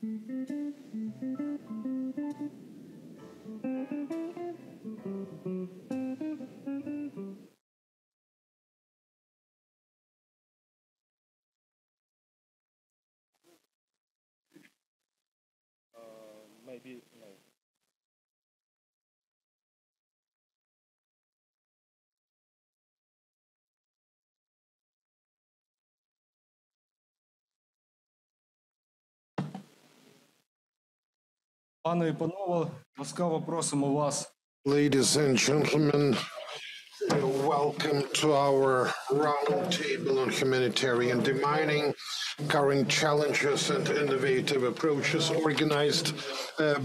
Maybe no. Пане і панове, ласкаво просимо вас. Ladies and gentlemen, welcome to our Roundtable on Humanitarian Demining, Current Challenges and Innovative Approaches, organized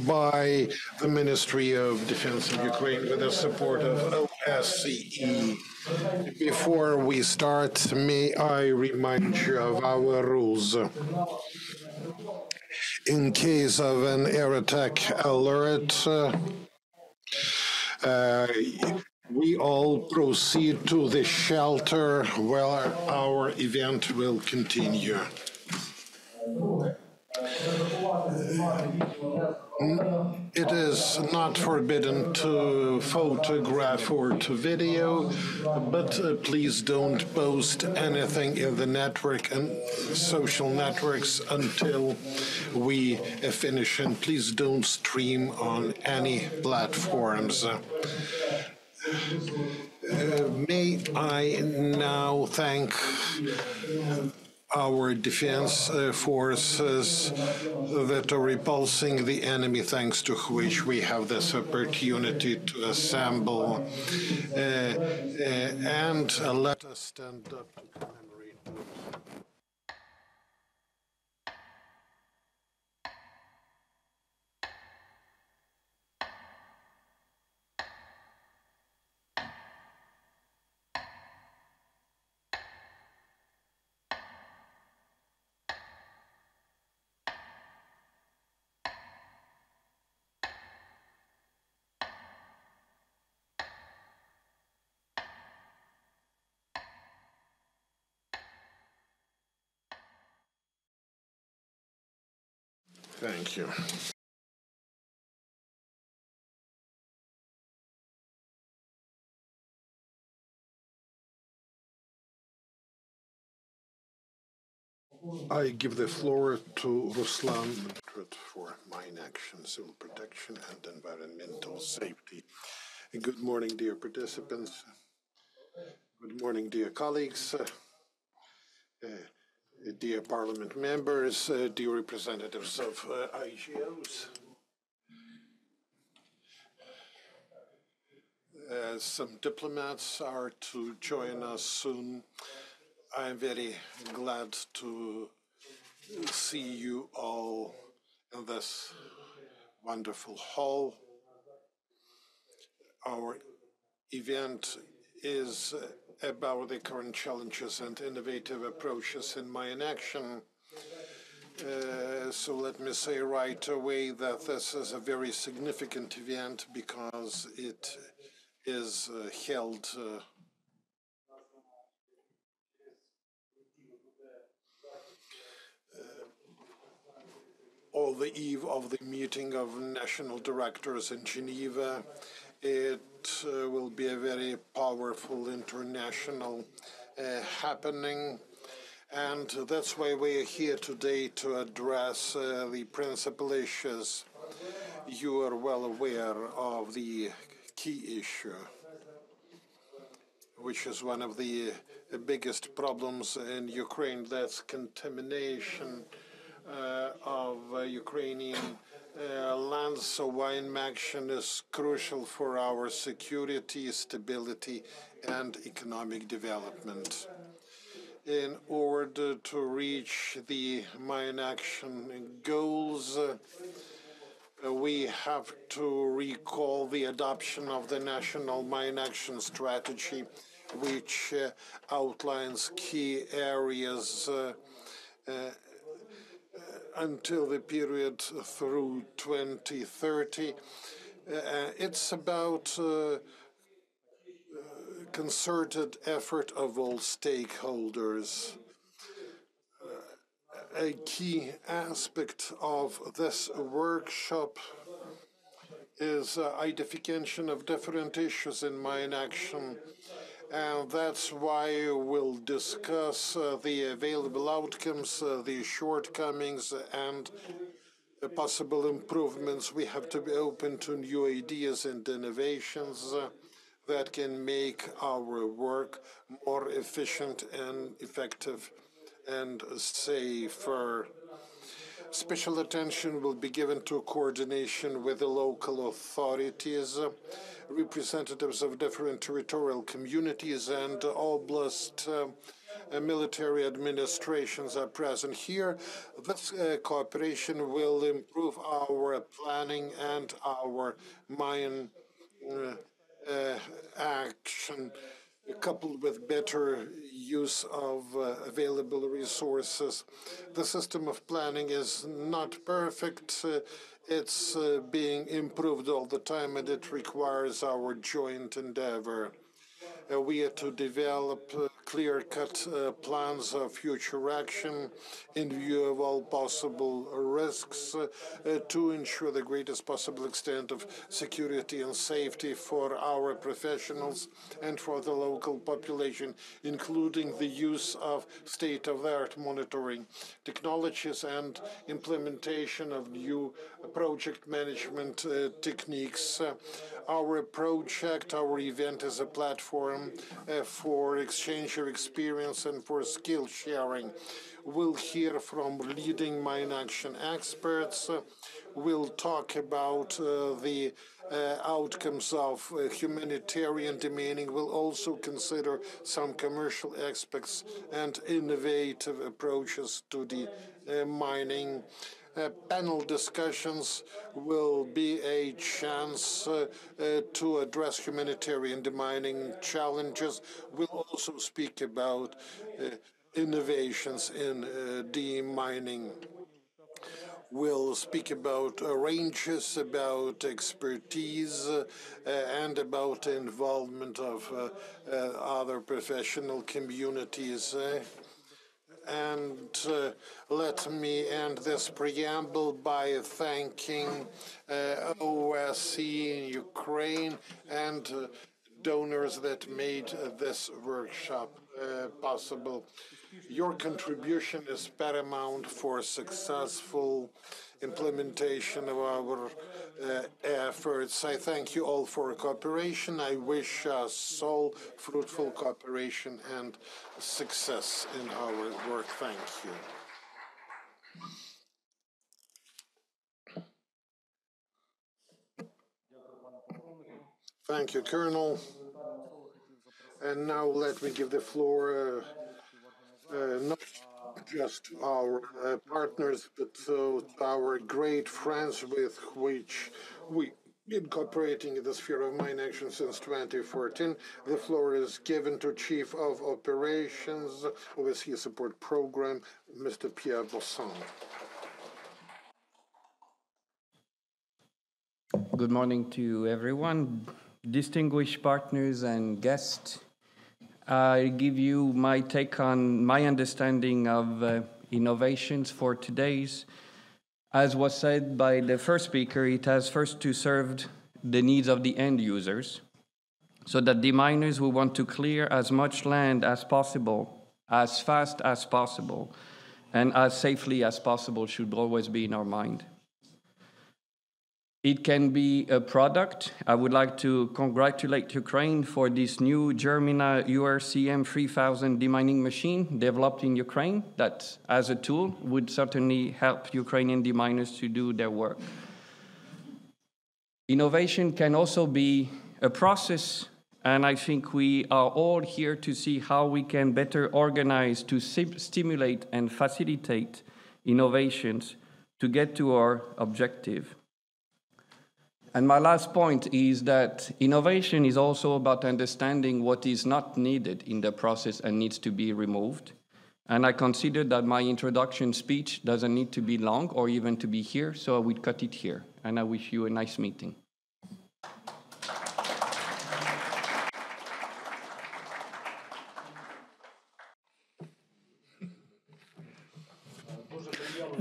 by the Ministry of Defense of Ukraine with the support of OSCE. Before we start, may I remind you of our rules. In case of an air attack alert, we all proceed to the shelter where our event will continue. It is not forbidden to photograph or to video, but please don't post anything in the network and social networks until we finish, and please don't stream on any platforms. May I now thank our defense forces that are repulsing the enemy, thanks to which we have this opportunity to assemble. And let us stand up to commemorate. Thank you. I give the floor to Ruslan for mine action, civil protection, and environmental safety. Good morning, dear participants. Good morning, dear colleagues, dear parliament members, dear representatives of IGOs. Some diplomats are to join us soon. I'm very glad to see you all in this wonderful hall. Our event is about the current challenges and innovative approaches in mine action. So let me say right away that this is a very significant event because it is held on the eve of the meeting of national directors in Geneva. It will be a very powerful international happening, and that's why we're here today to address the principal issues. You are well aware of the key issue, which is one of the biggest problems in Ukraine, that's contamination of Ukrainian lands. So wine action is crucial for our security, stability, and economic development. In order to reach the mine action goals, we have to recall the adoption of the National Mine Action Strategy, which outlines key areas until the period through 2030. It's about concerted effort of all stakeholders. A key aspect of this workshop is identification of different issues in mine action. And that's why we'll discuss the available outcomes, the shortcomings, and possible improvements. We have to be open to new ideas and innovations that can make our work more efficient and effective and safer. Special attention will be given to coordination with the local authorities, representatives of different territorial communities, and oblast military administrations are present here. This cooperation will improve our planning and our mine action, coupled with better use of available resources. The system of planning is not perfect. It's being improved all the time, and it requires our joint endeavor. We are to develop clear-cut plans of future action in view of all possible risks to ensure the greatest possible extent of security and safety for our professionals and for the local population, including the use of state-of-the-art monitoring technologies and implementation of new project management techniques. Our project, our event is a platform for exchange of experience and for skill sharing. We'll hear from leading mine action experts. We'll talk about the outcomes of humanitarian demining. We'll also consider some commercial aspects and innovative approaches to the mining. Panel discussions will be a chance to address humanitarian demining challenges. We'll also speak about innovations in demining. We'll speak about ranges, about expertise, and about involvement of other professional communities. And let me end this preamble by thanking OSCE in Ukraine and donors that made this workshop possible. Your contribution is paramount for successful implementation of our efforts. I thank you all for cooperation. I wish us all fruitful cooperation and success in our work. Thank you. Thank you, Colonel. And now let me give the floor not just our partners, but to our great friends with which we been cooperating in the sphere of mine action since 2014. The floor is given to Chief of Operations, OSCE Support Program, Mr. Pierre Bosson. Good morning to everyone, distinguished partners and guests. I give you my take on my understanding of innovations for today's. As was said by the first speaker, it has first to serve the needs of the end users, so that the miners who want to clear as much land as possible, as fast as possible, and as safely as possible should always be in our mind. It can be a product. I would like to congratulate Ukraine for this new Germina URCM 3000 demining machine developed in Ukraine that, as a tool, would certainly help Ukrainian deminers to do their work. Innovation can also be a process, and I think we are all here to see how we can better organize to stimulate and facilitate innovations to get to our objective. And my last point is that innovation is also about understanding what is not needed in the process and needs to be removed. And I consider that my introduction speech doesn't need to be long or even to be here, so I would cut it here. And I wish you a nice meeting.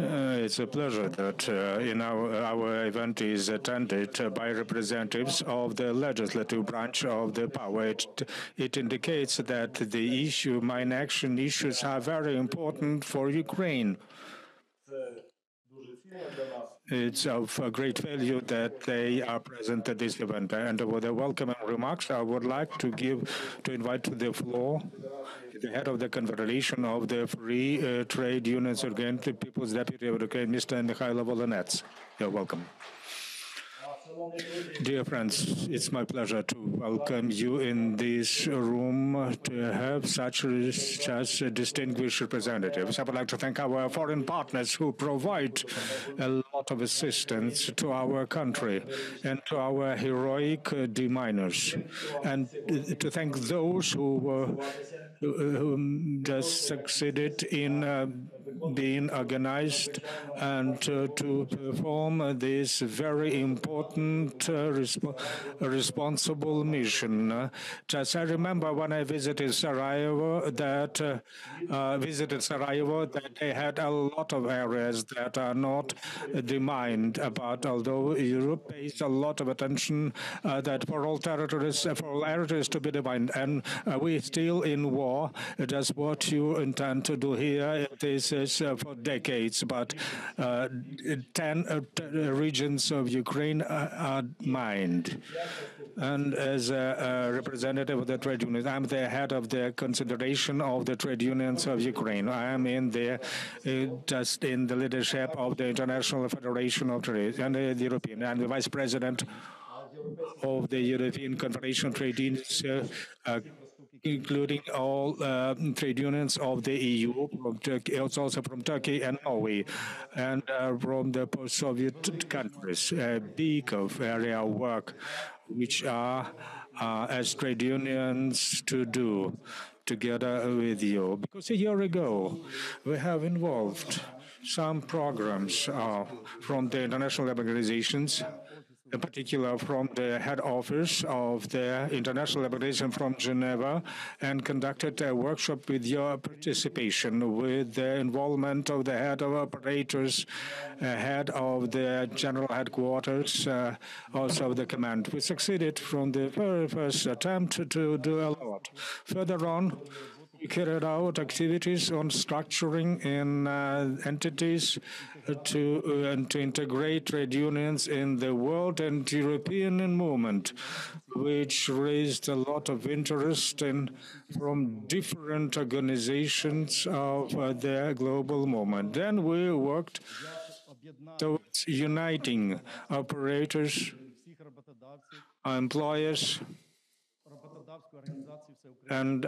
It's a pleasure that our event is attended by representatives of the legislative branch of the power. It indicates that the mine action issues are very important for Ukraine. It's of great value that they are present at this event. And with the welcoming remarks, I would like to invite to the floor the head of the Confederation of the Free Trade Unions again, the People's Deputy of Ukraine, Mr. Mikhailo Volonets. You're welcome. Dear friends, it's my pleasure to welcome you in this room to have such distinguished representatives. I would like to thank our foreign partners who provide a lot of assistance to our country and to our heroic deminers, and to thank those who just succeeded in being organized and to perform this very important responsible mission. Just I remember when I visited Sarajevo that they had a lot of areas that are not demined, but although Europe pays a lot of attention that for all territories to be demined, and we're still in war. Just what you intend to do here, this is for decades, but 10 regions of Ukraine are mined. And as a representative of the trade unions, I'm the head of the Confederation of the Trade Unions of Ukraine. I am just in the leadership of the International Federation of Trade and the European, and the vice president of the European Confederation of Trade Unions, including all trade unions of the EU, from Turkey, also from Turkey and Norway, and from the post-Soviet countries. A big area of work which are as trade unions to do together with you. Because a year ago, we have involved some programs from the international organizations, in particular from the head office of the International Organization from Geneva, and conducted a workshop with your participation, with the involvement of the head of operators, head of the general headquarters, also the command. We succeeded from the very first attempt to do a lot. Further on, we carried out activities on structuring in entities to integrate trade unions in the world and European movement, which raised a lot of interest from different organizations of the global movement. Then we worked towards uniting operators, employers, and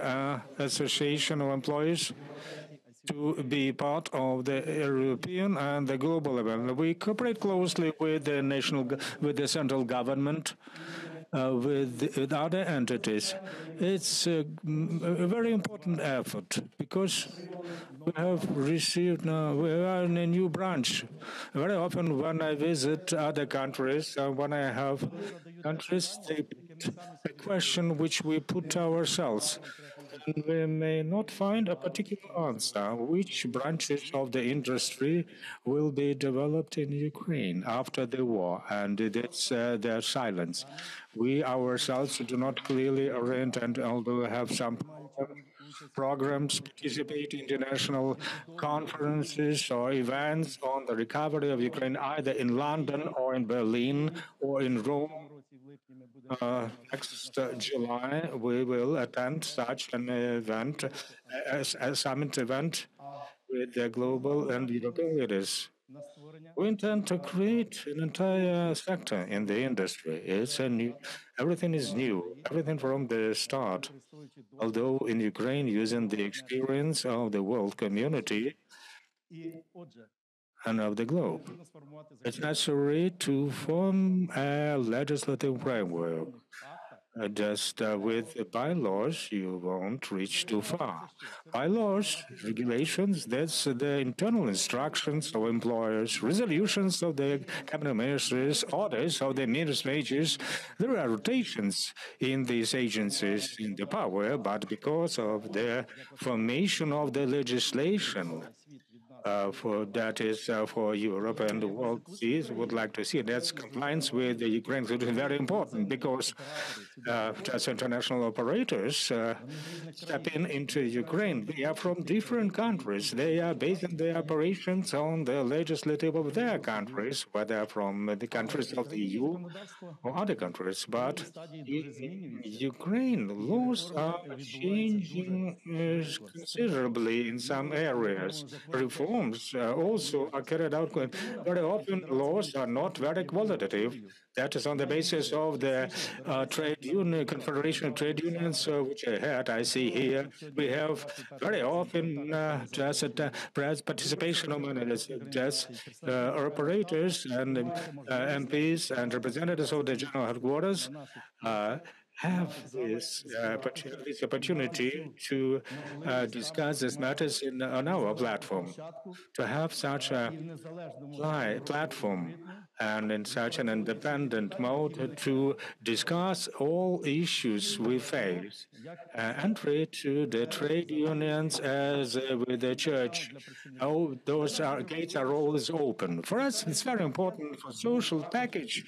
association of employees to be part of the European and the global event. We cooperate closely with the central government, with other entities. It's a very important effort because we have received now, we are in a new branch. Very often when I visit other countries, when I have countries, they put a question which we put ourselves. And we may not find a particular answer. Which branches of the industry will be developed in Ukraine after the war? And it's their silence. We ourselves do not clearly orient, and although we have some programs, participate in international conferences or events on the recovery of Ukraine, either in London or in Berlin or in Rome. Next July, we will attend such an event, a summit event with the global and European leaders. We intend to create an entire sector in the industry. Everything is new, everything from the start. Although in Ukraine, using the experience of the world community and of the globe, it's necessary to form a legislative framework. Just with bylaws, you won't reach too far. Bylaws, regulations, that's the internal instructions of employers, resolutions of the cabinet ministers, orders of the administrators. There are rotations in these agencies in the power, but because of the formation of the legislation, for Europe and the world sees would like to see. That's compliance with the Ukraine, which is very important because just international operators step into Ukraine. They are from different countries. They are basing their operations on the legislative of their countries, whether from the countries of the EU or other countries. But in Ukraine, laws are changing considerably in some areas. Reforms also are carried out. Very often, laws are not very qualitative. That is on the basis of the trade union, Confederation of Trade Unions, which I had. I see here we have very often just participation of just operators and MPs and representatives of the general headquarters have this opportunity to discuss these matters on our platform. To have such a platform and in such an independent mode to discuss all issues we face. Entry to the trade unions as with the church, those gates are always open. For us, it's very important for social package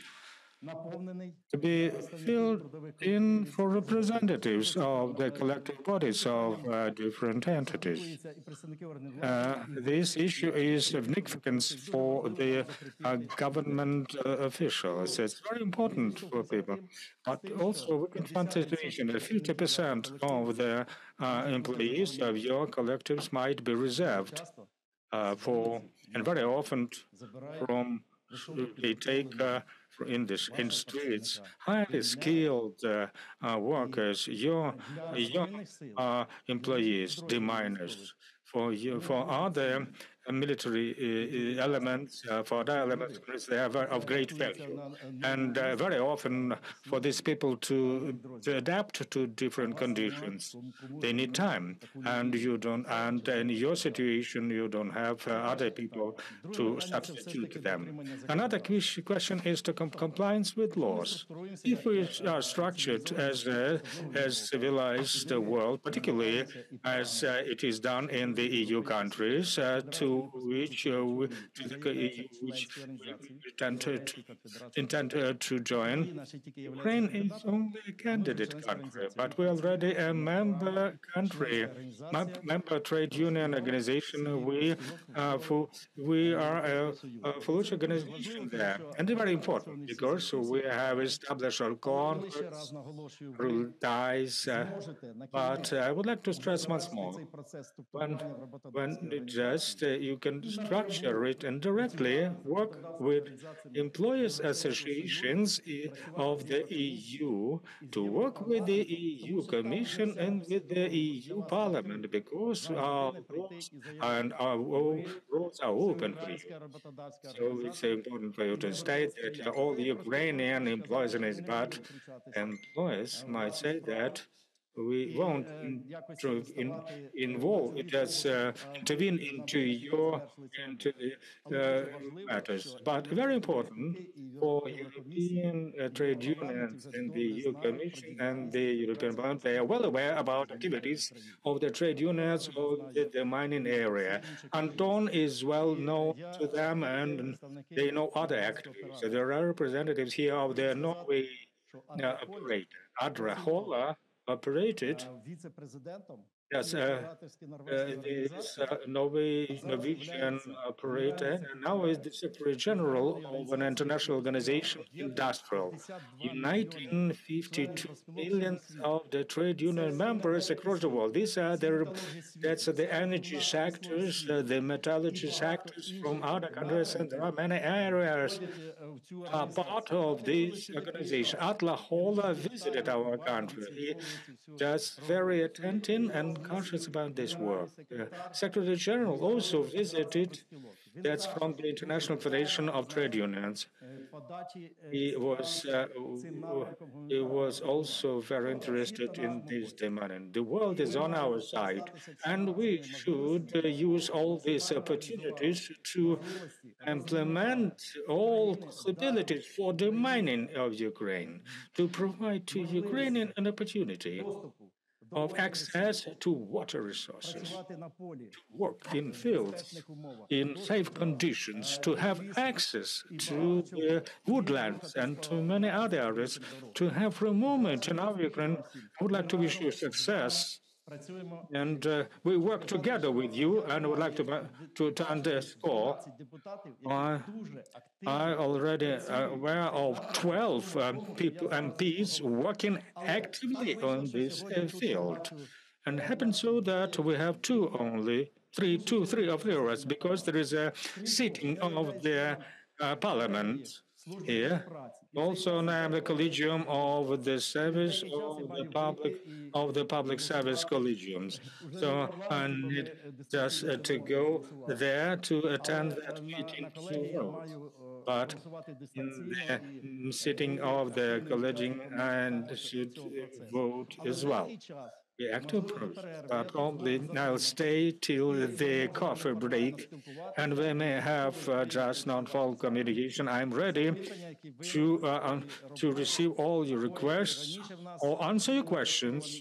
to be filled in for representatives of the collective bodies of different entities. This issue is significant for the government officials. It's very important for people. But also, we can find a situation that 50% of the employees of your collectives might be reserved for, and very often from they take in streets highly skilled workers, your employees, the miners, for other military elements, for other elements, they are of great value. And very often for these people to adapt to different conditions, they need time. And you don't, and in your situation, you don't have other people to substitute them. Another question is to compliance with laws. If we are structured as a civilized world, particularly as it is done in the EU countries, to which which intend to join, Ukraine is only a candidate country, but we're already a member country, member trade union organization. We are a full organization there, and they're very important because we have established our contracts, ties. But I would like to stress once more, when just you can structure it and directly work with employers associations of the EU to work with the EU Commission and with the EU Parliament because our rules and our rules are open for you. So it's important for you to state that all Ukrainian employees and employers might say that we won't intervene into the matters. But very important for European trade unions and the EU Commission and the European Parliament, they are well aware about activities of the trade unions of the mining area. Anton is well known to them and they know other activities. So there are representatives here of the Norway operator, Adra Hola, operated as this Norwegian operator, and now is the Secretary General of an international organization, Industrial, uniting 52 million of the trade union members across the world. That's the energy sectors, the metallurgy sectors from other countries, and there are many areas are part of this organization. Atla Hola visited our country. He just very attentive and conscious about this work. Secretary General also visited, that's from the International Federation of Trade Unions. He was also very interested in this demand. The world is on our side, and we should use all these opportunities to implement all possibilities for the mining of Ukraine, to provide to Ukrainian an opportunity of access to water resources, to work in fields in safe conditions, to have access to the woodlands and to many other areas, to have for a moment in our Ukraine. I would like to wish you success. And we work together with you, and I would like to underscore. I already aware of 12 people, MPs, working actively on this field. And it happens so that we have three of us, because there is a sitting of the parliament here. Also, I am the collegium of the service of the public service collegiums. So I need just to go there to attend that meeting to vote. But in the sitting of the collegium and should vote as well. The active process, but only I'll stay till the coffee break, and we may have just non-formal communication. I'm ready to receive all your requests or answer your questions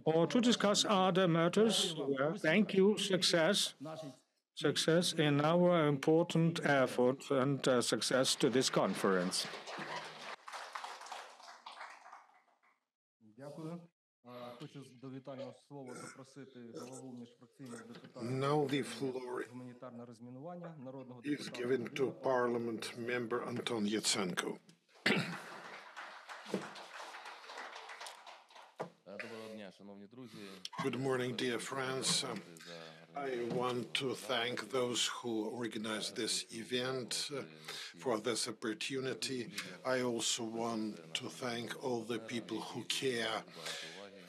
or to discuss other matters. Thank you. Success in our important effort and success to this conference. Now the floor is given to Parliament member Anton Yatsenko. Good morning, dear friends. I want to thank those who organized this event for this opportunity. I also want to thank all the people who care.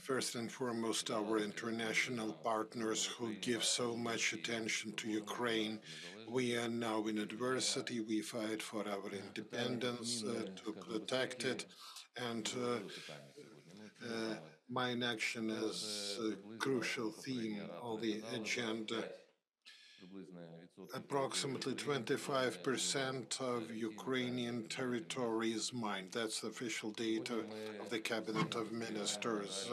First and foremost, our international partners who give so much attention to Ukraine. We are now in adversity. We fight for our independence, to protect it. And mine action is a crucial theme of the agenda. Approximately 25% of Ukrainian territory is mined. That's the official data of the Cabinet of Ministers.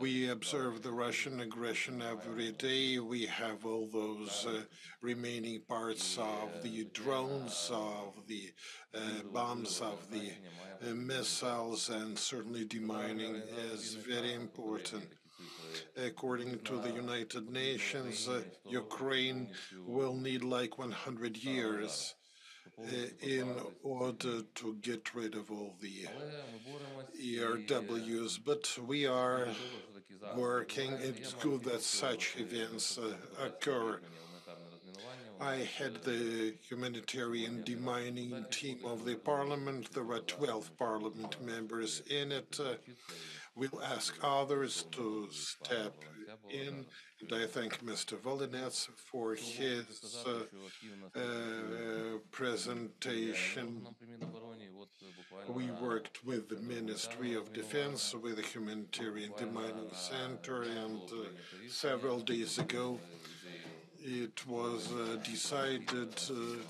We observe the Russian aggression every day. We have all those remaining parts of the drones, of the bombs, of the missiles, and certainly demining is very important. According to the United Nations, Ukraine will need like 100 years in order to get rid of all the ERWs, but we are working. It's good that such events occur. I had the humanitarian demining team of the parliament. There were 12 parliament members in it. We'll ask others to step in, and I thank Mr. Volinets for his presentation. We worked with the Ministry of Defense, with the Humanitarian Demining Center, and several days ago it was decided to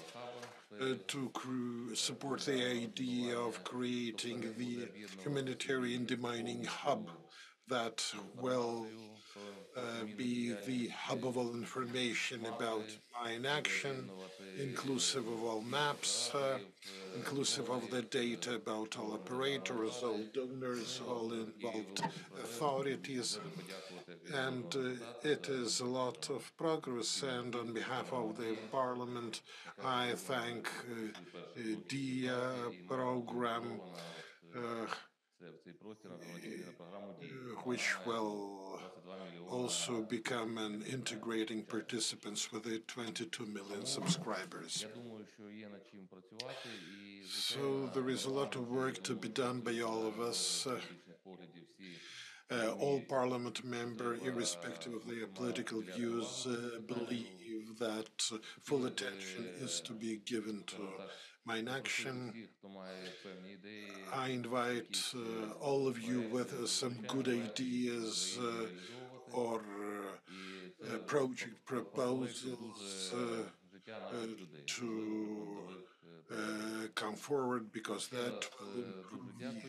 support the idea of creating the humanitarian demining hub that will be the hub of all information about mine action, inclusive of all maps, inclusive of the data about all operators, all donors, all involved authorities. And it is a lot of progress. And on behalf of the Parliament, I thank DIA program, which will also become an integrating participants with the 22 million subscribers. So there is a lot of work to be done by all of us. All parliament members, irrespective of their political views, believe that full attention is to be given to mine action. I invite all of you with some good ideas or project proposals to come forward, because that will improve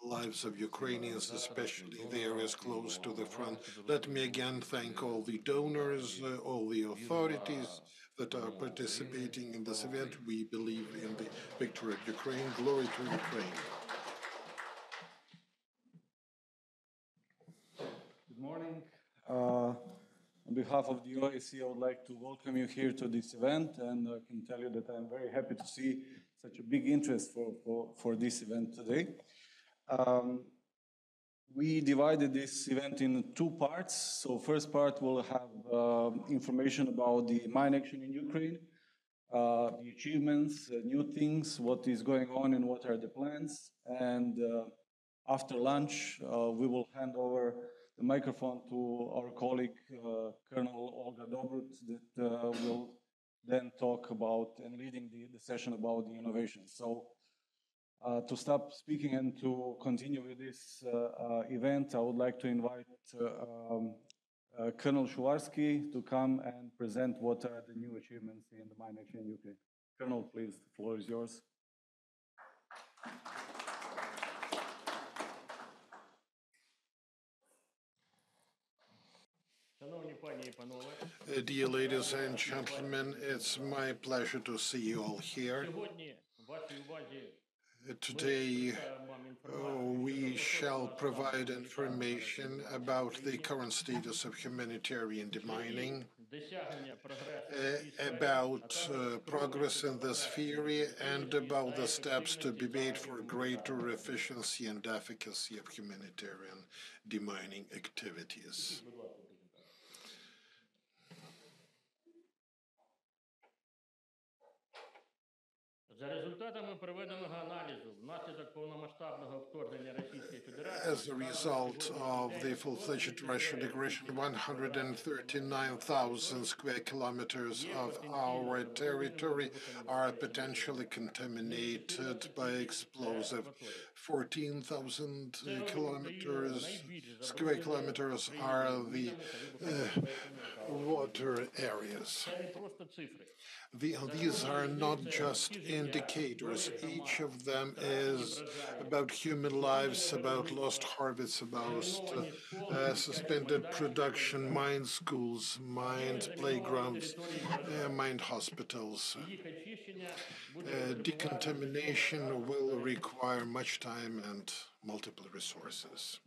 the lives of Ukrainians, especially the areas close to the front. Let me again thank all the donors, all the authorities that are participating in this event. We believe in the victory of Ukraine. Glory to Ukraine. Good morning. On behalf of the OSCE, I would like to welcome you here to this event, and I can tell you that I'm very happy to see such a big interest for this event today. We divided this event in two parts. So first part will have information about the mine action in Ukraine, the achievements, new things, what is going on and what are the plans. And after lunch, we will hand over the microphone to our colleague, Colonel Olga Dobrut, that will then talk about and leading the session about the innovation. So to stop speaking and to continue with this event, I would like to invite Colonel Shuvarsky to come and present what are the new achievements in the mine action in Ukraine. Colonel, please, the floor is yours. Dear ladies and gentlemen, it's my pleasure to see you all here. Today, we shall provide information about the current status of humanitarian demining, about progress in this sphere, and about the steps to be made for greater efficiency and efficacy of humanitarian demining activities. As a result of the full-fledged Russian aggression, 139,000 square kilometers of our territory are potentially contaminated by explosive. 14,000 square kilometers are the water areas. These are not just indicators. Each of them is about human lives, about lost harvests, about suspended production, mined schools, mined playgrounds, mined hospitals. Decontamination will require much time and multiple resources.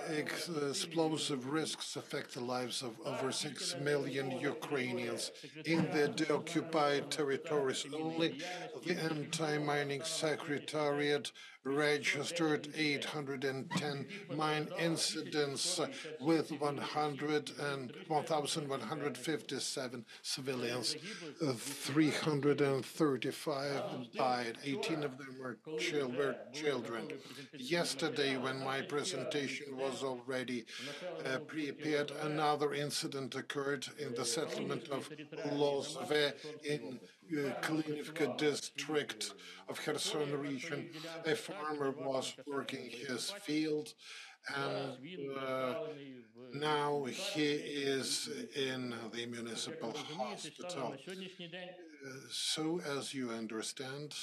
Explosive risks affect the lives of over 6 million Ukrainians in the deoccupied territories. Only the Anti-Mining Secretariat registered 810 mine incidents with 1,157 civilians. 335 died. 18 of them were children. Yesterday, when my presentation was already prepared, another incident occurred in the settlement of Lozve in Klyivka district of Kherson region. A farmer was working his field, and now he is in the municipal hospital. So, as you understand,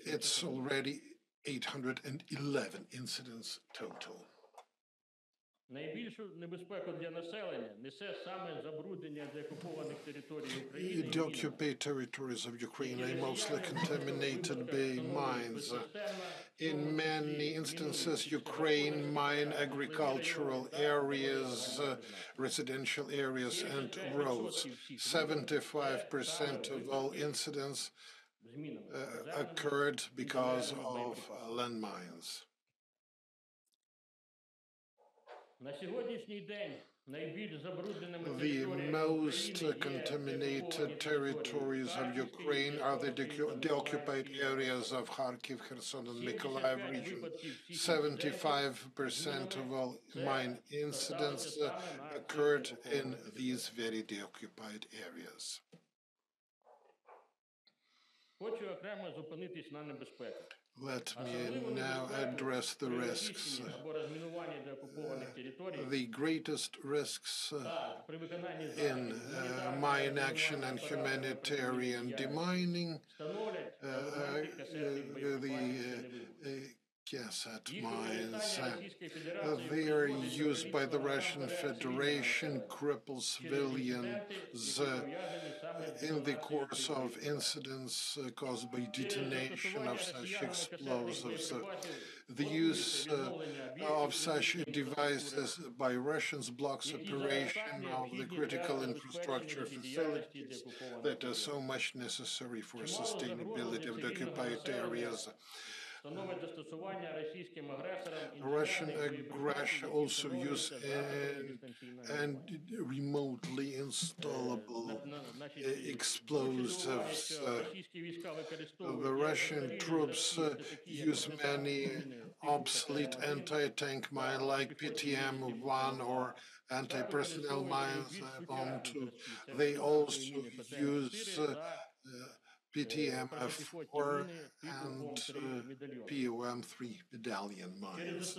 it's already 811 incidents total. The occupied territories of Ukraine are mostly contaminated by mines. In many instances, Ukraine mine agricultural areas, residential areas, and roads. 75% of all incidents occurred because of landmines. The most contaminated territories of Ukraine are the deoccupied areas of Kharkiv, Kherson, and Mykolaiv region. 75% of all mine incidents occurred in these very deoccupied areas. Let me now address the risks. The greatest risks in mine action and humanitarian demining, the cassette mines. They are used by the Russian Federation, cripple civilians in the course of incidents caused by detonation of such explosives. The use of such devices by Russians blocks operation of the critical infrastructure facilities that are so much necessary for sustainability of the occupied areas. Russian aggression also use and remotely installable explosives. The Russian troops use many obsolete anti-tank mines like PTM-1 or anti-personnel mines, bomb-2. They also use PTM-4 and POM-3 medallion mines.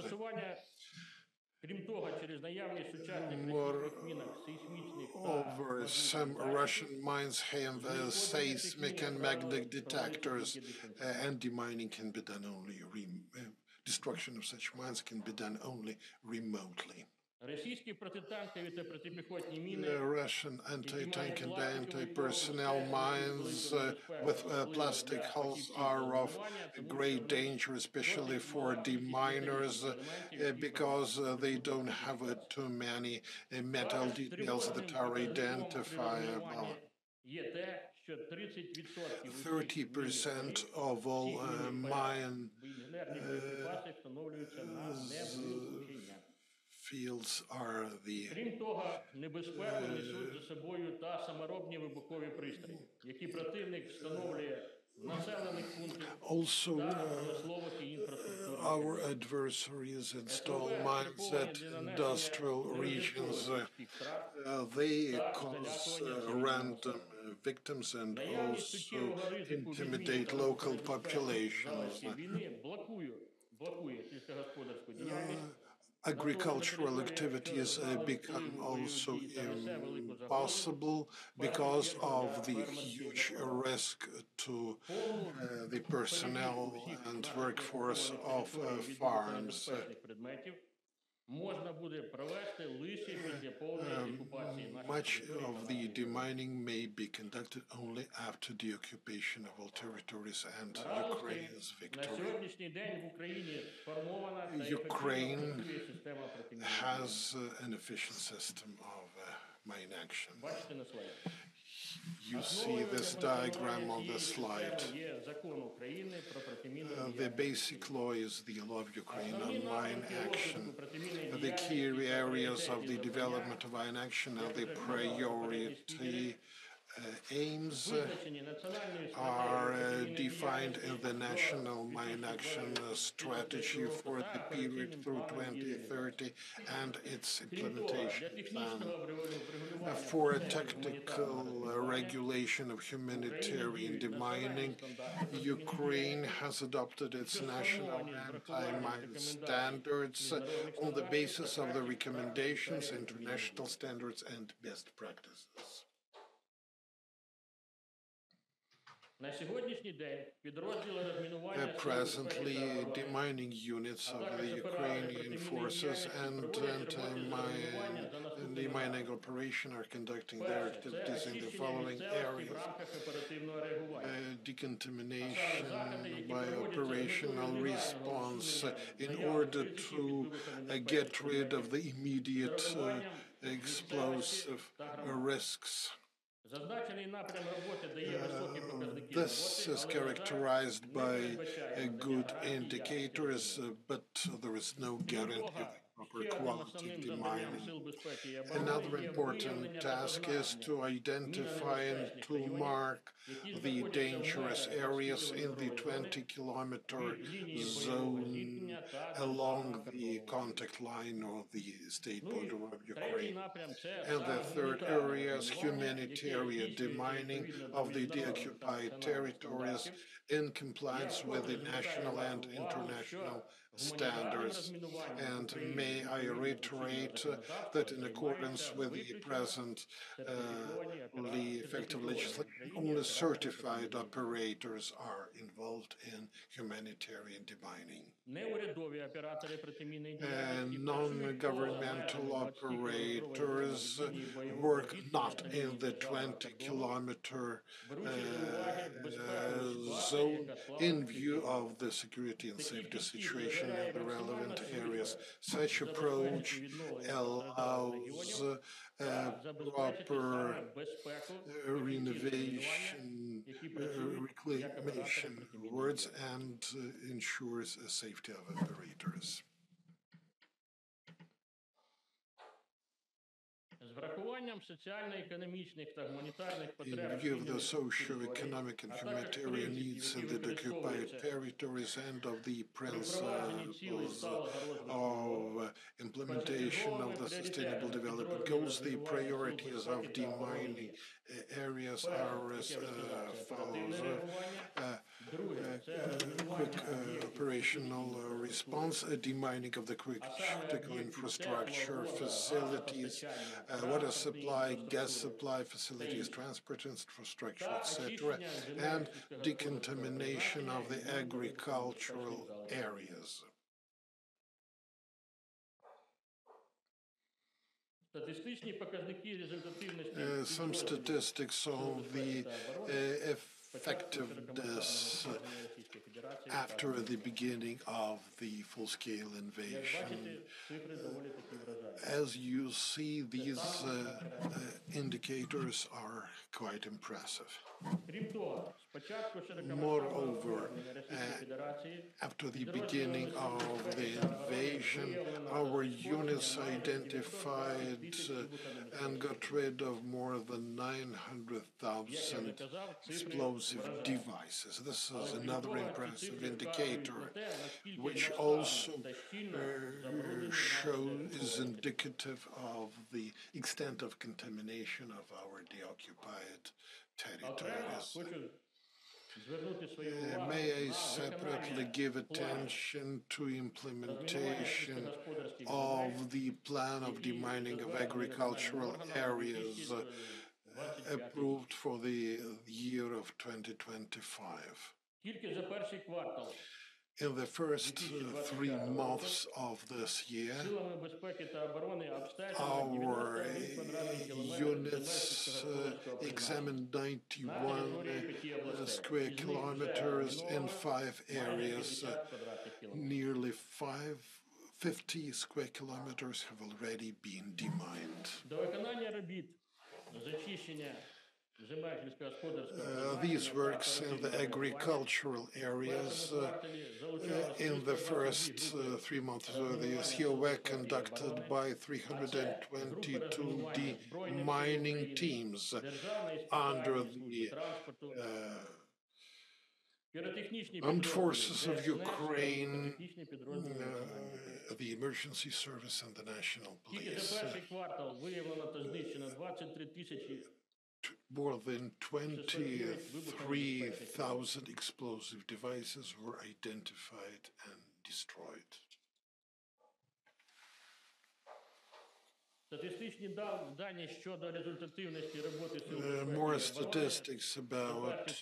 Moreover, some Russian mines have seismic and magnetic detectors, and demining can be done only destruction of such mines can be done only remotely. Russian anti-tank and anti-personnel mines with plastic hulls are of great danger, especially for deminers, because they don't have too many metal details that are identifiable. 30% of all mine fields are the also our adversaries install mines at industrial regions. They cause random victims and also intimidate local populations. Agricultural activities become also impossible because of the huge risk to the personnel and workforce of farms. Much of the demining may be conducted only after the occupation of all territories and Ukraine's victory. Ukraine has an efficient system of mine action. You see this diagram on the slide. The basic law is the law of Ukraine on mine action. The key areas of the development of mine action and the priority aims are defined in the National Mine Action Strategy for the period through 2030 and its implementation plan. For a technical regulation of humanitarian demining, Ukraine has adopted its national anti-mine standards on the basis of the recommendations, international standards, and best practices. Presently, demining units of the Ukrainian forces and demining operation are conducting their activities in the following areas: decontamination by operational response in order to get rid of the immediate explosive risks. This is characterized by good indicators, but there is no guarantee of proper quality demining. Another important task is to identify and to mark the dangerous areas in the 20-kilometer zone along the contact line of the state border of Ukraine. And the third area is humanitarian demining of the deoccupied territories in compliance with the national and international standards. And may I reiterate that in accordance with the present effective legislation, only certified operators are involved in humanitarian demining. Non-governmental operators work not in the 20-kilometer zone in view of the security and safety situation in the relevant areas. Such approach allows proper renovation, reclamation words, and ensures the safety of operators. In view of the socio-economic and humanitarian needs in the occupied territories and of the principles of implementation of the Sustainable Development Goals, the priorities of demining areas are as follows. Quick operational response, demining of the critical infrastructure facilities, water supply, gas supply facilities, transport infrastructure, etc., and decontamination of the agricultural areas. Some statistics on the effectiveness after the beginning of the full-scale invasion. As you see, these indicators are quite impressive. Moreover, after the beginning of the invasion, our units identified and got rid of more than 900,000 explosive devices. This is another impressive indicator, which also is indicative of the extent of contamination of our deoccupied territories. May I separately give attention to implementation of the plan of demining of agricultural areas approved for the year of 2025. In the first 3 months of this year, our units examined 91 square kilometers in 5 areas. Nearly 50 square kilometers have already been demined. These works in the agricultural areas in the first 3 months of the year were conducted by 322 demining teams under the Armed Forces of Ukraine, the Emergency Service, and the National Police. More than 23,000 explosive devices were identified and destroyed. More statistics about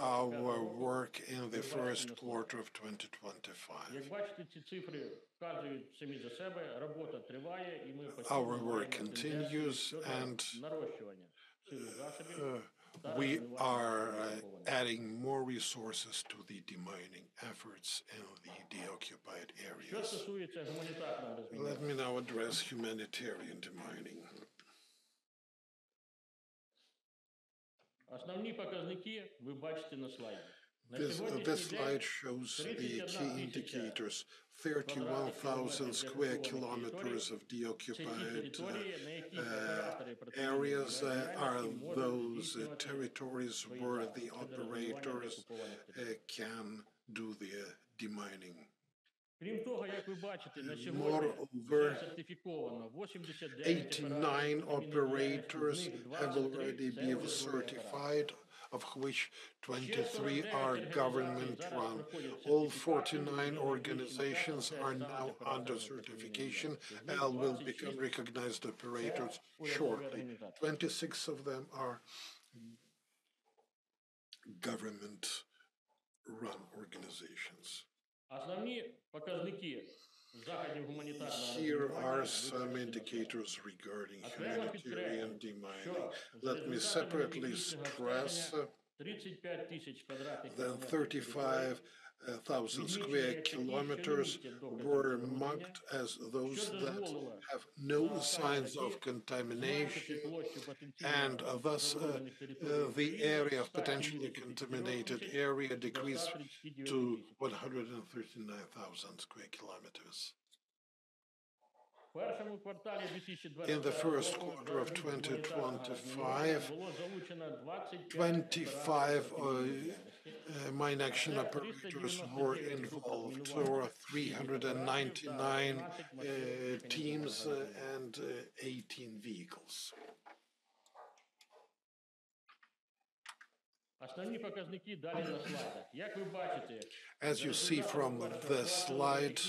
our work in the first quarter of 2025. Our work continues, and we are adding more resources to the demining efforts in the deoccupied areas. Let me now address humanitarian demining. This slide shows the key indicators. 31,000 square kilometers of deoccupied areas are those territories where the operators can do their demining. Moreover, 89 operators have already been certified, of which 23 are government-run. All 49 organizations are now under certification and will become recognized operators shortly. 26 of them are government-run organizations. Here are some indicators regarding humanitarian demining. Let me separately stress that 35,000 square kilometers were marked as those that have no signs of contamination, and thus the area of potentially contaminated area decreased to 139,000 square kilometers. In the first quarter of 2025, 25 mine action operators were involved, or 399 teams and 18 vehicles. As you see from the slide,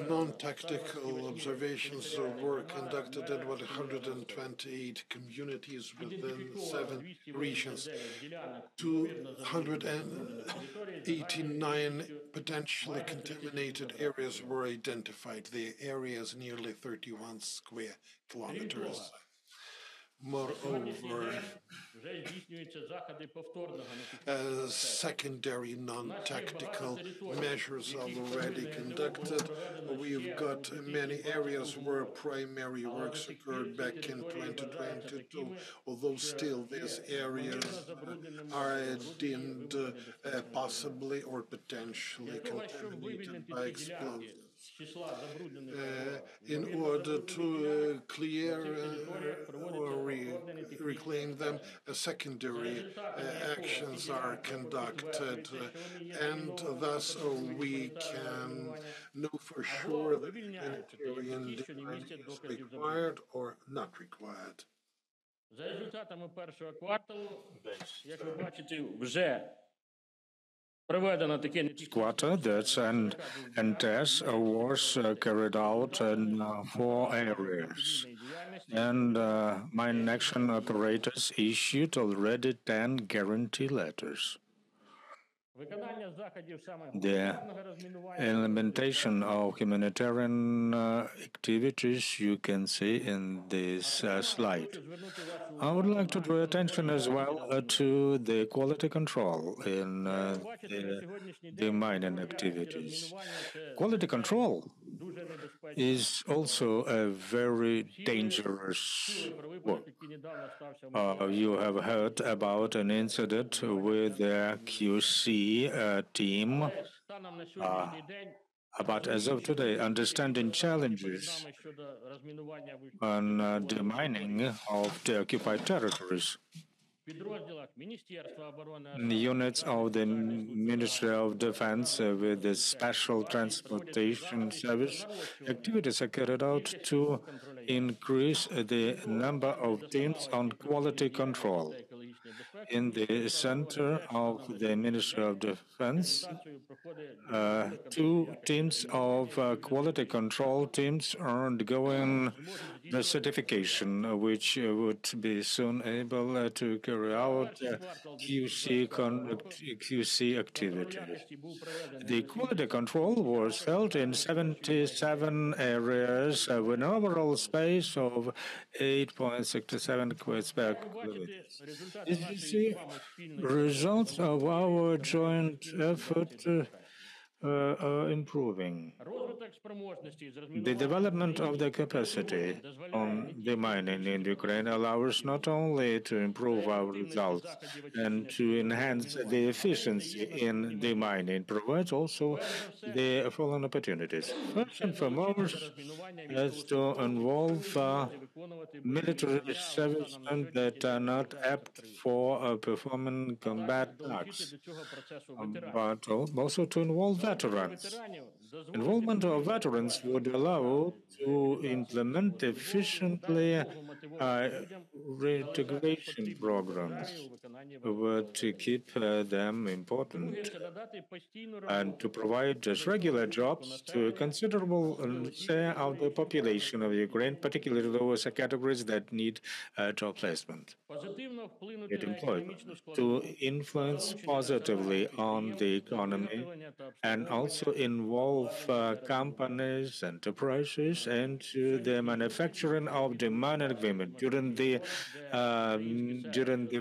non-tactical observations were conducted in 128 communities within 7 regions. 289 potentially contaminated areas were identified. The area is nearly 31 square kilometers. Moreover, secondary non-tactical measures are already conducted. We've got many areas where primary works occurred back in 2022, although still these areas are deemed possibly or potentially contaminated by explosives. In order to clear or reclaim them, secondary actions are conducted, and thus we can know for sure that humanitarian demining is required or not required. За результатами першого кварталу, як ви бачите, вже Quarter, that's and test was carried out in 4 areas. And mine action operators issued already 10 guarantee letters. The implementation of humanitarian activities you can see in this slide. I would like to draw attention as well to the quality control in the mining activities. Quality control is also a very dangerous work. You have heard about an incident with the QC team, but as of today, understanding challenges on the mining of the occupied territories. Units of the Ministry of Defense with the Special Transportation Service activities are carried out to increase the number of teams on quality control. In the center of the Ministry of Defense, 2 teams of quality control teams are undergoing the certification, which would be soon able to carry out QC activities. The quality control was held in 77 areas with an overall space of 8.67 square kilometers. As you see, results of our joint effort improving. The development of the capacity on the mining in Ukraine allows not only to improve our results and to enhance the efficiency in the mining, provides also the following opportunities. First and foremost, is to involve military servicemen that are not apt for performing combat tasks, but also to involve veterans. Involvement of veterans would allow to implement efficiently reintegration programs to keep them important and to provide just regular jobs to a considerable share of the population of Ukraine, particularly those categories that need job placement, need employment, to influence positively on the economy and also involve companies, enterprises, into the manufacturing of demand and agreement. During the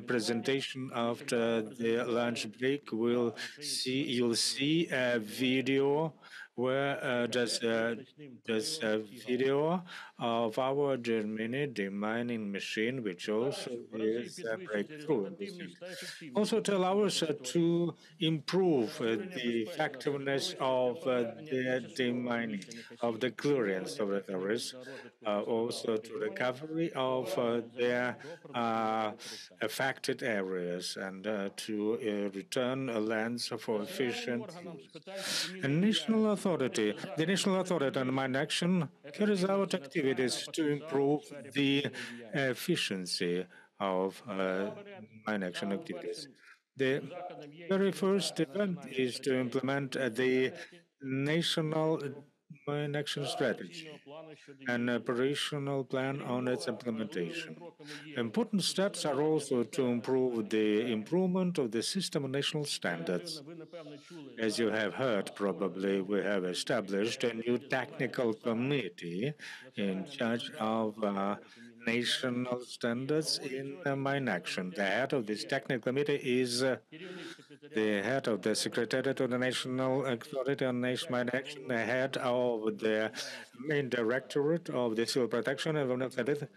presentation after the lunch break, you'll see a video where there's a video of our Germany demining machine, which also is a breakthrough in this field. Also to allow us to improve the effectiveness of the demining, of the clearance of the terrorists, also to recovery of their affected areas and to return lands for efficient use. The National Authority on Mine Action carries out activities to improve the efficiency of mine action activities. The very first event is to implement the National Mine Action Strategy, an operational plan on its implementation. Important steps are also to improve the improvement of the system of national standards. As you have heard, probably, we have established a new technical committee in charge of national standards in mine action. The head of this technical committee is the head of the Secretariat of the National Authority on Mine Action, the head of the main directorate of the Civil Protection and Environmental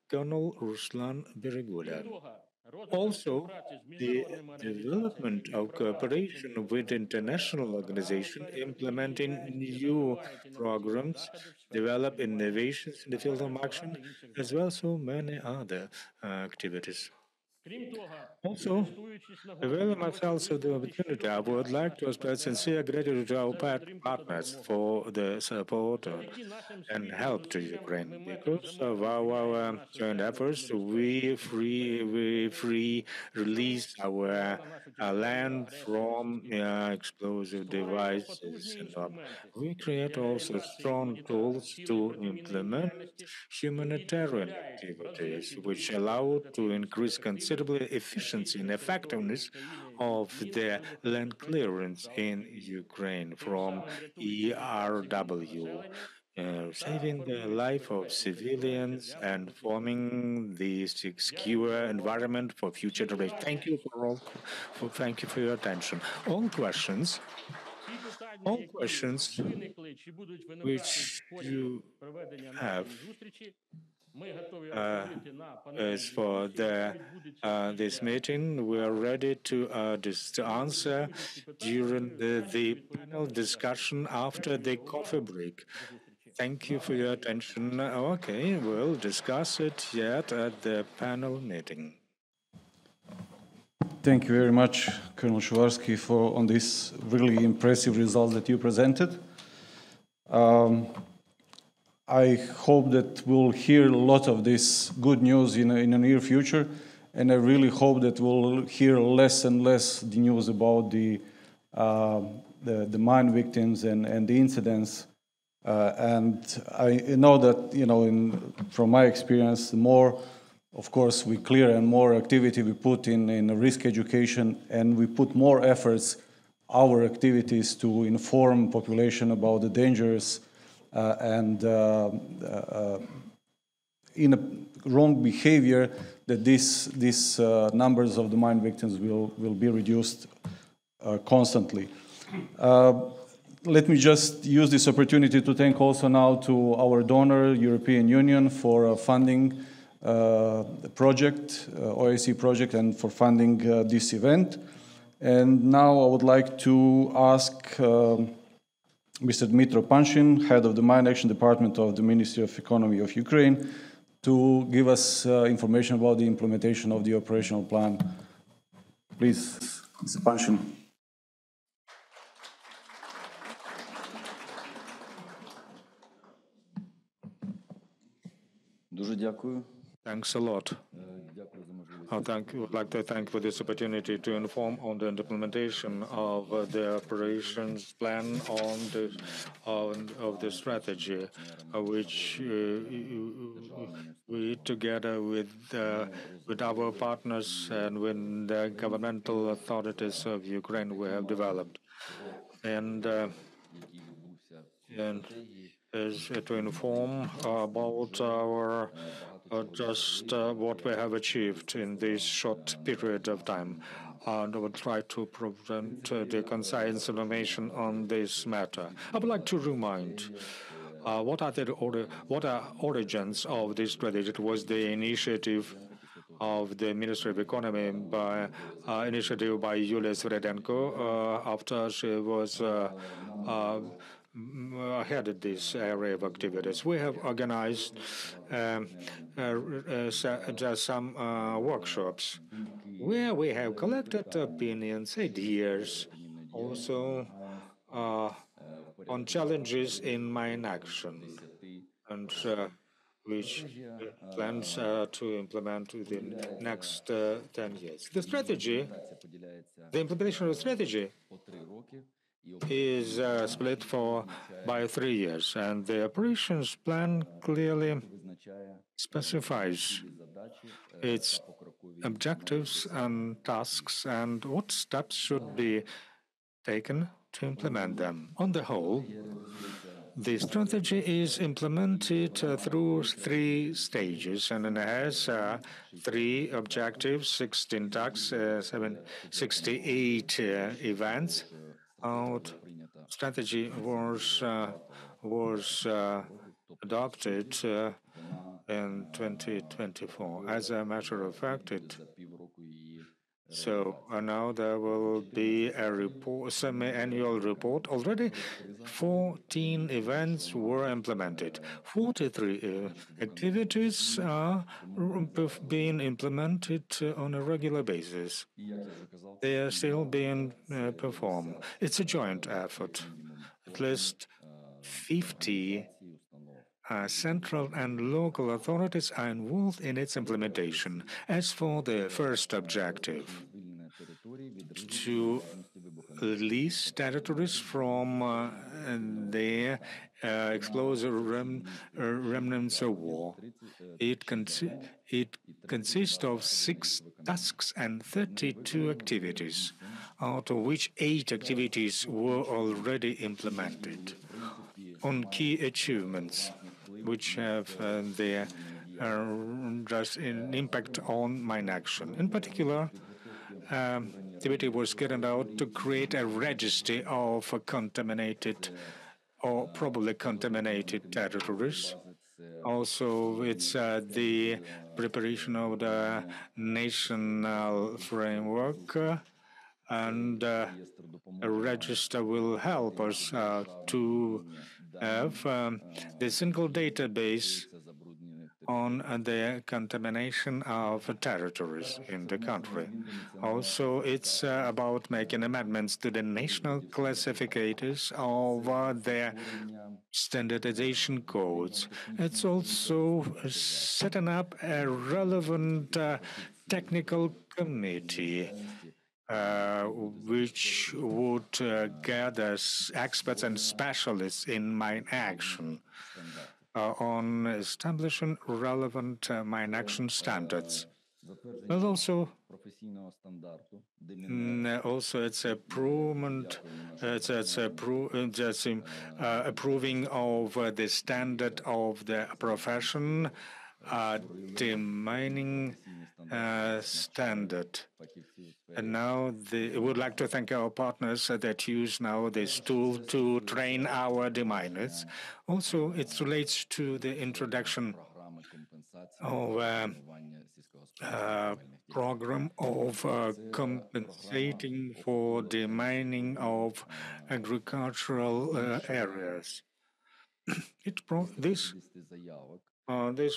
Colonel Ruslan Beriguda. Also, the development of cooperation with international organizations implementing new programs, develop innovations in the field of action, as well as so many other activities. Also, availing myself of the opportunity, I would like to express sincere gratitude to our partners for the support and help to Ukraine. Because of our joint efforts, we release our land from explosive devices. And we create also strong tools to implement humanitarian activities, which allow to increase considerably efficiency and effectiveness of the land clearance in Ukraine from ERW. Saving the life of civilians and forming the secure environment for future generations. Thank you for your attention. All questions which you have as for this meeting, we are ready to answer during the panel discussion after the coffee break. Thank you for your attention. Okay, we'll discuss it yet at the panel meeting. Thank you very much, Colonel Shuvarsky, on this really impressive result that you presented. I hope that we'll hear a lot of this good news in the near future, and I really hope that we'll hear less and less the news about the mine victims and the incidents. And I know that, from my experience, the more, of course, we clear and more activity we put in risk education, and we put more efforts, our activities to inform population about the dangers and in a wrong behavior, that these numbers of the mine victims will be reduced constantly. Let me just use this opportunity to thank also now to our donor, European Union, for funding the project, OSCE project, and for funding this event. And now I would like to ask Mr. Dmytro Panshin, head of the Mine Action Department of the Ministry of Economy of Ukraine, to give us information about the implementation of the operational plan. Please, Mr. Panshin. Thanks a lot. Would like to thank for this opportunity to inform on the implementation of the operations plan of the strategy, which we together with our partners and with the governmental authorities of Ukraine we have developed, and is to inform about our what we have achieved in this short period of time. And I will try to present the concise information on this matter. I would like to remind what are origins of this strategy. It was the initiative of the Ministry of Economy by initiative by Yulia Sviridenko after she was headed this area of activities. We have organized just some workshops where we have collected opinions, ideas, also on challenges in mine action, and which plans to implement within next 10 years. The strategy, the implementation of the strategy is split by 3 years, and the operations plan clearly specifies its objectives and tasks and what steps should be taken to implement them. On the whole, the strategy is implemented through 3 stages, and it has 3 objectives, 16 tasks, 68 events. Our strategy was adopted in 2024. As a matter of fact, now there will be a report, semi-annual report. Already 14 events were implemented. 43 activities are being implemented on a regular basis. They are still being performed. It's a joint effort. At least 50 central and local authorities are involved in its implementation. As for the first objective, to release territories from their explosive remnants of war. It consists of 6 tasks and 32 activities, out of which 8 activities were already implemented. On key achievements, which have their just an impact on mine action. In particular, activity was carried out to create a registry of contaminated or probably contaminated territories. Also, it's the preparation of the national framework, and a register will help us to have the single database on the contamination of territories in the country. Also, it's about making amendments to the national classificators of their standardization codes. It's also setting up a relevant technical committee which would gather experts and specialists in mine action on establishing relevant mine action standards. But also it's approving of the standard of the profession, demining standard, And now we would like to thank our partners that use now this tool to train our deminers. Also, it relates to the introduction of program of compensating for the mining of agricultural areas. This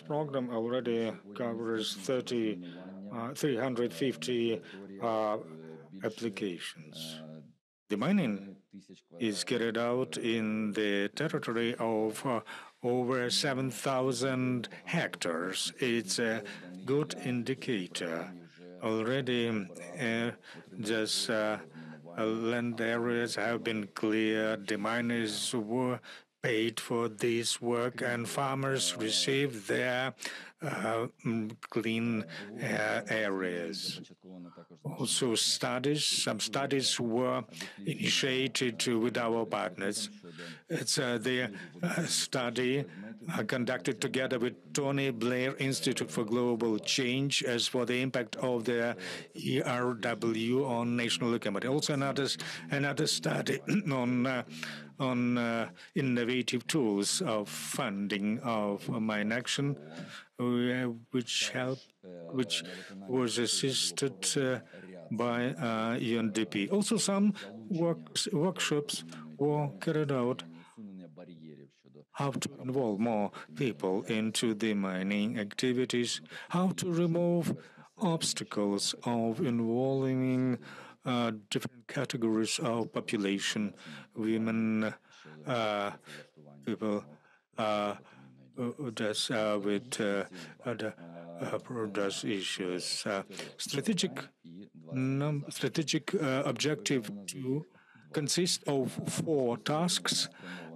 program already covers 350 applications. The mining is carried out in the territory of over 7,000 hectares. It's a good indicator. Already, land areas have been cleared, the miners were paid for this work, and farmers received their clean areas. Also, some studies were initiated with our partners. It's the study conducted together with Tony Blair Institute for Global Change as for the impact of the ERW on national economy. Also, another study on innovative tools of funding of mine action, which was assisted by UNDP. Also, some workshops were carried out how to involve more people into the mining activities, how to remove obstacles of involving different categories of population, women, people, with other does issues. Strategic objective 2 consists of 4 tasks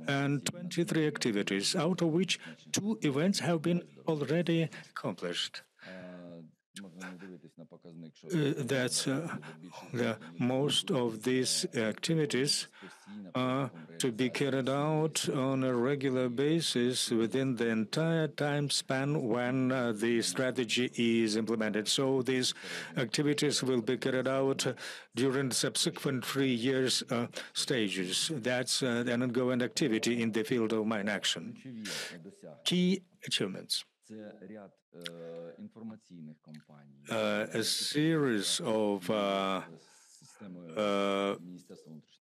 and 23 activities, out of which 2 events have been already accomplished. Most of these activities are to be carried out on a regular basis within the entire time span when the strategy is implemented. So these activities will be carried out during the subsequent 3 years stages. That's an ongoing activity in the field of mine action. Key achievements. A series of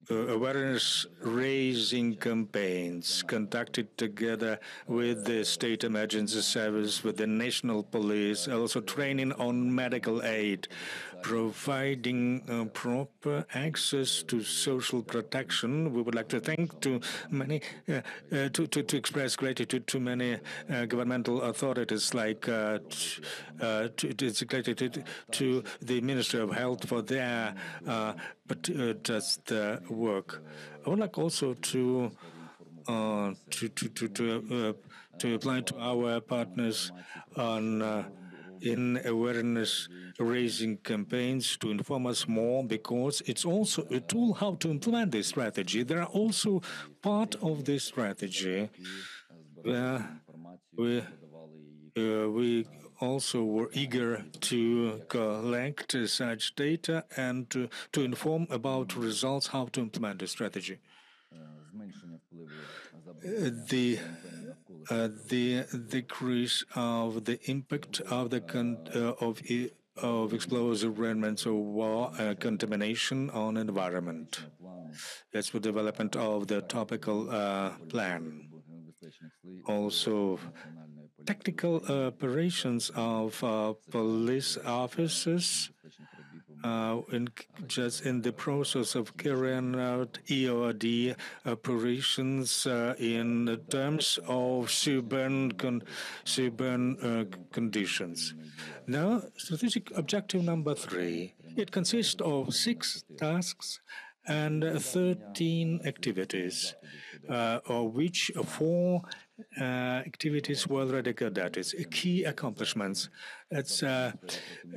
awareness-raising campaigns conducted together with the State Emergency Service, with the National Police, also training on medical aid, providing proper access to social protection. We would like to thank to express gratitude to many governmental authorities, like it's gratitude to the Ministry of Health for their work. I would like also to apply to our partners on in awareness-raising campaigns to inform us more, because it's also a tool how to implement this strategy. There are also part of this strategy where we also were eager to collect such data and to inform about results, how to implement the strategy. The decrease of the impact of explosive remnants of war contamination on environment. That's the development of the topical plan. Also, technical operations of police officers just in the process of carrying out EOD operations in terms of suburban conditions. Now, strategic objective number 3. It consists of 6 tasks and 13 activities, of which 4 activities were already conducted. Key accomplishments.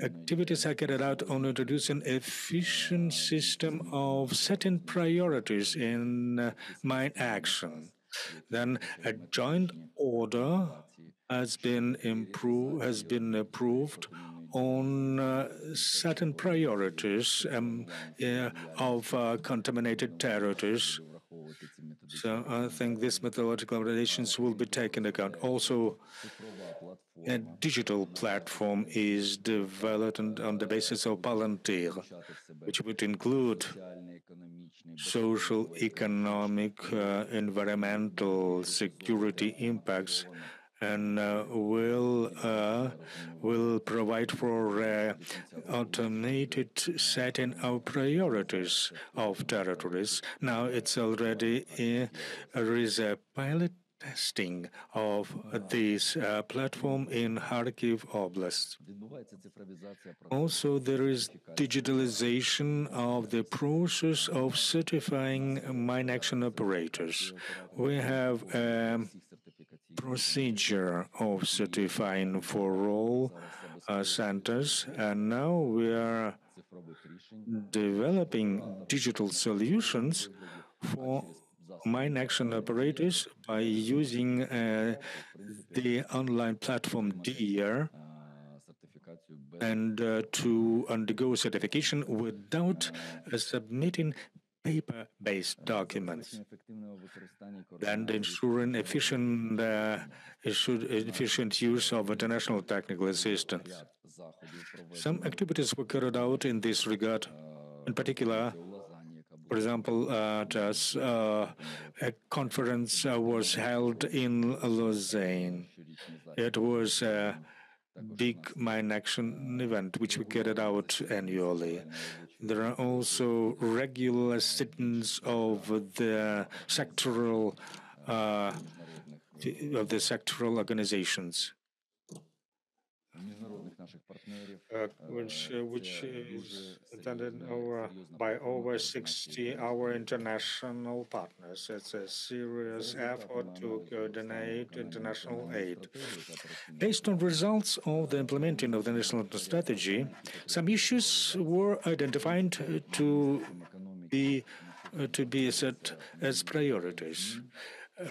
Activities are carried out on introducing an efficient system of setting priorities in mine action. Then a joint order has been approved on certain priorities of contaminated territories. So I think these methodological relations will be taken into account. Also, a digital platform is developed on the basis of Palantir, which would include social, economic, environmental, security impacts, and will provide for automated setting of priorities of territories. Now it's already there is a pilot testing of this platform in Kharkiv Oblast. Also, there is digitalization of the process of certifying mine action operators. We have a procedure of certifying for all centers, and now we are developing digital solutions for mine action operators by using the online platform DIR and to undergo certification without submitting paper-based documents, and ensuring efficient use of international technical assistance. Some activities were carried out in this regard. In particular, for example, a conference was held in Lausanne. It was a big mine action event which we carried out annually. There are also regular sit-ins of the sectoral organizations, which is attended by over 60 our international partners. It's a serious effort to coordinate international aid. Based on results of the implementing of the national strategy, some issues were identified to be set as priorities.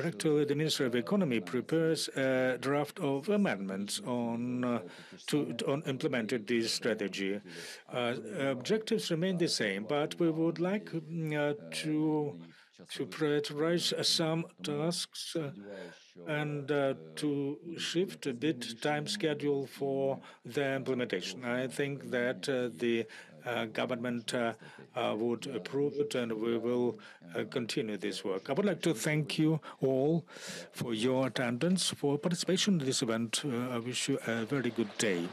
Actually, the Ministry of Economy prepares a draft of amendments on implementing this strategy. Objectives remain the same, but we would like to prioritize some tasks and to shift a bit time schedule for the implementation. I think that the government would approve it, and we will continue this work. I would like to thank you all for your attendance, for participation in this event. I wish you a very good day.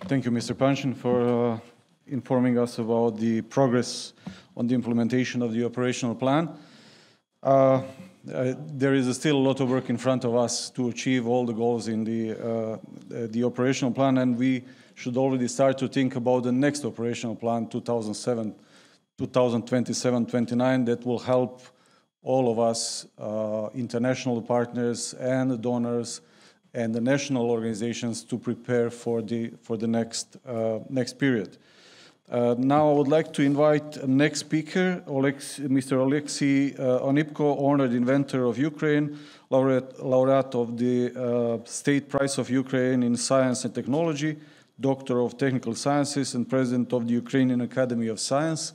Thank you, Mr. Panchin, for informing us about the progress on the implementation of the operational plan. There is still a lot of work in front of us to achieve all the goals in the operational plan, and we should already start to think about the next operational plan, 2027-29, that will help all of us, international partners and donors and the national organizations, to prepare for the next period. Now I would like to invite the next speaker, Mr. Alexei Onipko, honored inventor of Ukraine, laureate of the State Prize of Ukraine in Science and Technology, Doctor of Technical Sciences, and President of the Ukrainian Academy of Science.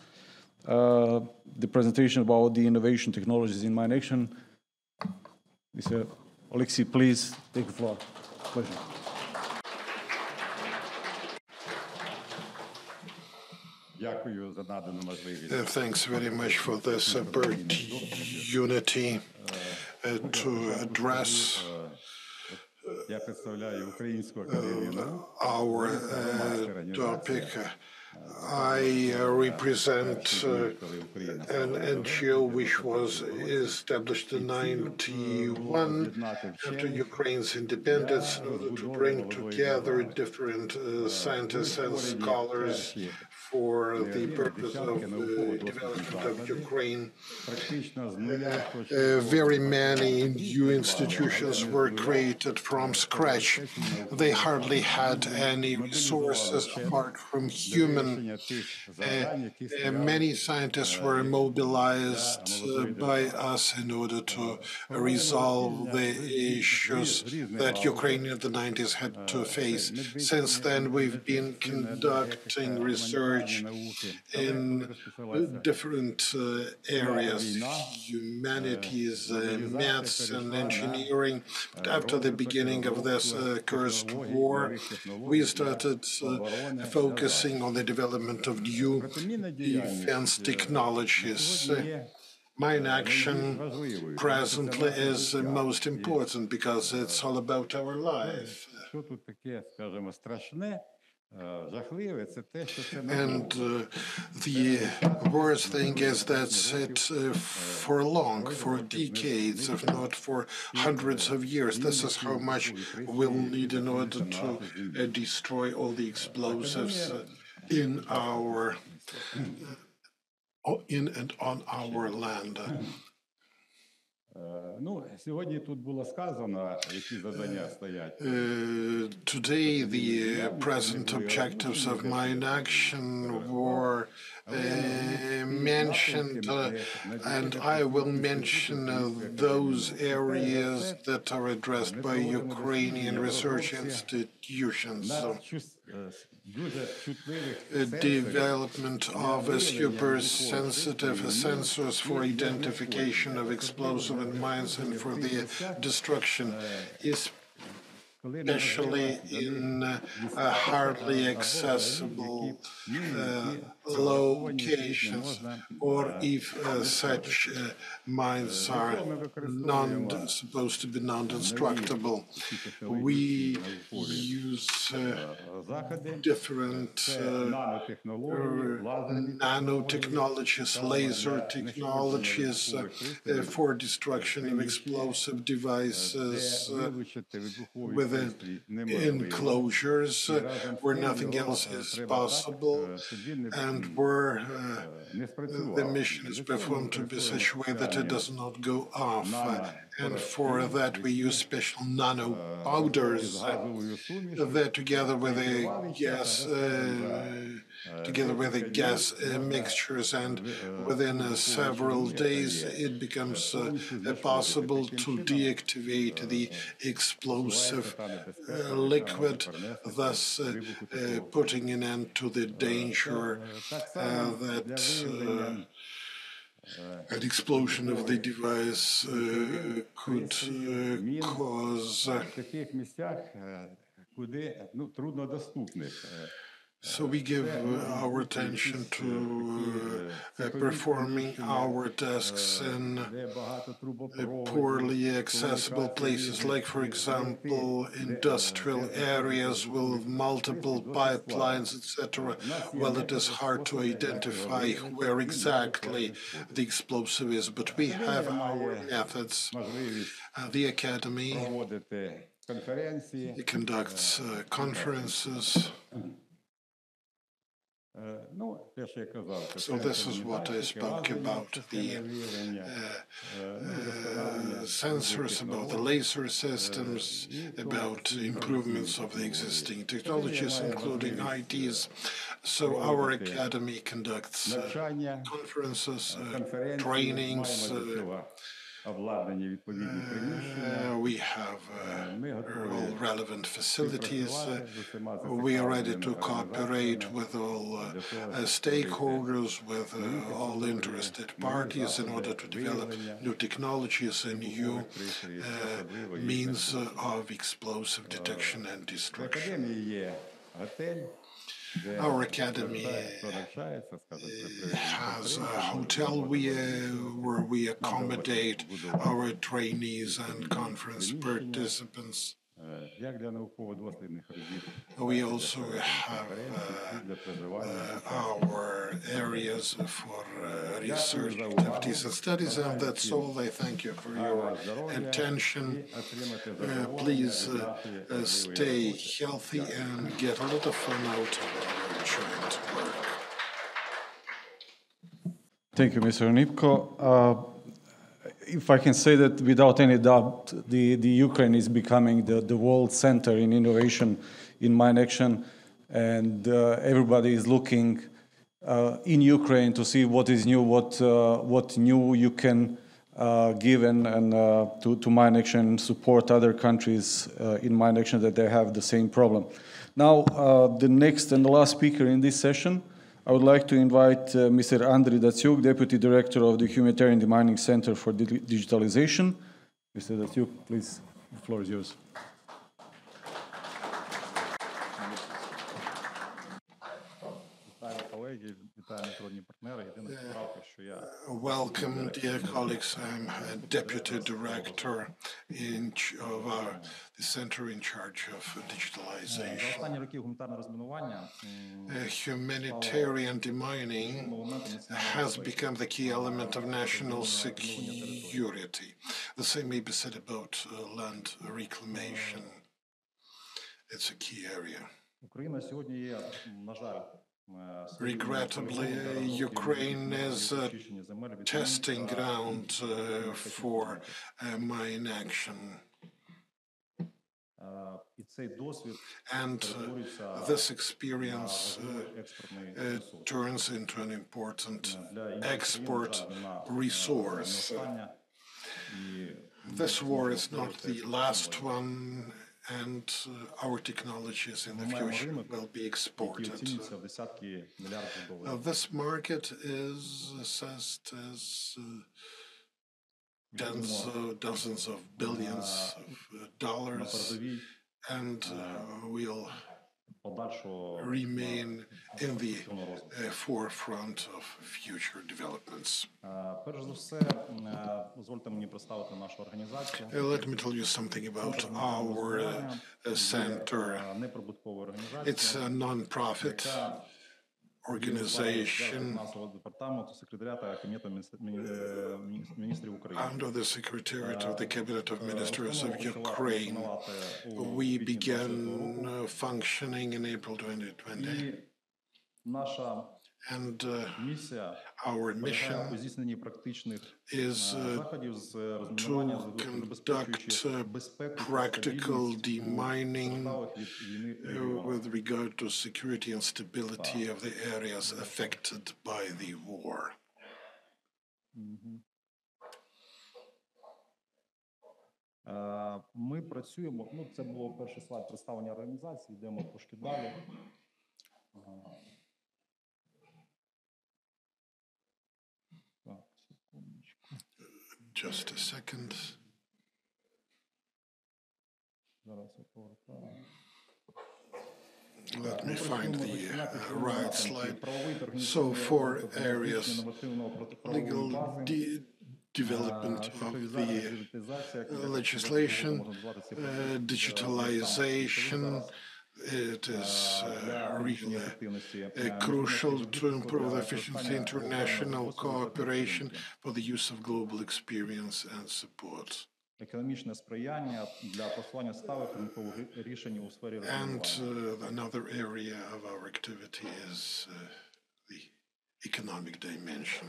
The presentation about the innovation technologies in mine action. Mr. Alexei, please take the floor. Pleasure. Thanks very much for this opportunity to address our topic. I represent an NGO which was established in 1991 after Ukraine's independence in order to bring together different scientists and scholars for the purpose of development of Ukraine. Very many new institutions were created from scratch. They hardly had any resources apart from human happen. Many scientists were mobilized by us in order to resolve the issues that Ukraine in the 90s had to face. Since then, we've been conducting research in different areas, humanities, maths, and engineering. But after the beginning of this cursed war, we started focusing on the development of new defense technologies. Mine action presently is most important because it's all about our life. And the worst thing is that for decades, if not for hundreds of years, this is how much we'll need in order to destroy all the explosives in and on our land. Today, the present objectives of mine action were mentioned, and I will mention those areas that are addressed by Ukrainian research institutions. Development of super sensitive sensors for identification of explosive and mines and for their destruction, especially in hardly accessible locations, or if such mines are supposed to be non-destructible. We use different nanotechnologies, laser technologies for destruction of explosive devices within enclosures where nothing else is possible, and where the mission is performed to be such a way that it does not go off. And for that we use special nano powders that together with the gas mixtures, and within several days it becomes possible to deactivate the explosive liquid, thus putting an end to the danger that an explosion of the device could cause. So we give our attention to performing our tasks in poorly accessible places, like, for example, industrial areas with multiple pipelines, etc. Well, it is hard to identify where exactly the explosive is, but we have our methods. The Academy conducts conferences. So this is what I spoke about, the sensors, about the laser systems, about improvements of the existing technologies, including IDs. So our academy conducts conferences, trainings. We have all relevant facilities. We are ready to cooperate with all stakeholders, with all interested parties in order to develop new technologies and new means of explosive detection and destruction. Our academy has a hotel where we accommodate our trainees and conference participants. We also have our areas for research activities and studies, and that's all. I thank you for your attention. Please stay healthy and get a lot of fun out of your joint work. Thank you, Mr. Nipko. If I can say that without any doubt, the Ukraine is becoming the world center in innovation in mine action, and everybody is looking in Ukraine to see what is new, what new you can give and to mine action, support other countries in mine action that they have the same problem. Now, the next and the last speaker in this session, I would like to invite Mr. Andriy Datsuk, Deputy Director of the Humanitarian Demining Center for Digitalization. Mr. Datsuk, please, the floor is yours. Welcome, dear colleagues. I'm a Deputy Director of the Center in charge of digitalization. Humanitarian demining has become the key element of national security. The same may be said about land reclamation. It's a key area. Regrettably, Ukraine is a testing ground for mine action. And this experience turns into an important export resource. This war is not the last one, and our technologies in the future will be exported. This market is assessed as dozens of billions of dollars, and will remain in the forefront of future developments. Let me tell you something about our center. It's a non-profit organization under the Secretariat of the Cabinet of Ministers of Ukraine. We began functioning in April 2020. And our mission is to conduct practical demining with regard to security and stability of the areas affected by the war. Ми працюємо, це було перший слайд представлення організації, йдемо трошки далі. Just a second. Let me find the right slide. So, 4 areas: legal development of the legislation, digitalization. It is really crucial to improve the efficiency, international cooperation for the use of global experience and support. And another area of our activity is the economic dimension.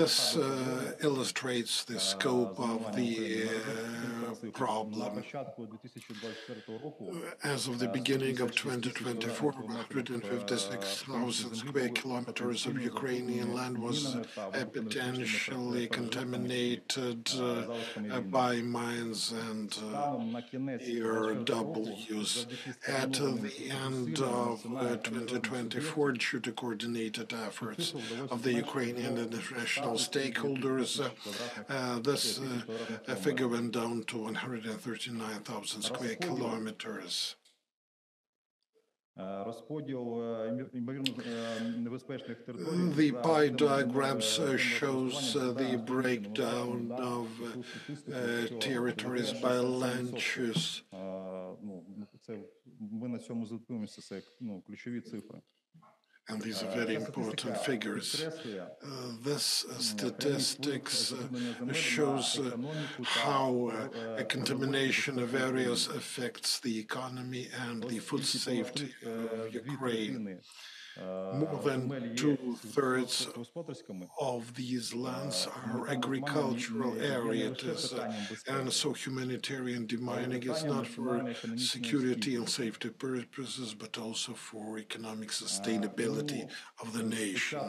This illustrates the scope of the problem. As of the beginning of 2024, 156,000 square kilometers of Ukrainian land was potentially contaminated by mines and ERWs. At the end of 2024, due to coordinated efforts of the Ukrainian and international stakeholders, this figure went down to 139,000 square kilometers. The pie diagrams shows the breakdown of territories by land use. And these are very important figures. This statistics shows how a contamination of areas affects the economy and the food safety of Ukraine. More than two-thirds of these lands are agricultural areas, and so humanitarian demining is not for security and safety purposes, but also for economic sustainability of the nation.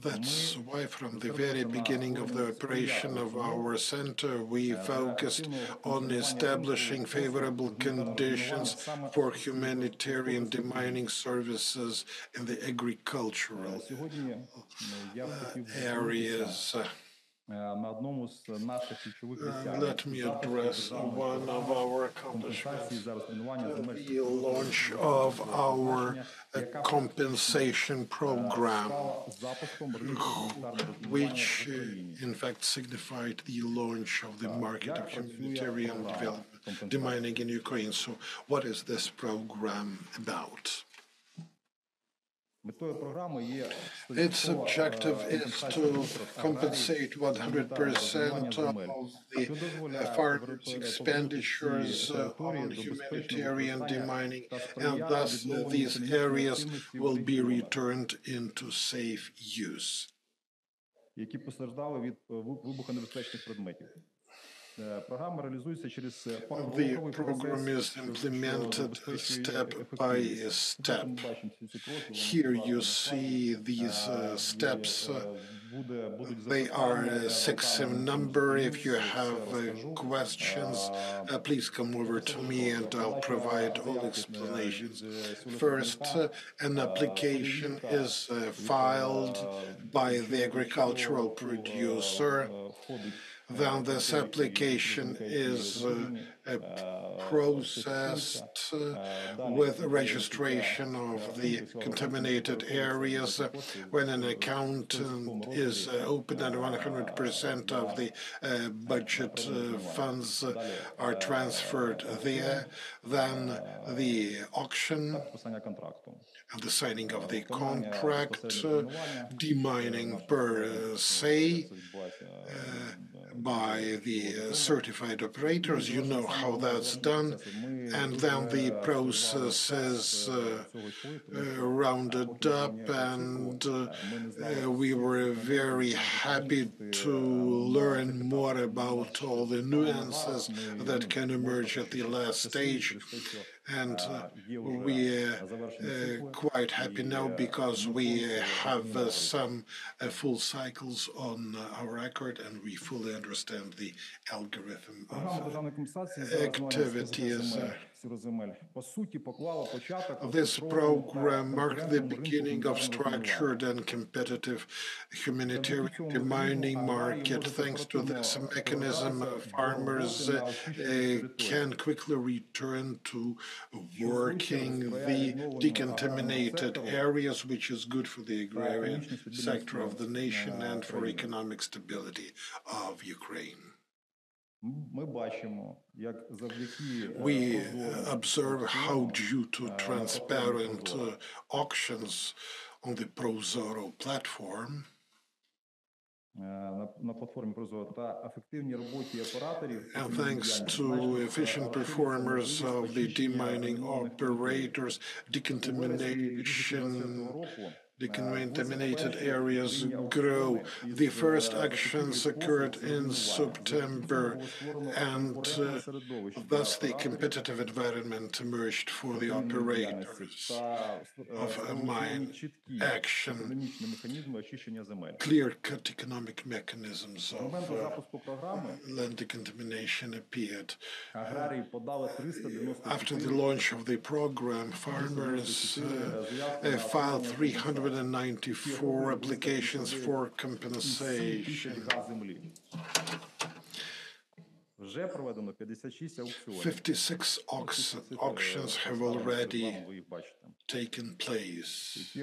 That's why from the very beginning of the operation of our center, we focused on establishing favorable conditions for humanitarian demining services in the agricultural areas. Let me address one of our accomplishments, the launch of our compensation program, which in fact signified the launch of the market of humanitarian development, demining in Ukraine. So what is this program about? Its objective is to compensate 100% of the farmers' expenditures on humanitarian demining, and thus these areas will be returned into safe use. The program is implemented step by step. Here you see these steps. They are 6 in number. If you have questions, please come over to me and I'll provide all explanations. First, an application is filed by the agricultural producer. Then this application is processed with registration of the contaminated areas. When an account is open and 100% of the budget funds are transferred there, then the auction and the signing of the contract, demining per se, by the certified operators. You know how that's done. And then the process is rounded up, and we were very happy to learn more about all the nuances that can emerge at the last stage. And we're quite happy now because we have some full cycles on our record, and we fully understand the algorithm of activities. This program marked the beginning of structured and competitive humanitarian demining market. Thanks to this mechanism, farmers can quickly return to working the decontaminated areas, which is good for the agrarian sector of the nation and for economic stability of Ukraine. We observe how, due to transparent auctions on the ProZorro platform, and thanks to efficient performers of the demining operators, decontaminated areas grow. The first actions occurred in September, and thus the competitive environment emerged for the operators of mine action. Clear-cut economic mechanisms of land decontamination appeared. After the launch of the program, farmers filed 394 applications for compensation. 56 auctions have already taken place.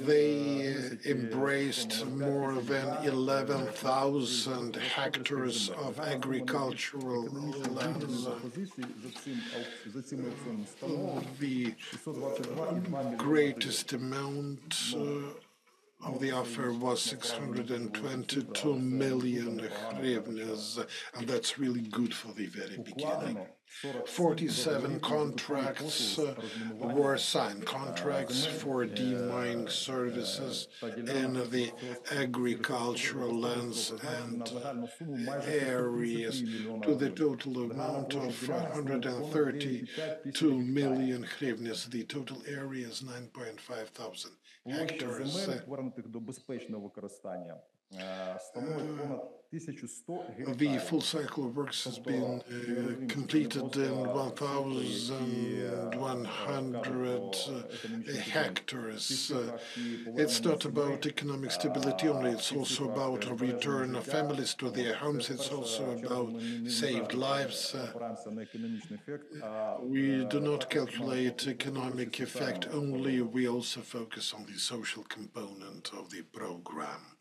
They embraced more than 11,000 hectares of agricultural lands. The greatest amount of the offer was 622 million hryvnias, and that's really good for the very beginning. 47 contracts were signed, contracts for demining services in the agricultural lands and areas to the total amount of 132 million hryvnias. The total area is 9.5 thousand hectares. The full cycle of works has been completed in 1,100 hectares. It's not about economic stability only, it's also about a return of families to their homes, it's also about saved lives. We do not calculate economic effect only, we also focus on the social component of the program.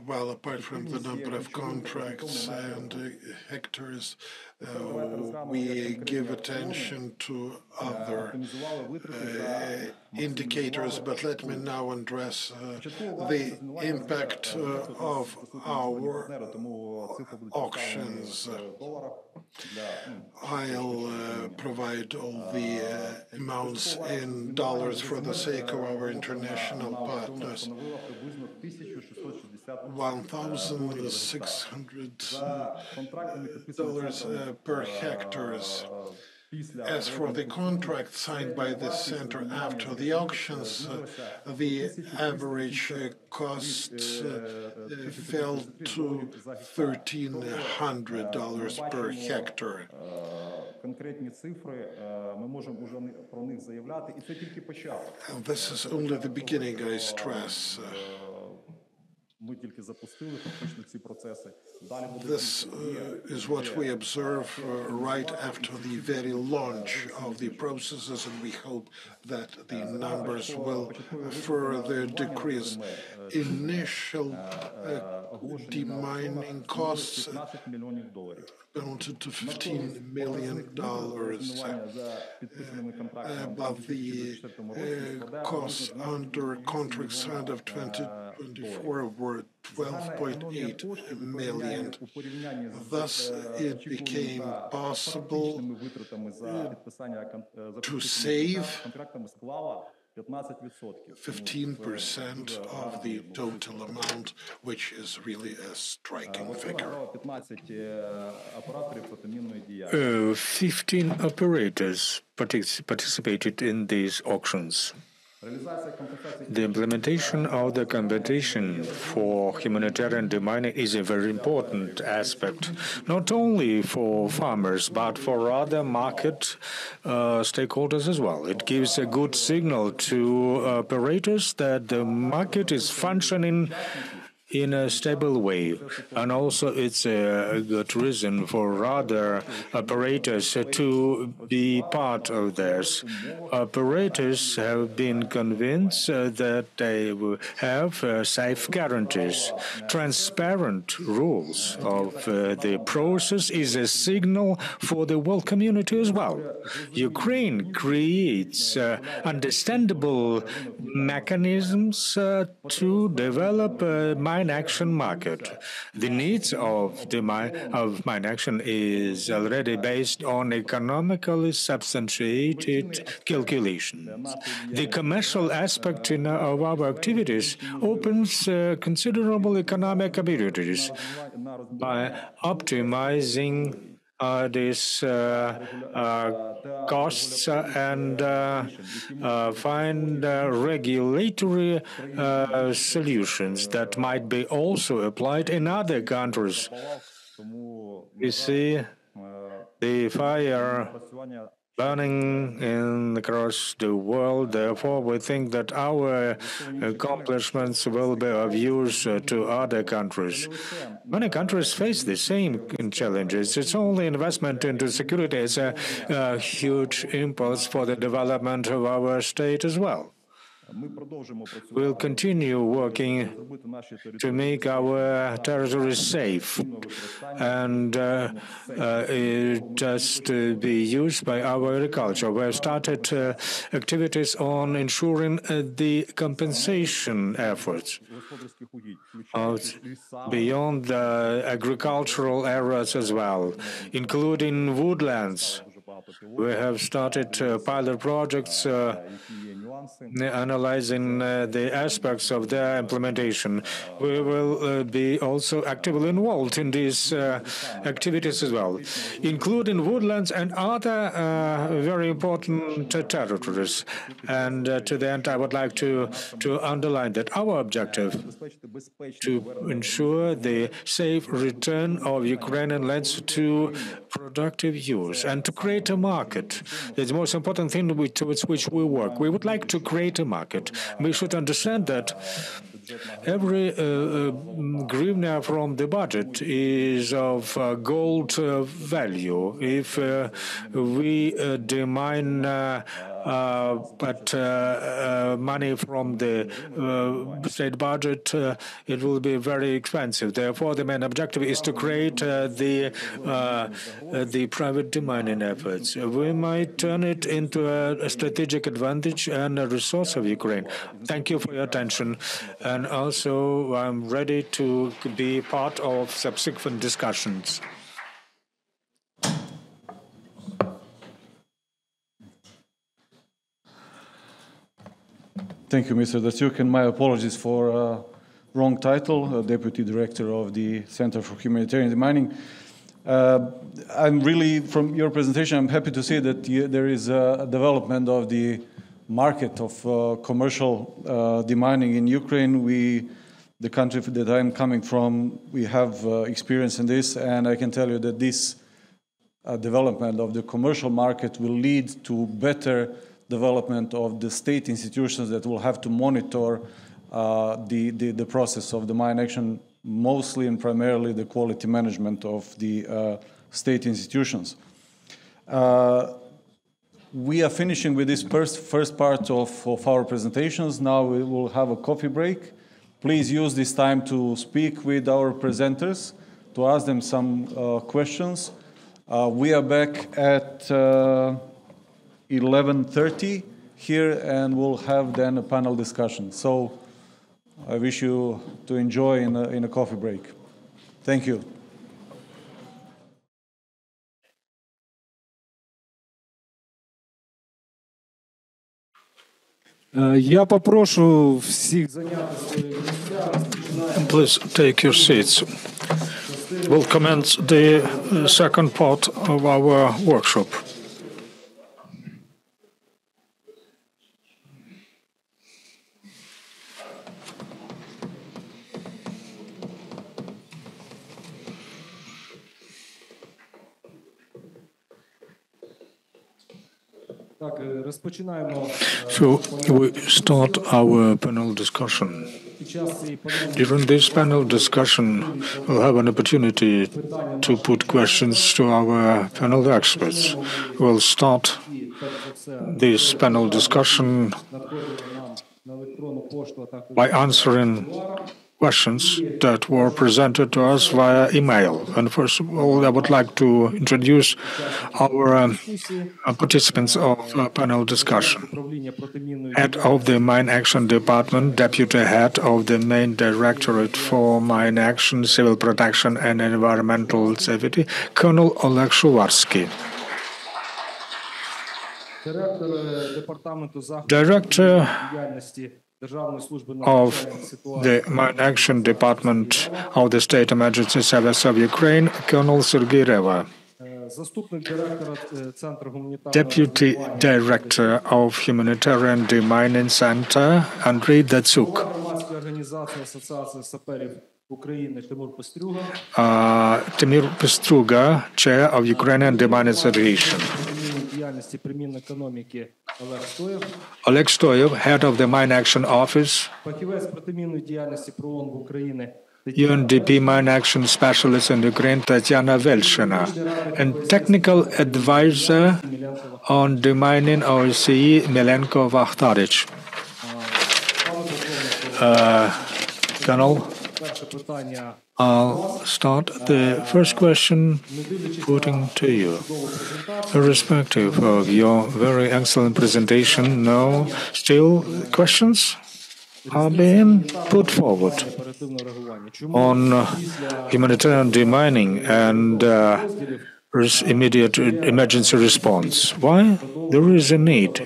Well, apart from the number of contracts and hectares, we give attention to other indicators, but let me now address the impact of our auctions. I'll provide all the amounts in dollars for the sake of our international partners. $1,600 per hectares. As for the contract signed by the center after the auctions, the average cost fell to $1,300 per hectare. And this is only the beginning, I stress. This is what we observe right after the very launch of the processes, and we hope that the numbers will further decrease. Initial demining costs amounted to $15 million, but the costs under contract signed of 2024 were 12.8 million. Thus, it became possible to save 15% of the total amount, which is really a striking figure. 15 operators participated in these auctions. The implementation of the competition for humanitarian demining is a very important aspect, not only for farmers, but for other market stakeholders as well. It gives a good signal to operators that the market is functioning in a stable way, and also it's a good reason for other operators to be part of this. Operators have been convinced that they will have safe guarantees. Transparent rules of the process is a signal for the world community as well. Ukraine creates understandable mechanisms to develop mine action market. The needs of the mine action is already based on economically substantiated calculations. The commercial aspect of our activities opens considerable economic opportunities by optimizing these costs and find regulatory solutions that might be also applied in other countries. You see the fire burning across the world. Therefore, we think that our accomplishments will be of use to other countries. Many countries face the same challenges. It's only investment into security is a huge impulse for the development of our state as well. We'll continue working to make our territories safe and just be used by our agriculture. We have started activities on ensuring the compensation efforts beyond the agricultural areas as well, including woodlands. We have started pilot projects analyzing the aspects of their implementation. We will be also actively involved in these activities as well, including woodlands and other very important territories. And to the end, I would like to underline that our objective to ensure the safe return of Ukrainian lands to productive use and to create a market. That's the most important thing towards which we work. We would like to create a market. We should understand that every hryvnia from the budget is of gold value. If we demine money from the state budget, it will be very expensive. Therefore, the main objective is to create the private demining efforts. We might turn it into a strategic advantage and a resource of Ukraine. Thank you for your attention. And also, I'm ready to be part of subsequent discussions. Thank you, Mr. Datsuk, and my apologies for wrong title, Deputy Director of the Center for Humanitarian Demining. I'm really, from your presentation, I'm happy to see that there is a development of the market of commercial demining in Ukraine. The country that I'm coming from, we have experience in this, and I can tell you that this development of the commercial market will lead to better development of the state institutions that will have to monitor the process of the mine action, mostly and primarily the quality management of the state institutions. We are finishing with this first part of our presentations. Now we will have a coffee break. Please use this time to speak with our presenters, to ask them some questions. We are back at 11:30 here, and we'll have then a panel discussion. So I wish you to enjoy in a coffee break. Thank you. Я попрошу всіх зайняти свої місця. Please take your seats. We'll commence the second part of our workshop. So we start our panel discussion. During this panel discussion, we'll have an opportunity to put questions to our panel experts. We'll start this panel discussion by answering questions that were presented to us via email. And first of all, I would like to introduce our participants of panel discussion. Head of the Mine Action Department, Deputy Head of the Main Directorate for Mine Action, Civil Protection and Environmental Safety, Colonel Oleg Shuvarsky. Director of the Mine Action Department of the State Emergency Service of Ukraine, Colonel Sergei Reva. Deputy Director of Humanitarian Demining Center, Andrei Datsuk. Timur Pestruga, Chair of Ukrainian Demining Association. Oleg Stoyev, Head of the Mine Action Office. UNDP Mine Action Specialist in Ukraine, Tatiana Velshina. And Technical Advisor on Demining OSCE, Milenko Vakhtarich. panel. I'll start the first question putting to you. Irrespective of your very excellent presentation, no, still questions are being put forward on humanitarian demining and immediate emergency response. Why there is a need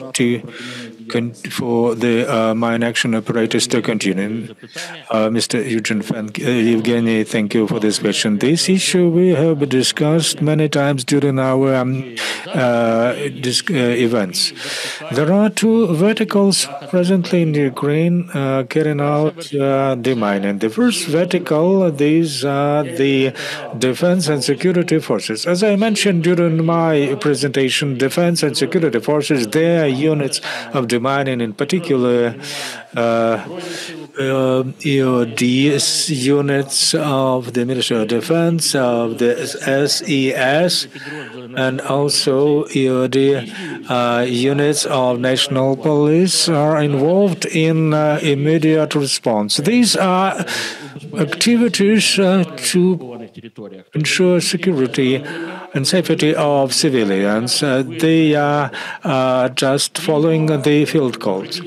for the mine action operators to continue? Mr. Evgeny, thank you for this question. This issue we have discussed many times during our events. There are two verticals presently in Ukraine carrying out demining. The first vertical, these are the defense and security forces. As I mentioned during my presentation, defense and security forces, their units of demining, in particular, EOD units of the Ministry of Defense, of the SES, and also EOD units of National Police are involved in immediate response. These are activities to ensure security and safety of civilians. They are just following the field calls.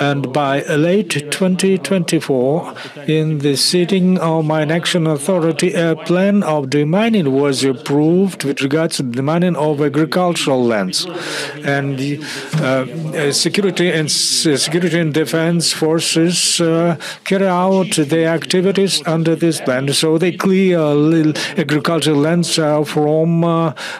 And by late 2024, in the sitting of Mine Action Authority, a plan of demining was approved with regards to the demining of agricultural lands. And security and defense forces carry out their activities under this plan. So they clear agricultural lands from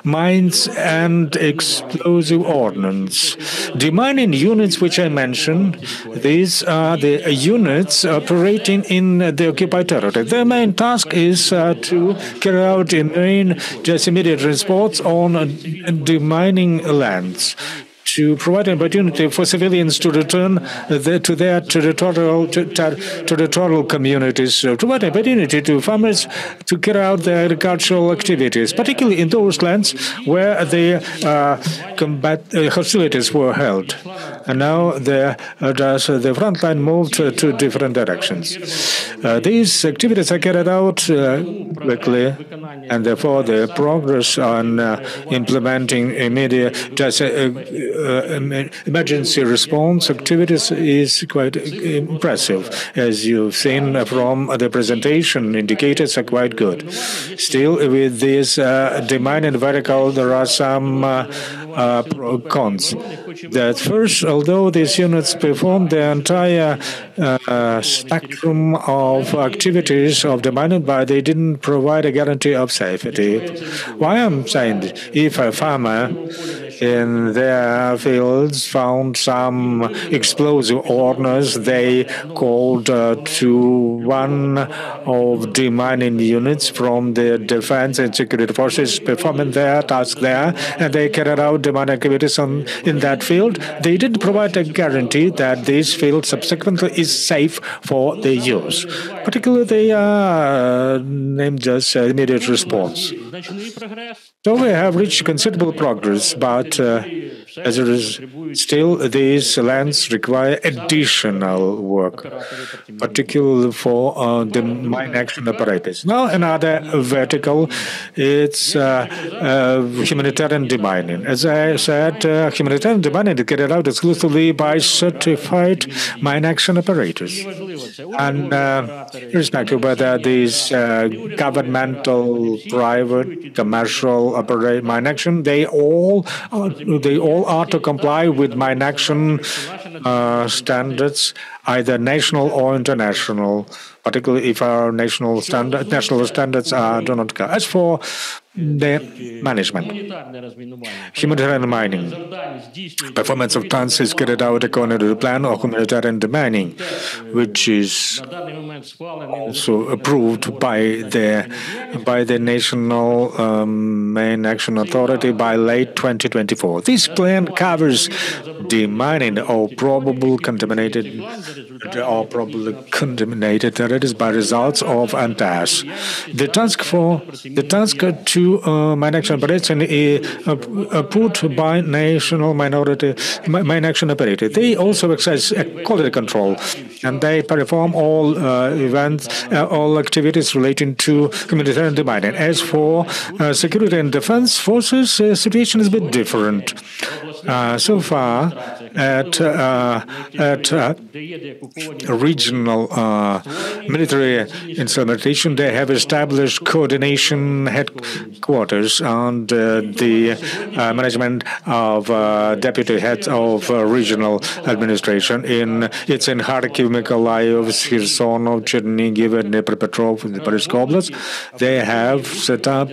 mines and explosive ordnance. Demining units, which I mentioned, these are the units operating in the occupied territory. Their main task is to carry out immediate response on demining lands, to provide an opportunity for civilians to return to their territorial communities, to provide an opportunity to farmers to carry out their agricultural activities, particularly in those lands where the hostilities were held. And now the front line moved to different directions. These activities are carried out quickly, and therefore the progress on implementing emergency response activities is quite impressive. As you've seen from the presentation, indicators are quite good. Still, with this demining vertical, there are some cons. That first, although these units perform the entire spectrum of activities of demining, but they didn't provide a guarantee of safety. Why I'm saying this? If a farmer in their fields found some explosive ordnance, they called to one of demining units from the defense and security forces performing their task there, and they carried out demining activities in that field. They didn't provide a guarantee that this field subsequently is safe for their use. Particularly, they are named as immediate response. So we have reached considerable progress, but as it is, still these lands require additional work, particularly for the mine action operators. Now another vertical, it's humanitarian demining. As I said, humanitarian demining is carried out exclusively by certified mine action operators. And irrespective of whether these governmental, private, commercial mine action, they all are to comply with mine action standards, either national or international, particularly if our national standards do not go. As for the management, humanitarian mining, performance of tons is carried out according to the plan of humanitarian demining, which is also approved by the National Mine Action Authority by late 2024. This plan covers demining or probably contaminated territories by results of UNTAS. The task to mine action operation put by national mine action operator. They also exercise quality control, and they perform all events, all activities relating to humanitarian demining. As for security and defense forces, situation is a bit different. So far, at regional military implementation, they have established coordination headquarters and the management of deputy heads of regional administration. It's in Kharkiv, Mykolaiv, Kherson, Chernigiv, and Dnipropetrovsk in the Polska Oblast. They have set up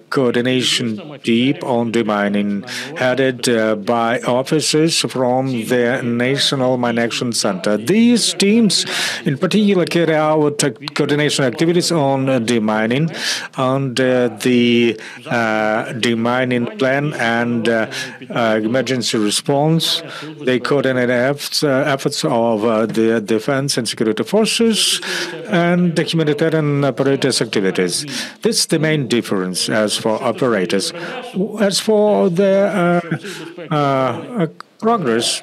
coordination team on demining, headed by officers from the National Mine Action Center. These teams, in particular, carry out coordination activities on demining, on the demining plan and emergency response. They coordinate efforts of the defense and security forces and the humanitarian operators' activities. This is the main difference as for operators. As for the progress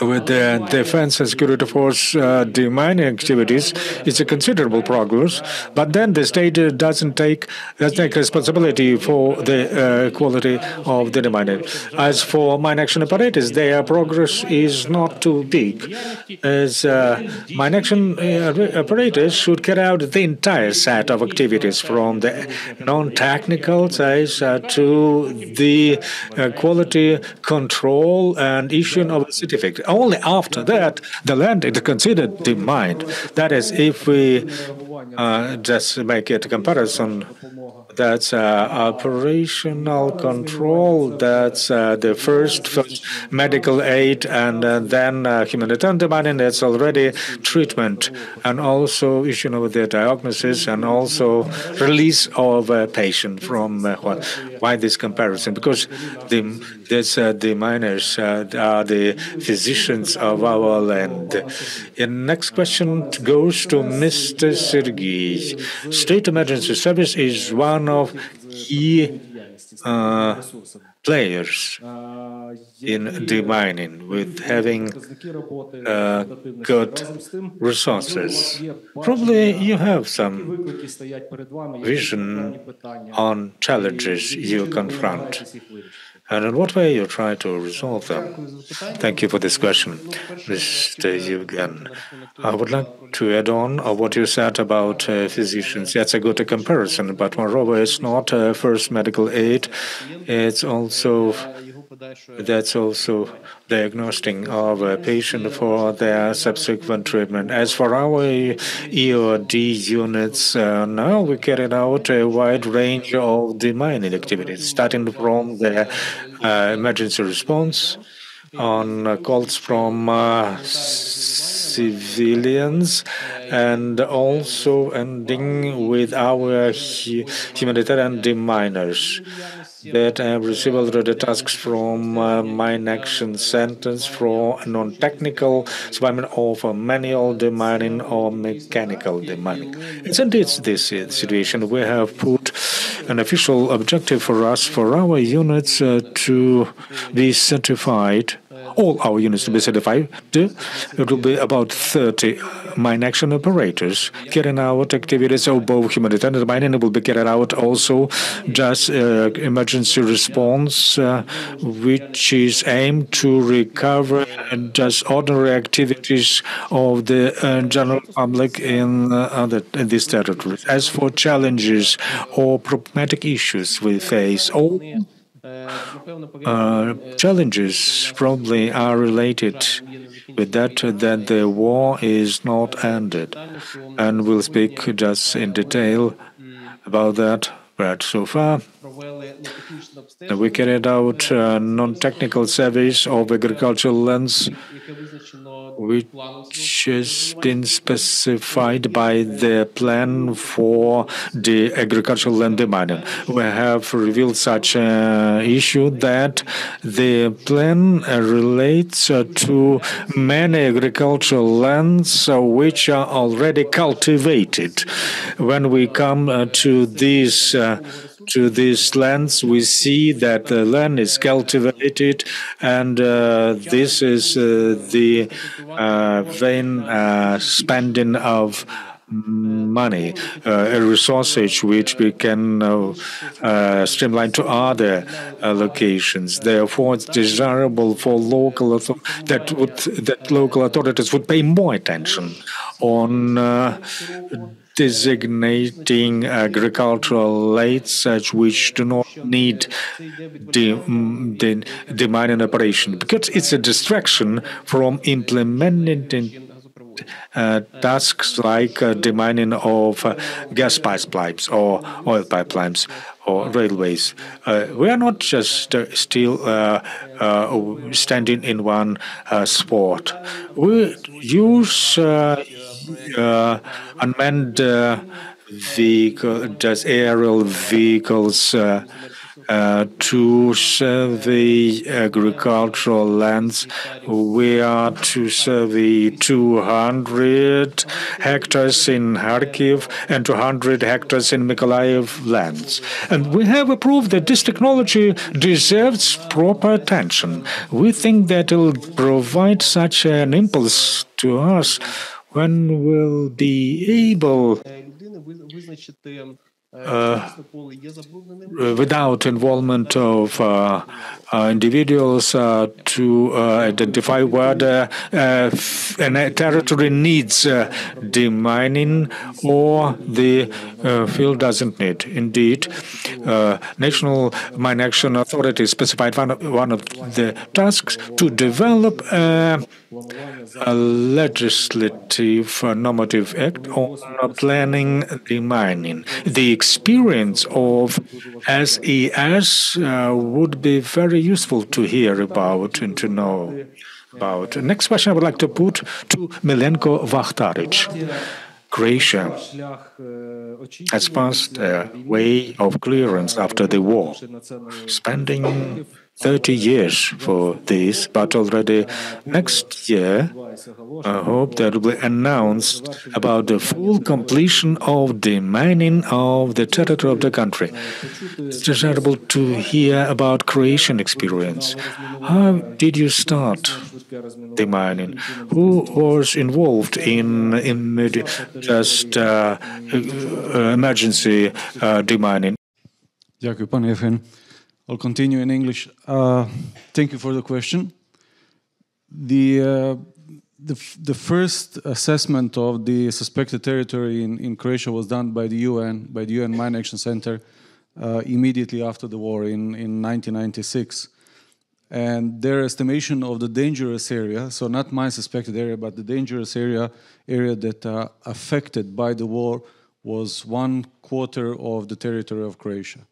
with the defense and security force demining activities, it's a considerable progress. But then the state doesn't take responsibility for the quality of the demining. As for mine action operators, their progress is not too big, as mine action operators should carry out the entire set of activities, from the non-technical side to the quality control and issuing of a certificate. Only after that, the land is considered demined. That is, if we just make it a comparison, that's operational control, that's the first medical aid, and then humanitarian demining, that's already treatment, and also issuing of the diagnosis, and also release of a patient from why this comparison? Because the miners are the physicians of our land. And next question goes to Mr. Synergies. State emergency service is one of key players in demining, with having good resources. Probably you have some vision on challenges you confront, and in what way you try to resolve them. Thank you for this question, Mr. Yevgen. I would like to add on what you said about physicians. That's a good comparison, but moreover, it's not first medical aid. That's also diagnosing of a patient for their subsequent treatment. As for our EOD units, now we carried out a wide range of demining activities, starting from the emergency response on calls from civilians, and also ending with our humanitarian deminers that have received already tasks from mine action centers for non-technical survivment of manual demining or mechanical demining. It's indeed this situation. We have put an official objective for us, for our units to be certified, all our units to be certified. It will be about 30 mine action operators carrying out activities of both humanitarian demining. It will be carried out also just emergency response, which is aimed to recover just ordinary activities of the general public in these territories. As for challenges or problematic issues we face, all challenges probably are related with that the war is not ended, and we'll speak just in detail about that. But so far, We carried out non-technical surveys of agricultural lands, which has been specified by the plan for the agricultural land demining. We have revealed such an issue that the plan relates to many agricultural lands which are already cultivated. When we come to these lands, we see that the land is cultivated, and this is the vain spending of money, a resource which we can streamline to other locations. Therefore, it's desirable for that local authorities would pay more attention on designating agricultural lands such which do not need the mining operation, because it's a distraction from implementing tasks like the mining of gas pipelines or oil pipelines or railways. We are not just still standing in one spot. We use unmanned aerial vehicles to survey agricultural lands. We are to survey 200 hectares in Kharkiv and 200 hectares in Mykolaiv lands. And we have approved that this technology deserves proper attention. We think that it will provide such an impulse to us when we'll be able without involvement of individuals to identify whether a territory needs demining or the field doesn't need. Indeed, National Mine Action Authority specified one of the tasks to develop a legislative normative act on planning the mining. The experience of SES would be very useful to hear about and to know about. Next question I would like to put to Milenko Vakhtarich. Croatia has passed a way of clearance after the war, spending 30 years for this, but already next year, I hope that will be announced about the full completion of the mining of the territory of the country. It's desirable to hear about Croatian experience. How did you start the mining? Who was involved in emergency demining? Дякую, пане Євген. I'll continue in English. Thank you for the question. The first assessment of the suspected territory in Croatia was done by the UN Mine Action Center, immediately after the war in 1996. And their estimation of the dangerous area, so not my suspected area, but the dangerous area that affected by the war, was 1/4 of the territory of Croatia.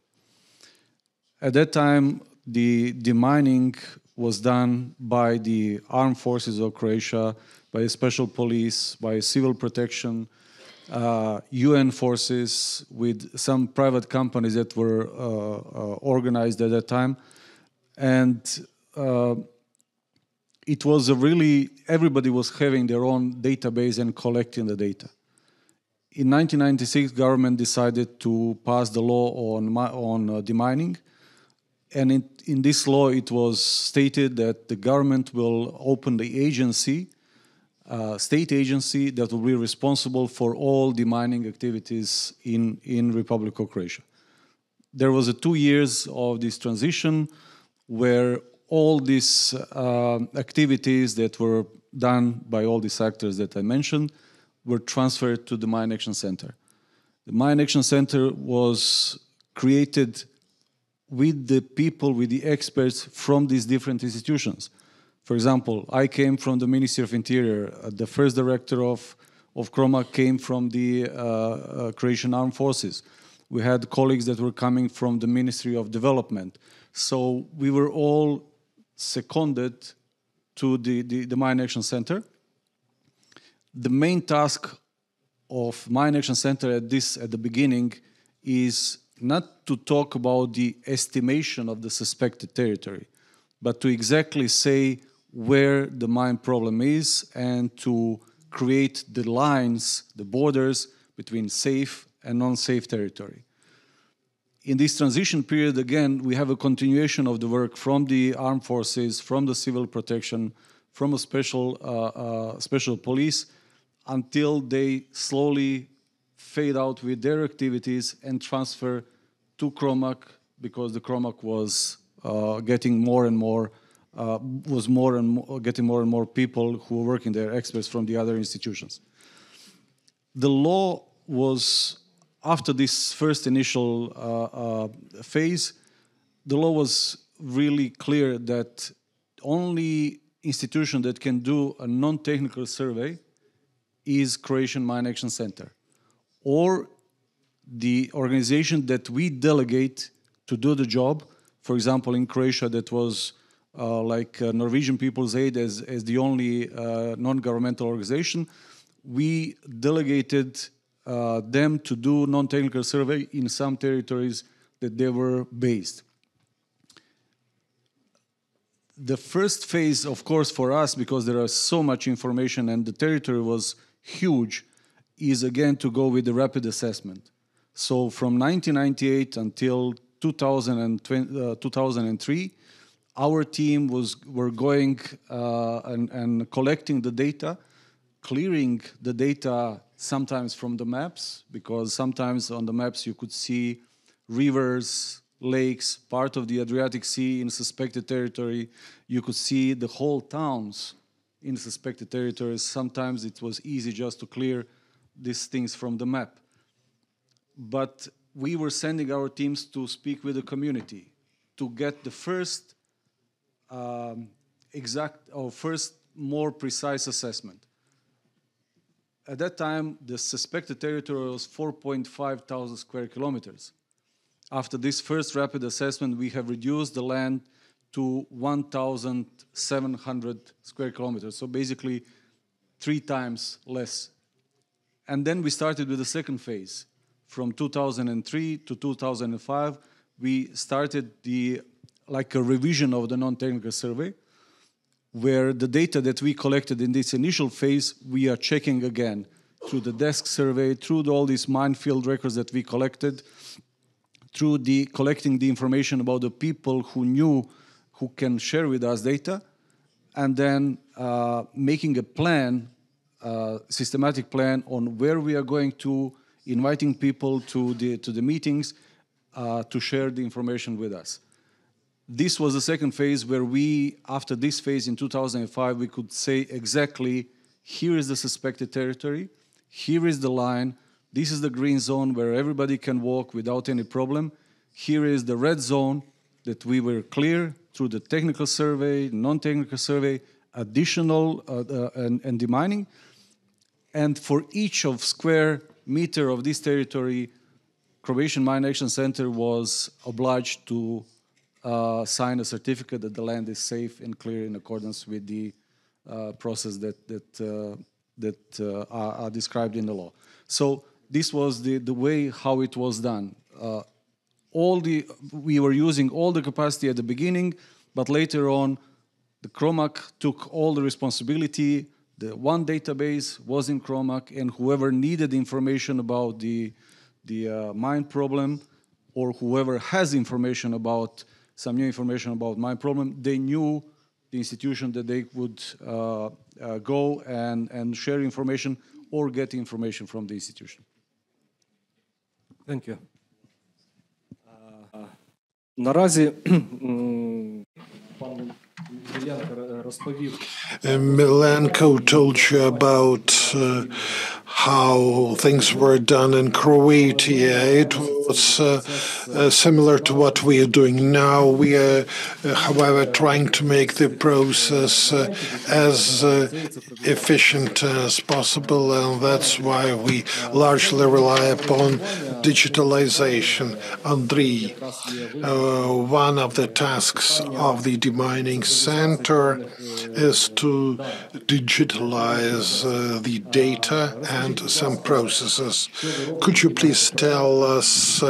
At that time, the demining was done by the armed forces of Croatia, by special police, by civil protection, UN forces, with some private companies that were organized at that time. And it was everybody was having their own database and collecting the data. In 1996, government decided to pass the law on demining. And in this law, it was stated that the government will open the agency, state agency, that will be responsible for all demining activities in Republic of Croatia. There was 2 years of this transition where all these activities that were done by all these actors that I mentioned were transferred to the Mine Action Center. The Mine Action Center was created with the people, with the experts from these different institutions. For example, I came from the Ministry of Interior. The first director of Croma came from the Croatian Armed Forces. We had colleagues that were coming from the Ministry of Development. So we were all seconded to the Mine Action Center. The main task of Mine Action Center at the beginning is not to talk about the estimation of the suspected territory, but to exactly say where the mine problem is and to create the lines, the borders between safe and non-safe territory. In this transition period, again, we have a continuation of the work from the armed forces, from the civil protection, from a special police, until they slowly fade out with their activities and transfer to Kromak, because the Kromak was getting more and more people who were working there, experts from the other institutions. The law was, after this first initial phase, the law was really clear that only institution that can do a non-technical survey is Croatian Mine Action Center, or the organization that we delegate to do the job. For example, in Croatia, that was like Norwegian People's Aid as the only non-governmental organization. We delegated them to do non-technical survey in some territories that they were based. The first phase, of course, for us, because there is so much information and the territory was huge, is again to go with the rapid assessment. So from 1998 until 2003, our team were going and collecting the data, clearing the data sometimes from the maps, because sometimes on the maps you could see rivers, lakes, part of the Adriatic Sea in suspected territory. You could see the whole towns in suspected territories. Sometimes it was easy just to clear these things from the map. But we were sending our teams to speak with the community to get the first first more precise assessment. At that time, the suspected territory was 4,500 square kilometers. After this first rapid assessment, we have reduced the land to 1,700 square kilometers, so basically 3 times less. And then we started with the second phase. From 2003 to 2005, we started a revision of the non-technical survey, where the data that we collected in this initial phase, we are checking again through the desk survey, through all these minefield records that we collected, through collecting the information about the people who knew, who can share with us data, and then making a plan, systematic plan on where we are going to, inviting people to the meetings to share the information with us. This was the second phase where we, after this phase in 2005, we could say exactly, here is the suspected territory, here is the line, this is the green zone where everybody can walk without any problem, here is the red zone that we were clear through the technical survey, non-technical survey, additional and demining. And for each of square meter of this territory, Croatian Mine Action Center was obliged to sign a certificate that the land is safe and clear in accordance with the process that are described in the law. So this was the way how it was done. We were using all the capacity at the beginning, but later on, the Kromak took all the responsibility. The one database was in Kromak, and whoever needed information about the mine problem, or whoever has information about some new information about mine problem, they knew the institution that they would go and share information or get information from the institution. Thank you. Наразі пан Міленко розповів. Milenko told you about how things were done in Croatia. It was similar to what we are doing now. We are, however, trying to make the process as efficient as possible, and that's why we largely rely upon digitalization. Andriy, one of the tasks of the Demining Center is to digitalize the data and some processes. Could you please tell us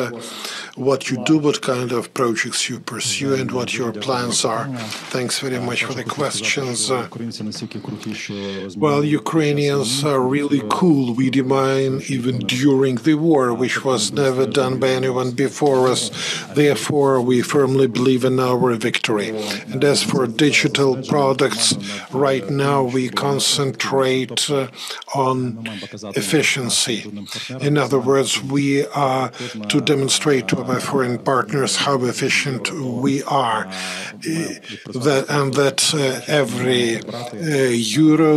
what you do, what kind of projects you pursue, and what your plans are? Thanks very much for the questions. Well, Ukrainians are really cool. We demine even during the war, which was never done by anyone before us. Therefore, we firmly believe in our victory. And as for digital products, right now we concentrate on efficiency. In other words, we are to demonstrate to our foreign partners how efficient we are, that every euro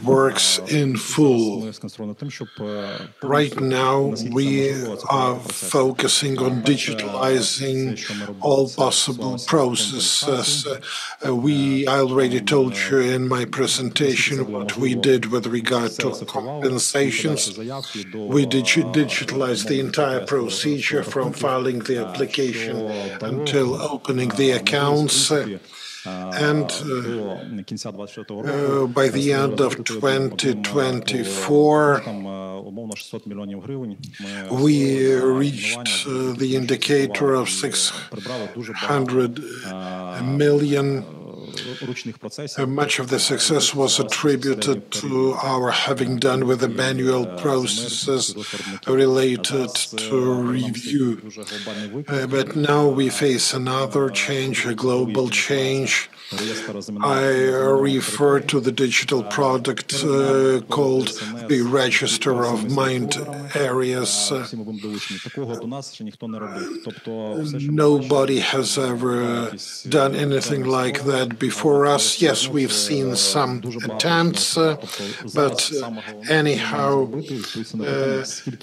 works in full. Right now, we are focusing on digitalizing all possible processes. I already told you in my presentation what we did with regard to compensations. We digitalized the entire procedure from filing the application until opening the accounts. And by the end of 2024, we reached the indicator of 600 million. Much of the success was attributed to our having done with the manual processes related to review. But now we face another change, a global change. I refer to the digital product called the Register of Mined Areas. Nobody has ever done anything like that before us. Yes, we've seen some attempts, but anyhow,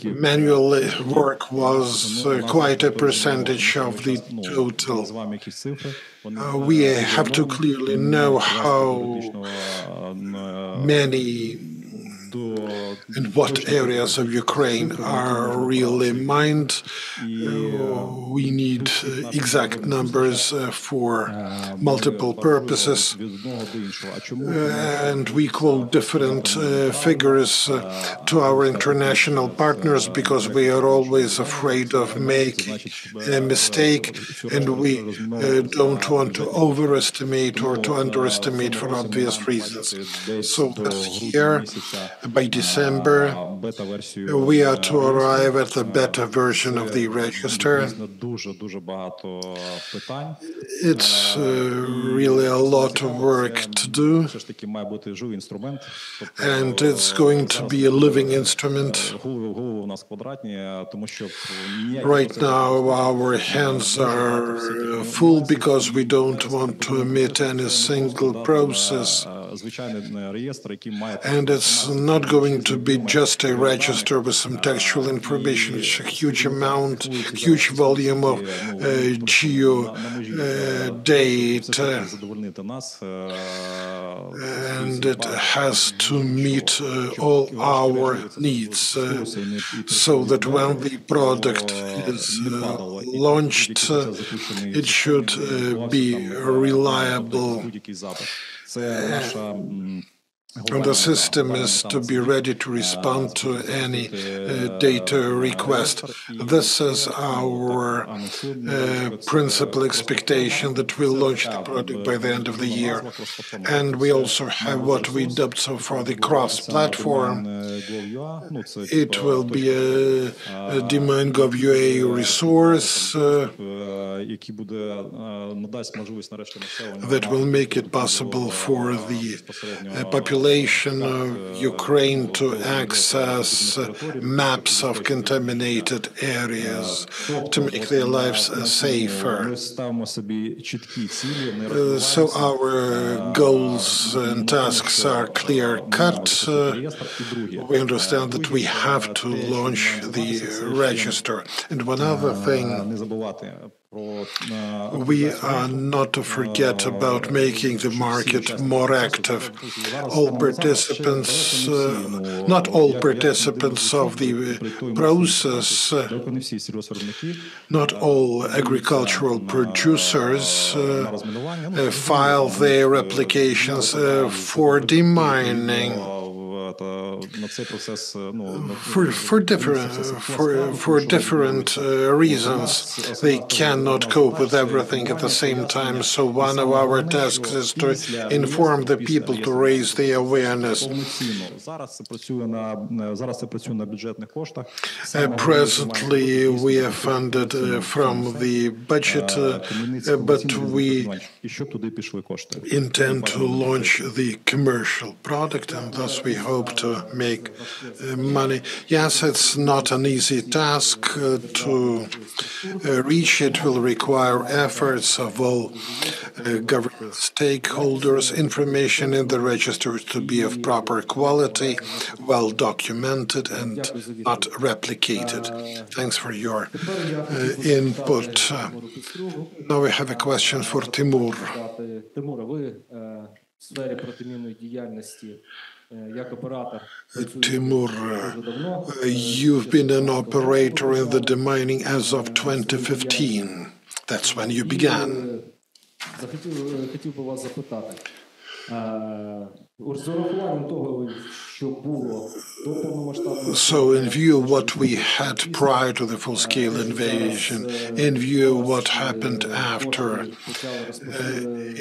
manual work was quite a percentage of the total. We have to clearly know how many and what areas of Ukraine are really mined. We need exact numbers for multiple purposes. And we quote different figures to our international partners because we are always afraid of making a mistake, and we don't want to overestimate or to underestimate for obvious reasons. So this year, by December, we are to arrive at the beta version of the register. It's really a lot of work to do, and it's going to be a living instrument. Right now, our hands are full because we don't want to omit any single process. And it's not going to be just a register with some textual information. It's a huge amount, huge volume of geo data. And it has to meet all our needs so that when the product is launched, it should be reliable. And the system is to be ready to respond to any data request. This is our principal expectation, that we'll launch the product by the end of the year. And we also have what we dubbed so far the cross-platform. It will be a Demining.gov.ua resource that will make it possible for the population population of Ukraine to access maps of contaminated areas to make their lives safer. So our goals and tasks are clear-cut. We understand that we have to launch the register. And one other thing, we are not to forget about making the market more active. All participants, not all participants of the process, not all agricultural producers file their applications for demining. For different reasons, they cannot cope with everything at the same time. So one of our tasks is to inform the people to raise their awareness. Presently, we are funded from the budget, but we intend to launch the commercial product, and thus we hope to make money. Yes, it's not an easy task to reach. It will require efforts of all government stakeholders. Information in the register to be of proper quality, well documented, and not replicated. Thanks for your input. Now we have a question for Timur. Timur, you've been an operator in the demining as of 2015. That's when you began. So, in view of what we had prior to the full-scale invasion, in view of what happened after,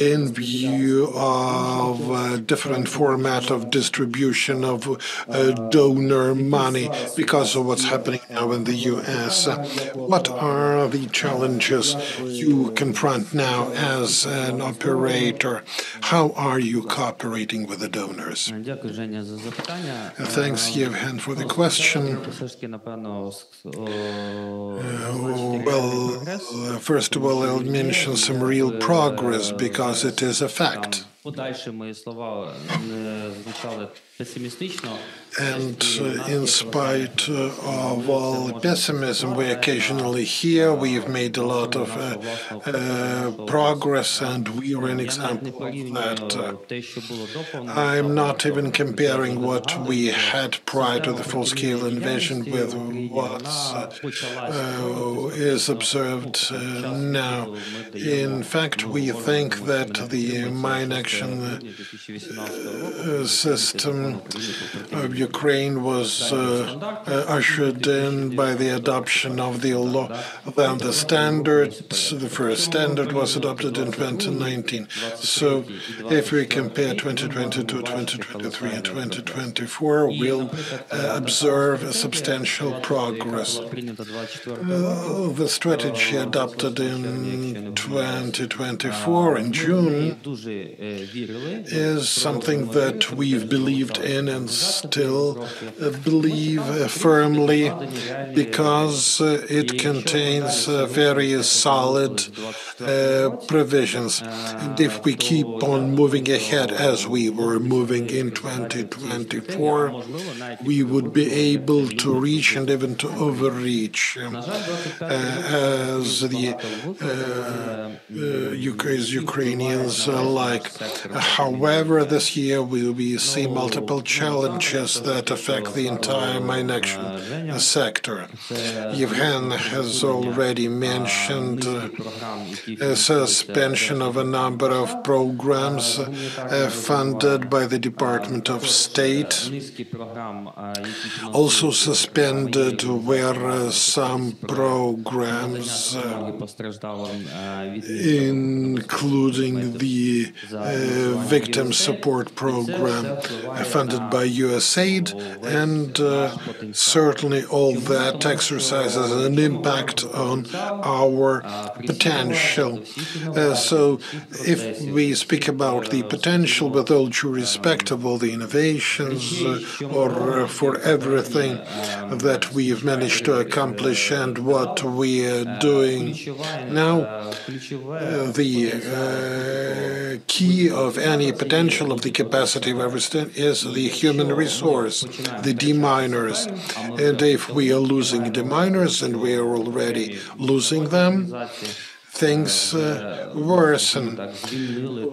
in view of a different format of distribution of donor money because of what's happening now in the US, what are the challenges you confront now as an operator? How are you cooperating with the donors? Thanks, Yevhen, for the question. Well, first of all, I'll mention some real progress because it is a fact. And in spite of all pessimism we occasionally hear, we've made a lot of progress, and we are an example of that. I'm not even comparing what we had prior to the full-scale invasion with what is observed now. In fact, we think that the mine action system of Ukraine was ushered in by the adoption of the law. Then the standards, the first standard was adopted in 2019. So if we compare 2022, 2023, and 2024, we'll observe a substantial progress. The strategy adopted in 2024 in June is something that we've believed in and still believe firmly because it contains very solid provisions. And if we keep on moving ahead as we were moving in 2024, we would be able to reach and even to overreach as the Ukrainians like. However, this year we see multiple challenges that affect the entire mine action sector. Yevhen has already mentioned suspension of a number of programs funded by the Department of State. Also suspended were some programs, including the victim support program funded by USAID, and certainly all that exercises an impact on our potential. So if we speak about the potential, with all due respect of all the innovations or for everything that we have managed to accomplish and what we are doing now, the key of any potential of the capacity of everything is the human resource, the deminers. And if we are losing deminers, and we are already losing them, things worsen.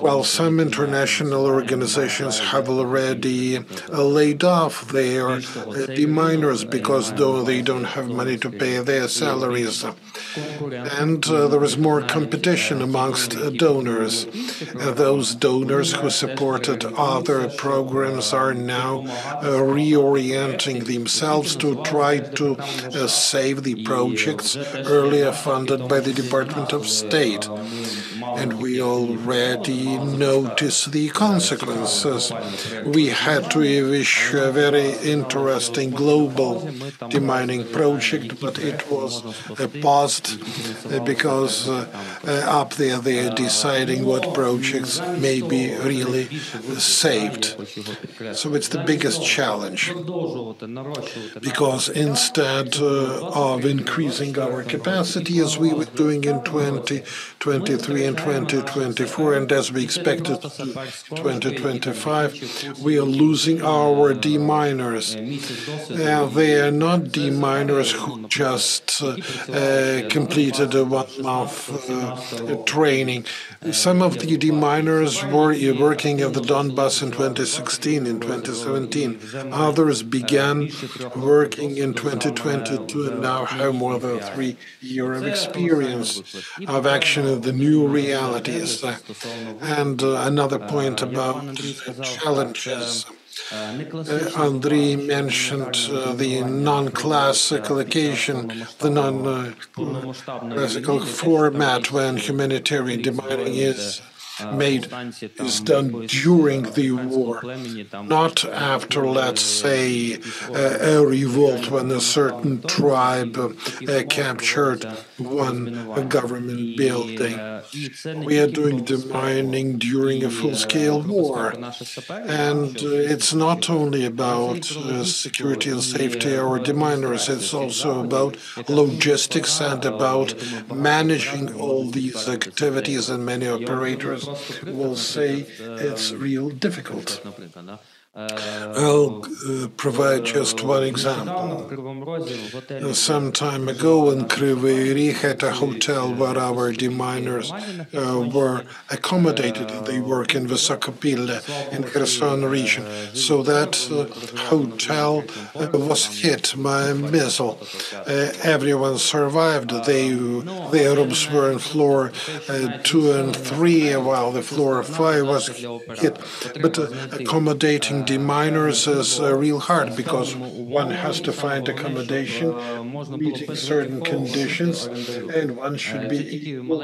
While some international organizations have already laid off their deminers because they don't have money to pay their salaries. And there is more competition amongst donors. Those donors who supported other programs are now reorienting themselves to try to save the projects earlier funded by the Department of State. And we already notice the consequences. We had to issue a very interesting global demining project, but it was paused because up there they are deciding what projects may be really saved. So it's the biggest challenge, because instead of increasing our capacity as we were doing in 2023 and 2024, and as we expected 2025, we are losing our deminers. They are not deminers who just completed a 1 month training. Some of the deminers were working at the Donbass in 2016, in 2017. Others began working in 2022 and now have more than 3 years of experience of action in the new realities. And another point about challenges. Andrei mentioned the non-classical occasion, the non-classical format when humanitarian demining is done during the war, not after, let's say, a revolt when a certain tribe captured one government building. We are doing demining during a full-scale war, and it's not only about security and safety of our deminers, it's also about logistics and about managing all these activities, and many operators will say it's real difficult. I'll provide just one example. Some time ago in Kryvyi Rih, at a hotel where our deminers were accommodated, they work in Vysokopille in Kherson region. So that hotel was hit by a missile. Everyone survived. Their rooms were on floor 2 and 3, while the floor 5 was hit. But accommodating deminers is real hard, because one has to find accommodation meeting certain conditions, and one should be able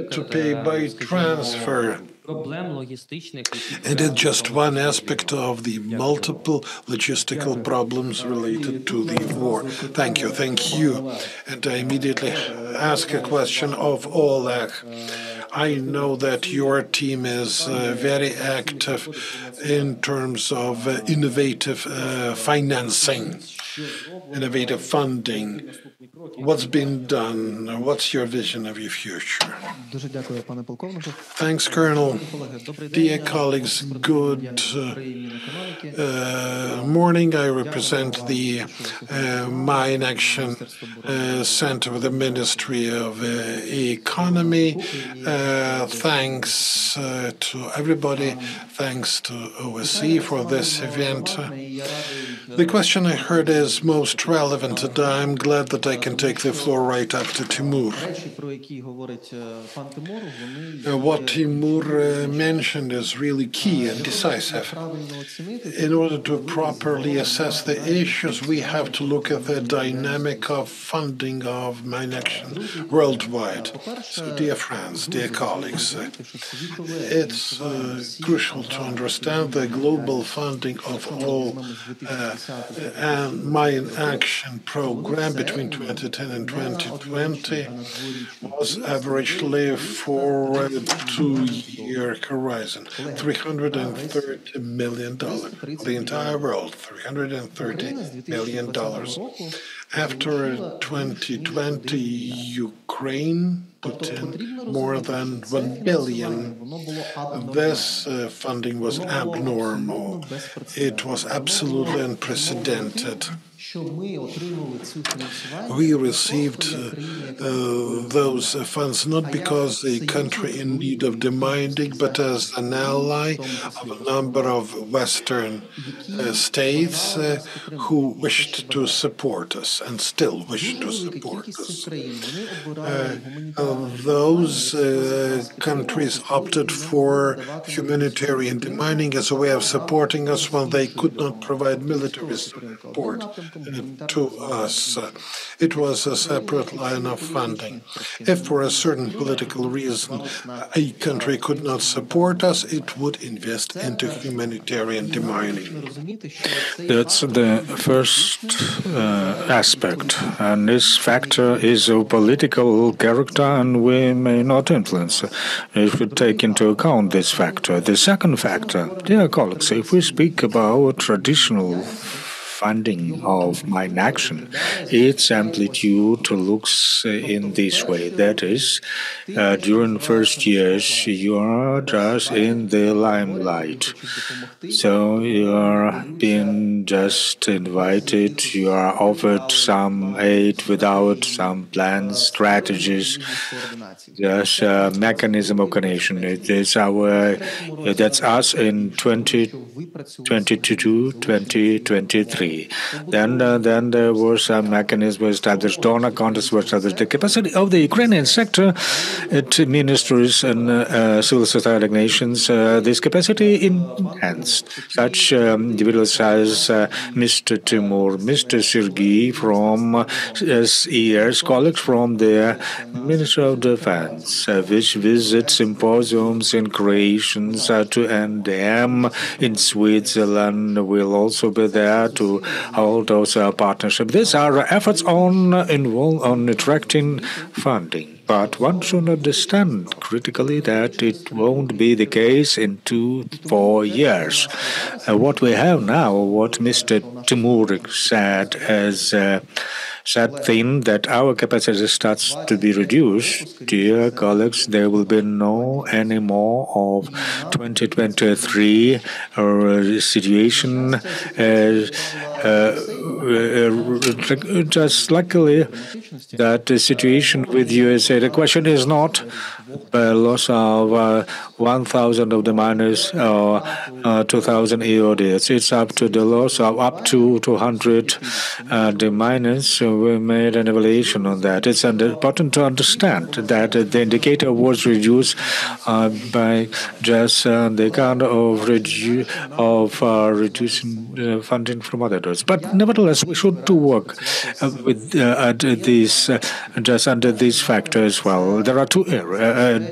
to pay by transfer. And it's just one aspect of the multiple logistical problems related to the war. Thank you. And I immediately ask a question of Oleg. I know that your team is very active in terms of innovative financing, innovative funding. What's been done? What's your vision of your future? Thanks, Colonel. Dear colleagues, good morning. I represent the Mine Action Center of the Ministry of Economy. Thanks to everybody. Thanks to OSCE for this event. The question I heard is most relevant, and I'm glad that I can take the floor right after Timur. What Timur mentioned is really key and decisive. In order to properly assess the issues, we have to look at the dynamic of funding of mine action worldwide. So, dear friends, dear colleagues, it's crucial to understand the global funding of all mine action program between 2010 and 2020 was averagely for a 2-year horizon, $330 million. The entire world, $330 million. After 2020, Ukraine put in more than $1 billion. This funding was abnormal. It was absolutely unprecedented. We received those funds not because a country in need of demining, but as an ally of a number of Western states who wished to support us and still wish to support us. Those countries opted for humanitarian demining as a way of supporting us when they could not provide military support to us. It was a separate line of funding. If for a certain political reason a country could not support us, it would invest into humanitarian demining. That's the first aspect, and this factor is of political character, and we may not influence. We should take into account this factor. The second factor, dear colleagues, if we speak about traditional funding of mine action, its amplitude looks in this way. That is, during first years, you are just in the limelight. So you are being just invited, you are offered some aid without some plans, strategies, just a mechanism of coordination. It is that's us in 2022, 2023. Then there was a mechanism established, donor contests were established. The capacity of the Ukrainian sector at ministries and civil society organizations, this capacity enhanced. Such individuals as Mr. Timur, Mr. Sergei from SES, colleagues from the Ministry of Defense, which visit symposiums in Croatian to NDM in Switzerland, will also be there to hold those partnerships. These are efforts on attracting funding. But one should understand critically that it won't be the case in 2-4 years. What we have now, what Mr. Timur said as sad thing that our capacity starts to be reduced. Dear colleagues, there will be no any more of 2023 situation. Just luckily that the situation with USA, the question is not the loss of 1,000 of the miners or 2,000 EODs. It's up to the loss of up to 200 the miners. So we made an evaluation on that. It's important to understand that the indicator was reduced by just the kind of reducing funding from others. But nevertheless, we should do work with these just under these factors as well. There are two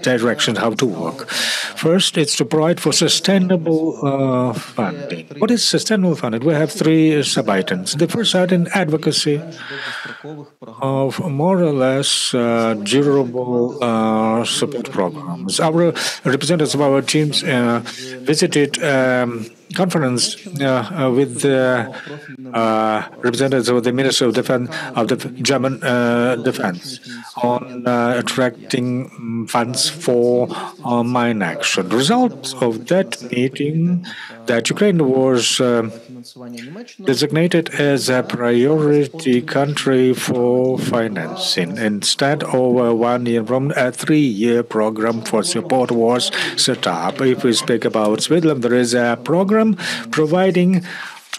directions how to work. First, it's to provide for sustainable funding. What is sustainable funding? We have three sub-items. The first item, advocacy of more or less durable support programs. Our representatives of our teams visited conference with the representatives of the Ministry of Defense of the German Defense on attracting funds for mine action. The results of that meeting, that Ukraine was designated as a priority country for financing. Instead of a 1 year program, a 3-year program for support was set up. If we speak about Switzerland, there is a program providing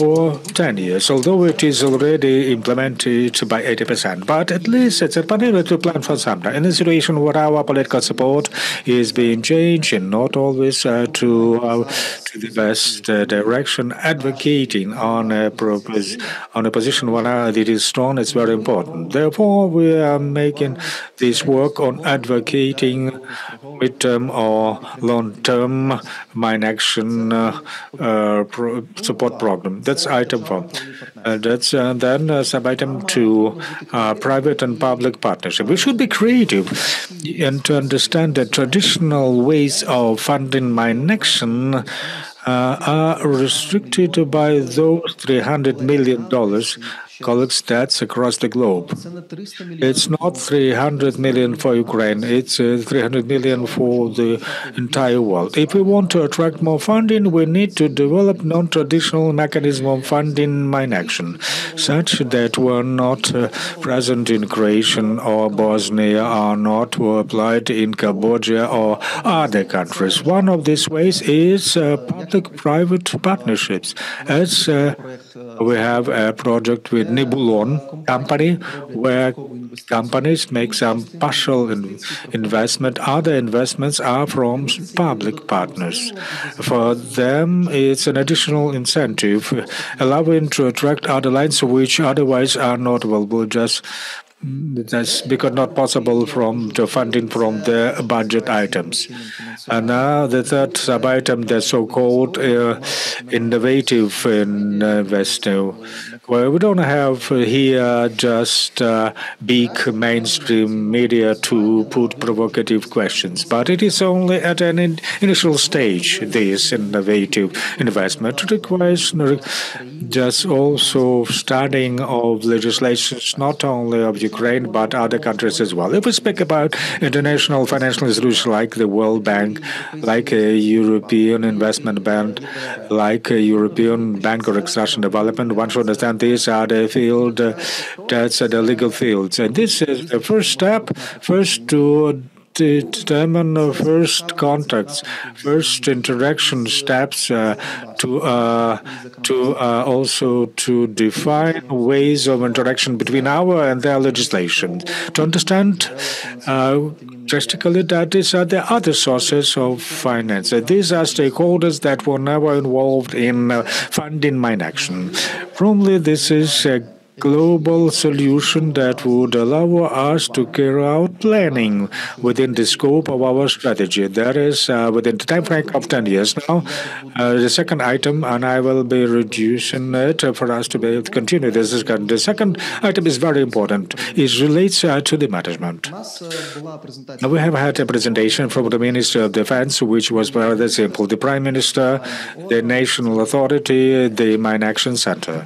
for 10 years, although it is already implemented by 80%. But at least it's a panel to plan for some time. In a situation where our political support is being changed and not always to the best direction, advocating on a position where it is strong is very important. Therefore, we are making this work on advocating midterm or long-term mine action support program. That's item 4. That's then sub-item 2, private and public partnership. We should be creative and to understand that traditional ways of funding mine action are restricted by those $300 million. Colleagues, that's across the globe. It's not 300 million for Ukraine, it's 300 million for the entire world. If we want to attract more funding, we need to develop non-traditional mechanism of funding mine action, such that were not present in Croatia or Bosnia, or not were applied in Cambodia or other countries. One of these ways is public-private partnerships. As we have a project with Nibulon company, where companies make some partial investment. Other investments are from public partners. For them, it's an additional incentive, allowing to attract other lines which otherwise are not available, that's because not possible to funding from the budget items. And now the third sub-item, the so-called innovative investing, where we don't have here just big mainstream media to put provocative questions, but it is only at an initial stage. This innovative investment requires just also studying of legislations, not only of Ukraine, but other countries as well. If we speak about international financial institutions like the World Bank, like a European Investment Bank, like a European Bank for Reconstruction and Development, one should understand these are the field, that's the legal fields. And this is the first step, first to determine first contacts, first interaction steps to also to define ways of interaction between our and their legislation. To understand drastically that these are the other sources of finance. These are stakeholders that were never involved in funding mine action. Probably this is a global solution that would allow us to carry out planning within the scope of our strategy. That is within the time frame of 10 years now. The second item, and I will be reducing it for us to be able to continue this discussion. The second item is very important. It relates to the management. We have had a presentation from the Minister of Defense, which was very simple. The Prime Minister, the National Authority, the Mine Action Center.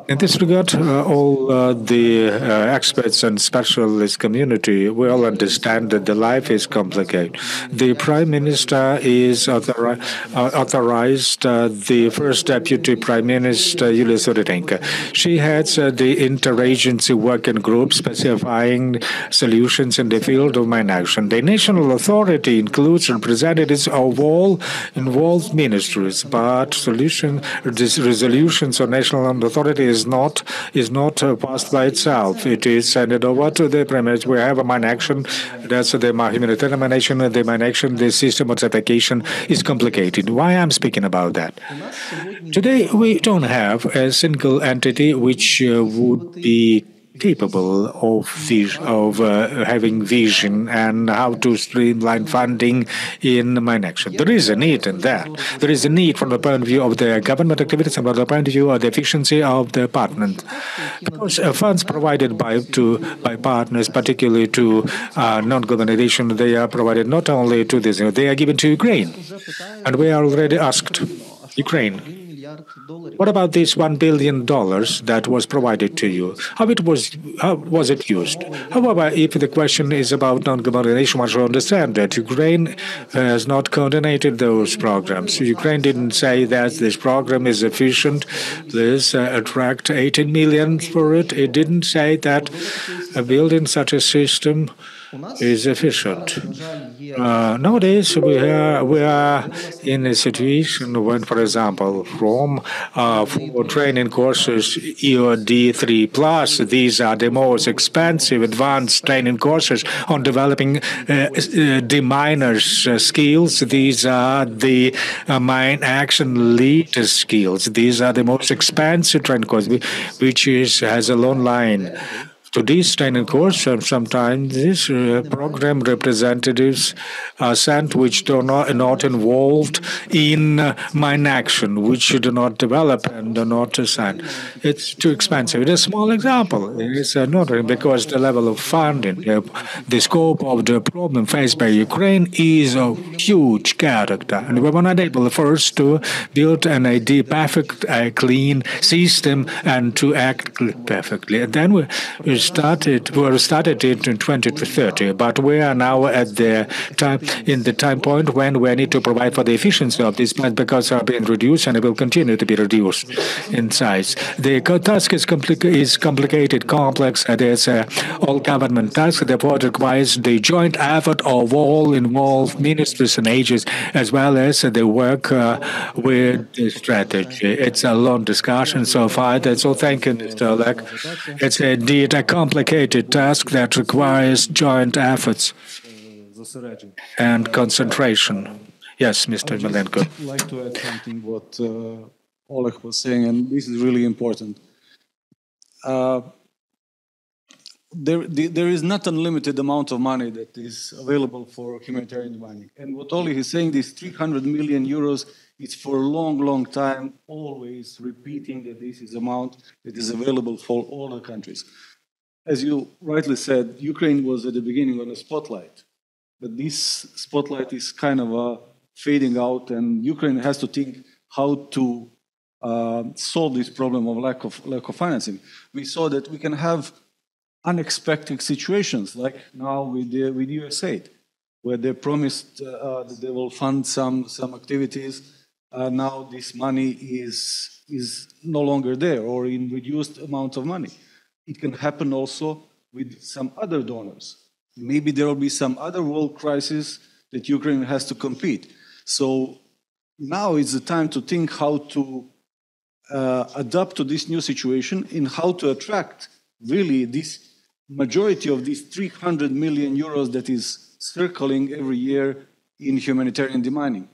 In this regard, all the experts and specialist community will understand that the life is complicated. The Prime Minister is authorized the first Deputy Prime Minister, Yulia Surenko. She heads the interagency working group specifying solutions in the field of mine action. The national authority includes representatives of all involved ministries, but resolutions on national authority is not passed by itself. It is handed over to the Prime Minister. We have a mine action. That's the humanitarian mine action. The mine action, the system of certification is complicated. Why I'm speaking about that? Today, we don't have a single entity which would be capable of having vision and how to streamline funding in mine action. There is a need in that. There is a need from the point of view of the government activities and from the point of view of the efficiency of the partners. Because funds provided by partners, particularly to non-government organizations, they are provided not only to this, they are given to Ukraine. And we are already asked, Ukraine, what about this $1 billion that was provided to you? How was it used? However, if the question is about non-government organization, one should understand that Ukraine has not coordinated those programs. Ukraine didn't say that this program is efficient. Let's attract 18 million for it. It didn't say that building such a system is efficient. Nowadays, we are in a situation when, for example, for training courses EOD 3+, these are the most expensive advanced training courses on developing deminers skills. These are the mine action leader skills. These are the most expensive training courses, which has a long line. To this training course, sometimes this program representatives are sent which are not involved in mine action, which do not develop and do not assign. It's too expensive. It's a small example. It's not because the level of funding, the scope of the problem faced by Ukraine is of huge character. And we were not able first to build an ID perfect, clean system and to act perfectly. And then we started it in 2030, but we are now at the time point when we need to provide for the efficiency of these plants because they are being reduced and it will continue to be reduced in size. The task is complicated, complex. It is all government task. Therefore, it requires the joint effort of all involved ministries and agencies, as well as the work with the strategy. It's a long discussion so far. So thank you, Mr. Oleg. It's indeed a complicated task that requires joint efforts and concentration. Yes, Mr. Malenko. I'd like to add something what Oleg was saying, and this is really important. There is not unlimited amount of money that is available for humanitarian mining. And what Oleg is saying, this 300 million euros, it's for a long, long time, always repeating that this is amount that is available for all the countries. As you rightly said, Ukraine was at the beginning on a spotlight, but this spotlight is kind of fading out, and Ukraine has to think how to solve this problem of lack of financing. We saw that we can have unexpected situations, like now with USAID, where they promised that they will fund some activities. Now this money is no longer there, or in reduced amount of money. It can happen also with some other donors. Maybe there will be some other world crisis that Ukraine has to compete. So now is the time to think how to adapt to this new situation and how to attract really this majority of these 300 million euros that is circling every year in humanitarian demining.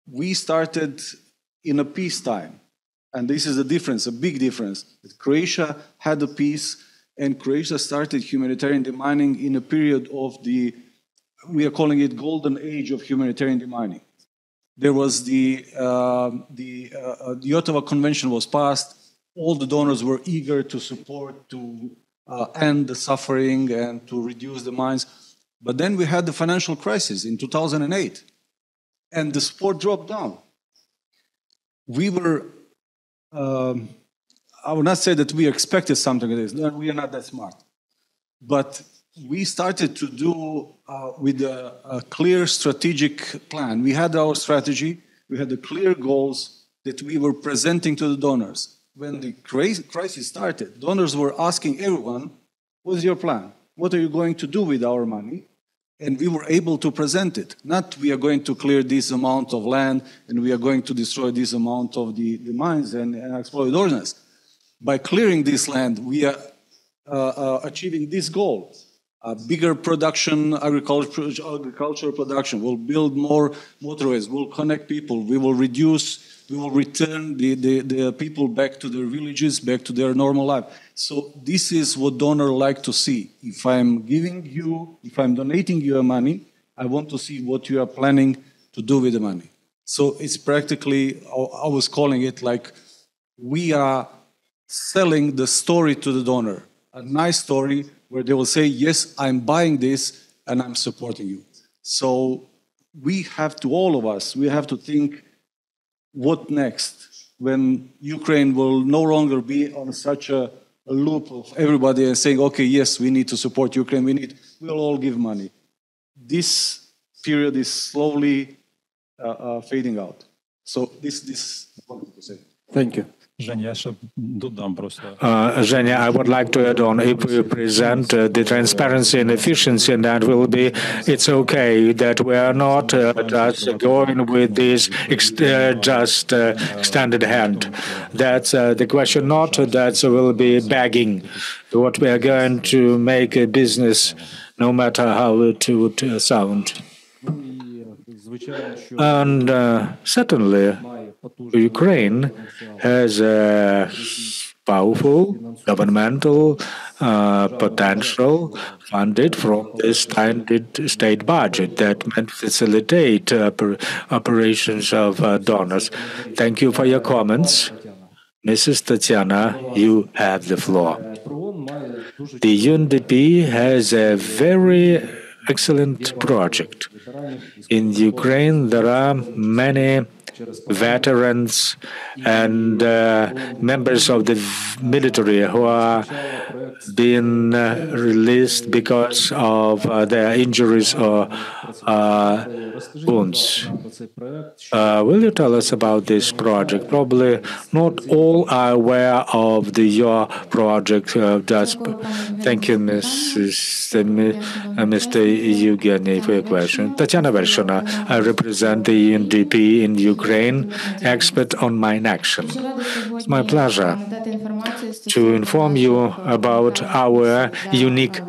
We started in a peacetime. And this is a difference, a big difference. Croatia had a peace, and Croatia started humanitarian demining in a period of we are calling it golden age of humanitarian demining. There was the Ottawa Convention was passed. All the donors were eager to support, to end the suffering and to reduce the mines. But then we had the financial crisis in 2008, and the support dropped down. We were I would not say that we expected something like this. No, we are not that smart. But we started to do with a clear strategic plan. We had our strategy. We had the clear goals that we were presenting to the donors. When the crisis started, donors were asking everyone, what's your plan? What are you going to do with our money? And we were able to present it. Not we are going to clear this amount of land and we are going to destroy this amount of the mines and exploit ordnance. By clearing this land, we are achieving this goal. Bigger production, agricultural production. We'll build more motorways. We'll connect people. We will return the people back to their villages, back to their normal life. So this is what donors like to see. If I'm donating you money, I want to see what you are planning to do with the money. So it's practically, I was calling it like we are selling the story to the donor. A nice story where they will say, yes, I'm buying this and I'm supporting you. So we have to, all of us, we have to think, what next when Ukraine will no longer be on such a loop of everybody and saying, okay, yes, we need to support Ukraine, we'll all give money. This period is slowly fading out. So this is what I wanted to say. Thank you. Zhenya, I would like to add on, if we present the transparency and efficiency, and that will be, it's okay that we are not just going with this extended hand. That's the question, not that will be begging. What we are going to make a business, no matter how it would sound. And certainly, Ukraine has a powerful governmental potential funded from the standard state budget that might facilitate operations of donors. Thank you for your comments. Mrs. Tatiana, you have the floor. The UNDP has a very excellent project. In Ukraine, there are many veterans and members of the military who are being released because of their injuries or wounds. Will you tell us about this project? Probably not all are aware of your project. Thank you, Mr. Evgeny, for your question. Tatiana Vershina, I represent the UNDP in Ukraine, expert on mine action. It's my pleasure to inform you about our unique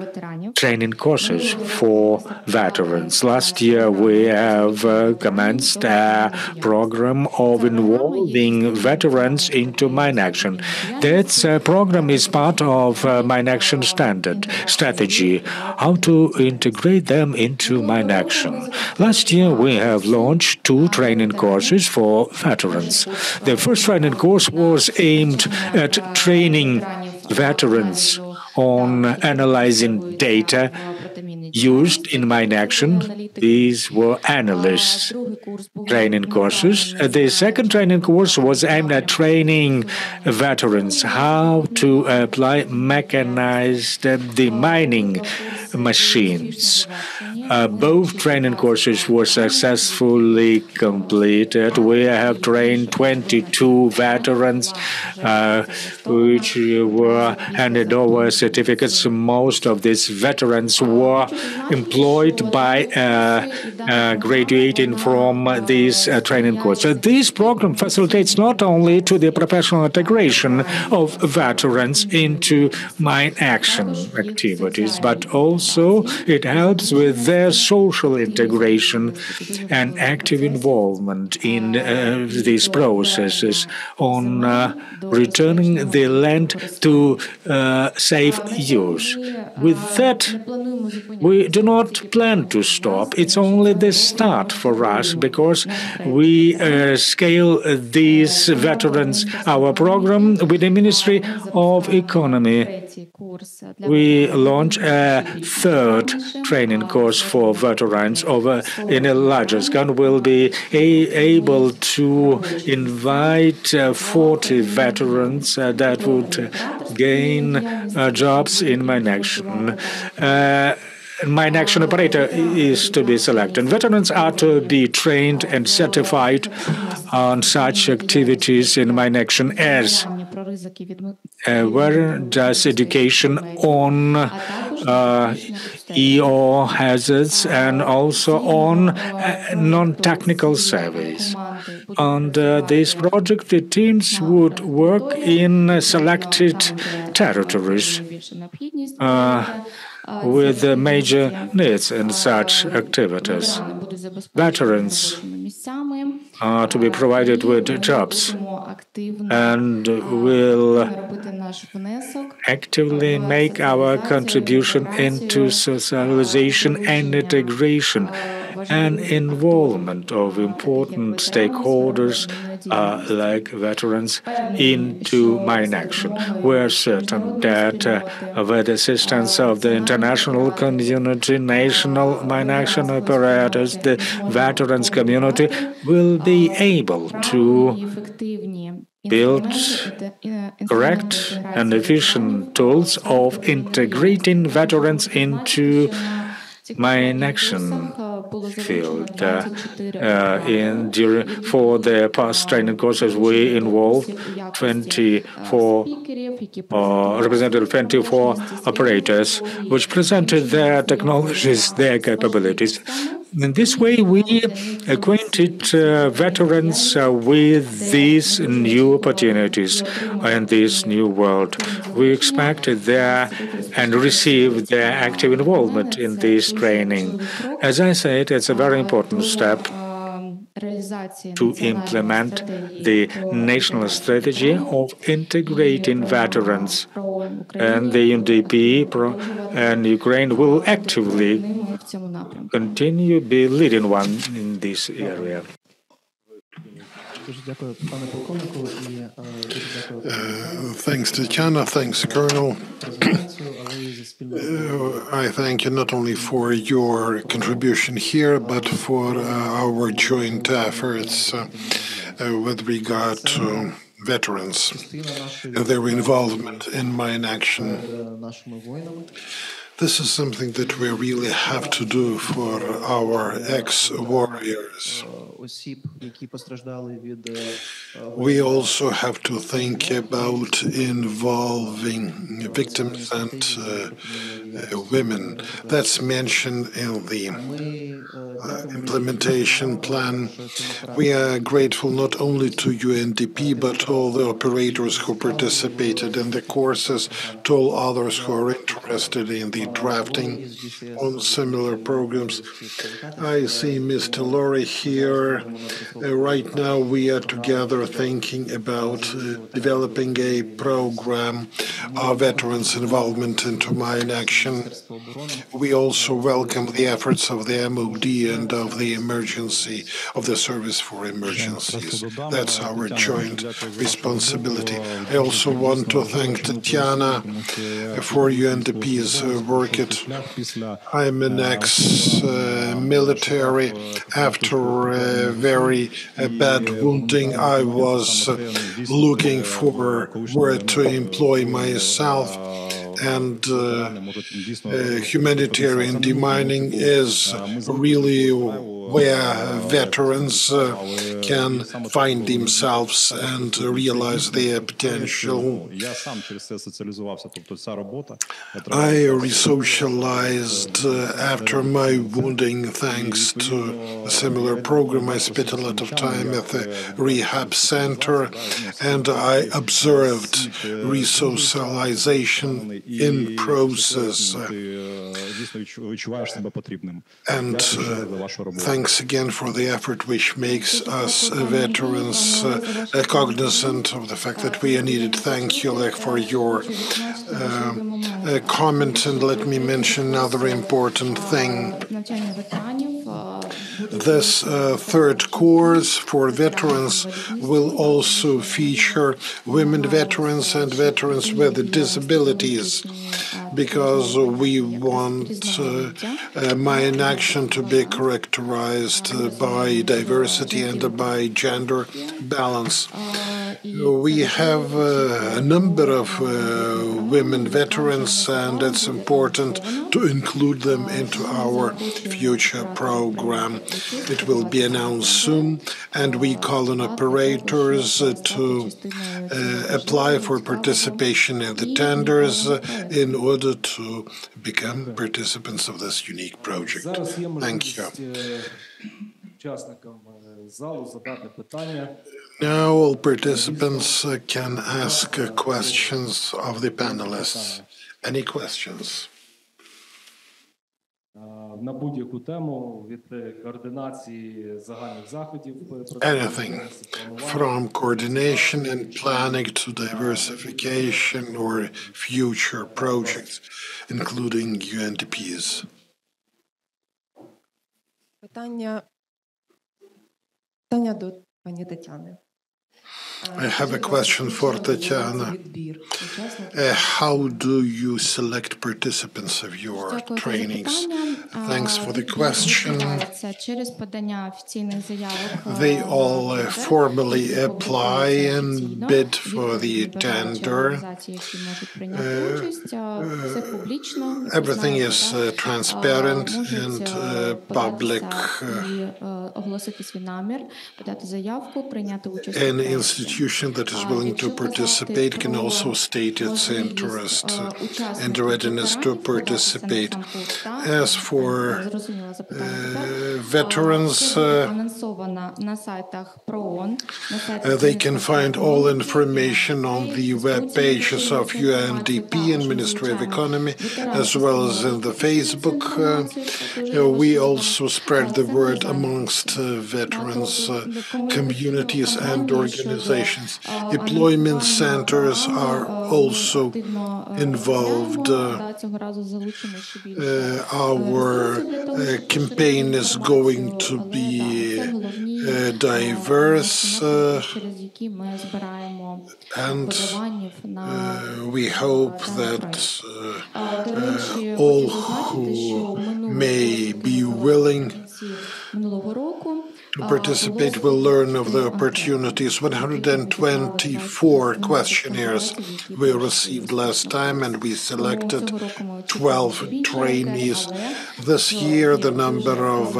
training courses for veterans. Last year, we have commenced a program of involving veterans into mine action. That program is part of mine action strategy, how to integrate them into mine action. Last year, we have launched 2 training courses for veterans. The first training course was aimed at training veterans on analyzing data used in mine action. These were analysts training courses. The second training course was aimed at training veterans how to apply mechanized demining machines. Both training courses were successfully completed. We have trained 22 veterans, which were handed over certificates. Most of these veterans were employed by graduating from this training course. So this program facilitates not only to the professional integration of veterans into mine action activities, but also it helps with their social integration and active involvement in these processes on returning the land to safe use. With that, we do not plan to stop. It's only the start for us because we scale these veterans, our program with the Ministry of Economy. We launch a third training course for veterans in a larger scale. We'll be able to invite 40 veterans that would gain jobs in mine action. Mine action operator is to be selected. Veterans are to be trained and certified on such activities in mine action as where does education on EO hazards and also on non-technical surveys. On this project, the teams would work in selected territories with major needs in such activities. Veterans are to be provided with jobs and will actively make our contribution into socialization and integration and involvement of important stakeholders like veterans into mine action. We're certain that with the assistance of the international community, national mine action operators, the veterans community will be able to build correct and efficient tools of integrating veterans into mine action. field. For the past training courses, we involved 24 represented 24 operators, which presented their technologies, their capabilities. In this way, we acquainted veterans with these new opportunities in this new world. We expected their and received their active involvement in this training. As I said, it's a very important step to implement the national strategy of integrating veterans. And the UNDP and Ukraine will actively continue be leading one in this area. Thanks, Tatiana. Thanks, Colonel. I thank you not only for your contribution here, but for our joint efforts with regard to veterans, their involvement in mine action. This is something that we really have to do for our ex-warriors. We also have to think about involving victims and women. That's mentioned in the implementation plan. We are grateful not only to UNDP, but all the operators who participated in the courses, to all others who are interested in the drafting on similar programs. I see Mr. Laurie here. Right now we are together thinking about developing a program of veterans' involvement into mine action. We also welcome the efforts of the MOD and of the Service for Emergencies. That's our joint responsibility. I also want to thank Tatiana for UNDP's work. I'm an ex-military. After a very bad wounding, I was looking for where to employ myself, and humanitarian demining is really where veterans can find themselves and realize their potential. I re-socialized after my wounding thanks to a similar program. I spent a lot of time at the rehab center, and I observed re-socialization in process. And thanks again for the effort which makes us veterans cognizant of the fact that we are needed. Thank you, Lech, for your comment, and let me mention another important thing. This third course for veterans will also feature women veterans and veterans with disabilities, because we want mine action to be characterized by diversity and by gender balance. We have a number of women veterans, and it's important to include them into our future program. It will be announced soon, and we call on operators to apply for participation in the tenders in order to become participants of this unique project. Thank you. Now all participants can ask questions of the panelists. Any questions? Anything from coordination and planning to diversification or future projects, including UNDPs. I have a question for Tatiana. How do you select participants of your trainings? Thanks for the question. They all formally apply and bid for the tender. Everything is transparent and public. An institution that is willing to participate can also state its interest and readiness to participate. As for veterans, they can find all information on the web pages of UNDP and Ministry of Economy, as well as in the Facebook. We also spread the word amongst veterans communities and organizations. Employment centers are also involved. Our campaign is going to be diverse, and we hope that all who may be willing to participate will learn of the opportunities. 124 questionnaires we received last time, and we selected 12 trainees. This year, the number of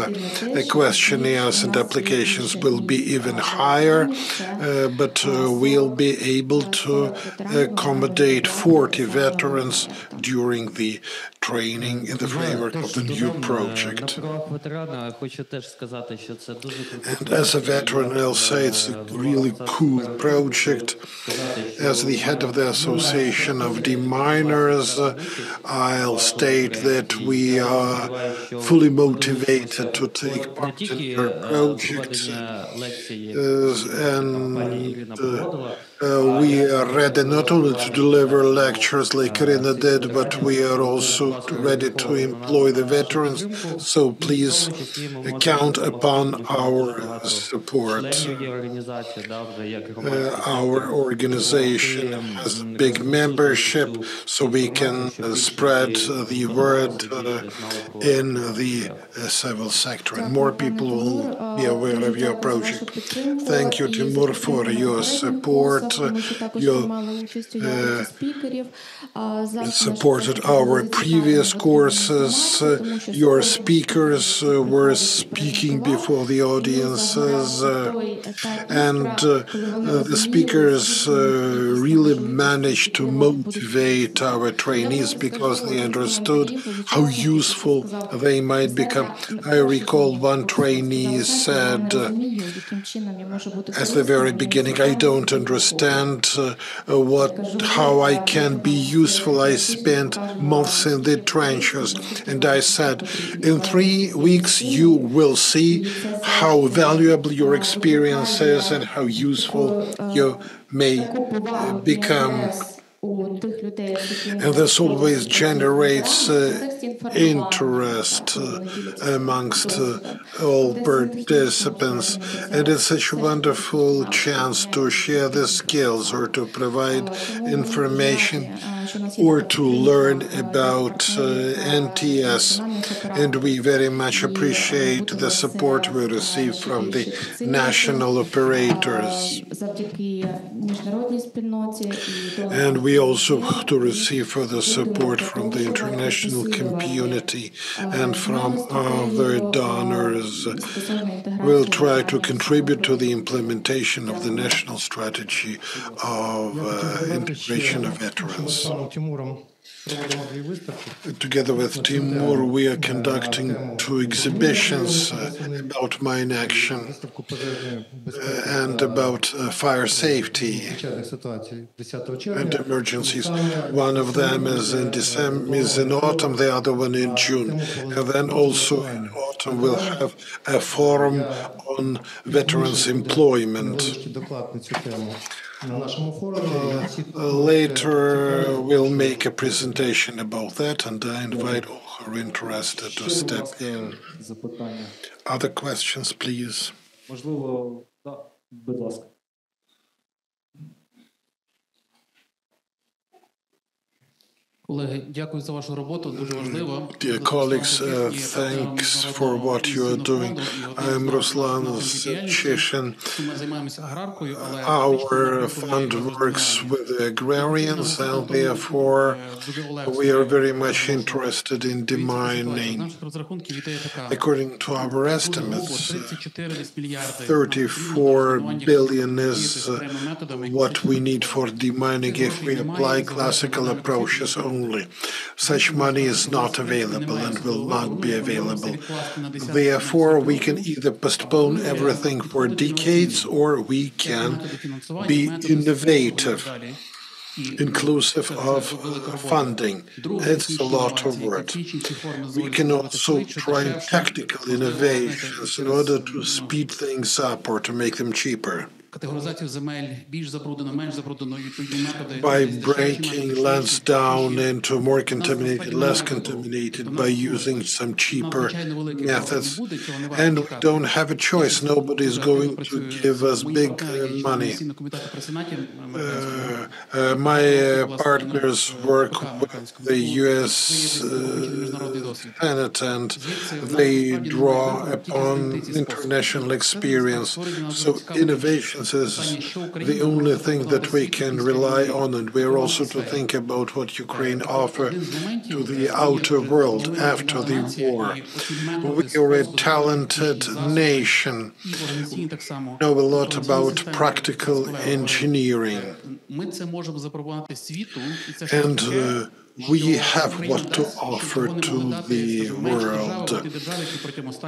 questionnaires and applications will be even higher, but we'll be able to accommodate 40 veterans during the training in the framework of the new project. And as a veteran, I'll say it's a really cool project. As the head of the Association of Deminers, I'll state that we are fully motivated to take part in your project. We are ready not only to deliver lectures like Irina did, but we are also ready to employ the veterans. So please count upon our support. Our organization has a big membership, so we can spread the word in the civil sector, and more people will be aware of your project. Thank you, Timur, for your support. You supported our previous courses. Your speakers were speaking before the audiences, and the speakers really managed to motivate our trainees because they understood how useful they might become. I recall one trainee said at the very beginning, I don't understand how I can be useful. I spent months in the trenches. And I said, in 3 weeks, you will see how valuable your experience is and how useful you may become. And this always generates interest amongst all participants. And it's such a wonderful chance to share the skills or to provide information or to learn about NTS. And we very much appreciate the support we receive from the national operators. And we also to receive further support from the international community and from other donors. We'll try to contribute to the implementation of the national strategy of integration of veterans. Together with Timur, we are conducting 2 exhibitions about mine action and about fire safety and emergencies. One of them is in December, is in autumn, the other one in June. And then also in autumn we'll have a forum on veterans' employment. Later, we'll make a presentation about that, and I invite all who are interested to step in. Other questions, please? Dear colleagues, thanks for what you are doing. I am Ruslan Cheshin. Our fund works with the agrarians, and therefore we are very much interested in demining. According to our estimates, 34 billion is what we need for demining if we apply classical approaches only. Such money is not available and will not be available. Therefore, we can either postpone everything for decades or we can be innovative, inclusive of funding. It's a lot of work. We can also try tactical innovations in order to speed things up or to make them cheaper. By breaking lands down into more contaminated, less contaminated, by using some cheaper methods. And we don't have a choice. Nobody is going to give us big money. My partners work with the U.S. Senate, and they draw upon international experience. So innovations is the only thing that we can rely on, and we are also to think about what Ukraine offers to the outer world after the war. We are a talented nation. We know a lot about practical engineering. And we have what to offer to the world.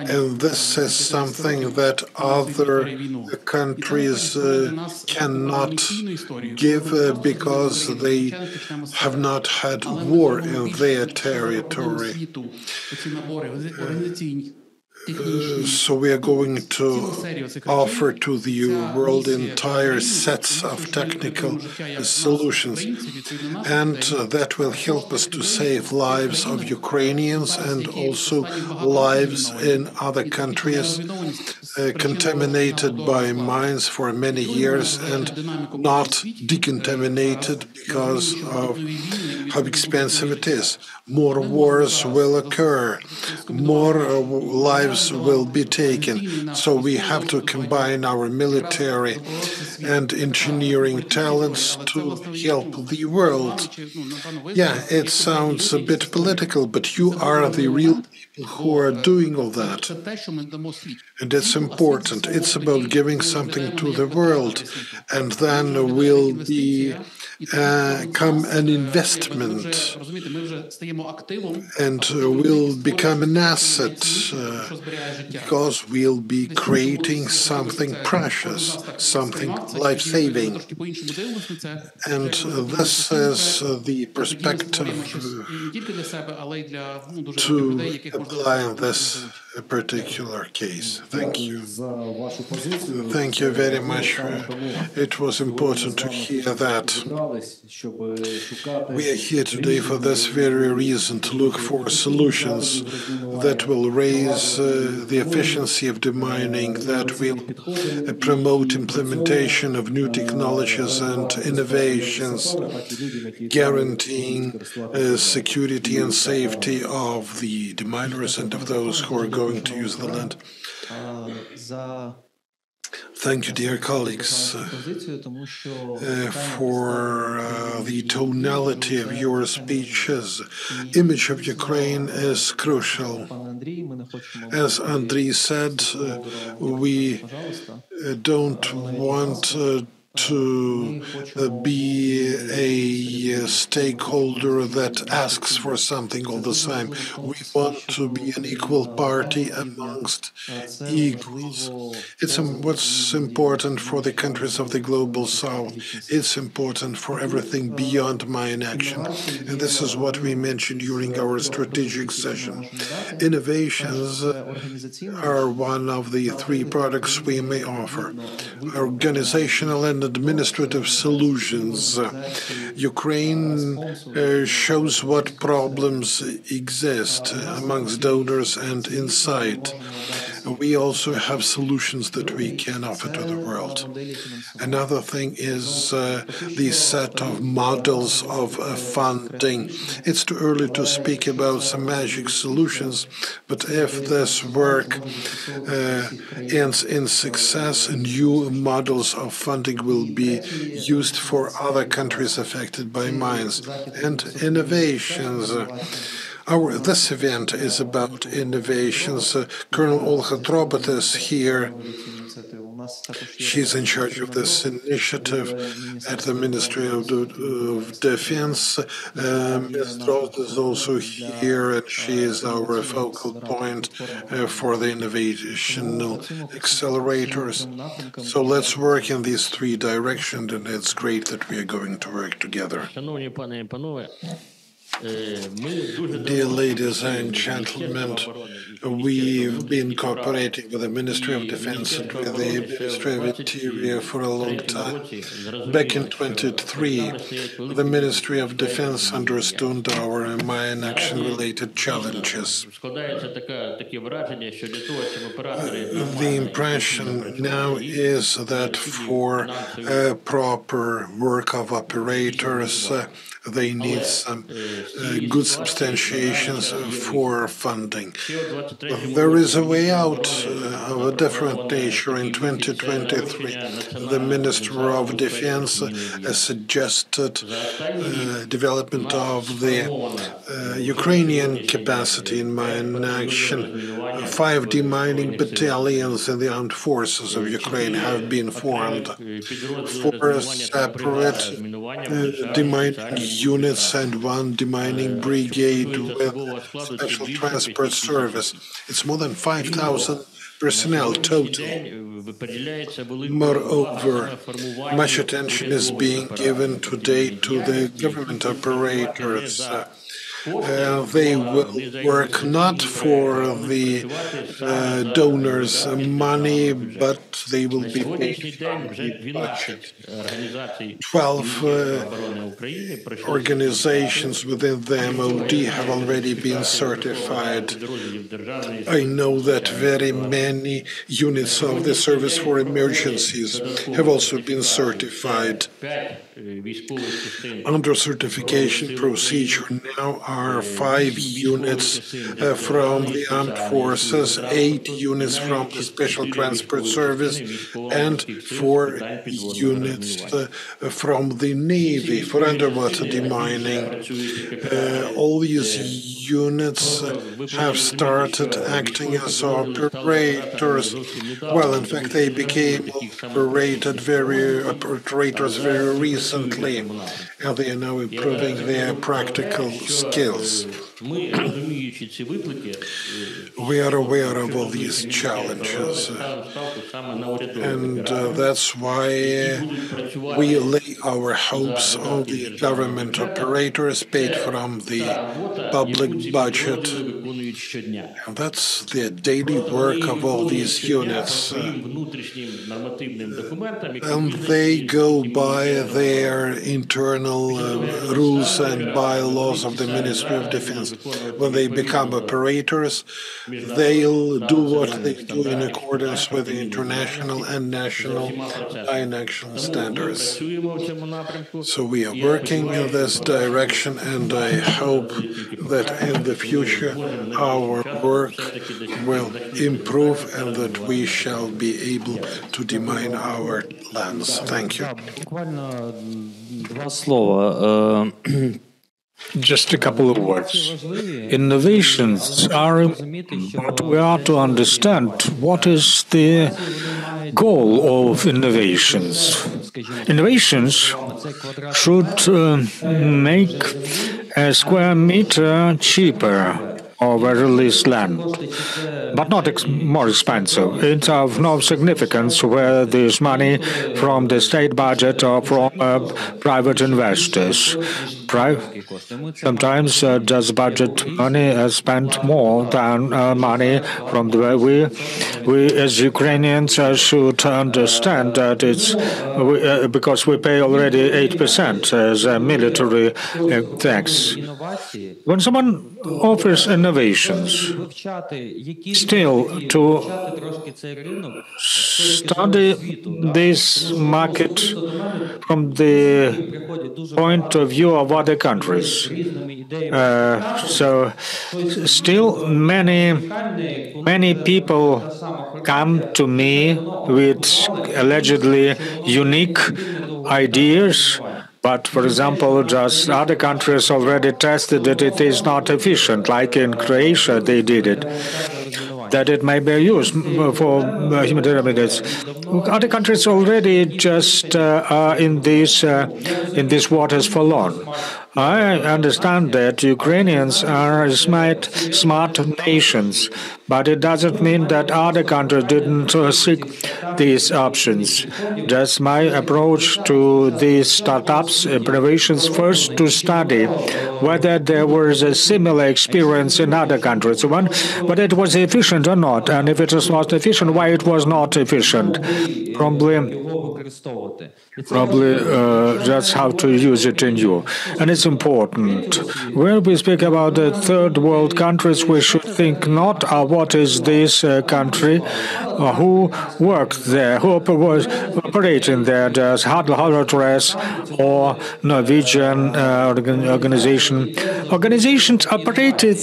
And this is something that other countries cannot give because they have not had war in their territory. So we are going to offer to the world entire sets of technical solutions, and that will help us to save lives of Ukrainians and also lives in other countries contaminated by mines for many years and not decontaminated because of how expensive it is. More wars will occur, more lives will be taken. So we have to combine our military and engineering talents to help the world. Yeah, it sounds a bit political, but you are the real people who are doing all that. And it's important. It's about giving something to the world, and then will become an investment and will become an asset because we'll be creating something precious, something life-saving. And this is the perspective to apply in this particular case. Thank you. Thank you very much. It was important to hear that. We are here today for this very reason, to look for solutions that will raise the efficiency of demining, that will promote implementation of new technologies and innovations, guaranteeing security and safety of the deminers and of those who are going to use the land. Thank you, dear colleagues, for the tonality of your speeches. Image of Ukraine is crucial. As Andriy said, we don't want to be a stakeholder that asks for something all the time. We want to be an equal party amongst equals. It's what's important for the countries of the global south. It's important for everything beyond mine action. And this is what we mentioned during our strategic session. Innovations are one of the three products we may offer. Organizational and administrative solutions. Ukraine shows what problems exist amongst donors and inside. we also have solutions that we can offer to the world. Another thing is the set of models of funding. It's too early to speak about some magic solutions, but if this work ends in success, new models of funding will be used for other countries affected by mines. And innovations. This event is about innovations. Colonel Olga Trobot is here. She's in charge of this initiative at the Ministry of Defense. Ms. Drost is also here, and she is our focal point for the innovational accelerators. So let's work in these three directions, and it's great that we are going to work together. Dear ladies and gentlemen, we've been cooperating with the Ministry of Defense and with the Ministry of Interior for a long time. Back in 2003, the Ministry of Defense understood our mine action-related challenges. The impression now is that for proper work of operators, they need some good substantiations for funding. There is a way out of a different nature. In 2023, the Minister of Defense suggested development of the Ukrainian capacity in mine action. 5 demining battalions in the armed forces of Ukraine have been formed. 4 separate demining units and 1 demining brigade with special transport service. It's more than 5,000 personnel total. Moreover, much attention is being given today to the government operators. They will work not for the donors' money, but they will be paid from the budget. 12 organizations within the MOD have already been certified. I know that very many units of the Service for Emergencies have also been certified. Under certification procedure now are 5 units from the armed forces, 8 units from the special transport service, and 4 units from the Navy for underwater demining. All these units have started acting as operators. Well, in fact, they became operators very recently, and they are now improving their practical skills. We are aware of all these challenges, and that's why we lay our hopes on the government operators paid from the public budget. And that's the daily work of all these units. And they go by their internal rules and bylaws of the Ministry of Defense. When they become operators, they'll do what they do in accordance with the international and national mine action standards. So we are working in this direction, and I hope that in the future our work will improve and that we shall be able to demine our lands. Thank you. Just a couple of words. Innovations are important, but we are to understand what is the goal of innovations. Innovations should make a square meter cheaper of a released land, but not more expensive. It's of no significance whether there's money from the state budget or from private investors. Sometimes does budget money spent more than money from the we as Ukrainians should understand that it's because we pay already 8% as a military tax. When someone offers innovation, innovations. Still, to study this market from the point of view of other countries. So still many people come to me with allegedly unique ideas, but for example, just other countries already tested that it is not efficient, like in Croatia they did it, that it may be used for humanitarian needs. Other countries already just are in these waters for long. I understand that Ukrainians are smart nations, but it doesn't mean that other countries didn't seek these options. That's my approach to these startups and innovations. First, to study whether there was a similar experience in other countries, whether it was efficient or not, and if it was not efficient, why it was not efficient. Probably that's how to use it in you. And it's important. When we speak about the third world countries, we should think not of what is this country, who worked there, who was operating there, does Hardress or Norwegian organization. Organizations operated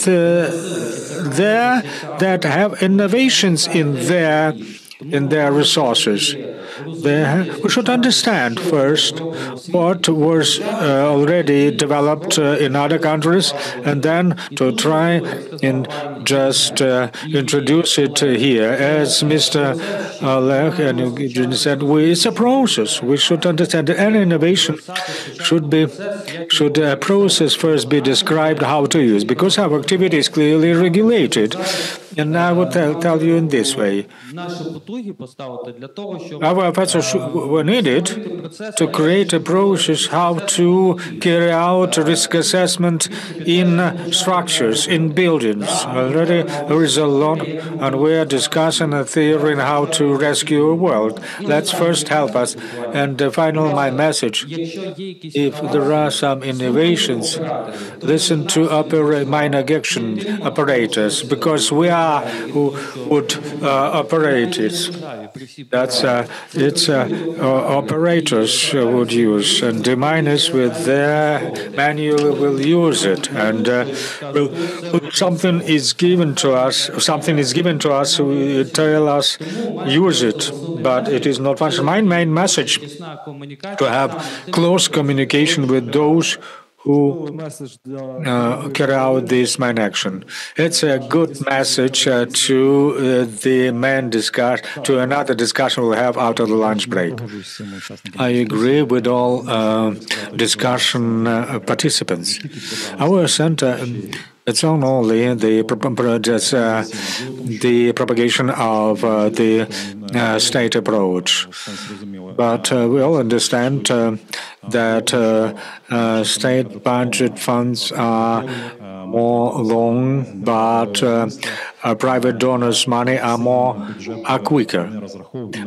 there that have innovations in their resources. We should understand first what was already developed in other countries, and then to try and just introduce it here. As Mr. Lech and Eugene said, it's a process. We should understand that any innovation should a process first be described how to use, because our activity is clearly regulated. And I would tell you in this way. Our efforts were needed to create a process how to carry out risk assessment in structures, in buildings. Already there is a lot, and we are discussing a theory on how to rescue a world. Let's first help us. And final, my message, if there are some innovations, listen to minor action operators, because we are who would operate it. It's operators would use, and the miners with their manual will use it, and something is given to us, we tell us use it, but it is not functional. My main message to have close communication with those who carry out this mine action. It's a good message to the main discussion, to another discussion we'll have after the lunch break. I agree with all discussion participants. Our center, it's not only the propagation of the state approach, but we all understand that state budget funds are more long, but private donors' money are quicker.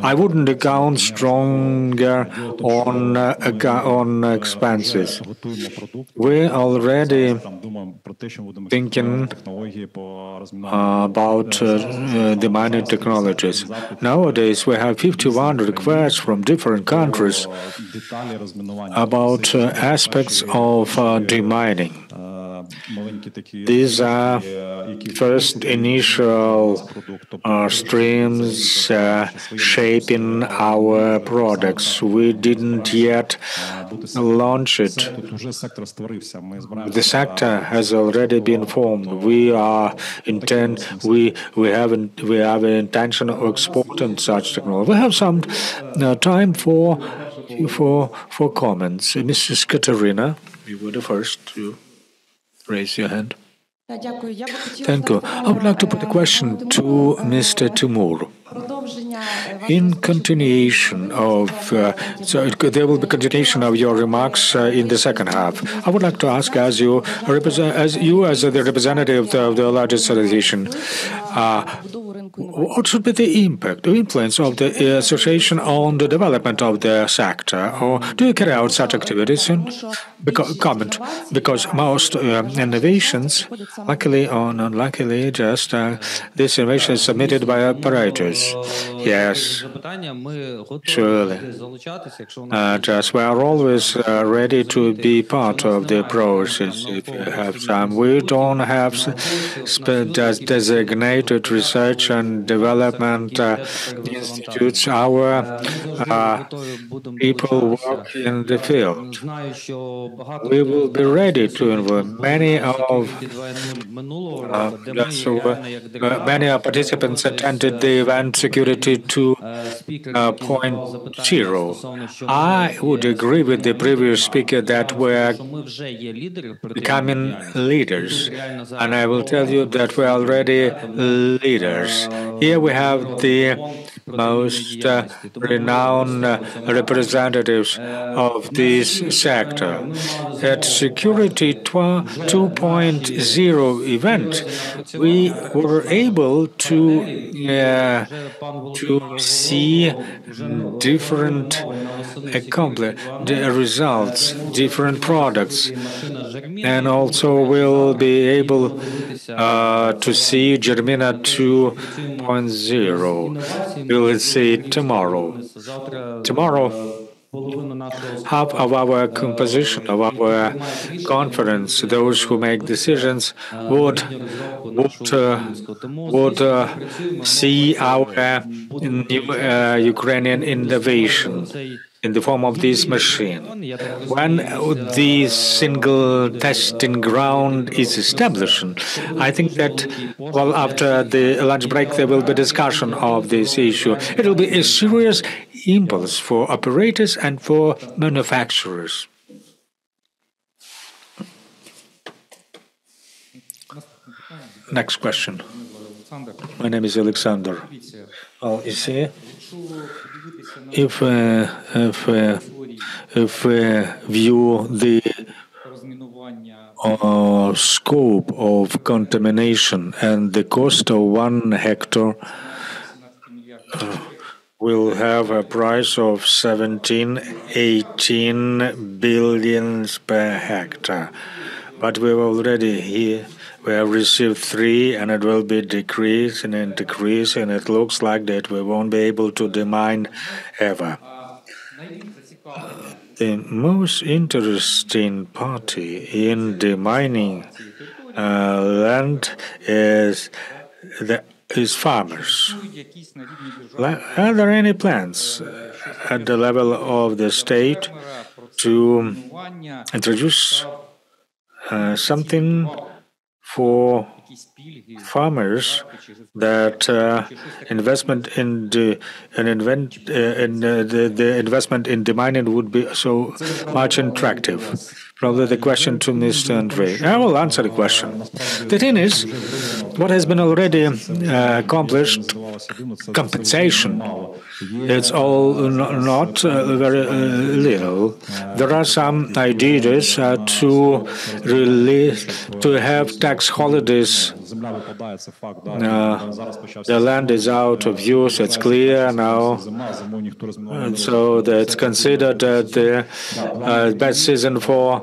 I wouldn't count stronger on expenses. We're already thinking about the mining technologies. Nowadays, we have 51 requests from different countries about aspects of demining. These are first initial streams shaping our products. We didn't yet launch it. The sector has already been formed. We have an intention of exporting such technology. We have some time for comments. Mrs. Katerina, you were the first to raise your hand. Thank you. I would like to put a question to Mr. Timur. In continuation of, there will be continuation of your remarks in the second half. I would like to ask, as the representative of the largest organization, What should be the impact or influence of the association on the development of the sector? Or do you carry out such activities? Because most innovations, luckily or unluckily, just this innovation is submitted by operators. Yes, surely. Just we are always ready to be part of the process if you have time. We don't have just designated research and development institutes. Our people work in the field. We will be ready to involve many participants attended the event Security 2.0. I would agree with the previous speaker that we're becoming leaders, and I will tell you that we're already leaders. Here we have the most renowned representatives of this sector. At Security 2.0 event, we were able to see different results, different products, and also we'll be able to see Germina 2.0. We will see it tomorrow. Tomorrow, half of our composition, of our conference, those who make decisions, would see our new Ukrainian innovation in the form of this machine. When the single testing ground is established, I think that, well, after the lunch break, there will be discussion of this issue. It will be a serious impulse for operators and for manufacturers. Next question. My name is Alexander. Well, you see, if we view the scope of contamination and the cost of 1 hectare, will have a price of 17-18 billions per hectare. But we've already here, we have received 3, and it will be decreasing and decreasing, and it looks like that we won't be able to demine ever. The most interesting party in demining land is farmers. Are there any plans at the level of the state to introduce something for farmers that investment in the investment in demining would be so much attractive? Probably the question to Mr. Andrei. I will answer the question. The thing is, what has been already accomplished, compensation, it's all not very little. There are some ideas to have tax holidays. The land is out of use, it's clear now. And so that's considered the best season for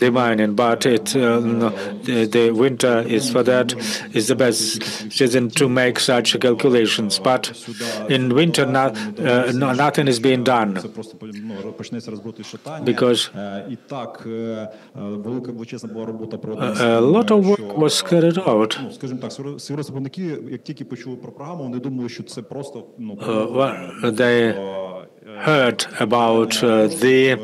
demining, but the winter is for that, is the best season to make such calculations. But in winter, nothing is being done, because a lot of work was carried out. They heard about the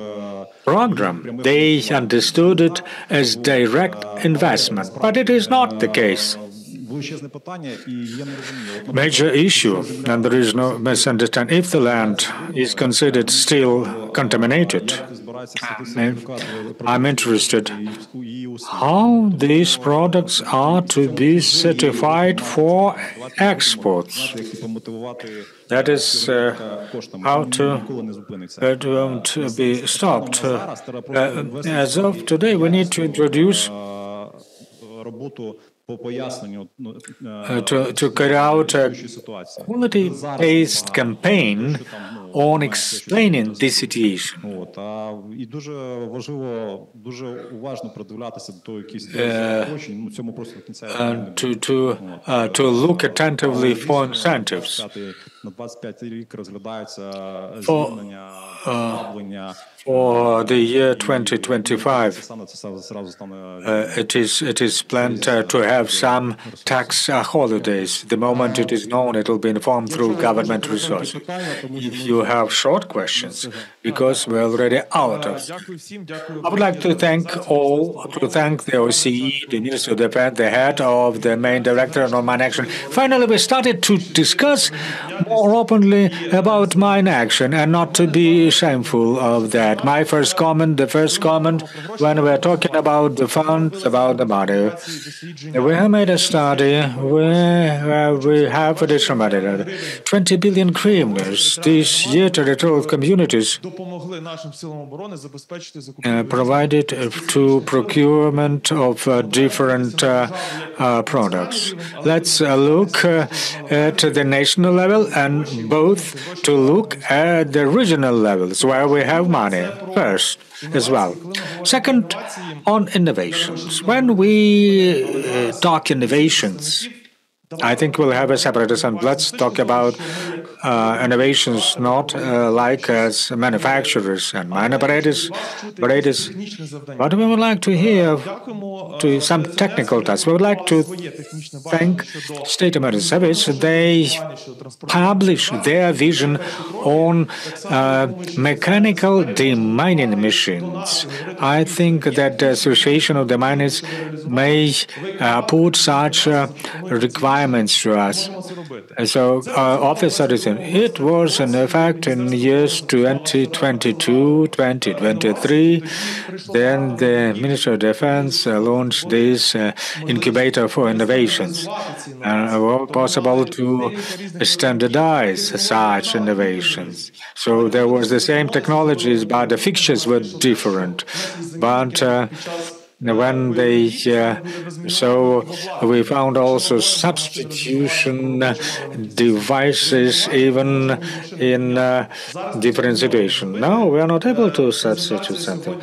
program. They understood it as direct investment, but it is not the case. Major issue, and there is no misunderstanding. If the land is considered still contaminated, I'm interested how these products are to be certified for exports. That is how it won't be stopped. As of today, we need to introduce to carry out a quality-based campaign on explaining this situation. To look attentively for incentives. For the year 2025, it is planned to have some tax holidays. The moment it is known, it will be informed through government resources. If you have short questions, because we're already out of time. I would like to thank the OCE, the Minister of Defense, the head of the main director on mine action. Finally, we started to discuss more openly about mine action and not to be shameful of that. The first comment, when we're talking about the funds, about the money, we have made a study where we have additional money, 20 billion hryvnias this year. Territorial communities provided to procurement of different products. Let's look at the national level and both to look at the regional levels where we have money first as well. Second, on innovations. When we talk innovations, I think we'll have a separate assembly. Let's talk about innovations, not like as manufacturers and mine operators, but we would like to hear to some technical tasks. We would like to thank State Emergency Service. They publish their vision on mechanical demining machines. I think that the Association of the Miners may put such requirements to us. So, officers, it was in effect in years 2022, 2023. Then the Ministry of Defense launched this incubator for innovations. And it was possible to standardize such innovations. So there was the same technologies, but the fixtures were different. But when they so we found also substitution devices even in different situations. Now we are not able to substitute something.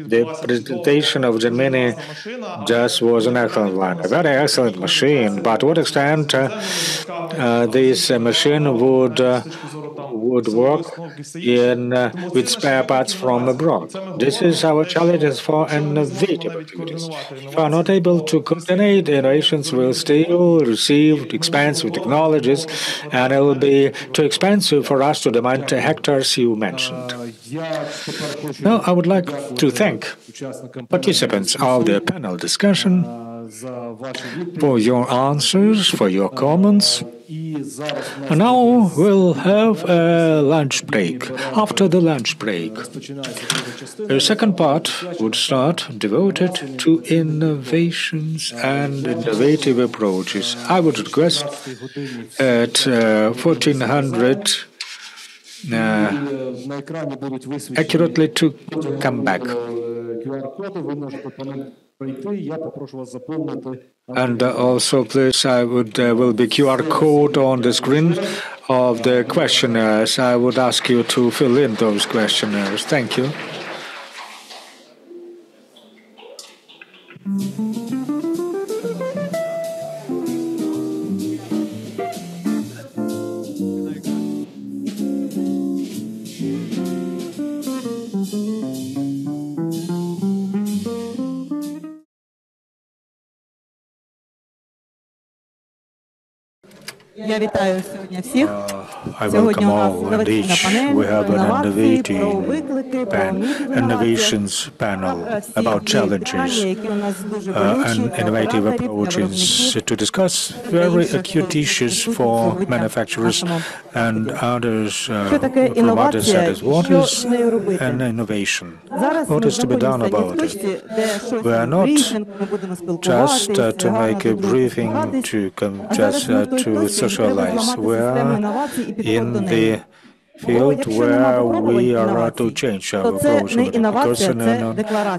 The presentation of Demining just was an excellent one, a very excellent machine. But to what extent this machine would work with spare parts from abroad? This is our challenges for innovative activities. If we are not able to coordinate, innovations will still receive expensive technologies, and it will be too expensive for us to demand the hectares you mentioned. Now, I would like to thank participants of the panel discussion for your answers, for your comments. And now we'll have a lunch break. After the lunch break, the second part would start devoted to innovations and innovative approaches. I would request at 1400 accurately to come back. And also, please, will be QR code on the screen of the questionnaires. I would ask you to fill in those questionnaires. Thank you. Я вітаю сьогодні всіх. Сьогодні у нас завершена панель про інновації, про виклики, про innovations panel about challenges and innovative approaches to discuss very acute issues for manufacturers and others from other sectors. What is an innovation? What is to be done about it? We are not just to make a briefing to socialize. We are in the field where we are to change our approach, because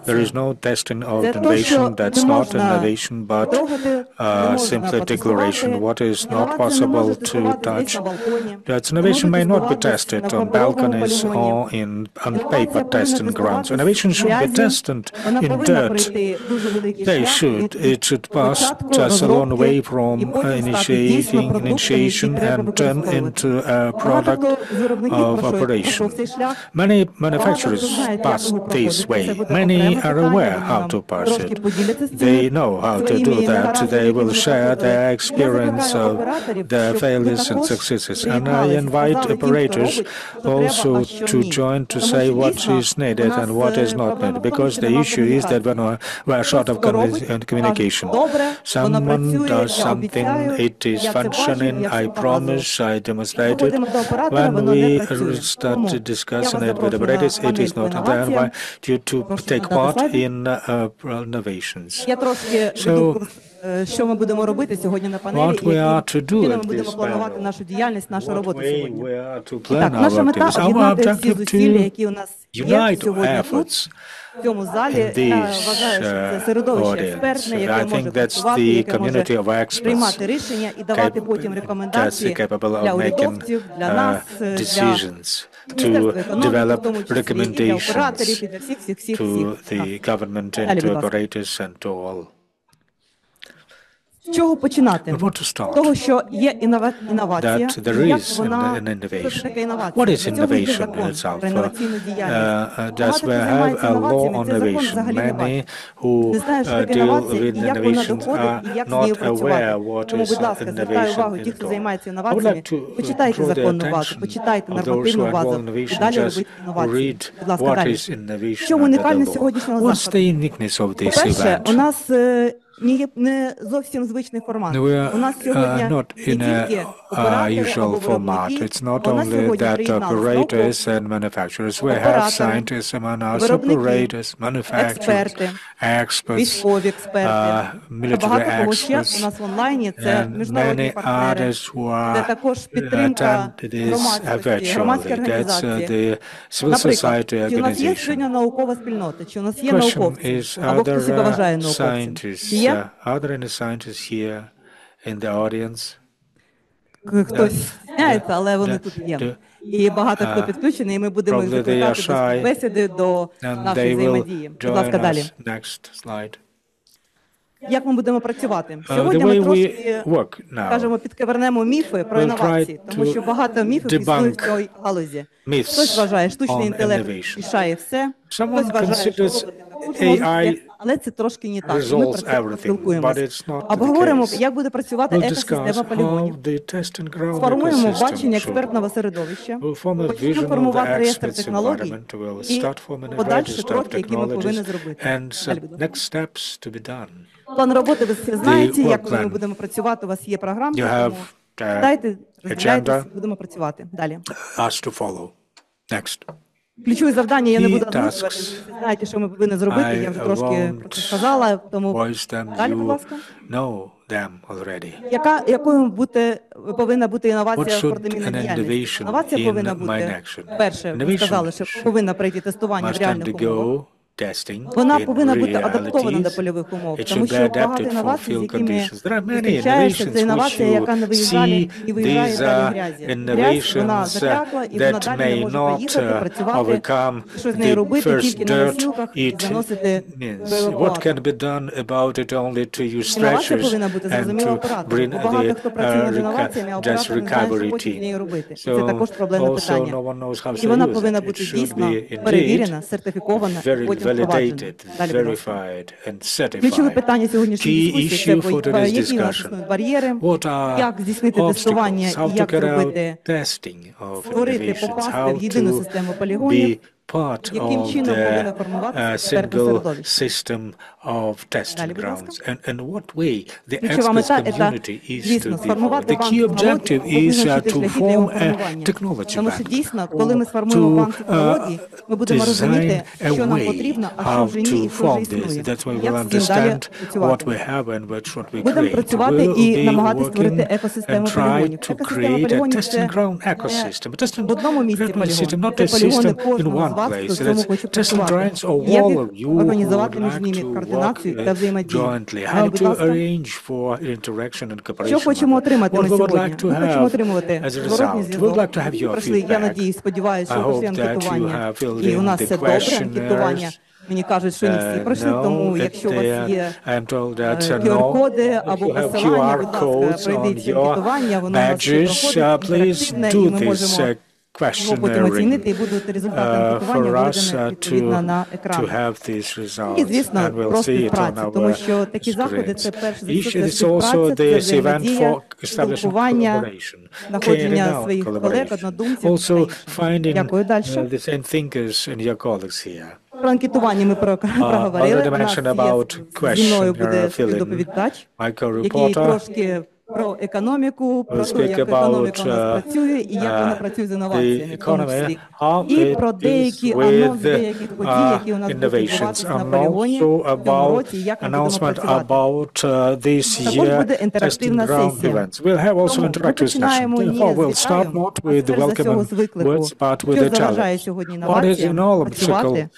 there is no testing of innovation. That's not innovation, but simply declaration. What is not possible to touch, that innovation may not be tested on balconies or on paper testing grounds. Innovation should be tested in dirt. It should pass just a long way from initiation and turn into a product of operation. Many manufacturers pass this way. Many are aware how to pass it. They know how to do that. They will share their experience of their failures and successes. And I invite operators also to join to say what is needed and what is not needed, because the issue is that when we're short of communication, someone does something, it is functioning, I promise, I demonstrate it. When we start discussing it with operators, it is not. And I invite you to take part in innovations. So, what we are to do at this panel, what way we are to plan our activities, our objective to unite our efforts in this audience. I think that's the community of experts that's capable of making decisions, to develop recommendations to the government and to operators and to all. З чого починати? Того, що є інновація. That there is an innovation. What is innovation in itself? Does we have a law on innovation? Many who deal with innovations are not aware what is innovation in all. I would like to draw the attention of those who are involved in innovation, just read what is innovation under the law. What's the uniqueness of this event? Не зовсім звичний формат. We are not in a usual format. It's not only that operators and manufacturers. We have scientists among us, operators, manufacturers, experts, military experts, and many others who are attend this virtually. That's the civil society organization. The question is, are there scientists? Are there any scientists here in the audience? Хтось стісняється, але вони тут є. І багато хто підключений, і ми будемо викликати бесіди до нашої взаємодії. Будь ласка, далі. Як ми будемо працювати? Сьогодні ми трошки, скажімо, підковернемо міфи про інновації, тому що багато міфів існують в цій галузі. Хтось вважає, штучний інтелект рішає все, хтось вважає, що AI, але це трошки не так. Ми про це поспілкуємося. Обговоримо, як буде працювати екосистема полігонів. Сформуємо бачення експертного середовища, почнемо формувати реєстр технологій і подальші кроки, які ми повинні зробити. План роботи ви всі знаєте, як ми будемо працювати, у вас є програма, дайте, розділяйтесь, будемо працювати. Далі. Ключові завдання я не буду озвучувати, ви знаєте, що ми повинні зробити, я вже трошки про це сказала, тому далі, будь ласка. Якою повинна бути інновація в протимінній діяльності? Інновація повинна бути, перше, ви сказали, що повинна пройти тестування в реальних умовах. Вона повинна бути адаптована до польових умов, тому що багато інновацій, з якими зустрічаєшся, це інновація, яка не виїжджає і виїжджає далі грязі. Грязь, вона заклякла, і вона далі не може поїхати, працювати, щось з нею робити, тільки на носілках і заносити в інновація повинна бути зрозуміла оператором, бо багато хто працює над інноваціями, а оператор не знає, що хоче з нею робити. Це також проблемне питання. І вона повинна бути дійсно перевірена, сертифікована, потім validated, ключове питання сьогоднішньої дискусії – це які у нас існують бар'єри, як здійснити тестування і як зробити, створити, попасти в єдину систему полігонів, part of the single system of testing grounds, and in what way the expert community is to be involved. The key objective is to form a technology bank, to design a way how to form this. That's why we'll understand what we have and what we create. We'll be working and try to create a testing ground ecosystem. A testing ground system, not a system in one place. That's testing grounds of all of you who would like to work jointly. How to arrange for interaction and cooperation. What we would like to have as a result. We would like to have your feedback. I hope that you have filled in the questionnaires. Мені кажуть, що не всі пройшли, тому якщо у вас є QR-коди або посилання, будь ласка, пройдіть анкетування, воно у нас проходить інтерактивне, і ми можемо потім оцінити, і будуть результати анкетування виведені відповідно на екран. І, звісно, розпис праці, тому що такі заходи – це перш за все співпраця, це взаємодія, спілкування, знаходження своїх колег, однодумців. Дякую. Далі. Про анкетування ми проговорили. У нас є зі мною буде співдоповідач, який трошки про економіку, про те, як економіка у нас працює і як вона працює з інноваціями, в тому числі. І про деякі анонси деяких подій, які у нас будуть відбуватися на полігоні в цьому році, і як ми будемо працювати. Також буде інтерактивна сесія. Тому ми починаємо не з вітаю, а перш за всього з виклику. Що заважає сьогодні інноваціям працювати,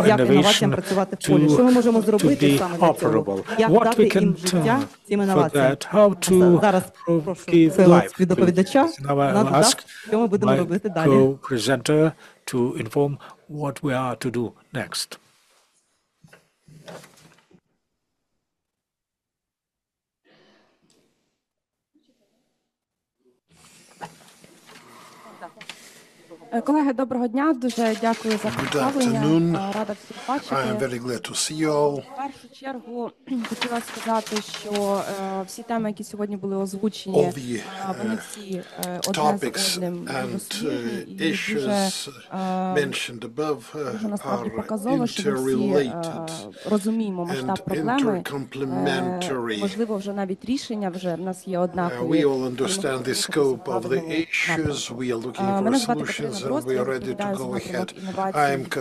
як інноваціям працювати в полі, що ми можемо зробити саме для цього, як дати їм життя цим інноваціям. Зараз прошу свого співдоповідача надати, що ми будемо робити далі. Колеги, доброго дня. Дуже дякую за представлення. Рада всіх бачити. В першу чергу хотіла сказати, що всі теми, які сьогодні були озвучені, вони всі одне з одним розслідувані і дуже насправді показово, що ми всі розуміємо масштаб проблеми. Можливо, вже навіть рішення вже в нас є однакові. Мене звати Катерина Дрозд, я відповідаю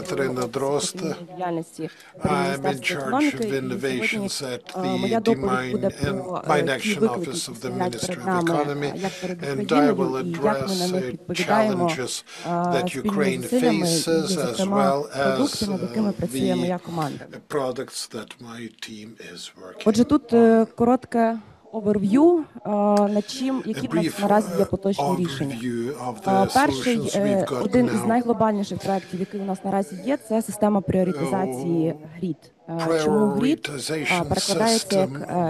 за напрямок інновацій діяльності Міністерства економіки. І сьогодні моя доповідь буде про ті виклики, які стоять перед нами, як перед Україною, і як ми на них відповідаємо спільними зусиллями, і, зокрема, продукти, над якими працює моя команда. Отже, тут коротке оверв'ю, над чим, які в нас наразі є поточні рішення. Перший, один із найглобальніших проєктів, який у нас наразі є, це система пріоритизації ГРІД. Чому GRID перекладається як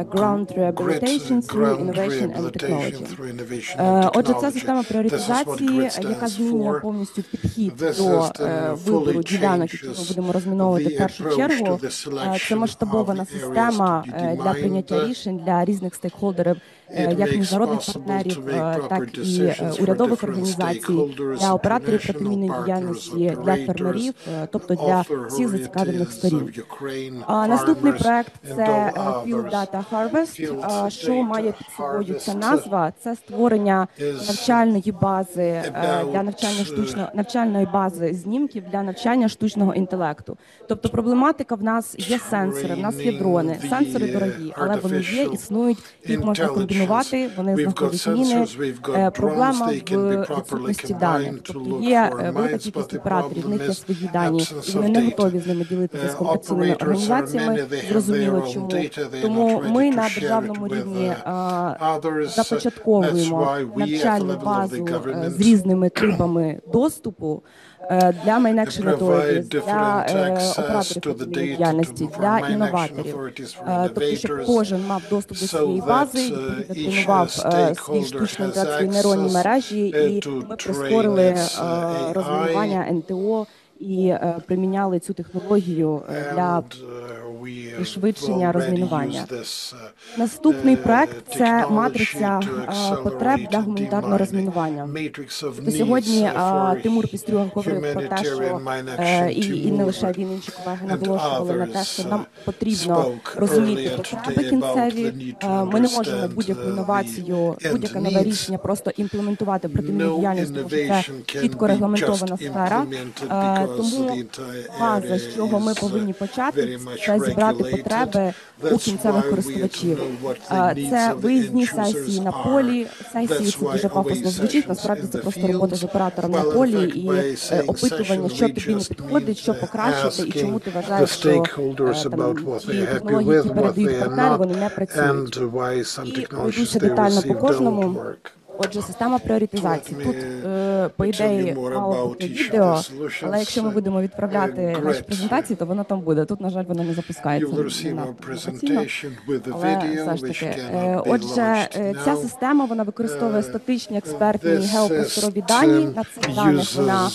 Ground Rehabilitation Through Innovation and Technology. Отже, це система пріоритизації, яка змінює повністю підхід до вибору ділянок, які ми будемо розміновувати в першу чергу. Це масштабована система для прийняття рішень для різних стейкхолдерів, як міжнародних партнерів, так і урядових організацій, для операторів протимінної діяльності, для фермерів, тобто для всіх зацікавлених сторін. Наступний проект – це Field Data Harvest. Що має під собою ця назва? Це створення навчальної бази для навчальної бази знімків для навчання штучного інтелекту. Тобто проблематика в нас є сенсори, в нас є дрони. Сенсори дорогі, але вони є, існують, їх можна комбінувати, вони знаходять міни. Проблема в відсутності даних. Тобто є велика кількість операторів, в них є свої дані, і вони не готові з ними ділитися з комерційними організаціями, зрозуміло чому. Тому ми на державному рівні започатковуємо навчальну базу з різними типами доступу для Main Action Authorities, для операторів протимінної діяльності, для інноваторів. Тобто, щоб кожен мав доступ до своєї бази, тренував свій штучний інтелект, свої нейронні мережі, і ми прискорили розвивання НТО і приміняли цю технологію для пришвидшення розмінування. Наступний проект – це матриця потреб для гуманітарного розмінування. То сьогодні Тимур Пістрюган говорив про те, що і не лише він, інші колеги наголошували на те, що нам потрібно розуміти потреби кінцеві. Ми не можемо будь-яку інновацію, будь-яке нове рішення просто імплементувати в протимінну діяльність, тому що це чітко регламентована сфера. Тому база, з чого ми повинні почати, це зібрати потреби у кінцевих користувачів. Це виїзні сесії на полі. Сесії – це дуже пафосно звучить, насправді це просто робота з оператором на полі і опитування, що тобі не підходить, що покращити і чому ти вважаєш, що ті технології, які передають партнери, вони не працюють. І пройдуся детально по кожному. Отже, система пріоритизації. Тут, по ідеї, мало бути відео, але якщо ми будемо відправляти наші презентації, то воно там буде. Тут, на жаль, воно не запускається. Але все ж таки. Отже, ця система, вона використовує статичні, експертні, геопросторові дані. На цих даних вона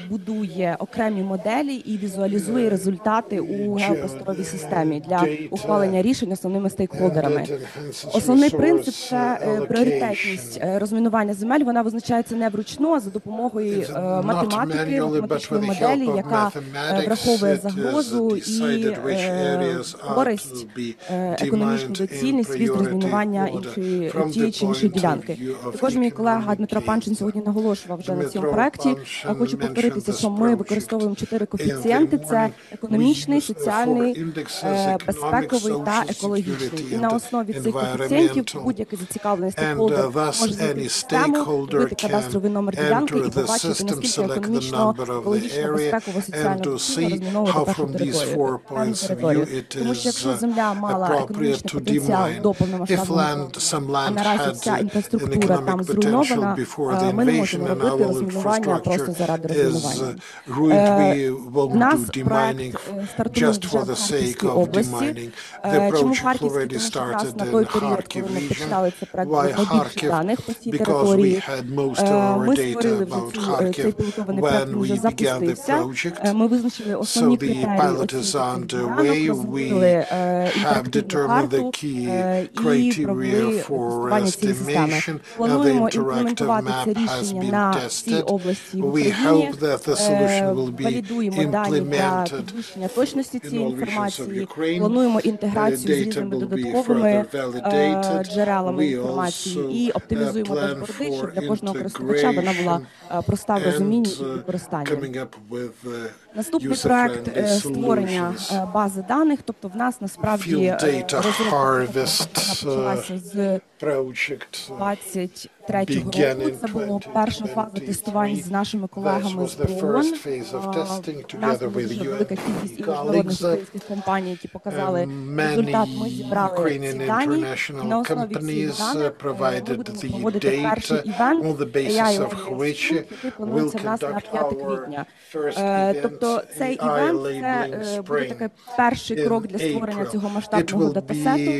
будує окремі моделі і візуалізує результати у геопросторовій системі для ухвалення рішень основними стейкхолдерами. Основний принцип – це пріоритетність розмінування земель, вона визначається не вручну, а за допомогою математики, математичної моделі, яка враховує загрозу і користь, економічну доцільність від розмінування тієї чи іншої ділянки. Також мій колега Дмитро Панчин сьогодні наголошував вже на цьому проєкті. Хочу повторитися, що ми використовуємо 4 коефіцієнти. Це економічний, соціальний, безпековий та екологічний. І на основі цих коефіцієнтів будь-який зацікавлений стейкхолдер може знайти систему, вбити кадастровий номер ділянки і побачити, наскільки економічно, екологічно, безпеково, соціально потрібно розміновувати дану територію. Тому що якщо земля мала економічний потенціал до повномасштабного, а наразі вся інфраструктура там зруйнована, ми не можемо робити розмінування просто заради розмінування. У нас проект стартував вже в Харківській області. Чому Харківський? Тому що в нас на той період, коли ми починали цей проект, було найбільше даних по цій території. Ми створили вже цей пілотований проект, він вже запустився. Ми визначили основні критерії оцінки ділянок, розробили інтерактивну карту і провели тестування цієї системи. Плануємо імплементувати це рішення на всій області в Україні. Валідуємо дані для підвищення точності цієї інформації. Плануємо інтеграцію з різними додатковими джерелами інформації і оптимізуємо дашборди, щоб для кожного користувача вона була проста в розумінні і використанні. Наступний проект – створення бази даних, тобто в нас насправді розробка почалася з 23-го року. Це була перша фаза тестувань з нашими колегами з ООН. У нас була дуже велика кількість і міжнародних українських компаній, які показали результат. Ми зібрали ці дані, і на основі цих даних ми будемо проводити перший івент AI, який планується в нас на 5 квітня. Тобто цей івент – це буде такий перший крок для створення цього масштабного датасету.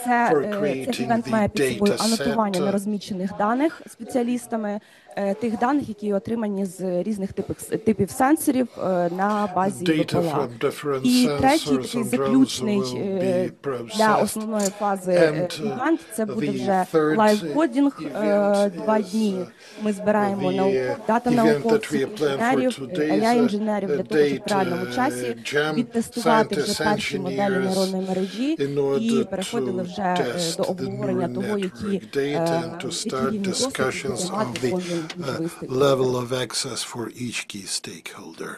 Цей івент має під собою анотування нерозмічених даних спеціалістами, тих даних, які отримані з різних типів сенсорів на базі БПЛА. І третій, такий заключний для основної фази івент, це буде вже лайв-кодінг. 2 дні ми збираємо дата-науковців, інженерів, AI-інженерів для того, щоб в реальному часі відтестувати вже перші моделі нейронної мережі і переходили вже до обговорення того, які рівні досвіду мати level of access for each key stakeholder.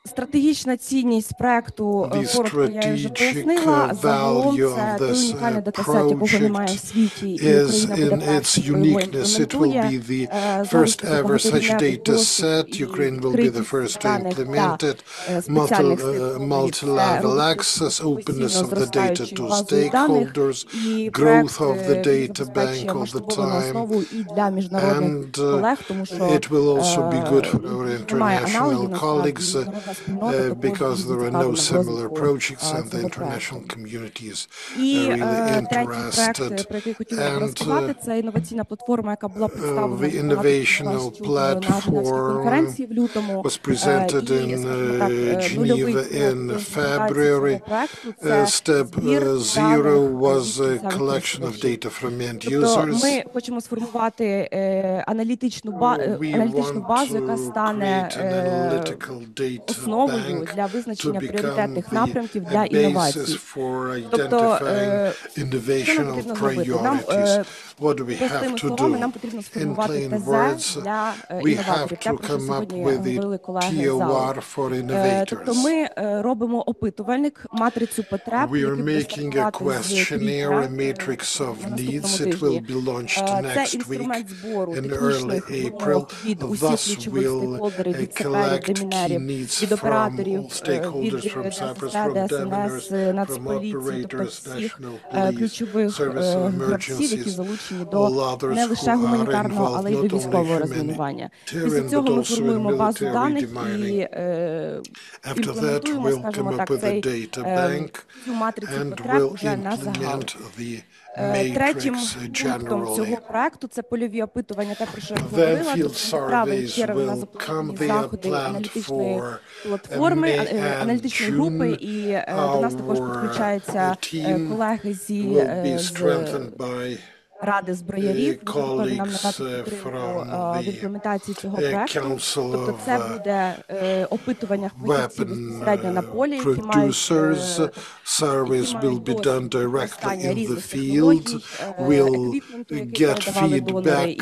Стратегічна цінність проекту, коротко я вже пояснила, загалом це той унікальний датасет, якого немає в світі, і Україна буде першою, хто його імплементує. First ever such data set, Ukraine will be the first to implement it, multi-level access, openness of the data to stakeholders, growth of the data bank all the time, and it will also be good for our international colleagues because there are no similar projects and the international community is really interested. And the innovational platform was presented in Geneva in February. Step 0 was a collection of data from end users. Ми хочемо сформувати аналітичну базу, яка стане основою для визначення пріоритетних напрямків для інновацій. Тобто, що нам потрібно зробити? Простими словами, нам потрібно сформувати ТЗ для інноваторів. Те, про що сьогодні говорили колеги з залу. Тобто ми робимо опитувальник, матрицю потреб, який буде стартувати з квітня наступному тижні. Це інструмент збору технічних вимог від усіх ключових стейкхолдерів, від саперів, демінерів, від операторів, від ДСНС, ДСНС, Нацполіції, тобто всіх ключових гравців, які залучені до не лише гуманітарного, але й до військового розмінування. Після цього ми формуємо базу даних і імплементуємо, скажімо так, цю матрицю потреб вже на загал. Третім пунктом цього проекту – це польові опитування, те, про що я говорила. Тобто травень, червень у нас заплановані заходи аналітичної платформи, аналітичної групи, і до нас також підключаються колеги з Ради зброярів, готові нам надати підтримку в імплементації цього проекту. Тобто це буде опитування фахівців безпосередньо на полі, які мають використання різних технологій, еквіпменту, який передавали донори, і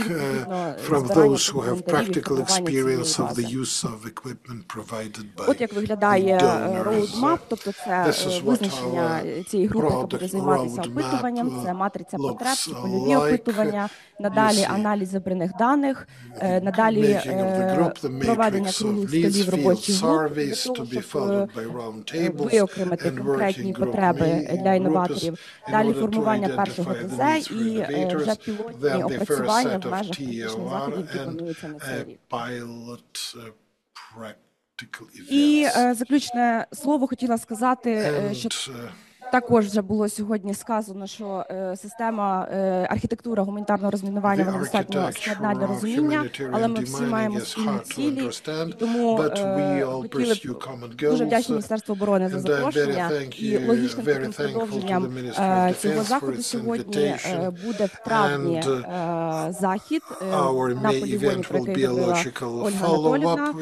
from those who have practical experience of the use of equipment provided by donors. От як виглядає roadmap, тобто це визначення цієї групи, яка буде займатися опитуванням, це матриця потреб, це польові опитування, надалі аналіз зібраних даних, надалі проведення круглих столів робочих груп, для того, щоб виокремити конкретні потреби для інноваторів, далі формування першого ТЗ і вже пілотні опрацювання в межах практичних заходів, які плануються на цей рік. І заключне слово хотіла сказати, що також вже було сьогодні сказано, що система, архітектура гуманітарного розмінування, вона достатньо складна для розуміння, але ми всі маємо спільні цілі, і тому хотіли б дуже вдячні Міністерству оборони за запрошення, і логічним таким продовженням цього заходу сьогодні буде в травні захід на полігоні, про який говорила Ольга Анатоліївна,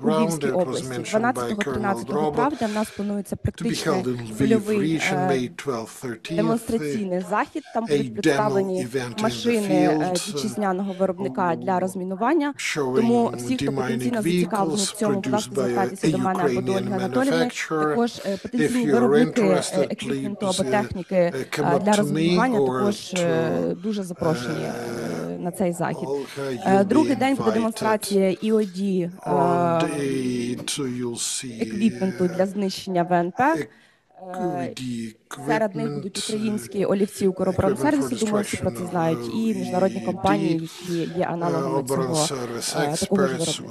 у Львівській області. 12-13 травня в нас планується практичне польовий демонстраційний захід. Там будуть представлені машини вітчизняного виробника для розмінування. Тому всі, хто потенційно зацікавлені в цьому, будь ласка, звертайтеся до мене або до Ольги Анатоліївни. Також потенційні виробники еквіпменту або техніки для розмінування також дуже запрошені на цей захід. Другий день буде демонстрація EOD еквіпменту для знищення ВНП. Серед них будуть українські олівці Укроборонсервісу, думаю, всі про це знають, і міжнародні компанії, які є аналогами такого ж виробництва.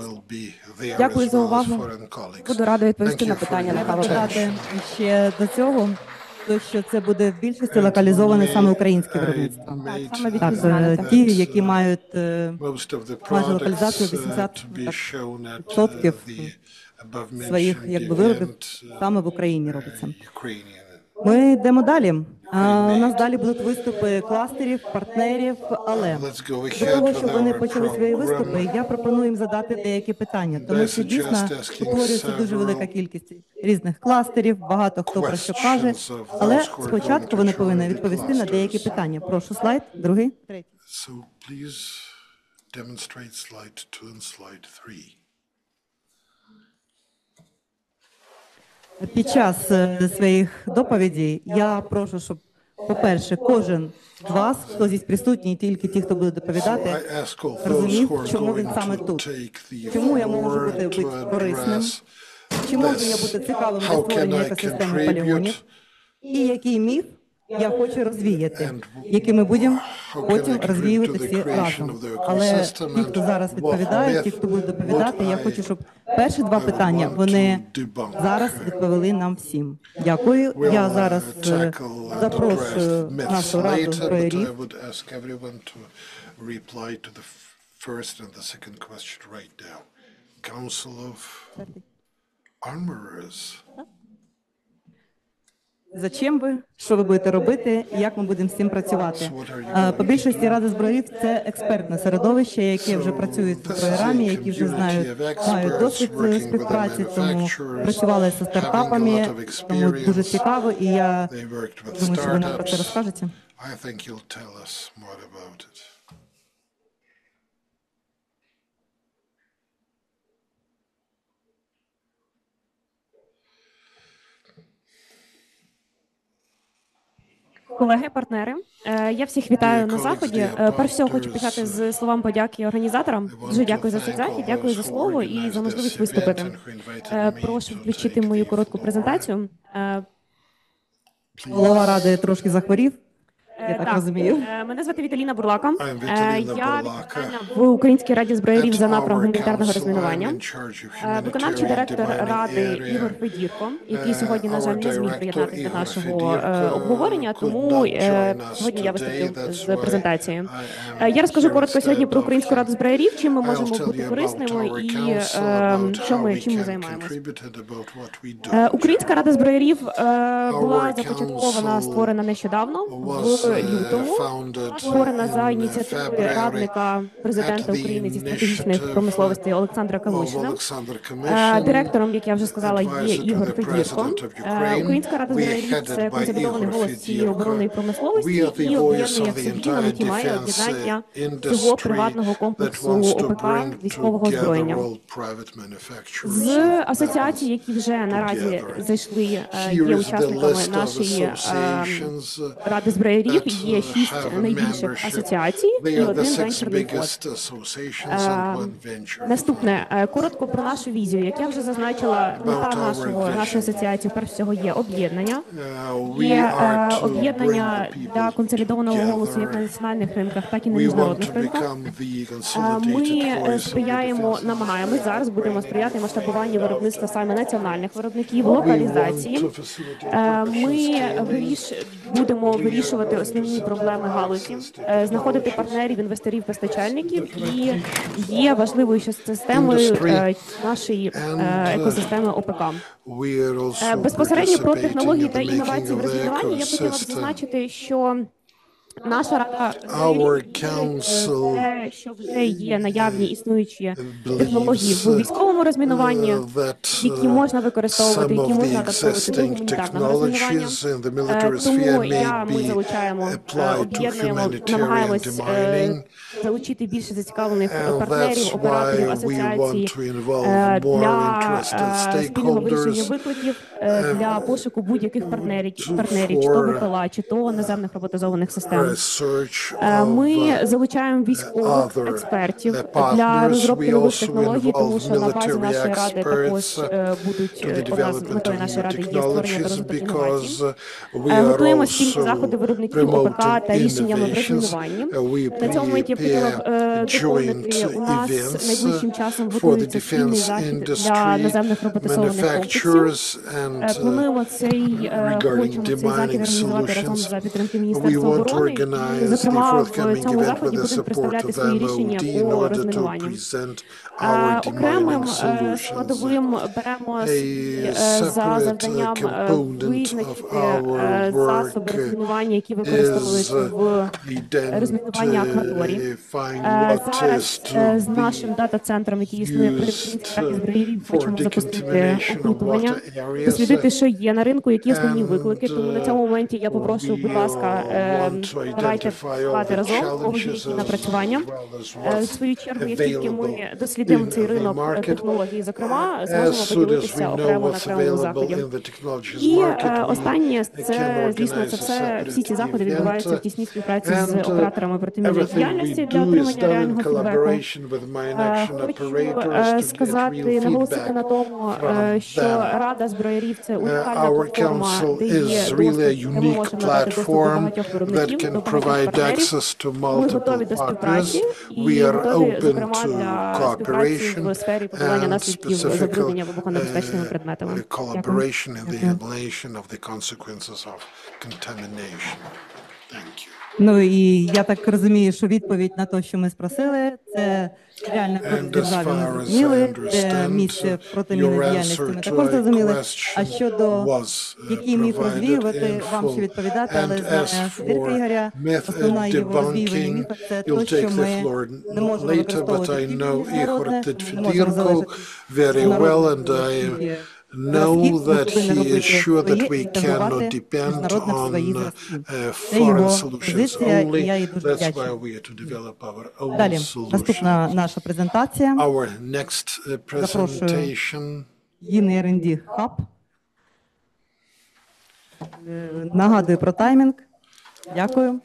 Дякую за увагу. Буду рада відповісти на питання на каву. Ще до цього, що це буде в більшості локалізоване саме українське виробництво. Так, саме від ті, які мають майже локалізацію 80% своїх виробів саме в Україні робиться. Ми йдемо далі. У нас далі будуть виступи кластерів, партнерів, але до того, щоб вони почали свої виступи, я пропоную їм задати деякі питання, тому що дійсно утворюється дуже велика кількість різних кластерів, багато хто про що каже, але спочатку вони повинні відповісти на деякі питання. Прошу, слайд, другий, третій. Під час своїх доповідей я прошу, щоб, по-перше, кожен з вас, хто здесь присутній, тільки ті, хто буде доповідати, розумів, чому він саме тут, чому я можу бути корисним, чи можу я бути цікавим для створення екосистеми полігонів, і який міф я хочу розвіяти, які ми будемо потім розвіювати всі разом. Але ті, хто зараз відповідає, ті, хто буде доповідати, я хочу, щоб перші два питання, вони зараз відповіли нам всім. Дякую. Я зараз запрошую нашу раду зброярів. Зачем ви, що ви будете робити, як ми будемо з цим працювати? По більшості Ради зброярів – це експертне середовище, яке вже працює з зброярами, які вже знають, мають досвід співпраці, тому працювали зі стартапами, тому дуже цікаво, і я думаю, що ви нам про це розкажете. Колеги, партнери, я всіх вітаю на заході. Перш всього хочу почати з словами подяки організаторам. Дуже дякую за цей захід, дякую за слово і за можливість виступити. Прошу включити мою коротку презентацію. Голова ради трошки захворів. Я так розумію. Мене звати Віталіна Бурлака. Я відповідальна в Українській раді зброярів за напрям гуманітарного розмінування. Виконавчий директор ради Ігор Федірко, який сьогодні, на жаль, не зміг приєднатися до нашого обговорення, тому сьогодні я виступлю з презентацією. Я розкажу коротко сьогодні про Українську раду зброярів, чим ми можемо бути корисними і чим ми займаємося. Українська рада зброярів була започаткована, створена нещодавно, в лютому, створена за ініціативи радника президента України зі стратегічних промисловостей Олександра Калушина. Директором, як я вже сказала, є Ігор Федірко. Українська рада зброярів – це консолідований голос цієї оборонної промисловості і об'єднує в собі, на меті має об'єднання всього приватного комплексу ОПК військового озброєння. З асоціацій, які вже наразі зайшли, є учасниками нашої ради зброярів, є 6 найбільших асоціацій і один венчурний фонд. Наступне, коротко про нашу візію. Як я вже зазначила, мета нашої асоціації, перш всього, є об'єднання. Є об'єднання для консолідованого голосу як на національних ринках, так і на міжнародних ринках. Ми сприяємо, намагаємось, зараз будемо сприяти масштабуванню виробництва саме національних виробників, локалізації. Ми будемо вирішувати основні проблеми галузі, знаходити партнерів, інвесторів, постачальників і є важливою системою нашої екосистеми ОПК. Безпосередньо про технології та інновації в розмінуванні я хотіла б зазначити, що наша рада те, що вже є наявні існуючі технології в військовому розмінуванні, які можна використовувати, які можна адаптувати до гуманітарного розмінування. Тому ми залучаємо, об'єднуємо, намагаємось залучити більше зацікавлених партнерів, операторів, асоціацій для спільного вирішення викликів, для пошуку будь-яких партнерів, чи то БПЛА, чи то наземних роботизованих систем. Ми залучаємо військових експертів для розробки нових технологій, тому що на базі нашої ради також будуть, одна з метою нашої ради є створення та розвиток інновацій. Готуємо спільні заходи виробників ОПК та рішеннями в розмінуванні. На цьому моменті я хотіла доповнити, у нас найближчим часом готується спільний захід для наземних роботизованих комплексів. Плануємо цей захід організувати разом за підтримки Міністерства оборони. Зокрема, в цьому заході будемо представляти свої рішення по розмінуванню. Окремим складовим беремо за завданням визначити засоби розмінування, які використовують в розмінуванні акваторії. Зараз з нашим дата-центром, який існує при Українській раді зброярів, хочемо запустити опитування, дослідити, що є на ринку, які основні виклики. Тому на цьому моменті я попрошу, будь ласка, давайте працювати разом, погоджені які напрацювання. В свою чергу, як тільки ми дослідимо цей ринок технологій, зокрема, зможемо поділитися окремо на окремому заході. І останнє, це, звісно, це все, всі ці заходи відбуваються в тісній співпраці з операторами протимінної діяльності для отримання реального фідбеку. Хочу сказати, наголосити на тому, що Рада зброярів – це унікальна платформа, де є доступ, де ми можемо надати доступ до багатьох виробників, до багатьох партнерів. Ми готові до співпраці і готові, зокрема, для співпраці в сфері подолання наслідків забруднення вибухонебезпечними предметами. Ну і я так розумію, що відповідь на те, що ми спросили, це реально в державі ми зрозуміли, де місце протимінної діяльності ми також зрозуміли. А щодо який міф розвіювати, вам ще відповідати, але знає Дирка Ігоря, основна його розвіювання міфа – це те, що ми не можемо використовувати тільки міжнародне, не можемо залежати know that he is sure that we cannot depend on foreign solutions only. That's why we are to develop our own solutions. Our next presentation. R&D Hub. Нагадую про таймінг. Дякую.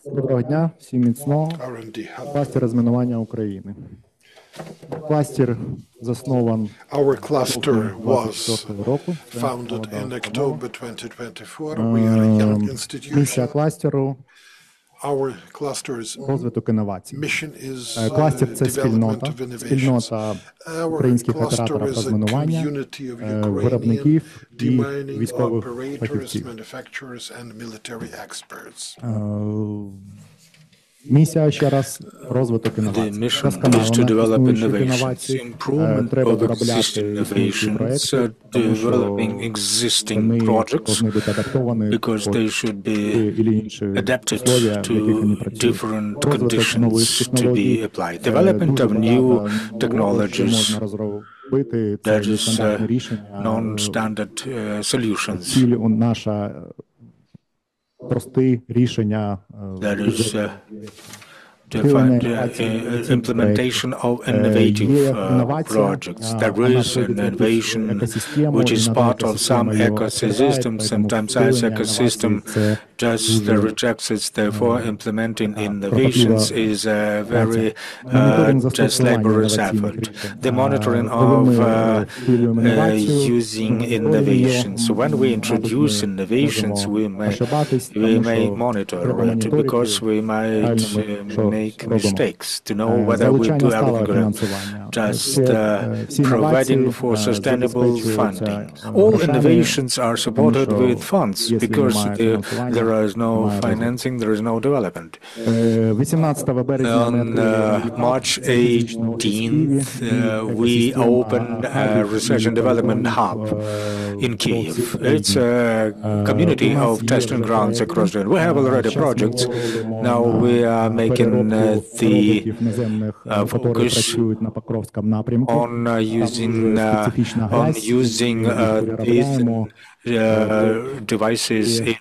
Доброго дня, всім міцного. Кластер розмінування України. Кластер заснован Our cluster was founded in October 2024. We are a young institution. Місія кластеру Our cluster's розвиток інновацій. Mission is Кластер – це development of innovations. спільнота українських операторів розмінування, виробників і військових фахівців. Місія ще раз розвиток інновацій. Досконалення існуючих інновацій, треба виробляти існуючі проекти, тому що вони повинні бути адаптовані під ті чи інші условия, в яких вони працюють. Розвиток нових технологій, можна розробити, це нестандартне рішення. Ціль наша прості рішення implementation of innovative projects. There is an innovation which is part of some ecosystems. Sometimes as ecosystem just rejects it. Therefore, implementing innovations is a very just laborious effort. The monitoring of using innovations. So when we introduce innovations, we may monitor it because we might make mistakes to know whether we do everything just providing for sustainable funding. All innovations are supported with funds because there is no financing, there is no development. On March 18th, we opened a research and development hub in Kyiv. It's a community of testing grounds across the world. We have already projects. Now we are making the focus on using these devices in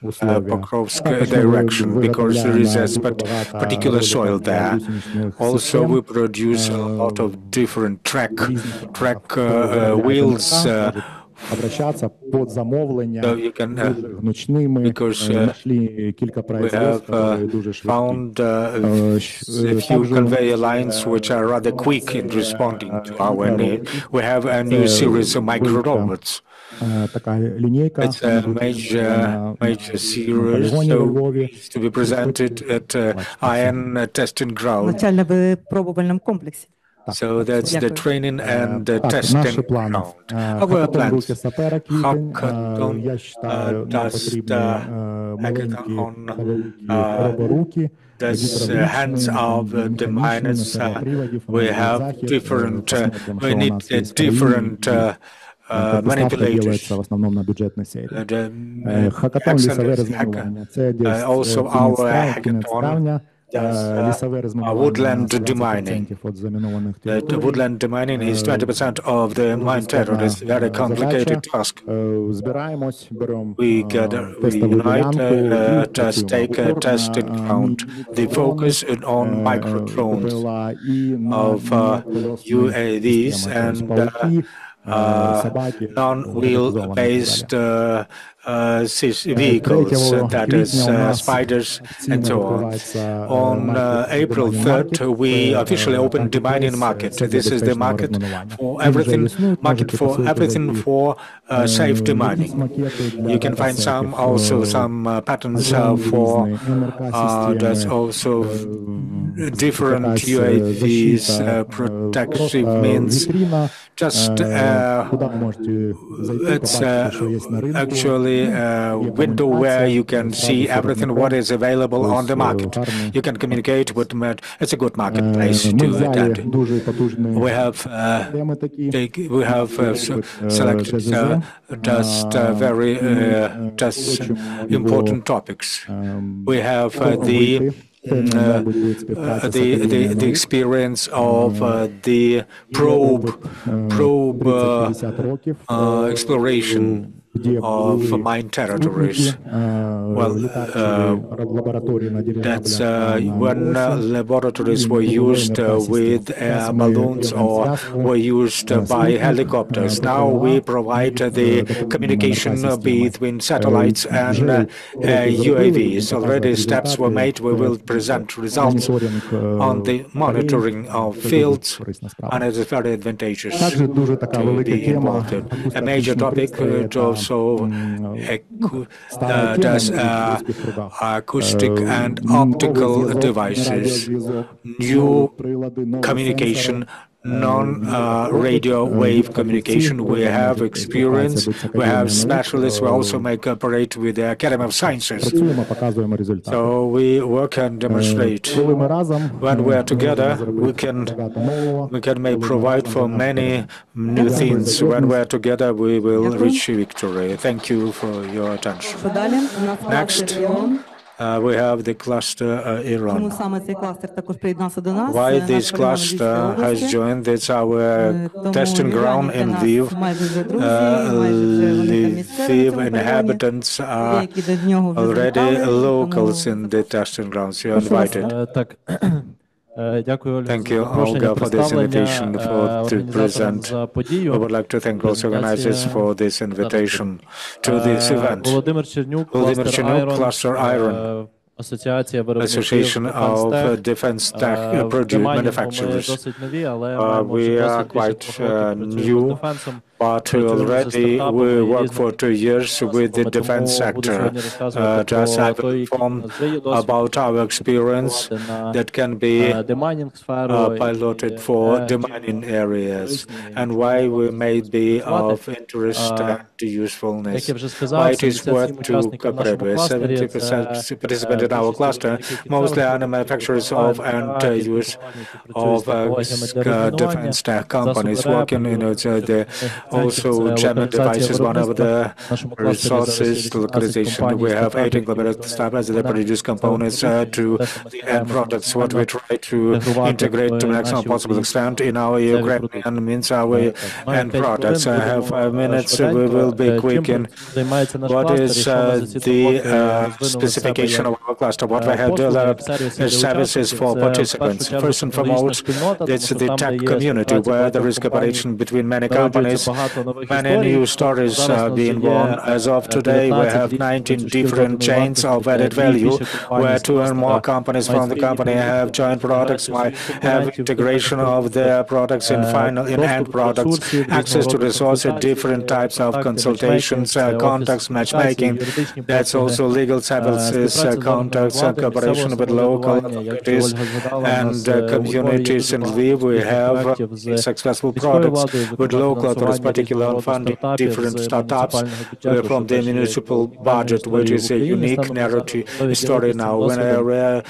Pokrovsk direction because there is a particular soil there. Also, we produce a lot of different track wheels. Обращаться под замовлення гнучними, знайшли кілька проєктів, які дуже found a few conveyor lines which are rather quick in responding to our need. We have a new series of micro robots. It's a major series to be presented at iron testing ground. So that's the training and the testing ground. Our plans. Hackathon does hands of the miners. We have different, we need different manipulators. Also our hackathon woodland demining. That woodland demining is 20% of the mine territory. It's a very complicated task. We gather, we unite, just take a testing ground. The focus is on micro drones of UAVs and non-wheel-based vehicles, that is spiders and so on. On April 3rd, we officially opened Demining market. This is the market for everything, for safe demining. You can find also some patterns for there's also different UAVs, protective means. Just it's actually a window where you can see everything what is available on the market. You can communicate with it's a good marketplace to attend. We have selected just very just important topics. We have the experience of the probe exploration of mine territories. Well, that's when laboratories were used with air balloons or were used by helicopters. Now we provide the communication between satellites and UAVs. Already steps were made. We will present results on the monitoring of fields, and it is very advantageous to be involved in. A major topic also does acoustic and optical devices, new communication, non-radio wave communication. We have experience, we have specialists, we also operate with the Academy of Sciences. So we work and demonstrate. When we are together, we can provide for many new things. When we are together, we will reach victory. Thank you for your attention. Next. We have the cluster Iran. Why this cluster has joined? It's our testing ground in Lviv. Lviv inhabitants are already locals in the testing grounds. You are invited. Thank you, Olga, for this invitation to present. I would like to thank also organizers for this invitation to this event. Volodymyr Chernuk, Cluster Iron, Association of Defense Tech Produce Manufacturers. We are quite new, but already we work for 2 years with the defense sector. Just I will inform about our experience that can be piloted for demining areas and why we may be of interest and usefulness. Why it is worth to cooperate with. 70% participants in our cluster, mostly are manufacturers of and use of defense tech companies working in the also German devices, one of the resources localization. We have 8 implemented startups that produce components to the end products. What we try to integrate to the maximum possible extent in our Ukrainian means our end products. I have 5 minutes. We will be quick in what is the specification of our cluster. What we have developed is services for participants. First and foremost, it's the tech community where there is cooperation between many companies. Many new stories are being born. As of today, we have 19 different chains of added value, where 2 and more companies from the company have joint products, while have integration of their products in end products, access to resources, different types of consultations, contacts, matchmaking. That's also legal services, contacts, and cooperation with local authorities and communities in Lviv. We have successful products with local authorities, particular on funding different startups from the municipal budget, which is a unique narrative story now when we're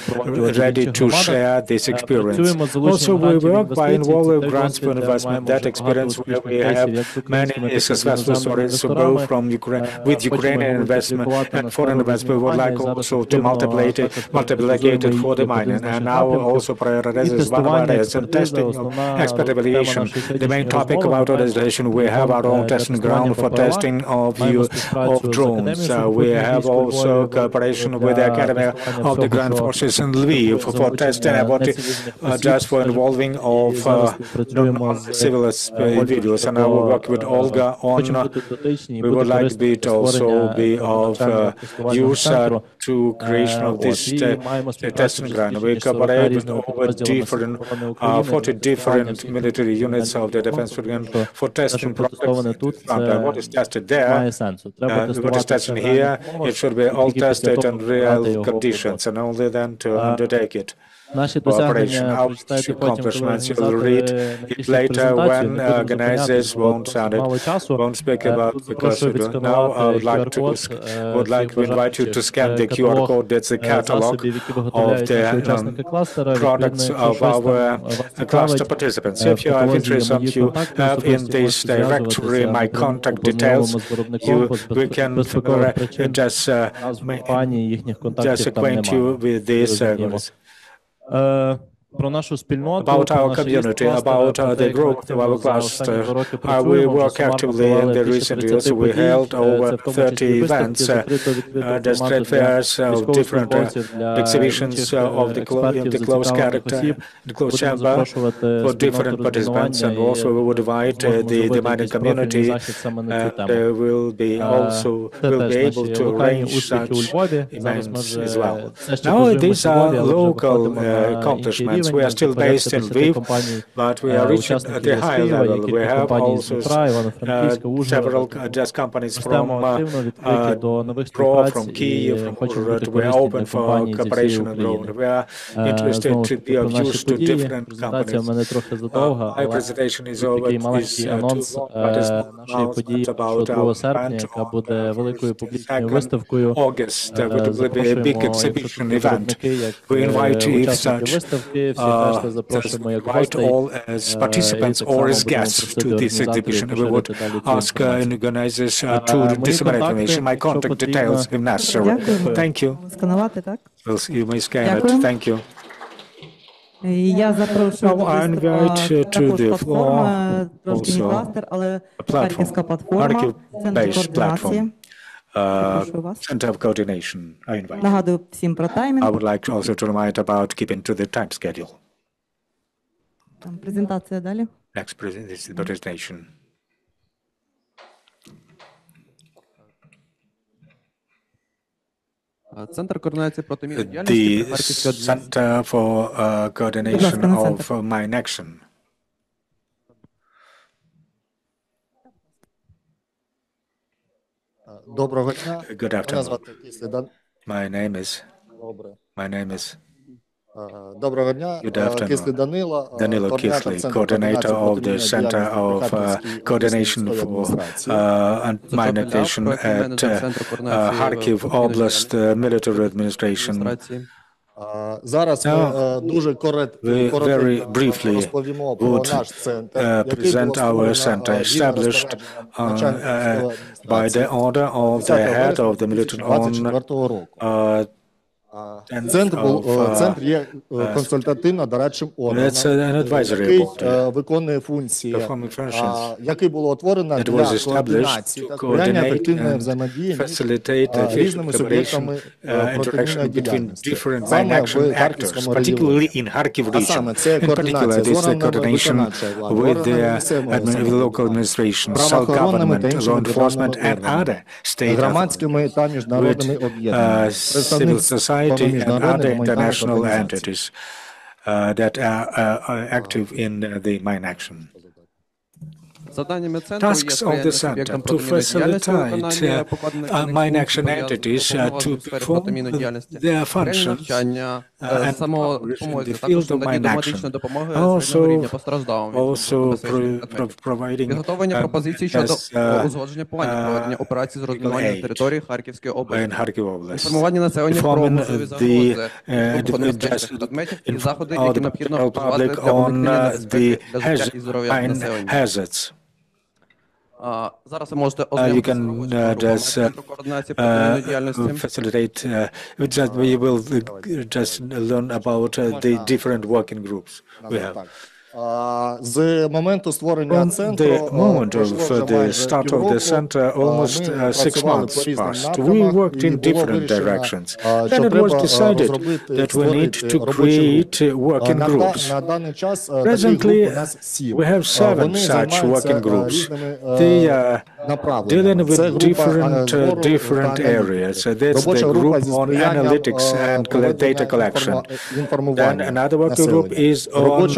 ready to share this experience. Also, we work by involving grants for investment. That experience where we have many successful stories, both from Ukraine, with Ukrainian investment and foreign investment. We would like also to multiply it for the mining. And now also prioritizes one of our areas and testing of expert evaluation. The main topic about organization, we have our own testing ground for testing of use of drones. We have also cooperation with the Academy of the Ground Forces in Lviv for testing about just for involving of civil individuals. And I will work with Olga on, we would like it also be of use to creation of this testing ground. We cooperate with over 40 different military units of the defense program for testing products. What is tested there, what is tested here, it should be all tested in real conditions and only then to undertake it. Cooperation, our accomplishments, you'll read it later when organizers won't speak about because we don't know. I would like to invite you to scan the QR code. That's the catalog of the products of our cluster participants. If you have interest, you have in this directory my contact details. We can just acquaint you with these about our community, about the growth of our cluster. We work actively in the recent years. We held over 30 events, trade fairs, different exhibitions of the closed character, the closed chamber for different participants, and also we would invite the mining community, and will be able to arrange such events as well. Now these are local accomplishments. We are still based in Lviv, but we are reaching at the high level. We have also several just companies from Kyiv, from Uzhhorod. We are open for cooperation and growth. We are interested to be of use to different companies. My presentation is over. Is about our event August. There will be a big exhibition event. We invite you if such. Invite all as participants or as guests to this exhibition. We would ask organizers to disseminate information. My contact details if necessary. Thank you. You may scan it. Thank you. Now I invite to the floor also a platform, Kharkiv-based platform. Center of Coordination. I invite you. I would like also to remind about keeping to the time schedule. Next presentation. The Center for Coordination of Mine Action. Good afternoon. My name is. Good afternoon. Danilo Kisly, coordinator of the Center of Coordination for Mine Action at Kharkiv Oblast Military Administration. Now, we very briefly would present our center, established by the order of the head of the military on It's an advisory board performing functions. It was established to coordinate and facilitate efficient collaboration, interaction between different mine action actors, particularly in Kharkiv region. In particular, this coordination with the local administration, self-government, law enforcement, and other state authorities, with civil society and other international entities that are active in the mine action. Tasks of the center to facilitate mine action entities to perform their functions and in the field of mine action. Also providing legal aid in Kharkiv Oblast, informing the general public on the mine hazards. You can just facilitate, we will just learn about the different working groups we have. From the moment of the start of the center, almost 6 months passed. We worked in different directions. Then it was decided that we need to create working groups. Presently, we have 7 such working groups. They are dealing with different areas. That's the group on analytics and data collection. Then another working group is on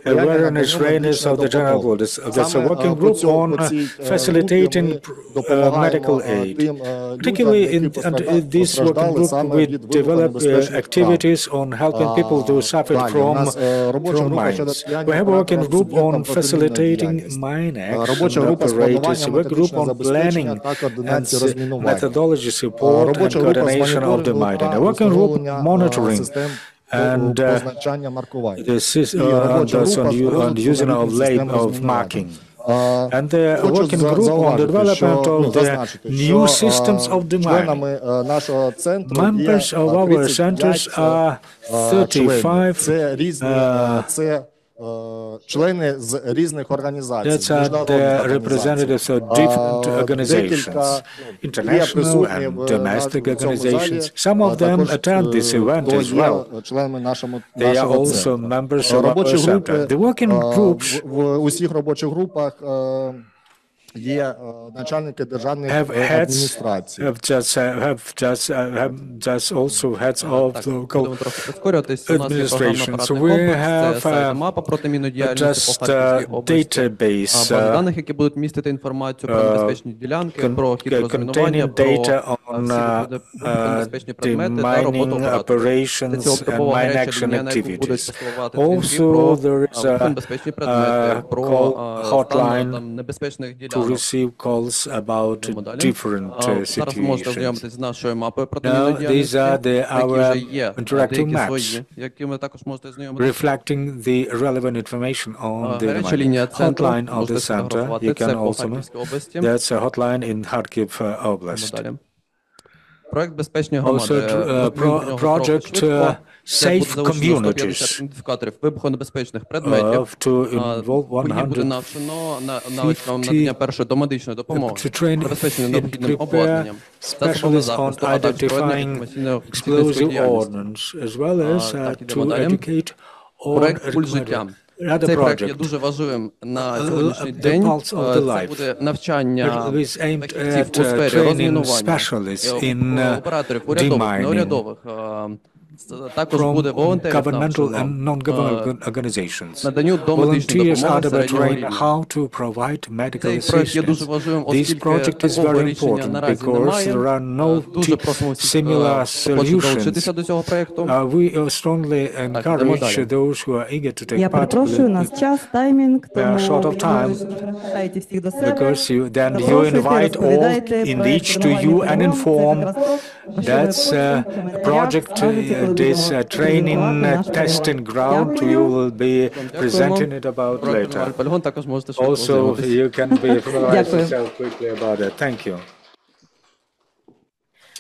awareness readiness of the general world. There's a working group on facilitating medical aid. Particularly in this working group, we develop activities on helping people who suffer from mines. We have a working group on facilitating mine action operators, a working group on planning and methodology support and coordination of the mining, a working group monitoring and this is on using of marking. And the working group on the development of the new systems of the mining. Members of our centers are 35. That's the representatives of different organizations, international and domestic organizations. Some of them attend this event as well. They are also members of our center. The working groups have just also heads of local administrations. We have just database containing data on the mining operations and mine action activities. Also, there is a hotline to receive calls about different situations. Now, these are our interactive maps, reflecting the relevant information on the hotline of the center. You can also know that's a hotline in Kharkiv Oblast. Also, project Safe Communities to involve 150 to train and prepare specialists on identifying explosive ordnance, as well as to educate on another project, the pulse of the life. It is aimed at training specialists in demining from governmental and non-governmental organizations. Volunteers are trained how to provide medical assistance. This project is very important because there are no similar solutions. We strongly encourage those who are eager to take part in a short of time, because you invite all in each to you and inform. That's a project. This training testing ground, you will be presenting it about later. Also, you can familiarize yourself quickly about it. Thank you.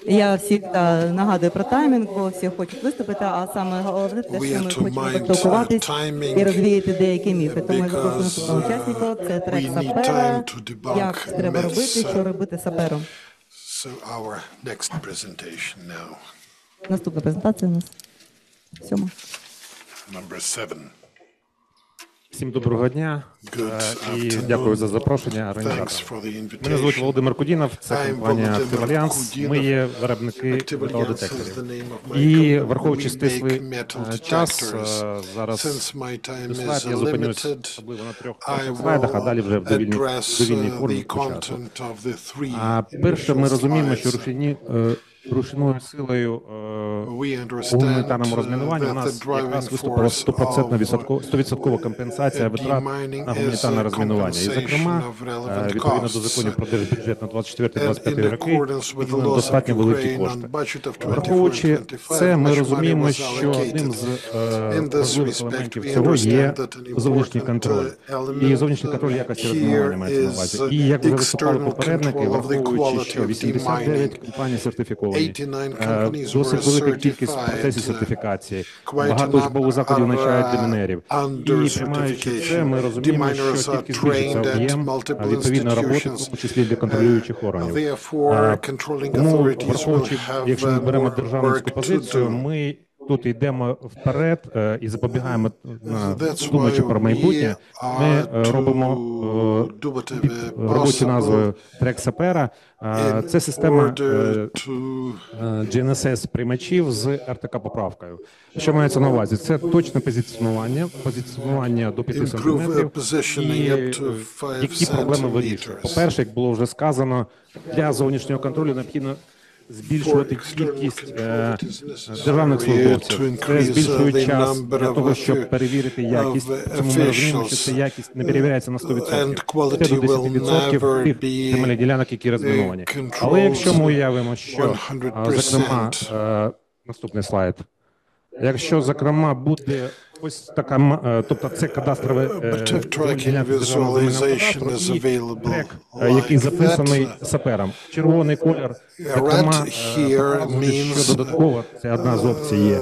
Я всіх нагадую про таймінг, бо всі хочуть виступити, а саме головне те, що ми хочемо поспілкуватись і розвіяти деякі міфи. Тому я запрошую наступного учасника, це трек сапера, як треба робити, що робити сапером. Наступна презентація у нас 7. Всім доброго дня і дякую за запрошення організаторам. Мене звуть Володимир Кудінов, це компанія Active Alliance. Ми є виробники металодетекторів. І враховуючи стислий час, зараз слайд я зупинюсь особливо на 3 слайдах, а далі вже в довільній формі по часу. Перше, ми розуміємо, що рушійною силою у гуманітарному розмінуванні у нас якраз виступила 100% компенсація витрат на гуманітарне розмінування. І, зокрема, відповідно до законів про держбюджет на 24-25 роки, виділено достатньо великі кошти. Враховуючи це, ми розуміємо, що одним з важливих елементів цього є зовнішній контроль. І зовнішній контроль якості розмінування мається на увазі. І, як вже виступали попередники, враховуючи, що 89 компаній сертифіковані, досить велика кількість процесів сертифікації, багато учбових закладів навчають демінерів. І, приймаючи це, ми розуміємо, що тільки збільшиться об'єм відповідної роботи, в тому числі для контролюючих органів. Тому, враховуючи, якщо ми беремо державницьку позицію, ми тут йдемо вперед і запобігаємо, думаючи про майбутнє, ми робимо під робочою назвою трек сапера. Це система GNSS-приймачів з РТК-поправкою. Що мається на увазі? Це точне позиціонування до 5 сантиметрів, і які проблеми вирішує. По-перше, як було вже сказано, для зовнішнього контролю необхідно збільшувати кількість державних службовців. Це збільшує час для того, щоб перевірити якість. Тому ми розуміємо, що ця якість не перевіряється на 100%. Це до 10% тих земельних ділянок, які розміновані. Але якщо ми уявимо, що, зокрема, наступний слайд, якщо, зокрема, буде ось така, тобто це кадастрове ділянка державного земельного кадастру і трек, який записаний сапером. Червоний колір, зокрема, показує, що додатково, це одна з опцій є,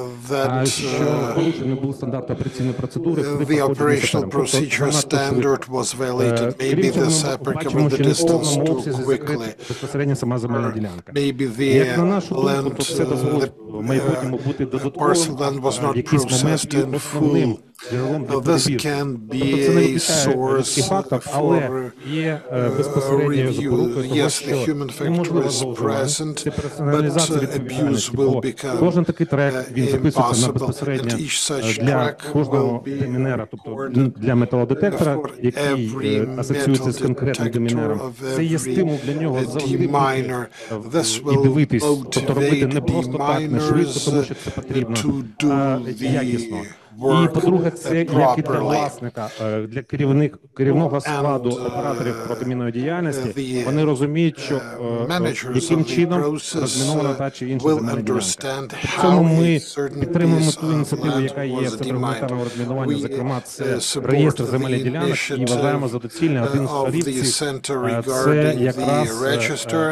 що порушений був стандарт операційної процедури при проходженні сапером. Крім цього, ми бачимо, що не в повному обсязі закрита безпосередньо сама земельна ділянка. Як на нашу думку, то це дозволить в майбутньому бути додатковим в якийсь момент і основним джерелом для перевірки. Тобто це не виключає людський фактор, але є безпосередньою запорукою того, що неможливо зловживання. Це персоналізація відповідальності, бо кожен такий трек, він записується на безпосередньо для кожного демінера, тобто для металодетектора, який асоціюється з конкретним демінером. Це є стимул для нього завжди бути і дивитись, тобто робити не просто так, не швидко, тому що це потрібно, а якісно. І, по-друге, це як і для власника, для керівного складу операторів протимінної діяльності, вони розуміють, що яким чином розмінована та чи інша земельна ділянка. В цьому ми підтримуємо ту ініціативу, яка є в Центрі гуманітарного розмінування, зокрема, це реєстр земельних ділянок, і вважаємо за доцільне один з шарів це якраз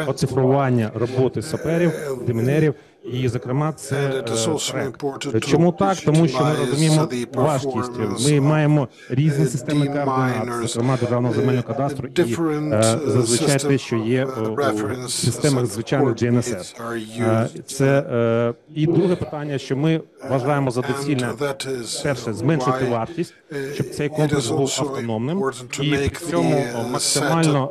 оцифрування роботи саперів, демінерів. І, зокрема, це трек. Чому так? Тому що ми розуміємо важкість. Ми маємо різні системи координат, зокрема, державного земельного кадастру і зазвичай те, що є у системах звичайних GNSS. Це і друге питання, що ми вважаємо за доцільне, перше, зменшити вартість, щоб цей комплекс був автономним і при цьому максимально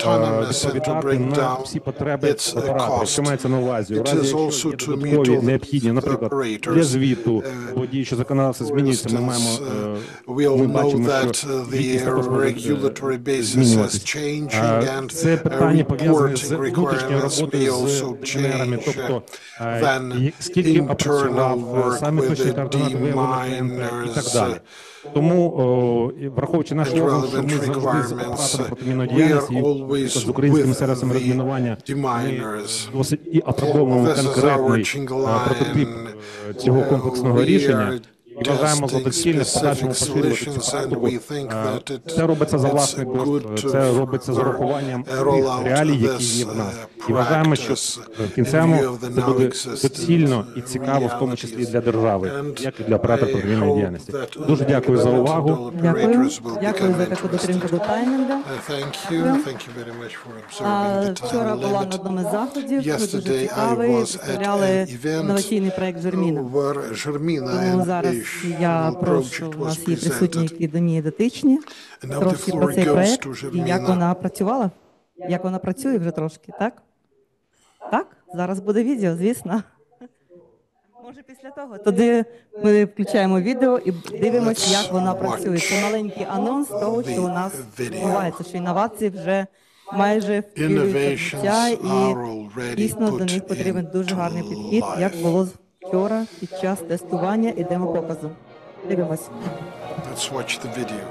відповідати на всі потреби оператора. Що мається на увазі? У разі, якщо є додаткові необхідні, наприклад, для звіту, бо діюче законодавство змінюється, ми бачимо, що звітність також може змінюватися. Це питання пов'язане з внутрішньою роботою з демінерами, тобто скільки опрацював, саме точні координати виявлення клієнта і так далі. Тому, враховуючи наш досвід, що ми завжди з оператором протимінної діяльності, з українськими сервісами розмінування, ми досить і апробовуємо конкретний прототип цього комплексного рішення, і вважаємо за доцільне в подальшому поширювати цю практику. Це робиться за власний кошт, це робиться з урахуванням тих реалій, які є в нас. І вважаємо, що practice в in кінцевому view of the це now буде existing доцільно і цікаво, в тому числі і для держави, And як і для оператора I протимінної hope діяльності. that Дуже дякую за увагу. untitled Дякую. operators will Дякую become за таку дотримку до interested. таймінгу. Thank you. Thank you very much for observing the Вчора time була на limit. одному із заходів, дуже Yesterday I цікавий, was at представляли an event інноваційний проект Жерміна. where Germina Тому зараз я Educational прошу, project у нас was є присутні, presented. які до неї дотичні, And now the трошки про floor цей goes проект to і як Жерміна. вона працювала, як вона працює вже трошки, так? Так? Зараз буде відео, звісно. Може після того? Тоді ми включаємо відео і дивимося, як вона працює. Це маленький анонс того, що у нас відбувається, що інновації вже майже втілюються в життя, і дійсно до них потрібен дуже гарний підхід, як було вчора під час тестування і демопоказу. Дивимось. Let's watch the video.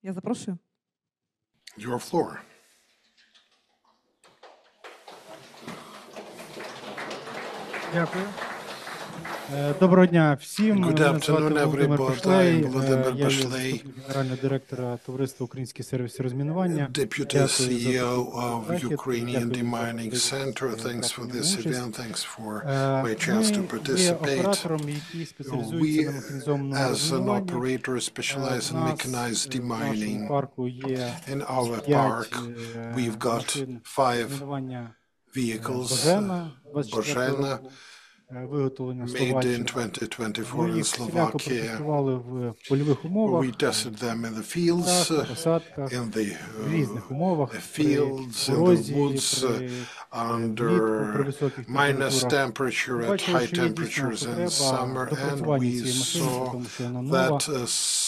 Я запрошую. Your floor. Дякую. Доброго дня всім. Good afternoon, everybody. I'm Volodymyr Я є Bashley, генерального директора Товариства Український сервіс розмінування. Deputy CEO of Ukrainian Demining Center. Thanks for this event. Thanks for my chance to participate. We, as an operator, specialize in mechanized demining. In our park, we've got 5 vehicles, Bozhena, виготовлення в made in Словаччині. 2024 in Їх всіляко Slovakia. протестували в польових умовах, We tested them in the fields, посадках, in the в різних умовах, при fields, in the корозії, woods, влітку, при under високих minus температурах. temperature at Бачили, high що є дійсно temperatures in потреба summer, and допрацювання we цієї машини, saw тому що вона нова. that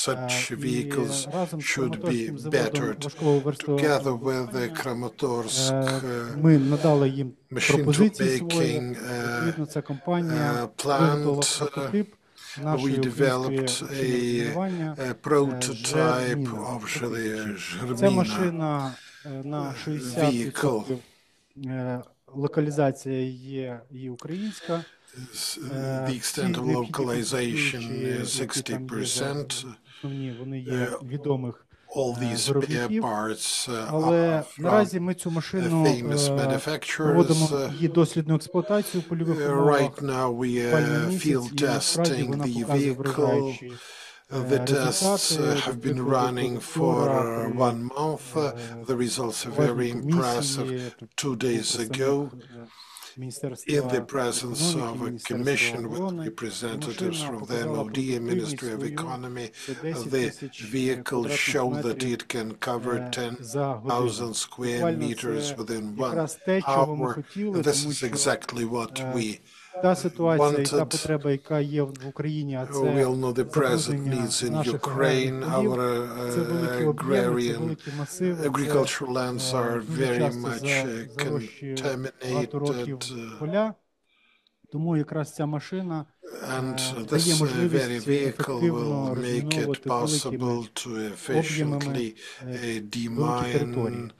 such І vehicles разом з should be Краматорським заводом bettered. важкого верстового Together with the Kramatorsk ми надали їм machine пропозиції свої. making Відповідно, ця компанія plant, виготовила прототип we нашої developed української a prototype of Ця Žhrbina машина на 60% локалізація є і українська. The extent of localization is 60%. Основні вони є відомих All these spare виробників. parts Але наразі ми цю машину проводимо її дослідну експлуатацію в польових умовах. Right now we are field testing the vehicle. The tests have been running for 1 month. The results are very impressive. 2 days ago, in the presence of a commission with representatives from the MOD and Ministry of Economy, the vehicle showed that it can cover 10,000 square meters within 1 hour. And this is exactly what we Та ситуація і та потреба, яка є в Україні, а це запровадження наших аграрних полів, це великі об'єми, це великі масиви, це дуже часто зарощує багато років поля. Тому якраз ця машина дає можливість ефективно розміновувати великими об'ємами великі території.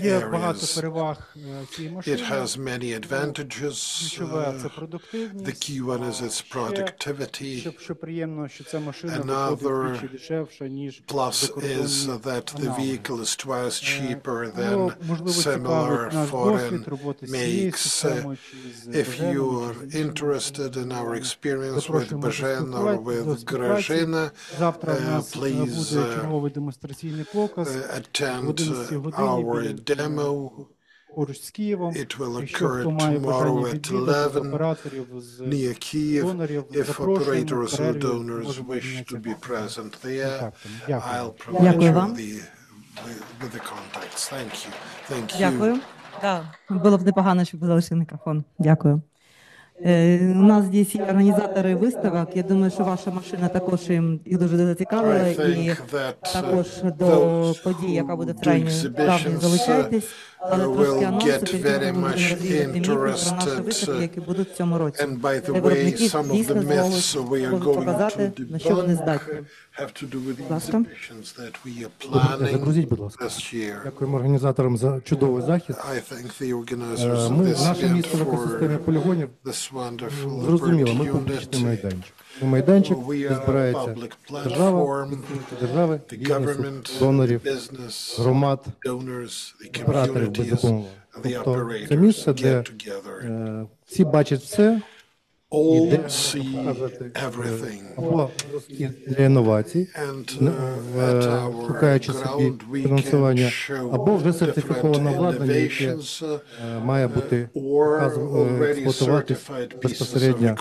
Є багато переваг цієї машини. Ключове – це продуктивність. Що приємно, що ця машина виходить вдвічі дешевша, ніж закордонні аналоги. Можливо, цікавить наш досвід роботи з цією системою чи з Боженом. Завтра у нас буде черговий демонстраційний показ в 11 годині поруч з Києвом. Якщо хто має бажання відвідати операторів з донорів, запрошуємо Дякую вам. Дякую. Було б непогано, щоб залишив мікрофон. Дякую. У нас здесь є організатори виставок. Я думаю, що ваша машина також їх дуже зацікавила. І також до події, яка буде в травні, залучайтесь. Але трошки анонсу, тоді ми будемо розвіяти міфи про наші виставки, які будуть в цьому році. Де виробники дійсно зможуть показати, на що вони здатні. Будь ласка. Загрузіть, будь ласка. Дякуємо організаторам за чудовий захід. Ми, наше місто в екосистемі полігонів, зрозуміло, ми публічний майданчик. Майданчик, де збирається держава, держави, бізнесу, донорів, громад, операторів безумовно. Тобто це місце, де всі бачать все, і де або для інновацій, шукаючи собі фінансування, або вже сертифіковане обладнання, яке має бути експлуатуватись безпосередньо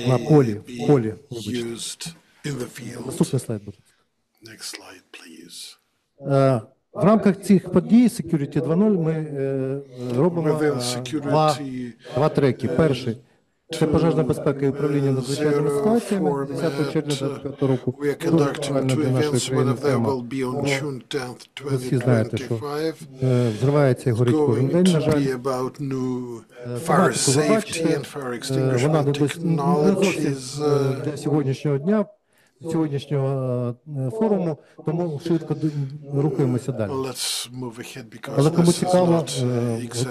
на полі, в полі. Наступний слайд, будь ласка. В рамках цих подій Security 2.0 ми робимо два треки. Перший – це пожежна безпека і управління надзвичайними ситуаціями 10 червня 2025 року. Дуже актуальна для нашої країни тема. Ви всі знаєте, що взривається і горить кожен день, на жаль. Тематику ви бачите, вона не зовсім для сьогоднішнього дня, сьогоднішнього форуму, тому швидко рухаємося далі. Але кому цікаво,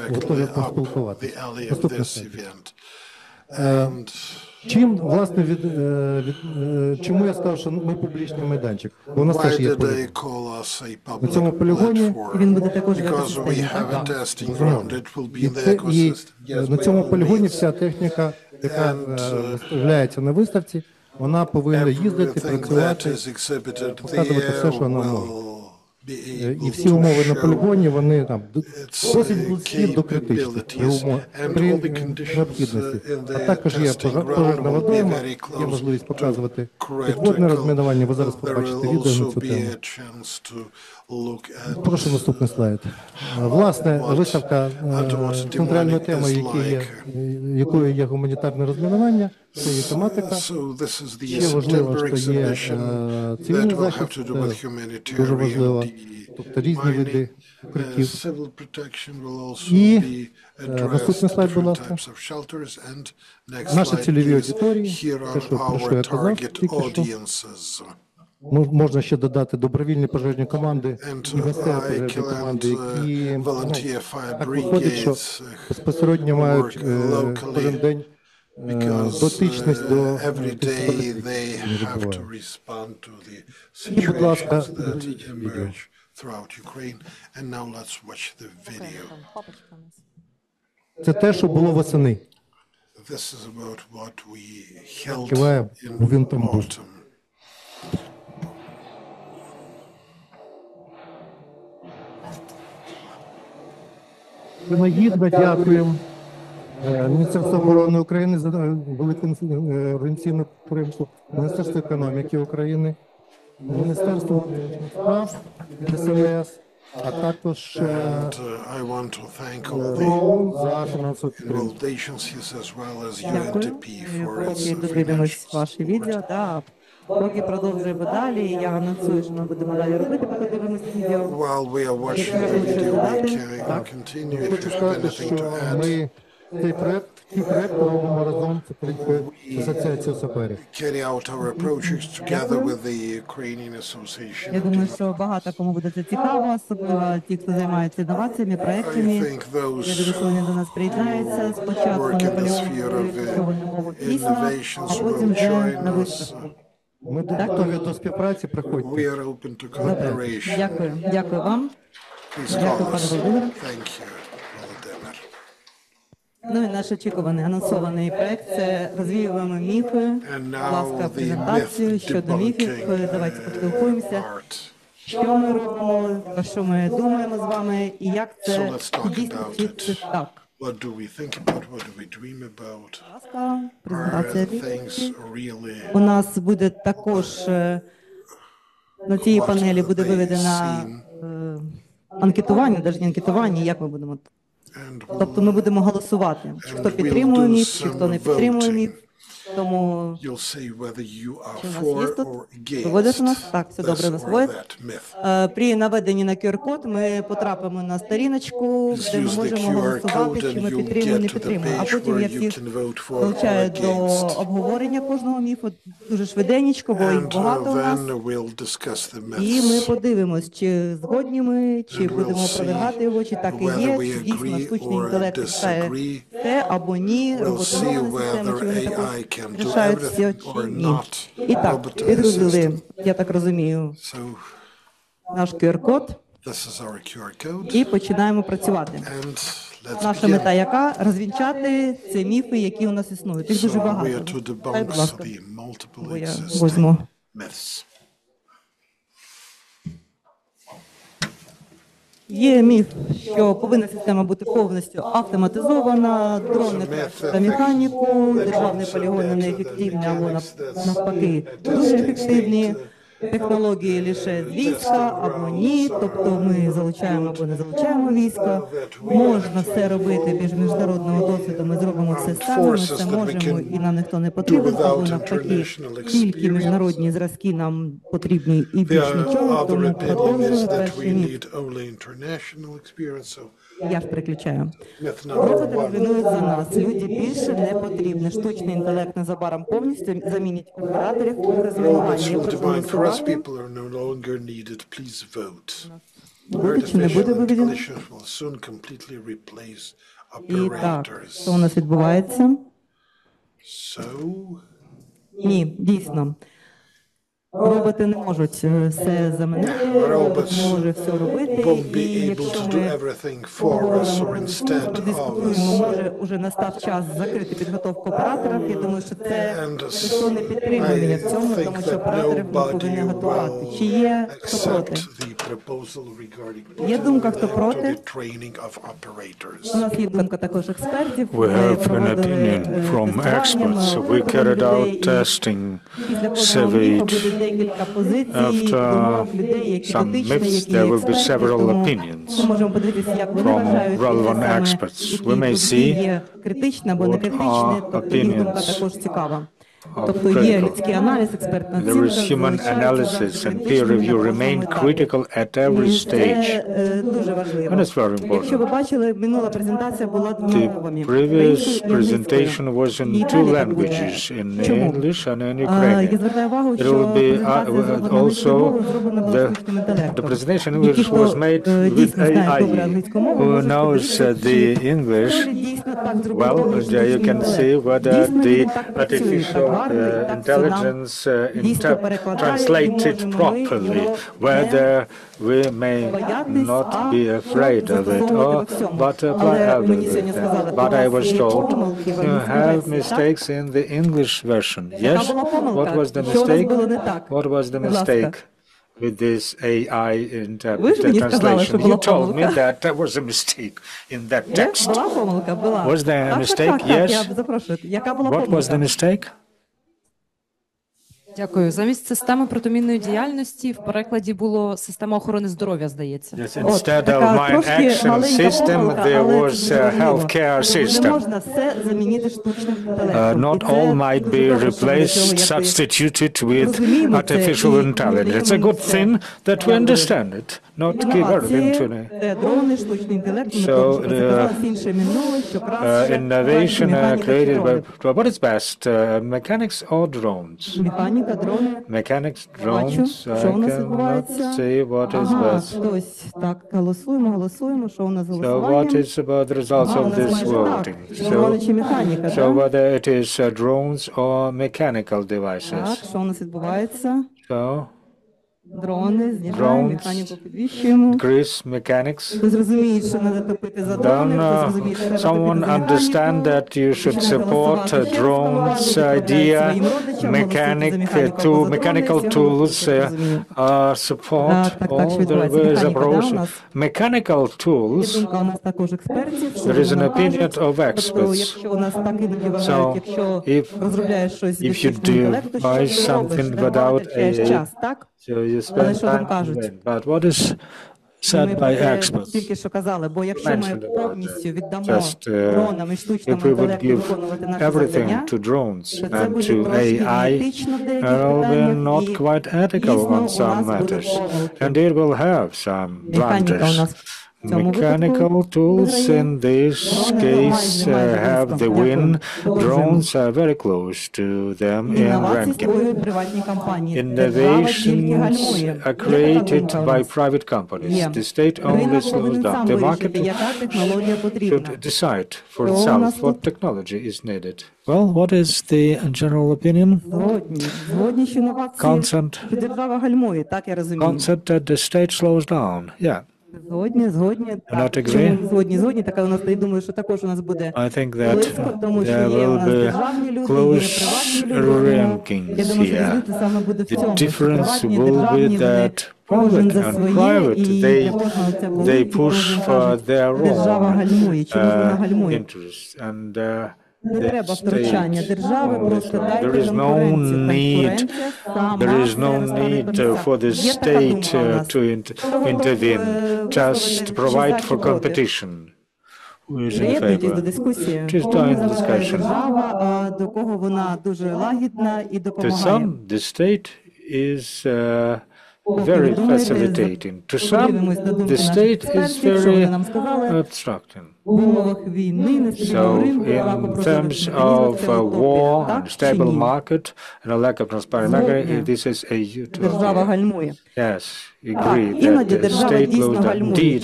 готові поспілкуватися. Наступне чим, власне, чому я сказав, що ми публічний майданчик? Бо у нас теж є полігон. На цьому полігоні він буде також і на цьому полігоні вся техніка, яка виставляється на виставці, вона повинна їздити, працювати, показувати все, що вона може. І всі умови на полігоні, вони там досить близькі до критичних при необхідності. А також є пожежна водойма, є можливість показувати підводне розмінування. Ви зараз побачите відео на цю тему. Прошу наступний слайд. Власне, виставка центральною темою, якою є гуманітарне розмінування, це є тематика. Ще важливо, що є цивільний захист, це дуже важливо, тобто різні види укриттів. І наступний слайд, будь ласка. Наші цільові аудиторії, те, про що я казав тільки що. Можна ще додати добровільні пожежні команди і місцеві пожежні команди, які так виходить, що безпосередньо мають кожен день дотичність до і, будь ласка, відео. Це те, що було восени. Киває, він там був. Принагідно дякуємо Міністерству оборони України за велику організаційну підтримку, Міністерству економіки України, Міністерству справ, ДСНС, а також за фінансову підтримку. Поки додивимось ваші відео, поки продовжуємо далі, я анонсую, що ми будемо далі робити, поки дивимося відео. Хочу сказати, що ми цей проект робимо разом з асоціацією саперів. Я думаю, що багато кому буде це цікаво, особливо ті, хто займається інноваціями, проектами. Я думаю, що вони до нас приєднаються спочатку на полігоні мову пісня, а потім вже на виставку. Ми готові до співпраці, приходьте. Дякую. Дякую вам. Дякую, пане Володимире. Ну і наш очікуваний анонсований проект – це розвіюємо міфи. Будь ласка, презентацію щодо міфів. Давайте поспілкуємося. Що ми робимо, про що ми думаємо з вами і як це дійсно це так. What do we think about? What do we dream about? У нас буде також на цій панелі буде виведено анкетування, навіть не анкетування, як ми будемо. Тобто ми будемо голосувати, хто підтримує міф, чи хто не підтримує міф. Тому, чи у нас є тут? Виводить у нас? Так, все добре, нас виводить. При наведенні на QR-код ми потрапимо на сторіночку, де ми можемо голосувати, чи ми підтримуємо, не підтримуємо. А потім я всіх залучаю до обговорення кожного міфу, дуже швиденько, бо їх багато у нас. І ми подивимось, чи згодні ми, чи будемо опровергати його, чи так і є, чи дійсно штучний інтелект читає те або ні, роботизована система, чи вони також рішають всі чи ні. І так, підгрузили, я так розумію, наш QR-код і починаємо працювати. Наша мета яка? Розвінчати ці міфи, які у нас існують. Їх дуже багато. Дай, будь ласка, бо я возьму. Є міф, що повинна система бути повністю автоматизована, дрони та механіку, державні полігони неефективні або навпаки дуже ефективні, технології лише з війська або ні, тобто ми залучаємо або не залучаємо війська. Можна все робити без міжнародного досвіду, ми зробимо все самі, ми все можемо і нам ніхто не потрібен, або навпаки, тільки міжнародні зразки нам потрібні і більш нічого, тому продовжуємо перший міф. Я ж переключаю. Роботи розглянують за нас. Люди більше не потрібні. Штучний інтелект незабаром повністю замінить операторів у розмінуванні. Буде чи не буде виведено? І так, що у нас відбувається? Ні, дійсно. Роботи не можуть все замінити, робот не може все робити, і якщо ми подискутуємо, може вже настав час закрити підготовку операторів, я думаю, що це ніхто не підтримує мене в цьому, тому що операторів ми повинні готувати. Чи є хто проти? Є думка, хто проти? У нас є думка також експертів. We have an opinion from experts. We carried out testing surveyed. After some myths, there will be several opinions from relevant experts. We may see what are opinions. Тобто є людський аналіз, експертна оцінка. There is human analysis and peer review remain critical at every stage. Дуже важливо. And it's very important. Якщо ви бачили, минула презентація була двома мовами. The previous presentation was in two languages, in English and in Ukrainian. Я звертаю увагу, It will be also the presentation in English was made with AI. Who knows the English? Well, you can see whether the artificial intelligence translated properly, whether we may not be afraid of it or but apply everything. But I was told you have mistakes in the English version. Yes? What was the mistake? What was the mistake with this AI translation? You told me that there was a mistake in that text. Was there a mistake? Yes? What was the mistake? Дякую. Замість системи протимінної діяльності в перекладі було система охорони здоров'я, здається. Yes, instead of mine action system, there was a healthcare system. Not all might be replaced, substituted with artificial intelligence. It's a good thing that we understand it, not give everything to it. So, innovation created by what is best, mechanics or drones? Mechanics, drones, I cannot say what is best. So what is about the results of this voting? So whether it is drones or mechanical devices. So drones, increase mechanics. Then someone understand that you should support drones idea, mechanical tools support all the ways approach. Mechanical tools, there is an opinion of experts. So if you devise something without AI, so you spend time on it. But what is said by experts? Mentioned about that. Just if we would give everything to drones and to AI, we're not quite ethical on some matters. And it will have some blunders. Mechanical tools in this case have the win. Drones are very close to them in ranking. Innovations are created by private companies. The state only slows down. The market should decide for itself what technology is needed. Well, what is the general opinion? Concept that the state slows down. Yeah. Not agree? I think that there will be close rankings here. The difference will be that public and private, they push for their own interests and there is no need for the state to intervene, just provide for competition. Who is in favor? Just join the discussion. To some, the state is very facilitating. To some, the state is very obstructing. So, in terms of war, unstable market, and a lack of transparent market, this is a utopia. Yes, agree that the state slows down. Indeed,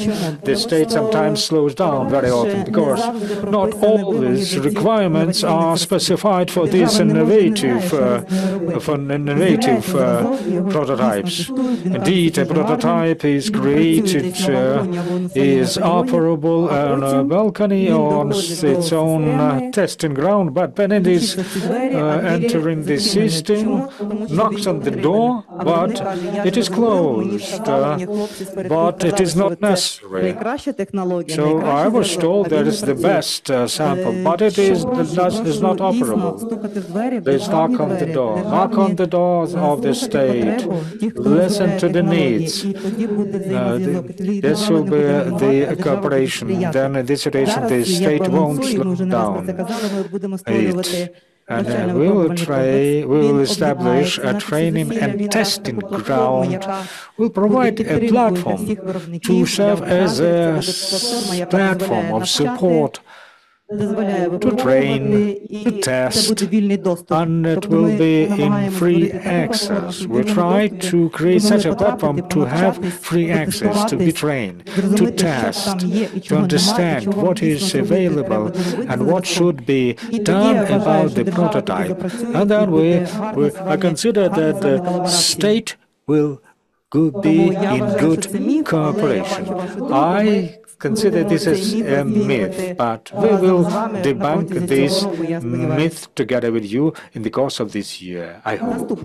the state sometimes slows down very often because not all these requirements are specified for these innovative prototypes. Indeed, a prototype is created, is operable on a balcony on its own testing ground, but when it is entering the system, knocks on the door, but it is closed. used, but it is not necessary. So I was told that it's the best sample, but it is not operable. Please knock on the door. Knock on the doors of the state. Listen to the needs. This will be the cooperation. Then in this situation, the state won't slow down it. And we will establish a training and testing ground. We'll provide a platform to serve as a platform of support to train, to test, and it will be in free access. We try to create such a platform to have free access, to be trained, to test, to understand what is available and what should be done about the prototype. And then I consider that the state will be in good cooperation. I consider this as a myth, but we will debunk this myth together with you in the course of this year, I hope.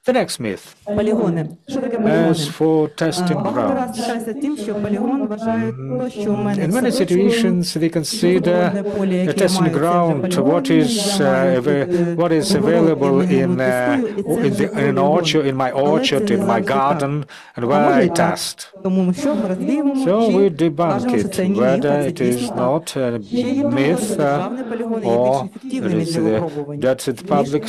The next myth. As for testing grounds, in many situations we consider a testing ground what is available in my orchard, in my garden, and where I test. So we debunk it, whether it is not a myth or that the public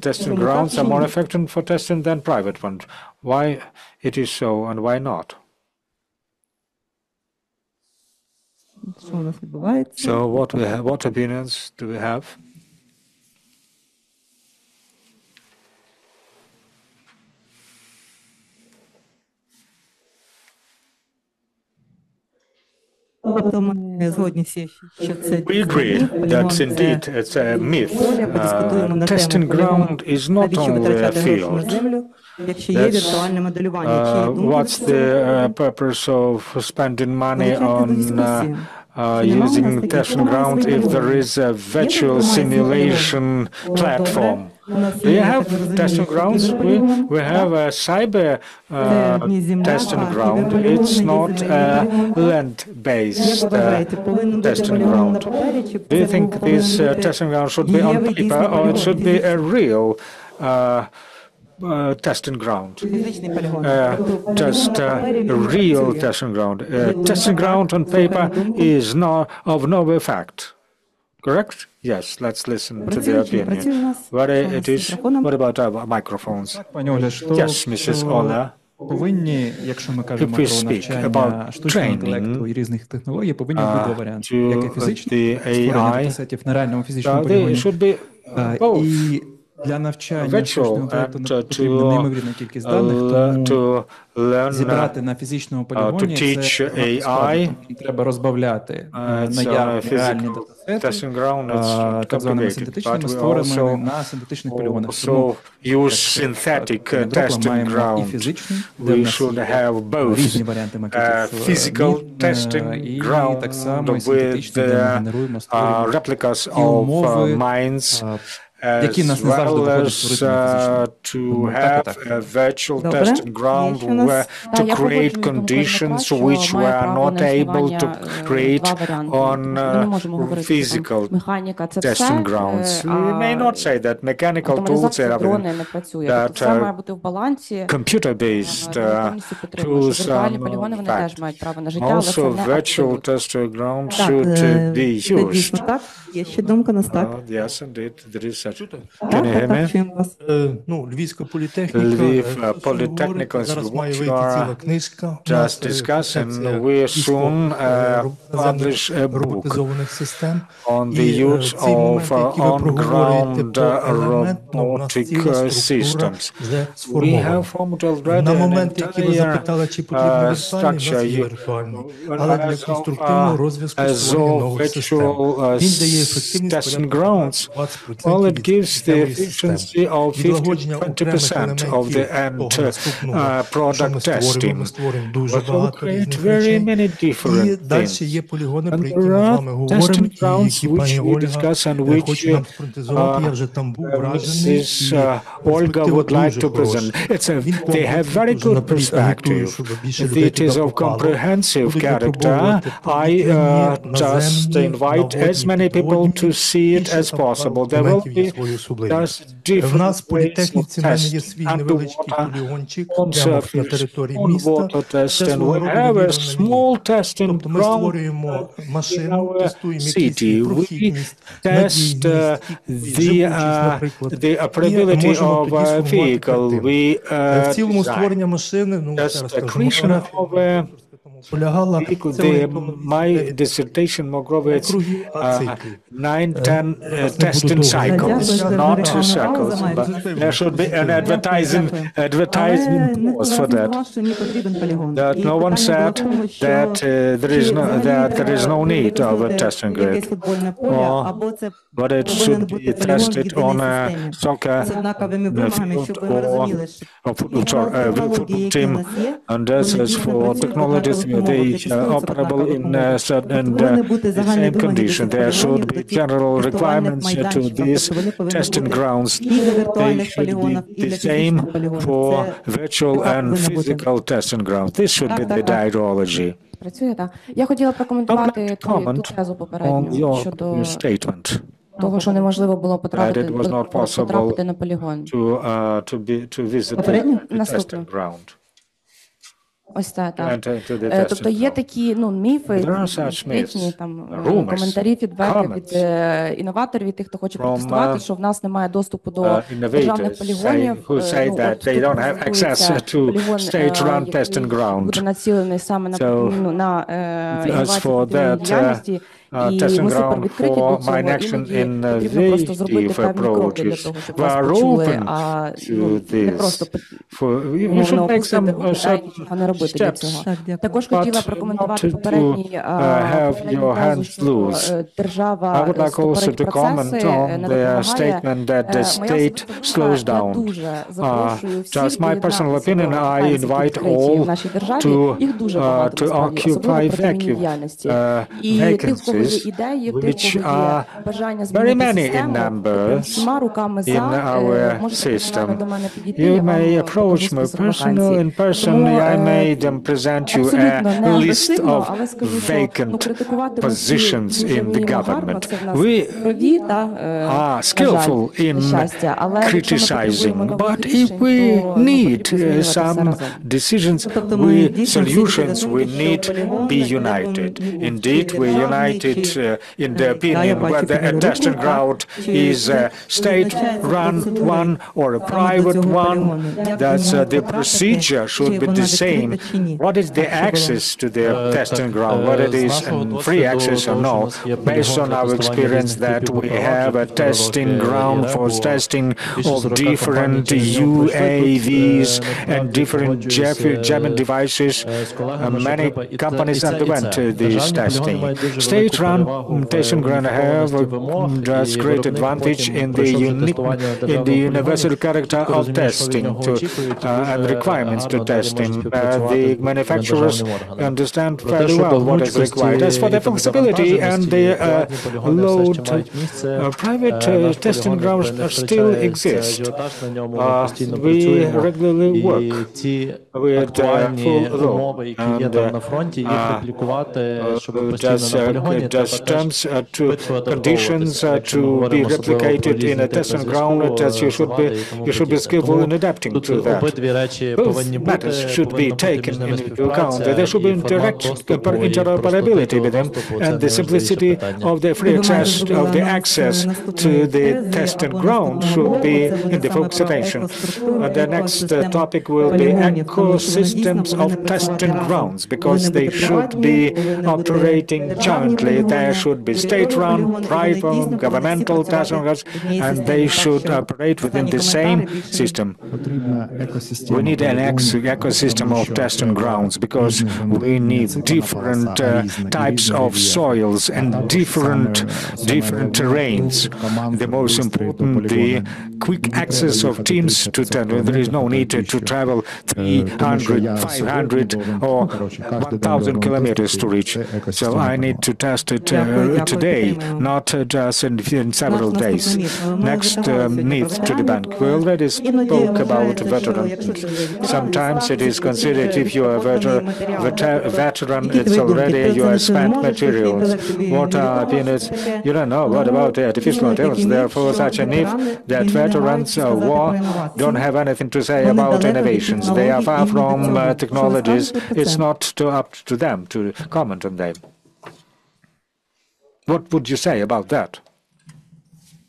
testing grounds are more effective for testing than private ones. Why it is so and why not? So what opinions do we have? We agree that indeed it's a myth. Testing ground is not only a field. What's the purpose of spending money on using testing ground if there is a virtual simulation platform? Do you have testing grounds? We have a cyber testing ground. It's not a land-based testing ground. Do you think this testing ground should be on paper or it should be a real testing ground? Just a real testing ground. Testing ground on paper is of no effect. Correct? Yes, let's listen to the opinion. What it is? What about our microphones? Yes, Mrs. Ola. If we speak about training to the AI, there should be both virtual and to learn to teach AI. Physical testing ground is complicated, but we also use synthetic testing ground. We should have both physical testing ground with replicas of mines, as well as to have a virtual testing ground where to create conditions which we are not able to create on physical testing grounds. We may not say that mechanical tools are everything, that computer-based tools are in fact. Also, virtual testing ground should be used. Yes, indeed, there is such. Can you hear me? Lviv Polytechnical Institute, which we are just discussing, we soon publish a book on the use of on-ground robotic systems. We have formed already an entire structure as of virtual testing grounds. Well, it gives the efficiency of 50-20% of the end product testing. But will create very many different things. And there are testing grounds which we discuss and which Mrs. Olga would like to present. They have very good perspective. It is of comprehensive character. I just invite as many people to see it as possible. There will be just different ways of testing underwater, on surface, on water test, and we have a small testing ground in our city. We test the operability of a vehicle. We design just a creation of a my dissertation, Mogrovo, it's 9-10 testing cycles, not circles. But there should be an advertisement pause for that. That no one said that there is no need of a testing grid, but it should be tested on a soccer field or football team, and this is for technologists. They are operable in certain the same condition. There should be general requirements to these testing grounds. They should be the same for virtual and physical testing grounds. This should be the ideology. Я хотіла прокоментувати ту тезу попередню щодо того, що неможливо було потрапити на полігон. Попередньо? Наступно. Ось так. Тобто є такі міфи, різні коментарі, фідбеки від інноваторів, від тих, хто хоче протестувати, що в нас немає доступу до державних полігонів. Полігон буде націлений саме на інновацію діяльності. І ми супер відкриті до цього, іноді потрібно просто зробити певні кроки для того, щоб вас почули, а не просто умовно опустити грошей, а не робити для цього. Також хотіла прокоментувати попередній тезу, що держава стопорить процеси, не допомагає. Моя особиста думка, я дуже запрошую всіх доєднатися до пенсій відкриті в нашій державі. Їх дуже багато, насправді, особливо протимінній діяльності. І тих, which are very many in numbers in our system. You may approach me in person. I may then present you a list of vacant positions in the government. We are skillful in criticizing, but if we need some decisions, solutions, we need be united. Indeed, we united in the opinion whether a testing ground is a state-run one or a private one. That's the procedure should be the same. What is the access to the testing ground, whether it is free access or no? Based on our experience that we have a testing ground for testing of different UAVs and different jamming devices. Many companies underwent this testing. State-run testing ground have just great advantage in the universal character of testing and requirements to testing. The manufacturers understand very well what is required. As for the flexibility and the load, private testing grounds still exist. We regularly work with full load and just terms to conditions to be replicated in a testing ground. You should be skillful in adapting to that. Both matters should be taken into account. There should be interoperability with them, and the simplicity of the free access to the testing ground should be in the focus attention. The next topic will be ecosystems of testing grounds, because they should be operating jointly there should be state-run, private, governmental tasks, and they should operate within the same system. We need an ecosystem of testing grounds because we need different types of soils and different terrains. The most important, the quick access of teams to test. There is no need to travel 300, 500 or 1,000 kilometers to reach. So I need to test it today, not just in several days. Next myth to debunk. We already spoke about veterans. Sometimes it is considered if you are a veteran, it's already your spent materials. What are opinions? You don't know. What about the artificial intelligence? Therefore, such a myth that veterans of war don't have anything to say about innovations. They are far from technologies. It's not up to them to comment on them. What would you say about that?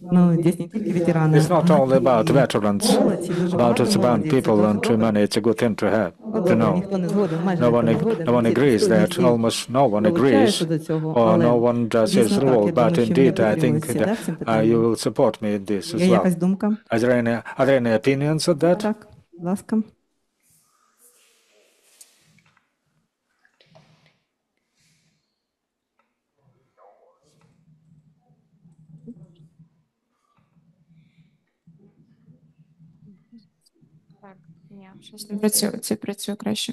It's not only about veterans, it's about people and money. It's a good thing to have, to know. No one agrees that, almost no one agrees, or no one does his role, but indeed I think that you will support me in this as well. Are there any opinions on that? Щось не працює, це працює краще.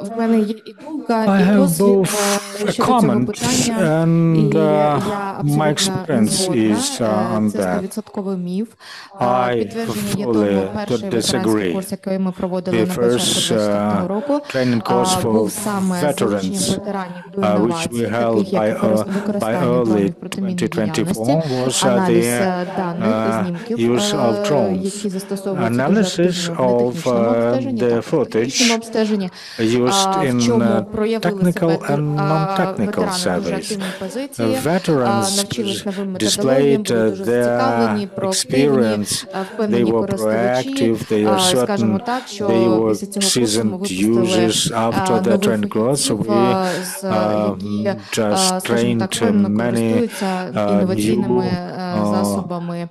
В мене є і думка, і досвід щодо цього питання, і я абсолютно згодна. Це 100% міф. Підтвердження є тому перший ветеранський курс, який ми проводили на початку 2024 року, був саме залученням ветеранів до інновацій, таких як використання дронів протимінної діяльності, аналіз даних і знімків, які застосовуються of the footage used in technical and non-technical surveys. Veterans displayed their experience. They were proactive, they are certain, they were seasoned users after their training course. We just trained many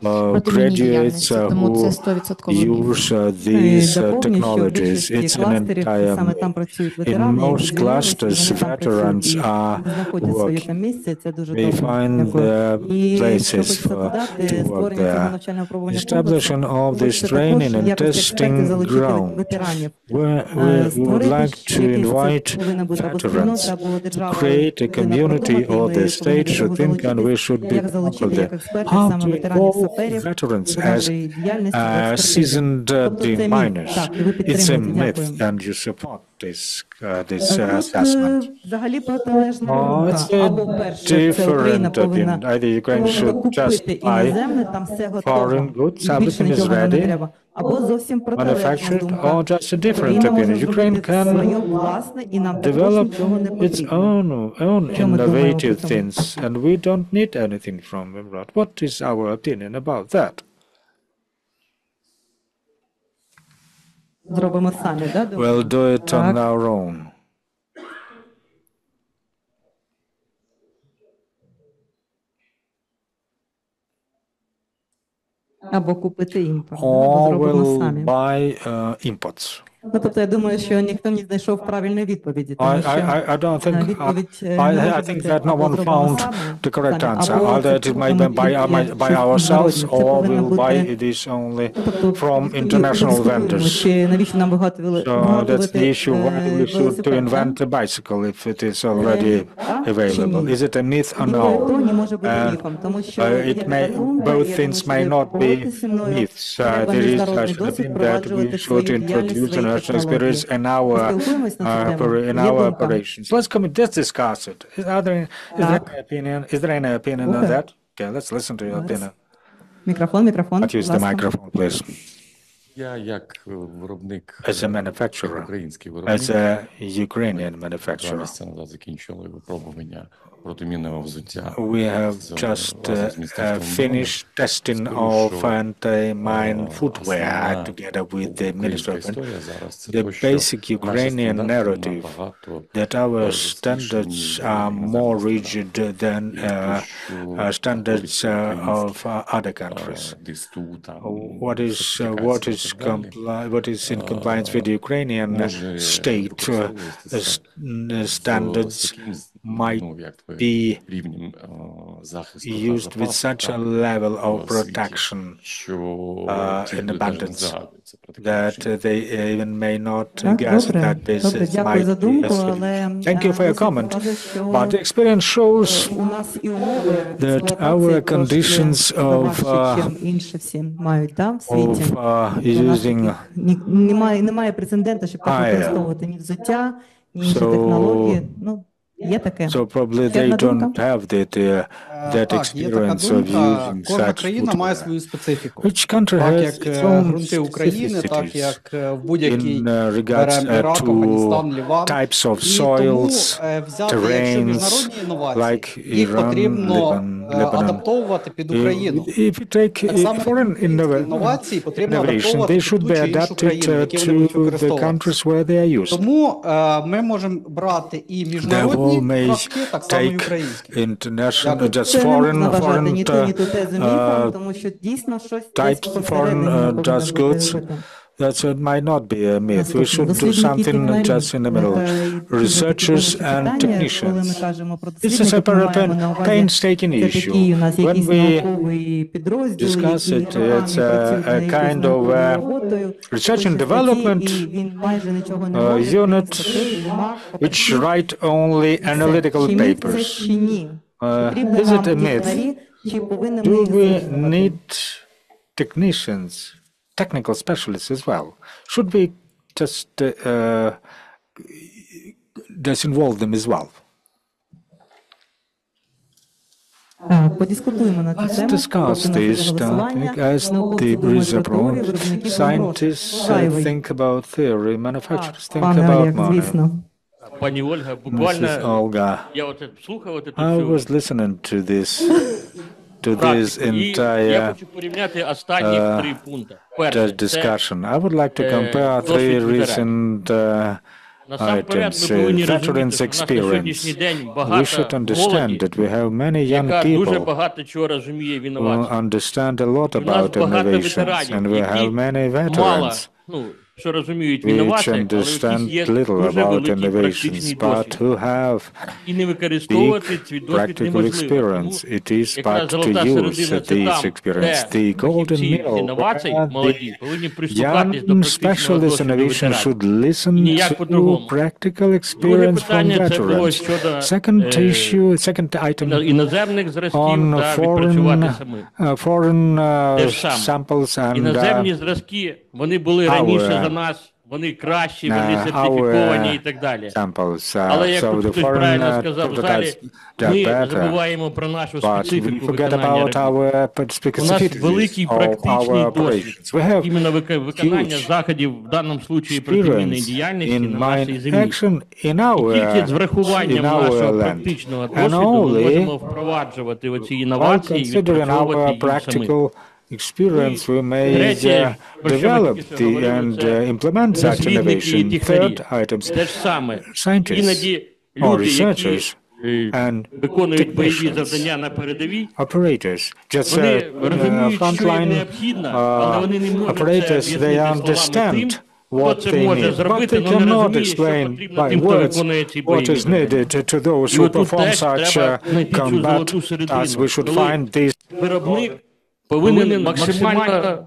new graduates who use these technologies. It's an entire in most clusters, veterans are working. They find places to work there. Establishing of this training and testing ground, where we would like to invite veterans to create a community or the state should think and we should be part of that. How to involve veterans as seasoned miners. It's a myth, and you support this assessment. It's a different opinion. Either Ukraine should just buy foreign goods, everything is ready, manufactured, or just a different opinion. Ukraine can develop its own innovative things, and we don't need anything from abroad. What is our opinion about that? We'll do it on our own. Or we'll buy imports. Тобто я думаю, що ніхто не знайшов правильної відповіді. I don't think I think that no one found the correct answer. Either it might be by ourselves or we'll buy this only from international vendors. So that's the issue. Why we should to invent a bicycle if it is already available? Is it a myth or no? It may both things may not be myths. There is such a thing that we should introduce national experience in our operations. Let's discuss it. Is there any opinion? Is there any opinion on that? Okay, let's listen to your opinion. Microphone. Use the microphone, please. As a manufacturer, as a Ukrainian manufacturer, We have just finished testing of anti-mine footwear together with the Ministry of Defense. The basic Ukrainian narrative that our standards are more rigid than standards of other countries. What is in compliance with the Ukrainian state standards might be used with such a level of protection in abundance that they even may not guess that this might be useful. Thank you for your comment. But the experience shows that our conditions of using So probably they don't have that experience of using such footwear. Each country has its own specificities in regards to types of soils, terrains, like Iran, Lebanon. If you take foreign innovation, they should be adapted to the countries where they are used. Therefore, may take international, just foreign types, foreign just goods. That might not be a myth. We should do something just in the middle. Researchers and technicians. This is a painstaking issue. When we discuss it, it's a kind of research and development unit which write only analytical papers. Is it a myth? Do we need technicians? Technical specialists as well. Should we just involve them as well? Let's discuss this topic as the Brizapron. Scientists think about theory, manufacturers think about money. Mrs. Olga, I was listening to this entire discussion. I would like to compare three recent items. Veterans' experience. We should understand that we have many young people who understand a lot about innovations, and we have many veterans which understand little about innovations, but who have big practical experience. It is but to use this experience. The golden middle, the young specialist innovation should listen to practical experience from veterans. Second item on foreign samples and samples. So the foreign prototypes are better, but we forget about our specificities of our operations. We have huge experience in mine action in our land, and only while considering our practical experience we may develop and implement such innovation. Third items, scientists or researchers and technicians, operators, just frontline operators, they understand what they need, but they cannot explain by words what is needed to those who perform such combat tasks. We should find these повинен максимально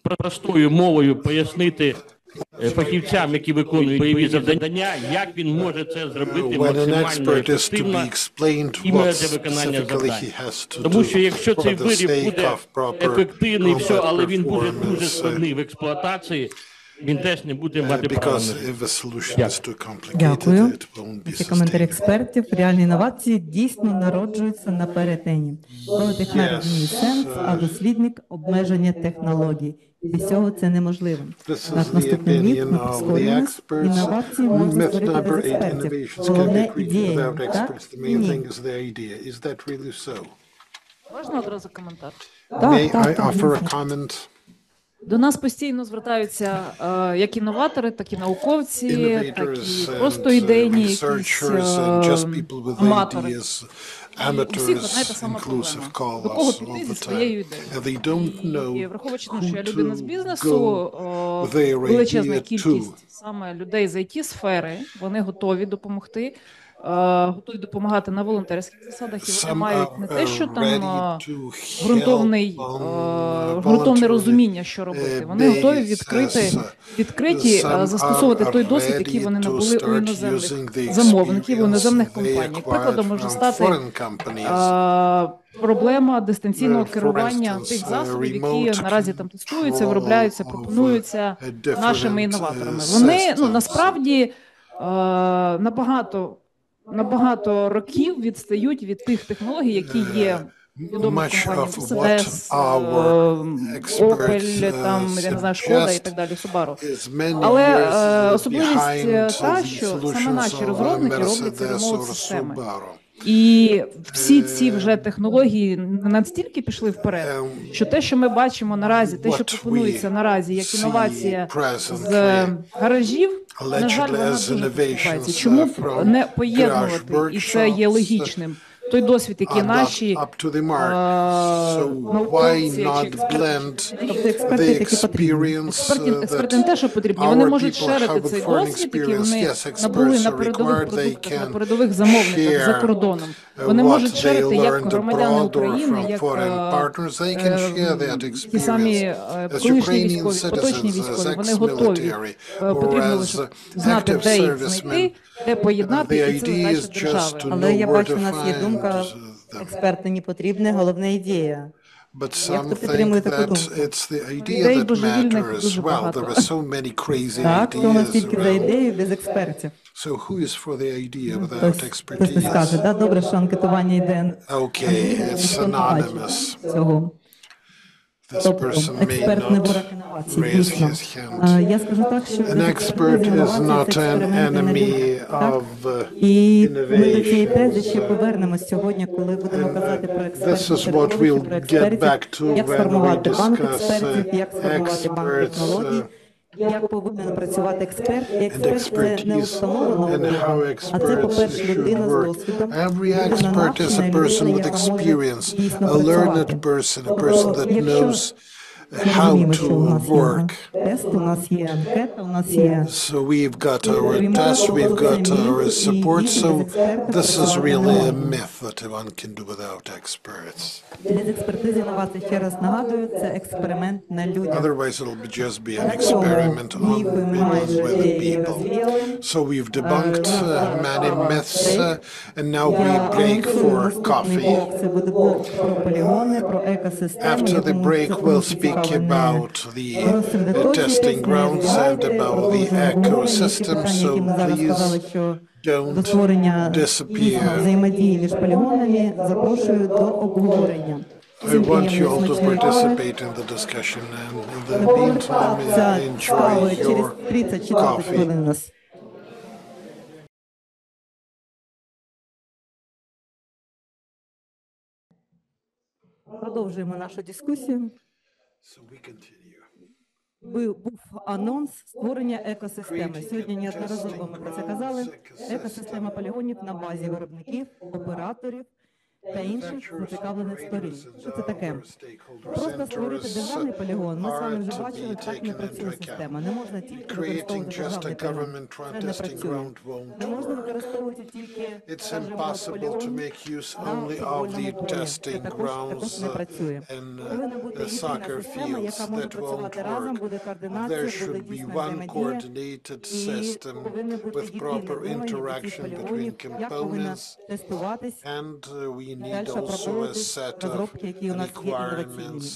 простою мовою пояснити фахівцям, які виконують бойові завдання, як він може це зробити максимально ефективно іменно для виконання завдань. Тому що якщо цей виріб буде ефективний, все, але він буде дуже складний в експлуатації, він теж не буде мати права на життя. Дякую. Ці коментарі експертів. Реальні інновації дійсно народжуються на перетині. Коли технарій розуміє сенс, а дослідник – обмеження технологій. Без цього це неможливо. Наш наступний міф – ми прискорюємось. Інновації можна створити без експертів. Головне – ідея. Так? Ні. Можна одразу коментар? Так. До нас постійно звертаються як інноватори, так і науковці, так і просто ідейні якісь аматори. І у всіх одна й та сама проблема. До кого піти зі своєю ідеєю. І враховуючи, що я людина з бізнесу, величезна кількість саме людей з IT-сфери, вони готові допомогти. Готові допомагати на волонтерських засадах, і вони мають не те, що там ґрунтовне розуміння, що робити. Вони готові відкриті застосовувати той досвід, який вони набули у іноземних замовників, у іноземних компаній. Прикладом може стати проблема дистанційного керування тих засобів, які наразі там тестуються, виробляються, пропонуються нашими інноваторами. Вони, насправді, набагато років відстають від тих технологій, які є відомих компаніях Mercedes, Opel, там, я не знаю, Шкода і так далі, Subaru. Але особливість та, що саме наші розробники роблять ці ремоут-системи. І всі ці вже технології настільки пішли вперед, що те, що ми бачимо наразі, те, що пропонується наразі як інновація з гаражів, на жаль, вона дуже поступається. Чому б не поєднувати, і це є логічним, той досвід, який наші науковці чи експерти, які потрібні. Експерти не те, що потрібні, вони можуть шерити цей досвід, який вони набули на передових продуктах, на передових замовниках за кордоном. Вони можуть шерити як громадяни України, як ті самі колишні військові, поточні військові. Вони готові. Потрібно лише знати, де їх знайти, де поєднати, і це задача держави. Але я бачу, у нас є думка, експерти не потрібні, головна ідея. Як ви підтримуєте таку думку? Ідей божевільних дуже багато. Так, то у нас тільки за ідею, без експертів. Хтось не скаже, да? Добре, що анкетування йде. Цього. Тобто, експерт не ворог інновацій, дійсно. Я скажу так, що і ми до цієї тези ще повернемось сьогодні, коли будемо казати про експертів, про експертів, як сформувати банк експертів, як сформувати банк технологій, як повинен працювати експерт. І експерт – це не установлена особа, а це, по-перше, людина з досвідом, людина навчена, людина, яка може дійсно працювати. Якщо how to work. So we've got our tests, we've got our support, so this is really a myth that one can do without experts. Otherwise it'll just be an experiment on with people. So we've debunked many myths and now we break for coffee. After the break we'll speak about the testing grounds and about the ecosystem, so please don't disappear. I want you all to participate in the discussion, and in the meantime, enjoy your coffee. Продовжуємо нашу дискусію. Був анонс створення екосистеми. Сьогодні неодноразово ми про це казали. Екосистема полігонів на базі виробників, операторів та інших зацікавлених сторін. Що це таке? Просто створити державний полігон. Ми з вами вже бачили, так не працює система. Не можна тільки використовувати державний полігон. Це не працює. Не можна використовувати тільки полігон на футбольному полі. Це також не працює. Повинна бути єдина система, яка може працювати разом, буде координація, буде дійсна взаємодія. І повинні бути єдині вимоги цих полігонів, як повинна тестуватись. We need also a set of requirements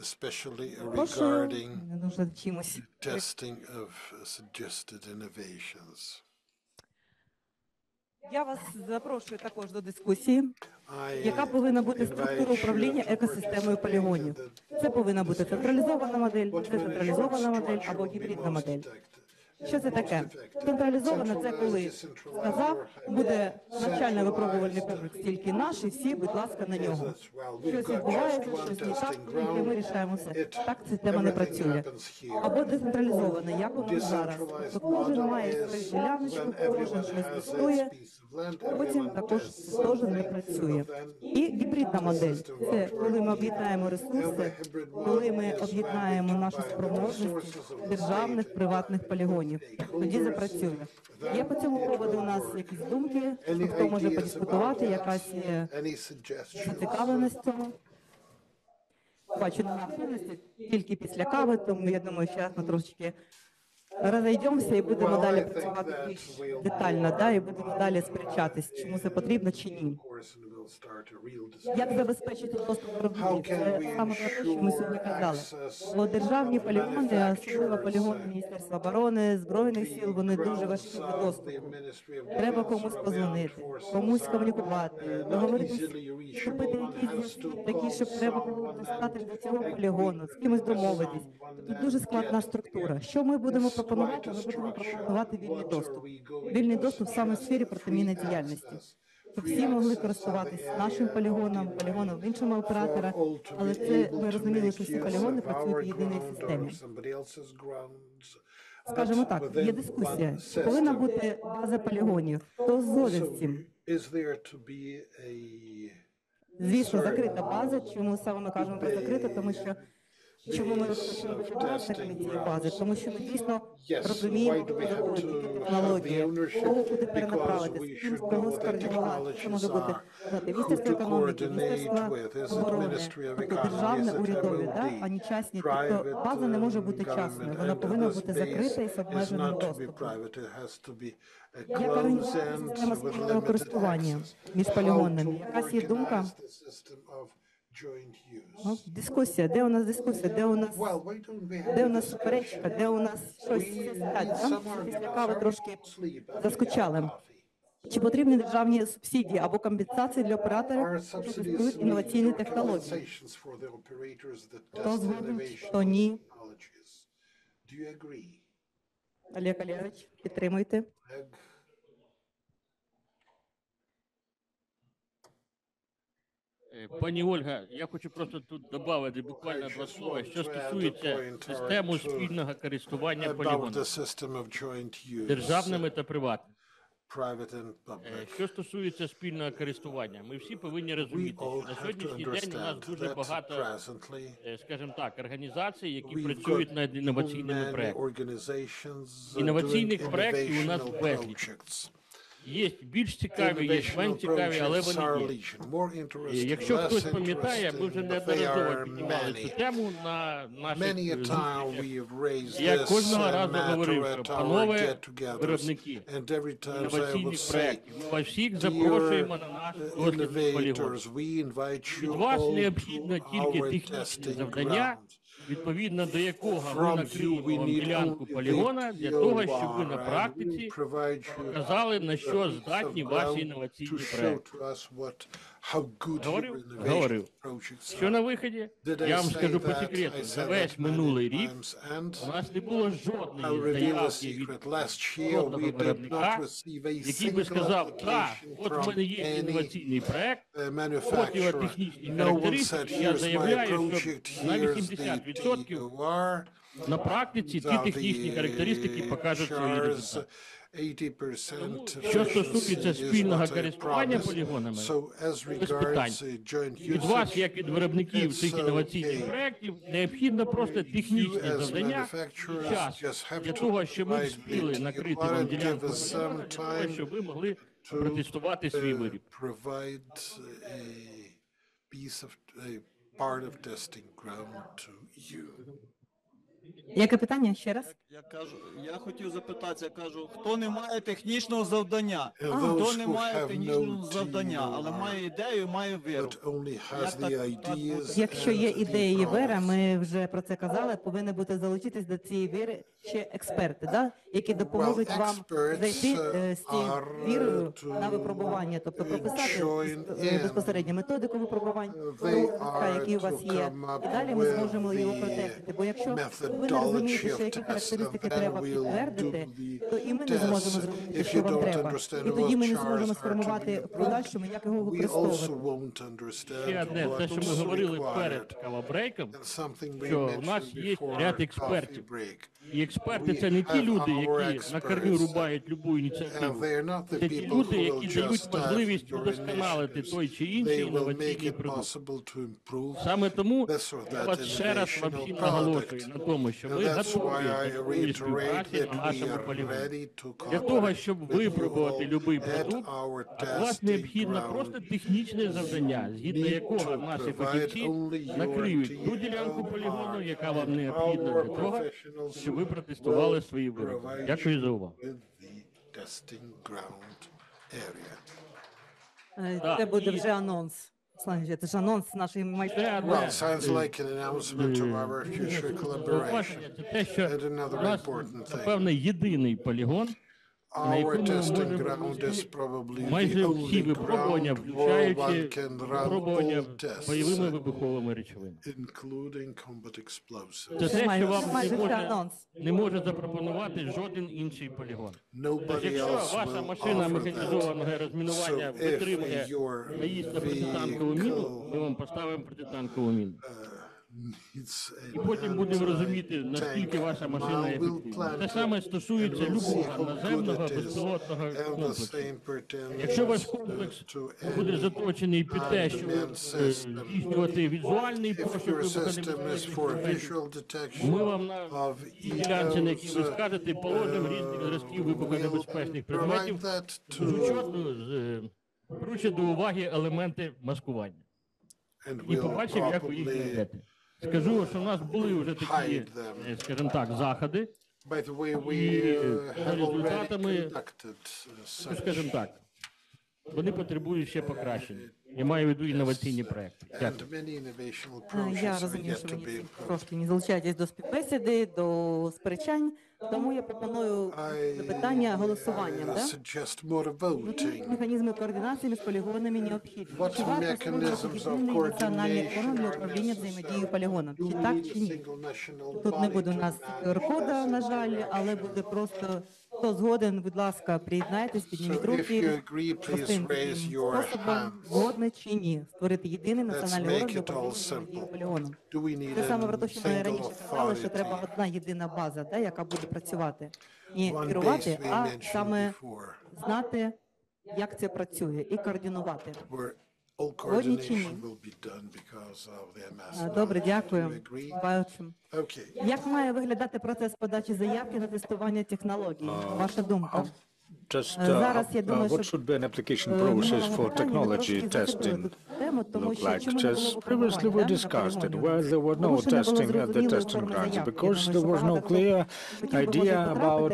especially regarding testing of suggested innovations. Я вас запрошую також до дискусії, яка повинна бути структура управління екосистемою полігонів. Це повинна бути централізована модель, децентралізована модель або гібридна модель. Що це таке? Централізована – це коли сказав, буде навчально-випробувальний комплекс тільки наш, і всі, будь ласка, на нього. Щось відбувається, щось не так, і ми рішаємо все. Так система не працює. Або децентралізована, як у нас зараз. Тобто кожен має свою діляночку, кожен щось тестує, потім також це теж не працює. І гібридна модель – це коли ми об'єднаємо ресурси, коли ми об'єднаємо наші спроможності державних, приватних полігонів. Тоді запрацює. Є по цьому поводу у нас якісь думки, що хто може подискутувати, якась є зацікавленість в цьому. Бачу, на активності тільки після кави, тому я думаю, зараз ми трошечки розійдемося і будемо далі працювати більш детально, і будемо далі сперечатись, чому це потрібно чи ні. Як забезпечити доступ до виробників? Це саме про те, що ми сьогодні казали. Бо державні полігони, особливо полігони Міністерства оборони, Збройних сил, вони дуже важкі до доступу. Треба комусь позвонити, комусь комунікувати, договоритися, купити якісь зв'язки такі, щоб треба було достати до цього полігону, з кимось домовитись. Тут дуже складна структура. Що ми будемо пропонувати? Ми будемо пропонувати вільний доступ. Вільний доступ саме в сфері протимінної діяльності. Щоб всі могли користуватися нашим полігоном, полігоном іншого оператора, але це ми розуміли, що всі полігони працюють в єдиній системі. Скажімо так, є дискусія, чи повинна бути база полігонів, хто згоден з цим? Звісно, закрита база, чому саме ми кажемо про закриту, тому що чому ми розпочали власниками цієї бази? Тому що ми дійсно розуміємо, які технології, кого куди перенаправити, з ким кого скоординувати. Це може бути Міністерство економіки, Міністерство оборони, тобто державне, урядові, а не частні. Тобто база не може бути частною, вона повинна бути закрита і з обмеженим доступом. Як організована система спільного користування між полігонами? Якась є думка? Дискусія, де у нас дискусія, де у нас суперечка, де у нас щось після кави трошки заскучали. Чи потрібні державні субсидії або компенсації для операторів, що тестують інноваційні технології? Хто згоден, хто ні? Олег Олегович, підтримуйте. Пані Ольга, я хочу просто тут додати буквально два слова, що стосується системи спільного користування полігонами, державними та приватними. Що стосується спільного користування, ми всі повинні розуміти, що на сьогоднішній день у нас дуже багато, скажімо так, організацій, які працюють над інноваційними проектами. Інноваційних проєктів у нас безліч. Є більш цікаві, є менш цікаві, але вони є. Якщо хтось пам'ятає, ми вже неодноразово піднімали цю тему на наших зустрічах. Я кожного разу говорив, що, панове виробники інноваційних проєктів, ми вас всіх запрошуємо на наш дослідний полігон. Від вас необхідно тільки технічне завдання, відповідно до якого ми накриємо вам ділянку полігона для того, щоб ви на практиці показали, на що здатні ваші інноваційні проекти. Говорив. Що на виході? Я вам скажу по секрету. За весь минулий рік у нас не було жодної заявки від жодного виробника, який би сказав, так, от в мене є інноваційний проект, от його технічні характеристики, я заявляю, що на 80% на практиці ці технічні характеристики покажуть свої результати. Що стосується спільного користування полігонами, без питань. Від вас, як від виробників цих інноваційних проєктів, необхідно просто технічне завдання і час для того, щоб ми встигли накрити вам ділянку полігону, для того, щоб ви могли протестувати свій виріб. Яке питання ще раз? Я хотів запитатися, кажу, хто не має технічного завдання, хто не має технічного завдання, але має ідею, має віру. Якщо є ідея і віра, ми вже про це казали, повинні бути залучитись до цієї віри ще експерти, да? Які допоможуть вам зайти з цією вірою на випробування, тобто прописати безпосередньо методику випробувань, які у вас є, і далі ми зможемо його протестити. Бо якщо ви не розумієте, що які характеристики треба підтвердити, то і ми не зможемо зрозуміти, що вам треба. І тоді ми не зможемо сформувати в подальшому, як його використовувати. Ще одне, те, що ми говорили перед кавабрейком, що в нас є ряд експертів. І експерти – це не ті люди, які на корню рубають любу ініціативу. Це ті люди, які дають можливість удосконалити той чи інший інноваційний продукт. Саме тому я вас ще раз вам всім наголошую на тому, що ми готові до такої співпраці на нашому полігоні. Для того, щоб випробувати будь-який продукт, у вас необхідно просто технічне завдання, згідно якого наші фахівці накриють ту ділянку полігону, яка вам необхідна для того, щоб ви протестували свої вироби. Дякую за увагу. Це буде вже анонс. Це ж анонс нашої майбутньої. Well, sounds like an announcement of our future collaboration. Це те, що And another у нас, important thing. напевно, єдиний полігон, на якому ми можемо майже всі випробування, включаючи випробування бойовими вибуховими речовинами. Це те, що вам не може запропонувати жоден інший полігон. Тобто, якщо ваша машина механізованого розмінування витримує наїзд на протитанкову міну, ми вам поставимо протитанкову міну. І потім будемо розуміти, наскільки ваша машина ефективна. Те саме стосується любого наземного безпілотного комплексу. Якщо ваш комплекс буде заточений під те, щоб здійснювати візуальний пошук вибухонебезпечних, ми вам на ділянці, на якій ви скажете, положимо різних зразків вибухонебезпечних предметів, беручи до уваги елементи маскування. І побачимо, як ви їх знайдете. Скажу, що в нас були вже такі, скажімо так, заходи, і за результатами, скажімо так, вони потребують ще покращення. Я маю в виду інноваційні проекти. Дякую. Я розумію, що ви трошки не залучаєтесь до співбесіди, до сперечань, тому я пропоную питання голосуванням. Механізми координації між полігонами необхідні. Чи варто створювати національний форум для управління взаємодією полігоном? Чи так, чи ні? Тут не буде у нас QR-кода, на жаль, але буде просто, хто згоден, будь ласка, приєднайтесь, підніміть руки, простим способом, згодні чи ні, створити єдиний національний орган для управління взаємодією полігоном. Це саме про те, що ми раніше казали, що треба одна єдина база, яка буде працювати. Не керувати, а саме знати, як це працює, і координувати. Згодні чи ні? Добре, дякую. Бачимо. Як має виглядати процес подачі заявки на тестування технологій? Ваша думка? Just what should be an application process for technology testing look like? Just previously we discussed it, where there were no testing at the testing grounds, because there was no clear idea about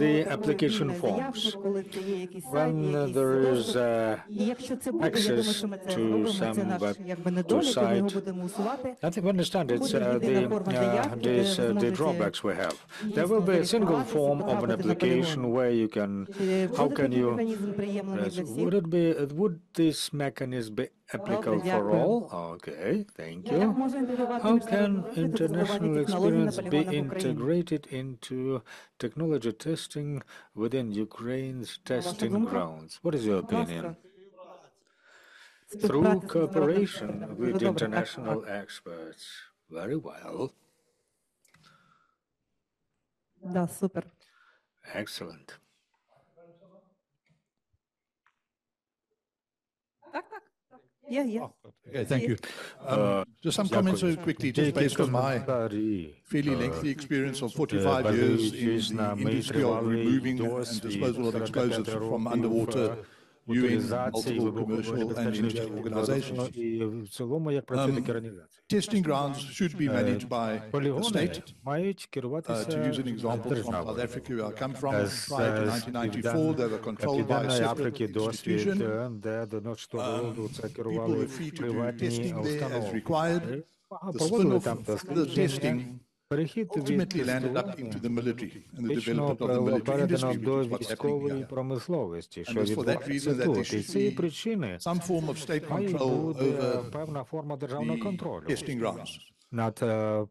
the application forms. When there is access to some site, I think we understand it's the drawbacks we have. There will be a single form of an application where you can. How can you? Would this mechanism be applicable for all? Okay, thank you. How can international experience be integrated into technology testing within Ukraine's testing grounds? What is your opinion? Through cooperation with international experts. Very well. Да, super. Excellent. Yeah. Okay, thank you. Just some comments very quickly, just based on my fairly lengthy experience of 45 years in the industry of removing and disposal of explosives from underwater утилізації commercial and NGO organizations. і в цілому, як працює такі організації. Testing grounds should be managed by the Полігони state. мають керуватися To use an example from South державою. Africa, where I come from, prior to 1994, they were controlled by a Південної separate Африки досвід, institution. де до 94 року це People керували were free to do приватні testing there as установи. required. The Проводили spin-off там of the дослідження. testing Перехід від ultimately landed up into the military and the фактично development of the military передано industry, до which is what's happening військової here. промисловості, And що it's for that відбувається reason that there тут. І should з цієї be причини some form of state має control бути over певна форма державного the контролю testing grounds. над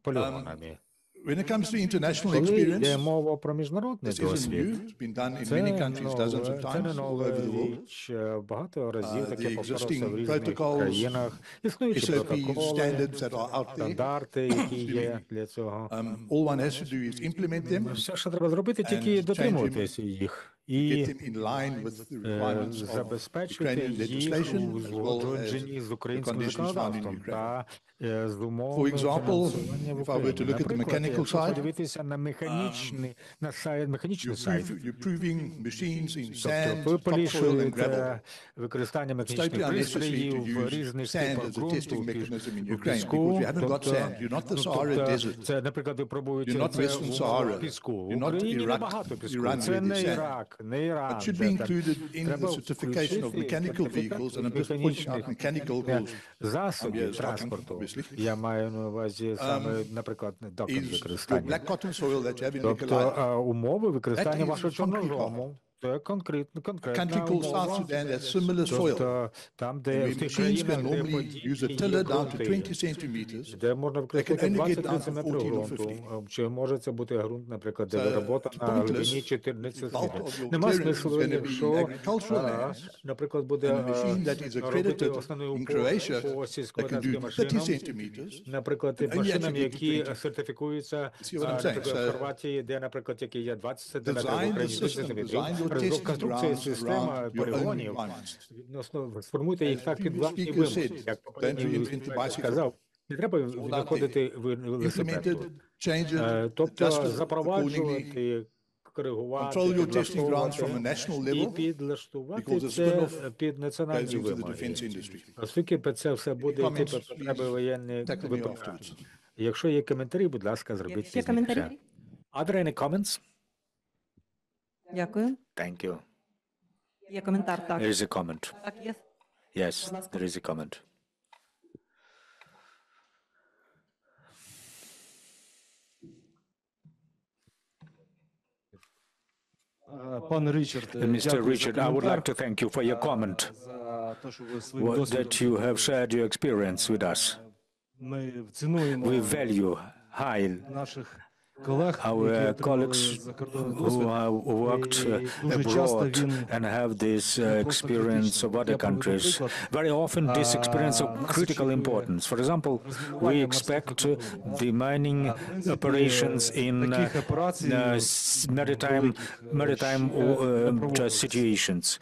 полігонами. When it comes to international Коли experience, йде мова про міжнародний this isn't new. досвід, It's been done in many countries dozens of це не times all нова over the world. річ. Багато разів таке The повторювалося в existing різних protocols, країнах. Існуючі SOPs, протоколи, standards that are out there. стандарти, які є для цього. All one has to do is implement them, Все, що треба зробити, тільки дотримуватися їх. І get them in line with the requirements of забезпечити Ukrainian їх legislation, у as well as узгодженні з the українським conditions found in законодавством Ukraine. та з For умовами example, фінансування в if I were to Україні. look at the Наприклад, mechanical якщо side, подивитися на механічний сайт, you're proving machines in тобто sand, ви topsoil and gravel. полішуєте використання It's totally механічних unnecessary пристроїв to в use різних sand типах as a ґрунту, testing mechanism in у Ukraine, піску. because you haven't got Тобто, sand. You're not the Sahara Desert. це, наприклад, ви пробуєте You're not це Western в Sahara. піску. В You're not Україні Iraq, небагато піску. Iran Це where не there's sand. Ірак, не Іран. But should be included in the certification of mechanical vehicles, and I'm just pointing out mechanical because засобів транспорту. Я маю на увазі саме, наприклад, докази is your використання. black cotton soil that you have in Тобто Mykolaiv. умови використання That is вашого concrete чорнозему. Це конкретна country called South умова. Sudan has similar soil. Тобто там, де Where в тих machines країнах, can де normally подібні use a є tiller down to ґрунти, 20 centimeters. де можна They can використати only get down 20-30 to метрів 14 or ґрунту. 15. Чи може це бути ґрунт, наприклад, де So, робота на pointless. глибині 14 The bulk of метрів. your Нема clearance смислу, is going to be in якщо, agricultural lands, наприклад, буде and a machine that is робити accredited основний in упор Croatia по that can сільськогосподарським do 30 машинам, centimeters, наприклад, and only машинам, actually get to які 20. сертифікуються, See what I'm saying? наприклад, в So, Хорватії, де, наприклад, які є 20 сантиметрів, в design the Україні 30 system, сантиметрів. design your testing Конструкція grounds система around your own полігонів, requirements. відносно, сформуйте їх так під previous власні speaker вимоги, said, як don't попередній reinvent the bicycle. сказав. Не треба виходити в Implemented велосипеду. changes, Тобто adjusted accordingly, запроваджувати, коригувати, control your testing grounds підлаштовувати from a national і level, підлаштувати because the це spin-off під goes національні into the вимоги. defense industry. Оскільки це все буде йти comments, по потреби please воєнних tackle me випадків. afterwards. Якщо є коментарі, будь ласка, зробіть Ще коментарі? пізніше. Are there any comments? Дякую. Thank you. Є коментар, так. There is a comment. Так, є. Yes, there is a comment. Mr. Richard, I would like to thank you for your comment, that you have shared your experience with us. We value high our colleagues who have worked abroad and have this experience of other countries. Very often this experience of critical importance. For example, we expect demining operations in maritime situations.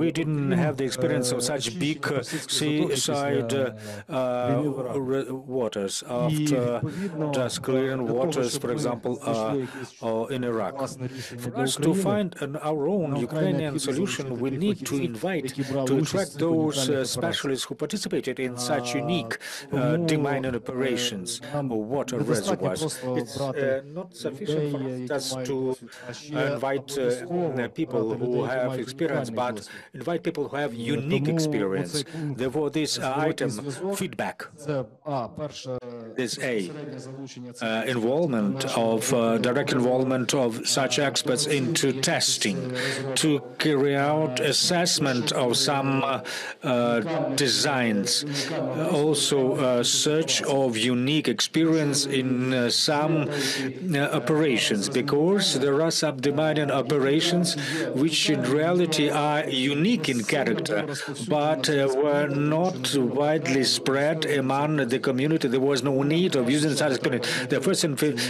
We didn't have the experience of such big seaside waters after just clearing waters, for example, in Iraq. For us to find our own Ukrainian solution, we need to invite, to attract those specialists who participated in such unique demining operations of water reservoirs. It's not sufficient for us just to invite people who have experience, but invite people who have unique experience. Therefore, this item, feedback, is involvement of direct involvement of such experts into testing, to carry out assessment of some designs, also search of unique experience in some operations, because there are some demining operations which in reality are unique in character, but were not widely spread among the community. There was no need of using such experience.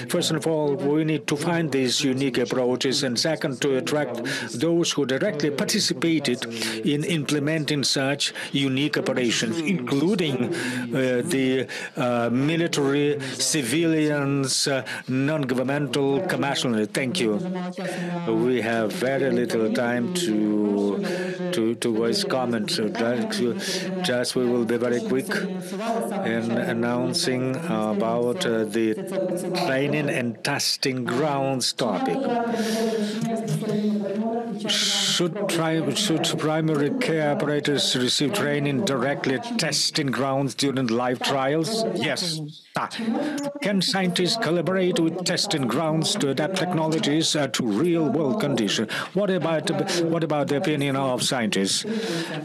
First of all, we need to find these unique approaches, and second, to attract those who directly participated in implementing such unique operations, including the military, civilians, non-governmental, commercial. Thank you. We have very little time to voice comments. So just we will be very quick in announcing about the training and testing grounds topic. Should primary care operators receive training directly at testing grounds during live trials? Yes. Can scientists collaborate with testing grounds to adapt technologies to real-world conditions? What about the opinion of scientists?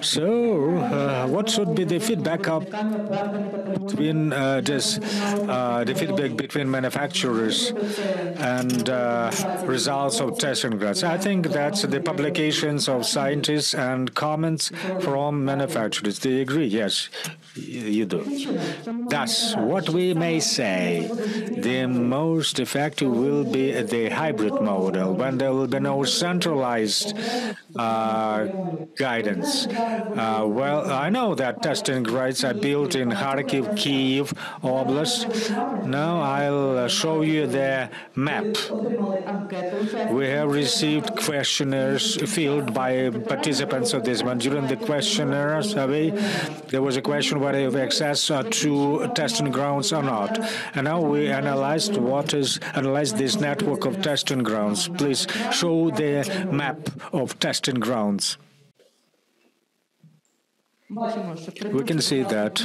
So, what should be the feedback between the feedback between manufacturers and results of testing grounds? I think that's the publications of scientists and comments from manufacturers. Do you agree? Yes, you do. Thus, what we may say, the most effective will be the hybrid model, when there will be no centralized guidance. Well, I know that testing grounds are built in Kharkiv, Kyiv, Oblast. Now I'll show you the map. We have received questionnaires filled by participants of this one. During the questionnaire survey, there was a question whether you have access to testing grounds or not. And now we analyze this network of testing grounds. Please show the map of testing grounds. We can see that.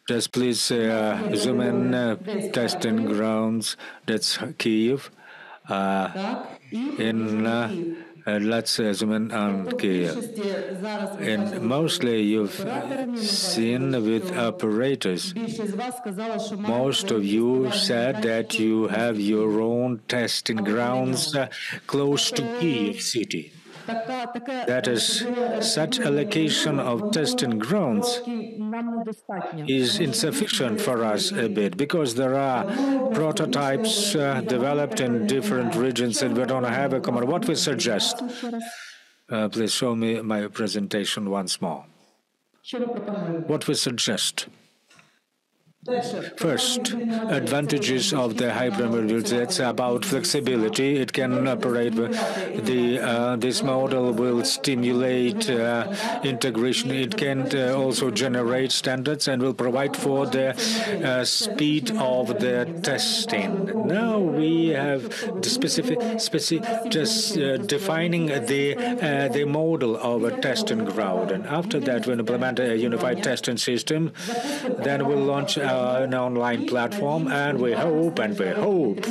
Just please zoom in, testing grounds. That's Kyiv. Let's zoom in on Kyiv. And mostly you've seen with operators. Most of you said that you have your own testing grounds close to Kyiv city. That is, such allocation of testing grounds is insufficient for us a bit, because there are prototypes developed in different regions and we don't have a common. What we suggest? Please show me my presentation once more. What we suggest? First, advantages of the hybrid model. That's about flexibility. It can operate. This model will stimulate integration. It can also generate standards and will provide for the speed of the testing. Now we have the just defining the model of a testing ground, and after that, we'll implement a unified testing system. Then we'll launch an online platform, and we hope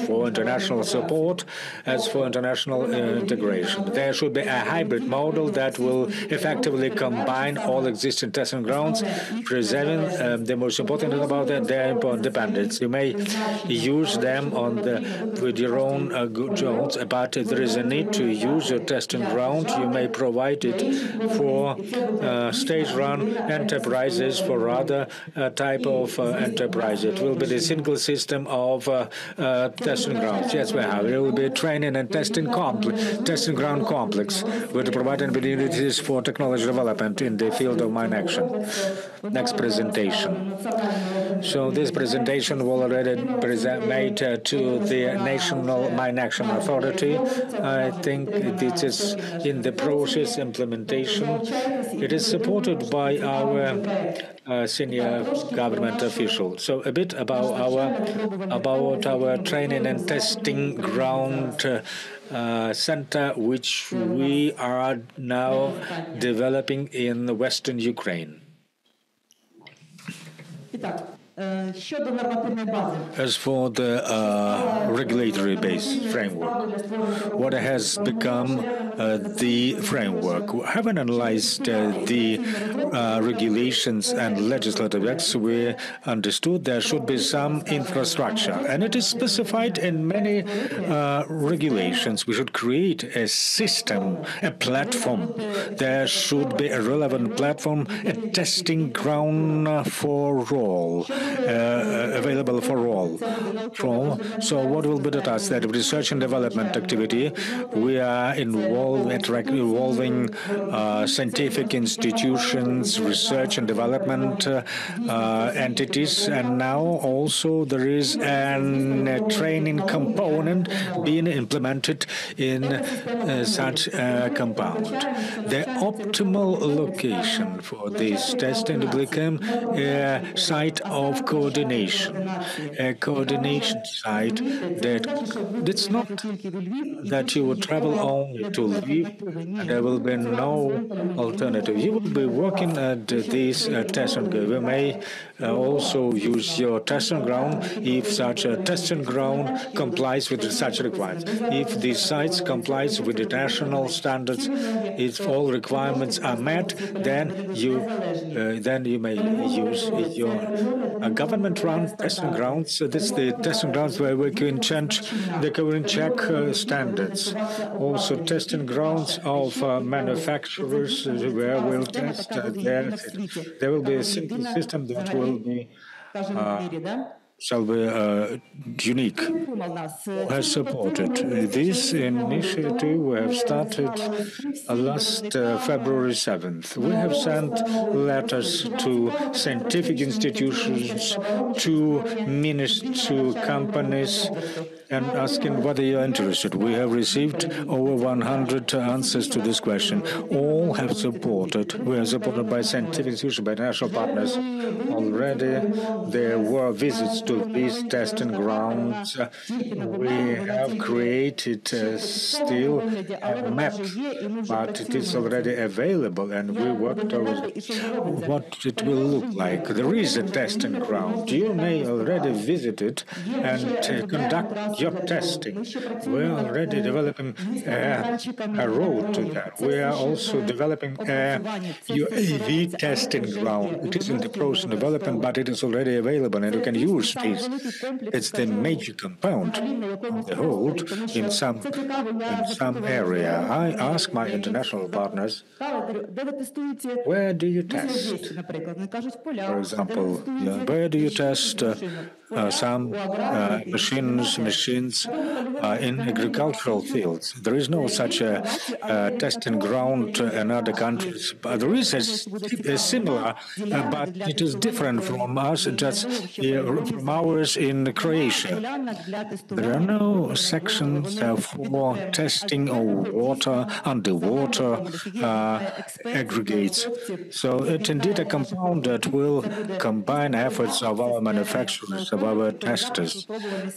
for international support as for international integration. There should be a hybrid model that will effectively combine all existing testing grounds, preserving the most important thing about that, their independence. You may use them with your own good zones, but if there is a need to use your testing ground, you may provide it for state-run enterprises, for other type of enterprise. It will be the single system of testing grounds. Yes, we have. It will be training and testing ground complex with providing opportunities for technology development in the field of mine action. Next presentation. So this presentation will already made to the National Mine Action Authority. I think it is in the process implementation. It is supported by our senior government officials. So a bit about our training and testing ground center, which we are now developing in Western Ukraine. As for the regulatory base framework, what has become the framework? We haven't analyzed the regulations and legislative acts. We understood there should be some infrastructure, and it is specified in many regulations. We should create a system, a platform. There should be a relevant platform, a testing ground for all. available for all. So what will be the task? That research and development activity, we are involving scientific institutions, research and development entities, and now also there is a training component being implemented in such a compound. The optimal location for this testing to become a site of coordination, a coordination site that's not that you would travel only to Lviv and there will be no alternative. You will be working at this testing ground. We may also use your testing ground if such a testing ground complies with such requirements. If these sites complies with the national standards, if all requirements are met, then you may use your government-run testing grounds. This is the testing grounds where we can change the current check standards. Also, testing grounds of manufacturers where we'll test there will be a simple system that will be unique. Who has supported this initiative? We have started last February 7th. We have sent letters to scientific institutions, to ministers, to companies, and asking whether you're interested. We have received over 100 answers to this question. All have supported. We are supported by scientific institutions, by national partners. Already there were visits to these testing grounds. We have created still a map, but it is already available, and we work towards what it will look like. There is a testing ground. You may already visit it and conduct your testing. We're already developing a road to that. We are also developing a UAV testing ground. It is in the process of development, but it is already available, and you can use this. It's the major compound of the whole in some area. I ask my international partners, where do you test? For example, where do you test some machines in agricultural fields? There is no such a testing ground in other countries. But there is a similar, but it is different from us, just from ours in Croatia. There are no sections for testing of water, underwater aggregates. So it's indeed a compound that will combine efforts of our manufacturers, of our testers.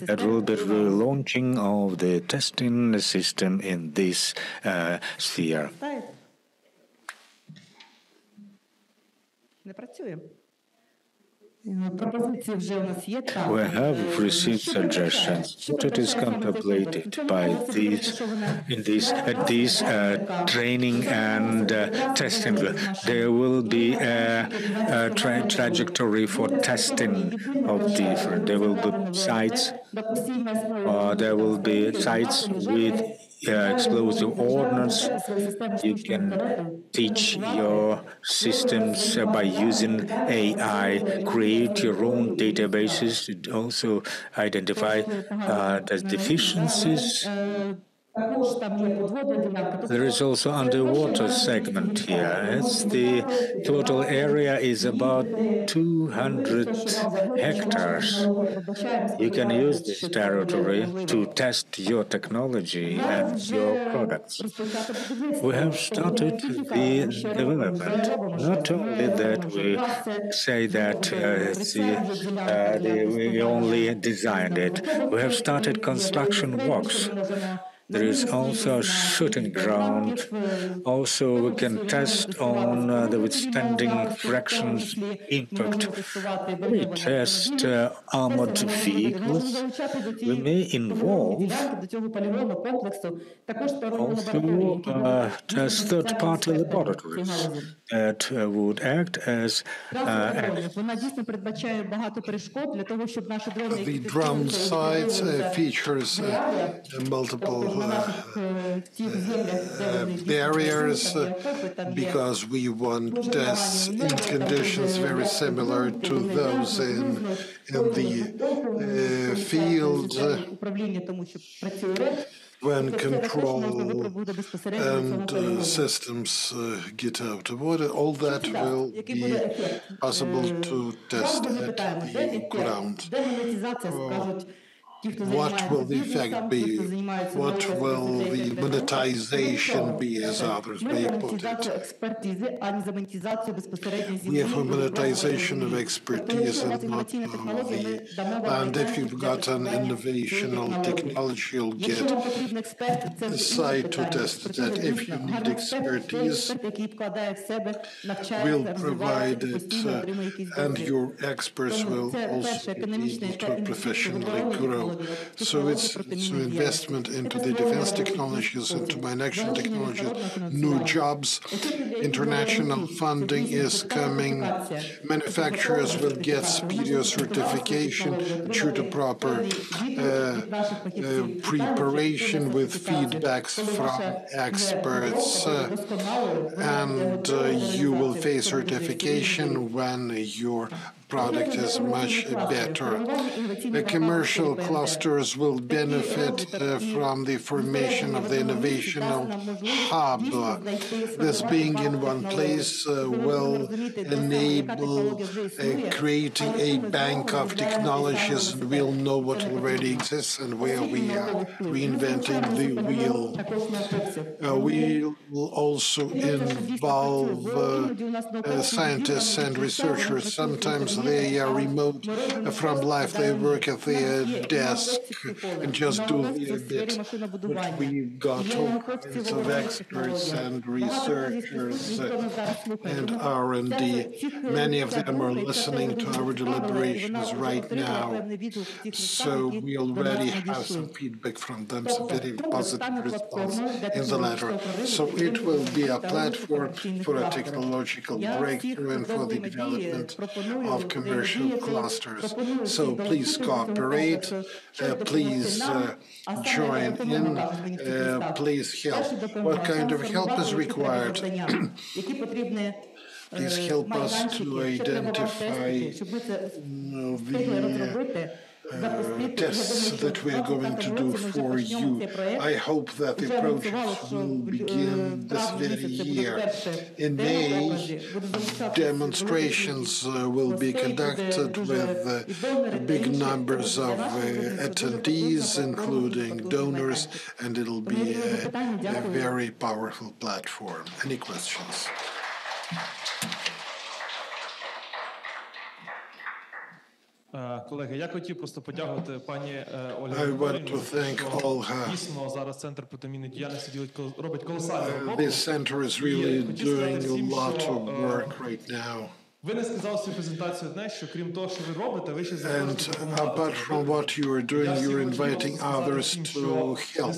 It will be the launching of the testing system in this sphere. We have received suggestions, but it is contemplated by these training and testing. There will be a trajectory for testing of different. There will be sites. There will be sites with explosive ordnance. You can teach your systems by using AI, create your own databases, also identify the deficiencies. There is also underwater segment here. The total area is about 200 hectares. You can use this territory to test your technology and your products. We have started the development. Not only that we say that we only designed it. We have started construction works. There is also a shooting ground. Also, we can test on the withstanding fractions impact. We test armored vehicles. We may involve also test third-party laboratories that would act as the drum sites features multiple barriers because we want tests in conditions very similar to those in the field when control and systems get out of order. All that will be possible to test at the ground. What will the effect be? What will the monetization be, as others may put it? We have a monetization of expertise and not the and if you've got an innovational technology, you'll get a site to test that. If you need expertise, we'll provide it, and your experts will also be able to professionally grow. So it's an investment into the defense technologies, into mine action technologies, new jobs. International funding is coming. Manufacturers will get superior certification due to proper preparation with feedbacks from experts, and you will face certification when your product is much better. The commercial clusters will benefit from the formation of the innovational hub. This being in one place will enable creating a bank of technologies, and we'll know what already exists and where we are reinventing the wheel. We will also involve scientists and researchers. Sometimes they are remote from life. They work at their desk and just do their bit. But we've got all kinds of experts and researchers and R&D. Many of them are listening to our deliberations right now. So we already have some feedback from them, some very positive results in the letter. So it will be a platform for a technological breakthrough and for the development of commercial clusters. So please cooperate, please join in, please help. What kind of help is required? Please help us to identify the tests that we are going to do for you. I hope that the project will begin this very year. In May, demonstrations will be conducted with big numbers of attendees, including donors, and it'll be a very powerful platform. Any questions? Колеги, я хотів просто подякувати пані Ользі. I want to thank Olga. Дійсно, зараз Центр протимінної діяльності робить колосальну роботу. This center is really doing a lot of work right now. Ви не сказали свою презентацію одне, що крім того, що ви робите, ви ще запрошуєте допомагати. Apart from what you are doing, you're inviting others to help.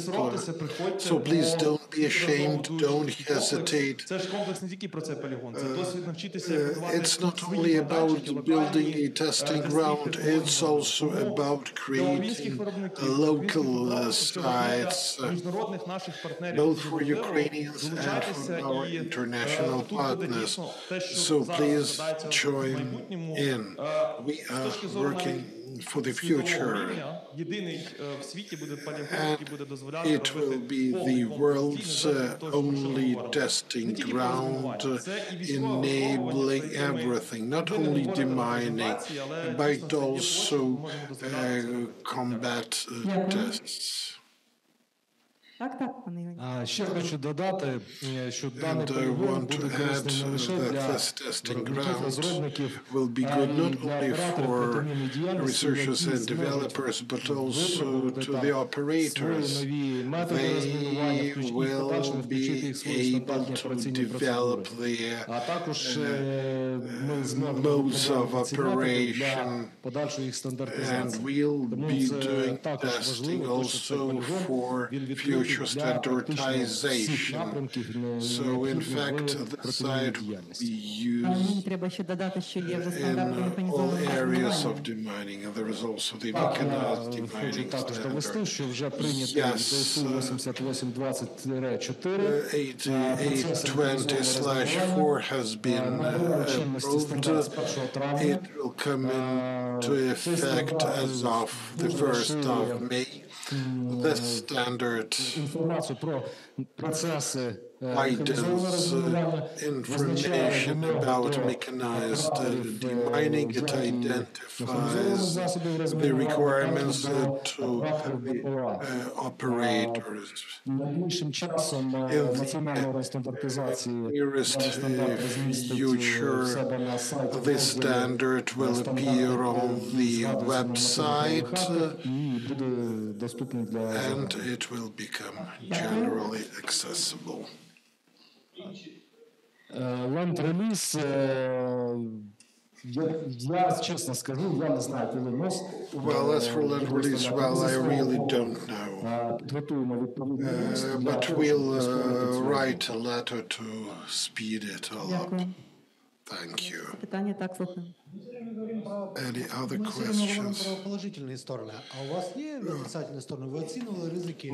So please don't be ashamed, don't hesitate. Це ж комплекс не тільки про цей полігон, це досвід навчитися. It's not only about building a testing ground, it's also about creating local sites, both for Ukrainians and for our international partners. So please join in. We are working for the future. And it will be the world's only testing ground, enabling everything, not only demining, but also combat tests. Ще хочу додати, що даний полігон буде корисний не лише для розробників, will be good not only for researchers and developers, but also to the operators. They will be able to develop their modes of operation, and we'll be doing testing also for future future standardization. So, in fact, the site will be used in all areas of demining, and there is also the mechanized demining standard. Yes, 8820/4 has been approved. It will come into effect as of the 1st of May. The standard widens information about mechanized demining. It identifies the requirements to the operators. In the nearest future, this standard will appear on the website and it will become generally accessible. Land release, well, as for land release, well, I really don't know. But we'll write a letter to speed it all up. Thank you. Any other questions?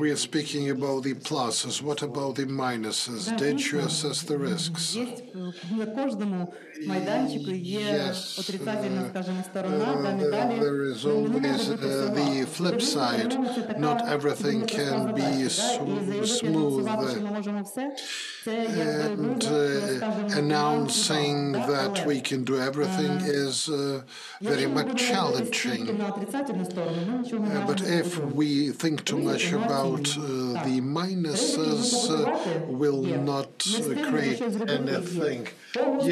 We are speaking about the pluses. What about the minuses? Did you assess the risks? Yes. There is always the flip side. Not everything can be smooth. And announcing that we can do everything is very much challenging. But if we think too much about the minuses, we'll not create anything.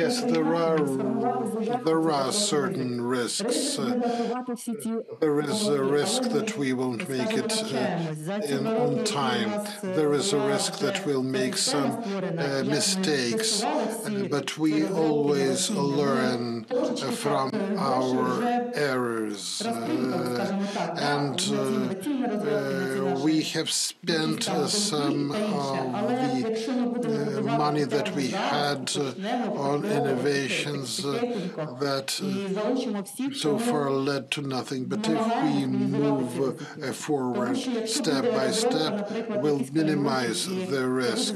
Yes, there are certain risks. There is a risk that we won't make it on time. There is a risk that we'll make some mistakes. But we always learn from our errors. And we have spent some of the money that we had on innovations that so far led to nothing. But if we move forward step by step, we'll minimize the risk.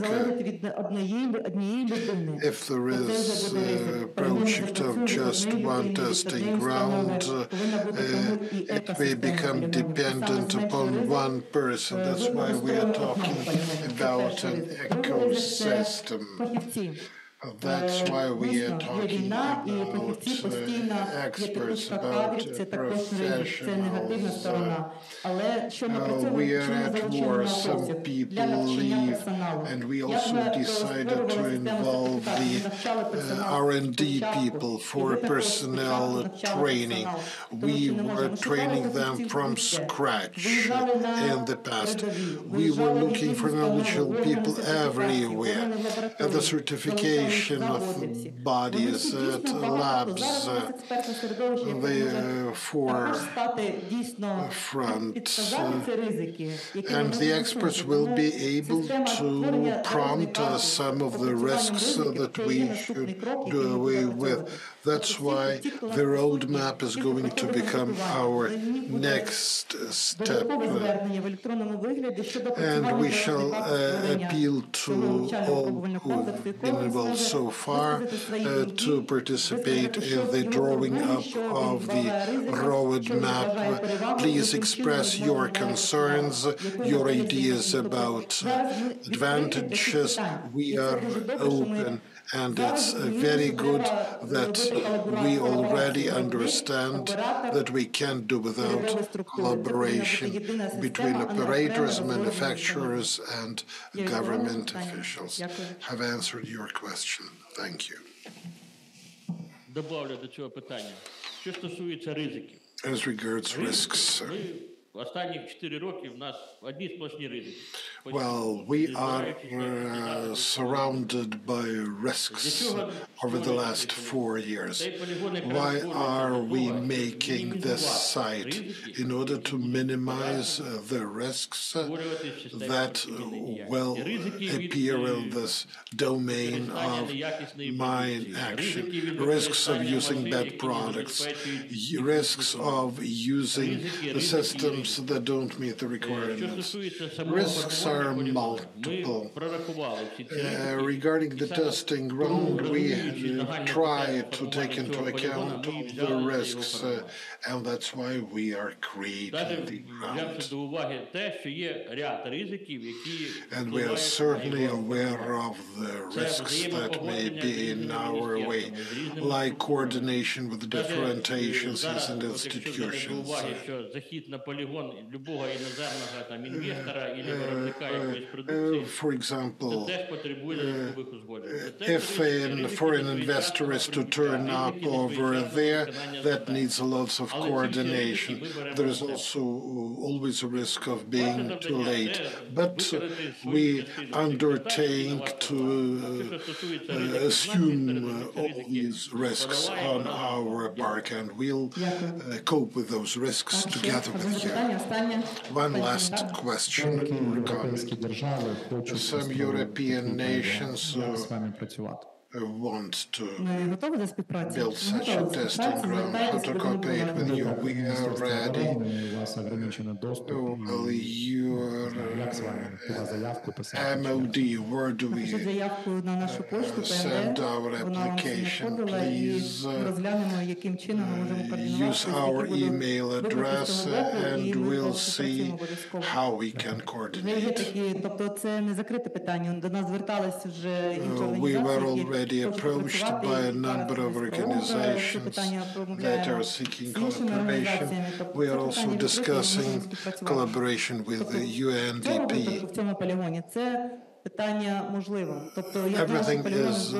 If there is a project of just one testing ground, it may become dependent upon one person. That's why we are talking about an ecosystem. That's why we are talking about experts, about professionals. We are at war. Some people leave, and we also decided to involve the R&D people for personnel training. We were training them from scratch in the past. We were looking for knowledgeable people everywhere. And the certification of bodies at labs, the forefront, and the experts will be able to prompt us some of the risks that we should do away with. That's why the roadmap is going to become our next step. And we shall appeal to all who've been involved so far to participate in the drawing up of the roadmap. Please express your concerns, your ideas about advantages. We are open, and it's very good that we already understand that we can't do without collaboration between operators, manufacturers, and government officials. Have answered your question. Thank you. Добавлю до цього питання. Що стосується ризиків. As regards risks, Well, we are surrounded by risks over the last 4 years. Why are we making this site? In order to minimize the risks that will appear in this domain of mine action. Risks of using bad products, risks of using the systems that don't meet the requirements. Risks are multiple. Regarding the testing ground, we try to take into account all the risks, and that's why we are creating the ground. And we are certainly aware of the risks that may be in our way, like coordination with different agencies and institutions. For example, if a foreign investor is to turn up over there, that needs lots of coordination. There is also always a risk of being too late. But we undertake to assume all these risks on our bark, and we'll cope with those risks together with you. One last question or comment. Some European nations want to build such a testing ground, how to cooperate with you. We are ready. Well, your MOD, where do we send our application? Please use our email address and we'll see how we can coordinate. We were already approached by a number of organizations that are seeking cooperation. We are also discussing collaboration with the UNDP. Everything is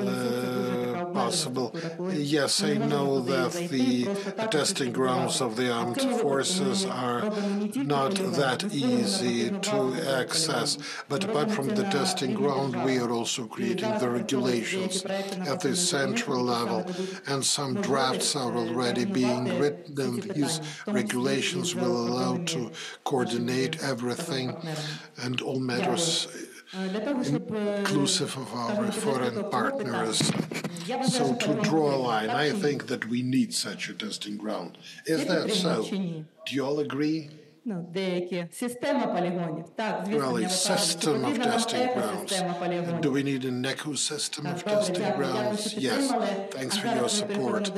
possible. Yes, I know that the testing grounds of the armed forces are not that easy to access. But apart from the testing ground, we are also creating the regulations at the central level, and some drafts are already being written, and these regulations will allow to coordinate everything and all matters inclusive of our foreign partners. So to draw a line, I think that we need such a testing ground. Is that so? Do you all agree? Well, a system of testing grounds. Do we need an ecosystem of testing grounds? Yes. Thanks for your support.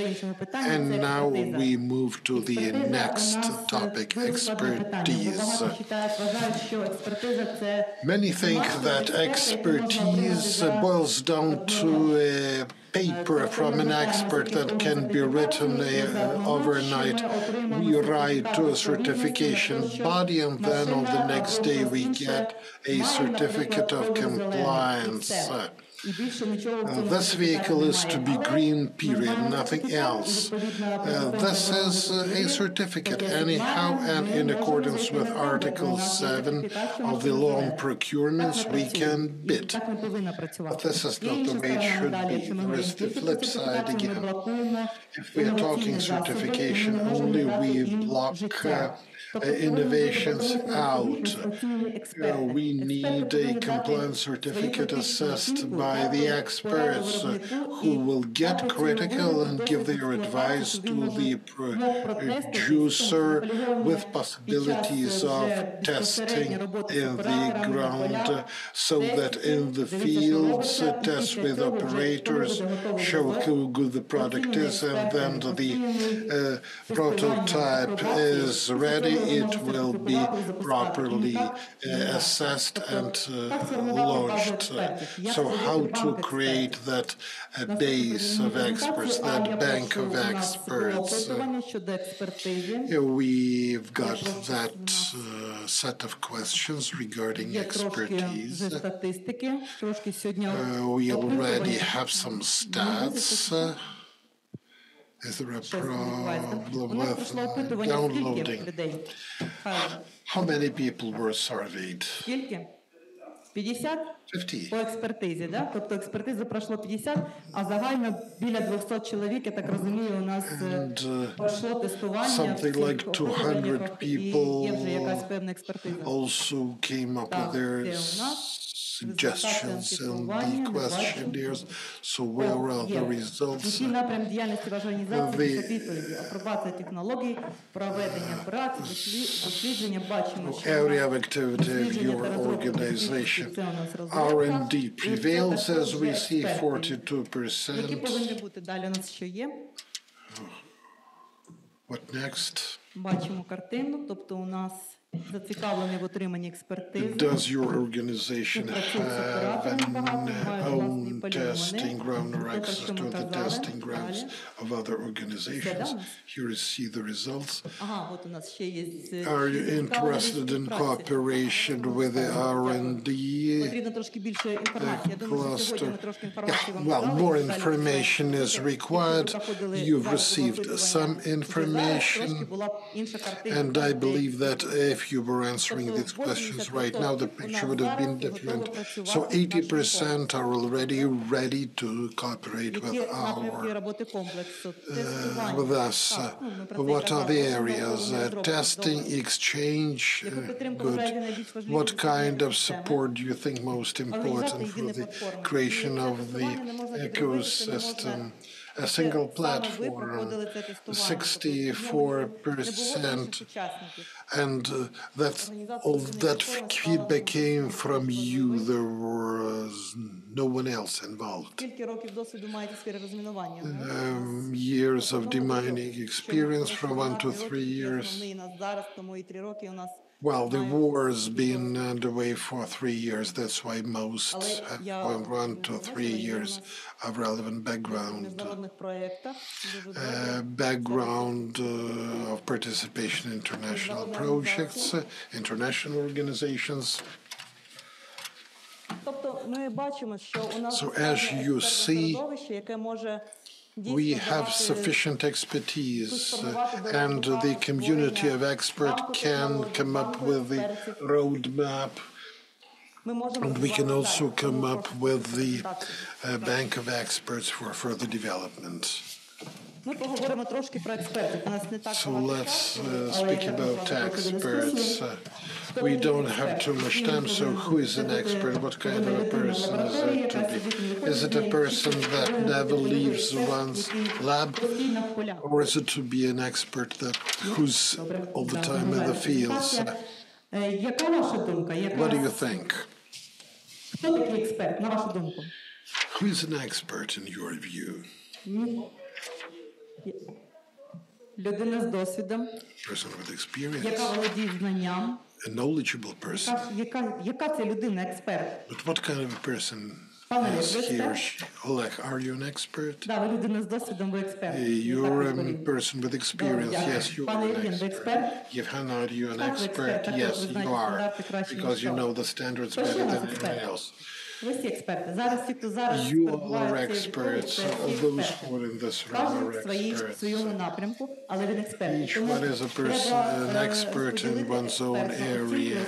And now we move to the next topic, expertise. Many think that expertise boils down to a paper from an expert that can be written overnight. We write to a certification body, and then on the next day we get a certificate of compliance. This vehicle is to be green, period, nothing else. This is a certificate anyhow, and in accordance with Article 7 of the law on procurements, we can bid. But this is not the way it should be. There is the flip side again. If we are talking certification only, we block innovations out. We need a compliance certificate assessed by the experts who will get critical and give their advice to the producer with possibilities of testing in the ground, so that in the fields, tests with operators show how good the product is, and then the prototype is ready. It will be properly assessed and launched. So how to create that base of experts, that bank of experts? We've got that set of questions regarding expertise. We already have some stats. Is there a problem with downloading? How many people were surveyed? 50 50. по експертизі, да? Тобто експертизи пройшло 50, а загально біля 200 чоловік, я так розумію, у нас пройшло тестування Something like 200 people є вже якась певна експертиза. also came up with their suggestions in the questionnaires. So where are the results? Який напрям діяльності вашої організації після відповіді? Апробація технологій, проведення операцій, дослідження, бачимо, що area of activity of your organization. R&D prevails, as we see, 42%. Які повинні бути далі у нас що є? What next? Бачимо картину, тобто у нас зацікавлений в отриманні експертизи. Does your organization have an own testing ground or access to the testing grounds of other organizations? Here you see the results. От у нас ще є. Are you interested in cooperation with the R&D Потрібно трошки більше інформації. Я думаю, що сьогодні ми трошки інформації вам Well, more information is required. You've received some information, and I believe that if you were answering these questions right now, the picture would have been different. So 80% are already ready to cooperate with us. What are the areas? Testing, exchange, good. What kind of support do you think most important for the creation of the ecosystem? A single platform, 64%, and all that feedback came from you. There was no one else involved. Years of demining experience from 1 to 3 years. Well, the war has been underway for 3 years. That's why most have 1 to 3 years of relevant background. Of participation in international projects, international organizations. So as you see, we have sufficient expertise, and the community of experts can come up with the roadmap, and we can also come up with the bank of experts for further development. So let's speak about experts. We don't have too much time, so who is an expert? What kind of a person is it to be? Is it a person that never leaves one's lab? Or is it to be an expert who's all the time in the fields? What do you think? Who is an expert in your view? Людина з досвідом, person with experience, яка володіє знанням, a knowledgeable person. Яка це людина, експерт? But what kind of a person is he or she? Oleg, are you an expert? Да, ви людина з досвідом, ви експерт. You're a person with experience. Yes, you are an expert. Yevhen, are you an expert? Yes, you are. Because you know the standards better than anyone else. Ви всі експерти. Зараз ті, хто зараз You are experts. All those who are in this room are experts. своєму напрямку, але він експерт. Each one is a person, an expert in one's own area.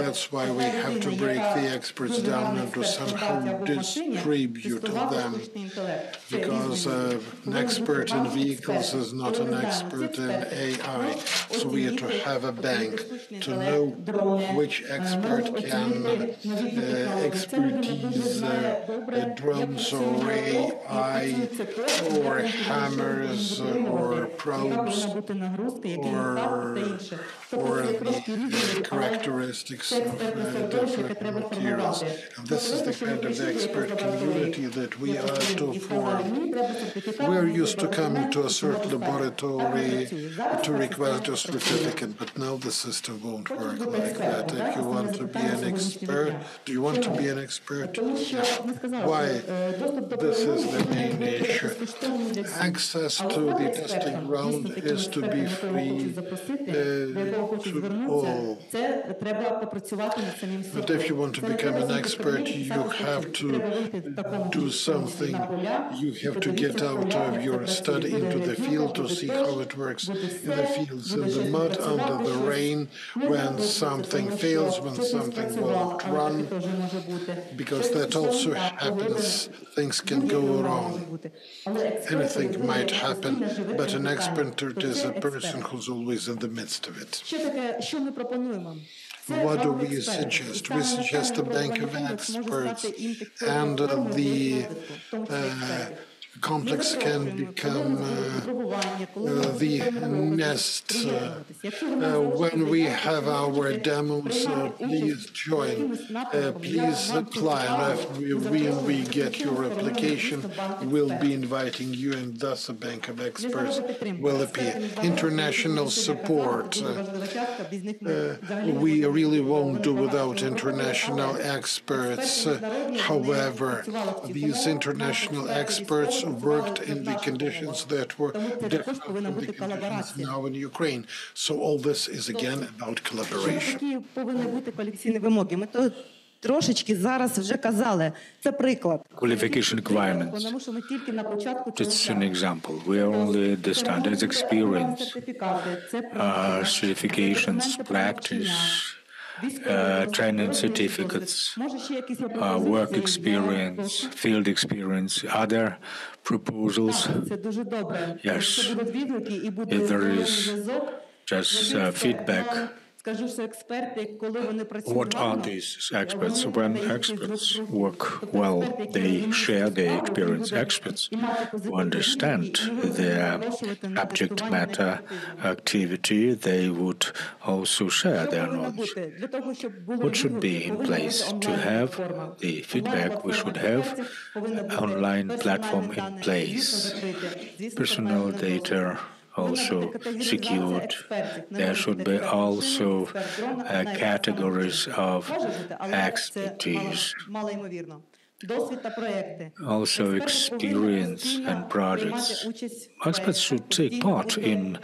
That's why we have to break the experts down and to somehow distribute them. Because an expert in vehicles is not an expert in AI. So we have to have a bank to know which expert can expertise drones or AI or hammers or probes or the characteristics of different materials. And this is the kind of expert community that we are to form. We're used to coming to a certain laboratory to request a certificate, but now the system won't work like that. If you want to be an expert, do you want want to be an expert? Why? This is the main issue. Access to the testing ground is to be free to all. But if you want to become an expert, you have to do something. You have to get out of your study into the field to see how it works in the fields, in the mud, under the rain, when something fails, when something won't run, because that also happens. Things can go wrong. Anything might happen, but an expert is a person who's always in the midst of it. What do we suggest? We suggest a bank of experts, and the complex can become the nest. When we have our demos, please join. Please apply. And if we get your application, we'll be inviting you, and thus a bank of experts will appear. International support. We really won't do without international experts. However, these international experts worked in the conditions that were different from the conditions now in Ukraine. So all this is again about collaboration. Qualification requirements. It's an example. We are only at the standards experience, certifications, practice, training certificates, work experience, field experience, other proposals. Yes, if there is just feedback. What are these experts? When experts work well, they share their experience. Experts who understand their subject matter activity, they would also share their knowledge. What should be in place to have the feedback? We should have an online platform in place. Personal data also secured. There should be also categories of expertise. Also experience and projects. Experts should take part in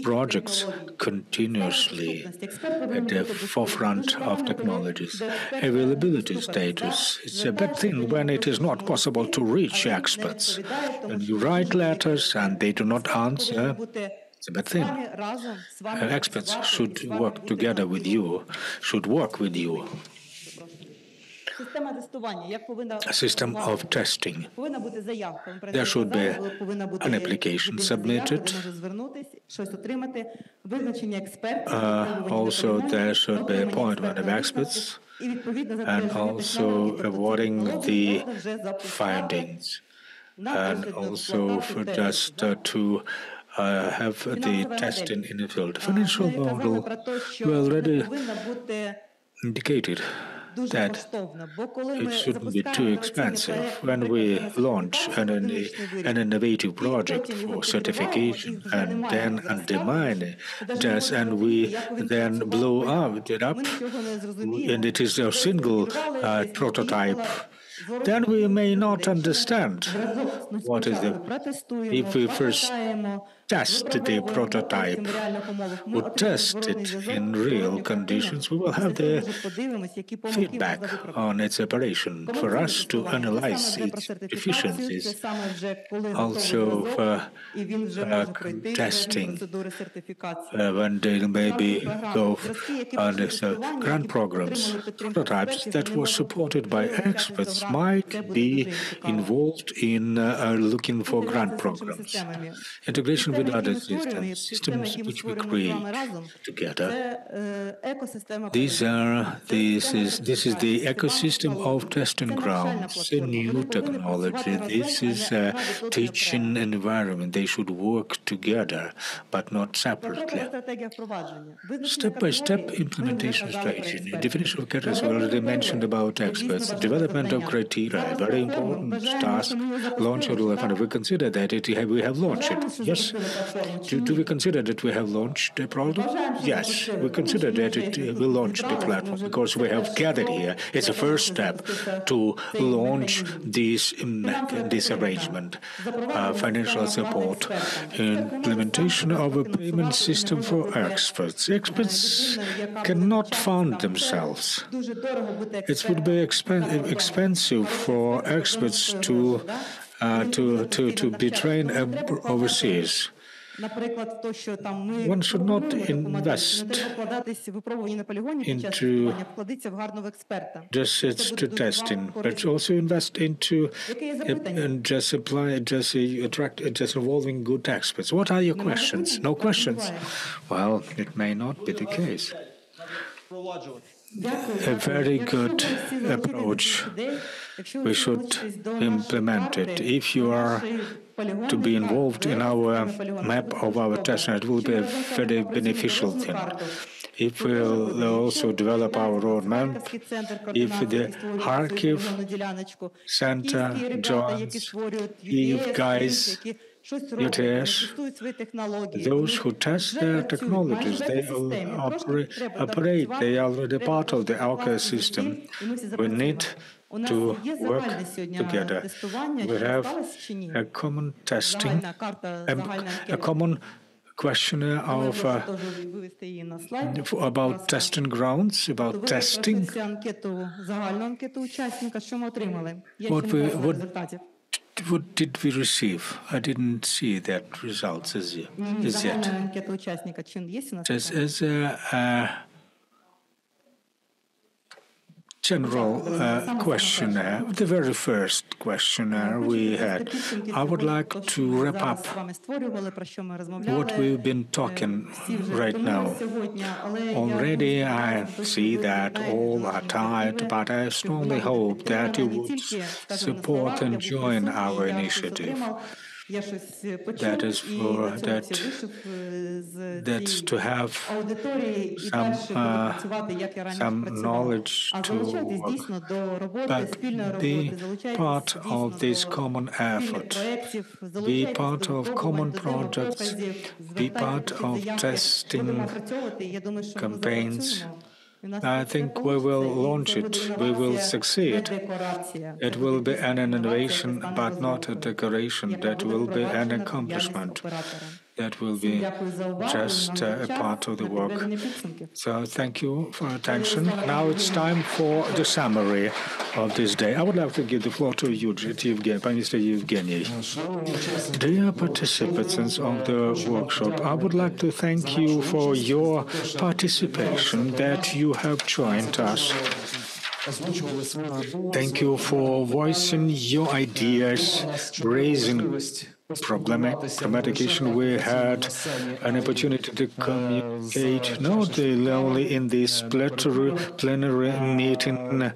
projects continuously at the forefront of technologies. Availability status. It's a bad thing when it is not possible to reach experts. When you write letters and they do not answer, it's a bad thing. Experts should work together with you, should work with you. A system of testing. There should be an application submitted. Also, there should be appointment of experts, and also awarding the findings, and also for just to have the testing in the field. Financial model, we already indicated that it shouldn't be too expensive. When we launch an innovative project for certification and then undermine it, and we then blow it up, and it is a single prototype, then we may not understand what is the. If we first test the prototype, or test it in real conditions, we will have the feedback on its operation for us to analyze its deficiencies. Also, testing when they maybe go on grant programs, prototypes that were supported by experts might be involved in looking for grant programs. Integration with other systems which we create together. This is the ecosystem of testing grounds, a new technology. This is a teaching environment. They should work together, but not separately. Step-by-step implementation strategy. The definition of categories we already mentioned about experts. Development of criteria, a very important task. Launch of the we consider that we have launched it. Yes. Do we consider that we have launched a product? Yes, we consider that we launched the platform because we have gathered here. It's a first step to launch this arrangement, financial support, implementation of a payment system for experts. Experts cannot fund themselves. It would be expensive for experts to be trained overseas. One should not invest into just to testing, but also invest into just involving good experts. What are your questions? No questions? Well, it may not be the case. A very good approach. We should implement it. If you are to be involved in our map of our testnet, it will be a very beneficial thing. If we'll also develop our roadmap, if the Kharkiv Center joins, Kyiv guys, UTS, those who test their technologies, they operate, they are already part of the ecosystem. We need to work together. We have a common testing, a common questionnaire of about testing grounds, about testing. What did we receive? I didn't see that results as yet. Just as a general questionnaire, the very first questionnaire we had, I would like to wrap up what we've been talking right now. Already I see that all are tired, but I strongly hope that you would support and join our initiative. That's to have some knowledge to work, but be part of this common effort, be part of common projects, be part of testing campaigns. I think we will launch it. We will succeed. It will be an innovation, but not a decoration. That will be an accomplishment. That will be just a part of the work. So thank you for your attention. Now it's time for the summary of this day. I would like to give the floor to you, Mr. Evgeny. Dear participants of the workshop, I would like to thank you for your participation, that you have joined us. Thank you for voicing your ideas, raising problematic issue. We had an opportunity to communicate not only in this plenary meeting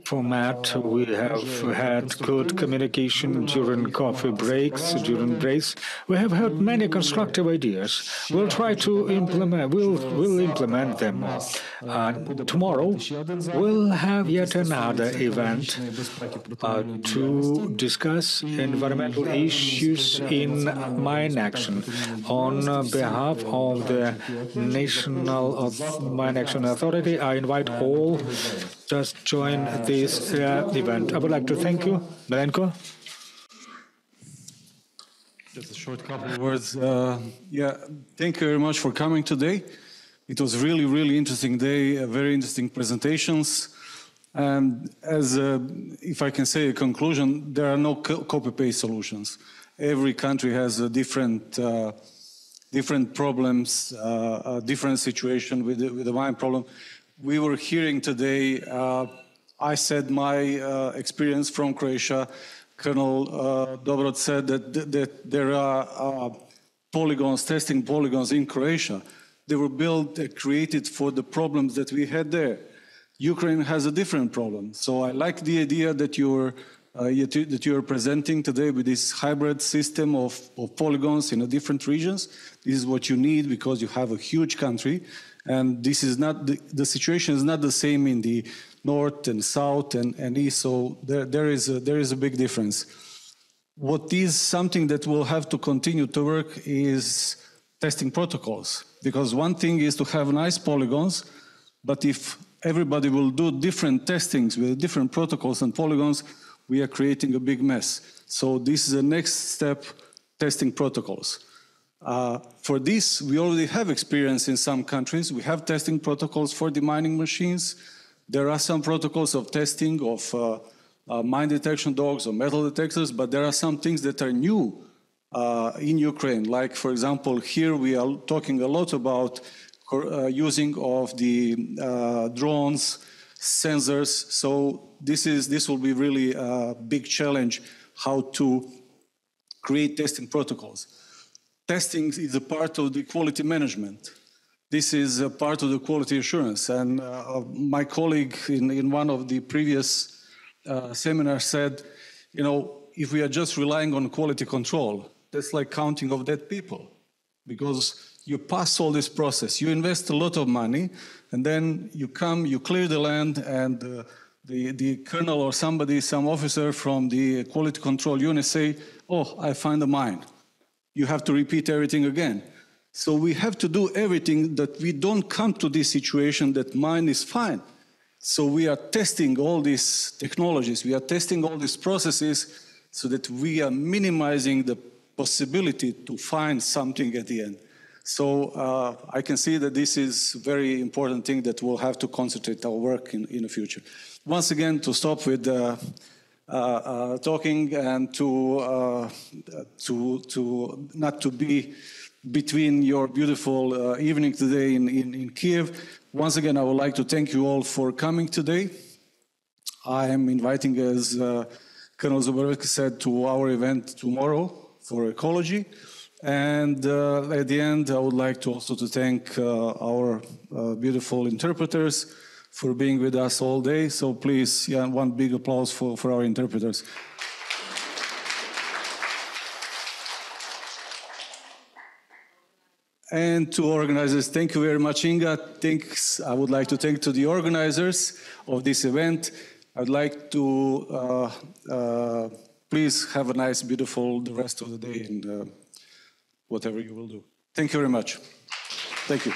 format. We have had good communication during coffee breaks, during breaks. We have had many constructive ideas. We'll try to implement. We'll implement them. Tomorrow we'll have yet another event to discuss environmental issues in mine action. On behalf of the National Mine Action Authority, I invite all just join this event. I would like to thank you. Malenko? Just a short couple of words. Thank you very much for coming today. It was really, really interesting day, very interesting presentations. And if I can say a conclusion, there are no copy-paste solutions. Every country has a different problems, a different situation with the mine problem. We were hearing today, I said my experience from Croatia. Colonel Dobrot said that there are polygons, testing polygons in Croatia. They were created for the problems that we had there. Ukraine has a different problem. So I like the idea that you're presenting today with this hybrid system of polygons in different regions. This is what you need because you have a huge country, and this is not the situation is not the same in the north and south and east. So there is a big difference. what is something that will have to continue to work is testing protocols. Because one thing is to have nice polygons, but if everybody will do different testings with different protocols and polygons, we are creating a big mess. So this is the next step, testing protocols. For this, we already have experience in some countries. We have testing protocols for demining machines. There are some protocols of testing of mine detection dogs or metal detectors, but there are some things that are new in Ukraine. Like, for example, here we are talking a lot about using of the drones, sensors. So this will be really a big challenge, how to create testing protocols. Testing is a part of the quality management. This is a part of the quality assurance. And my colleague in one of the previous seminars said, you know, if we are just relying on quality control, that's like counting of dead people. Because you pass all this process, you invest a lot of money, and then you come, you clear the land, and the colonel or somebody, some officer from the quality control unit say, oh, I find a mine. You have to repeat everything again. So we have to do everything that we don't come to this situation that mine is fine. So we are testing all these technologies, we are testing all these processes so that we are minimizing the possibility to find something at the end. So I can see that this is a very important thing that we'll have to concentrate our work in the future. Once again, to stop with talking and to not to be between your beautiful evening today in Kyiv. Once again, I would like to thank you all for coming today. I am inviting, as Colonel Zubarevsky said, to our event tomorrow for ecology. And at the end, I would like to also to thank our beautiful interpreters for being with us all day. So please, yeah, one big applause for our interpreters. And to organizers, thank you very much, Inga. Thanks. I would like to thank to the organizers of this event. I'd like to please have a nice, beautiful the rest of the day and whatever you will do. Thank you very much. Thank you.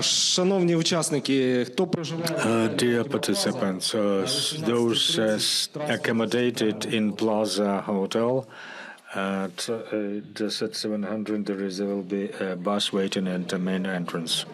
Шановні учасники, хто проживає? Dear participants, those accommodated in Plaza Hotel, just at 700 there will be a bus waiting at the main entrance.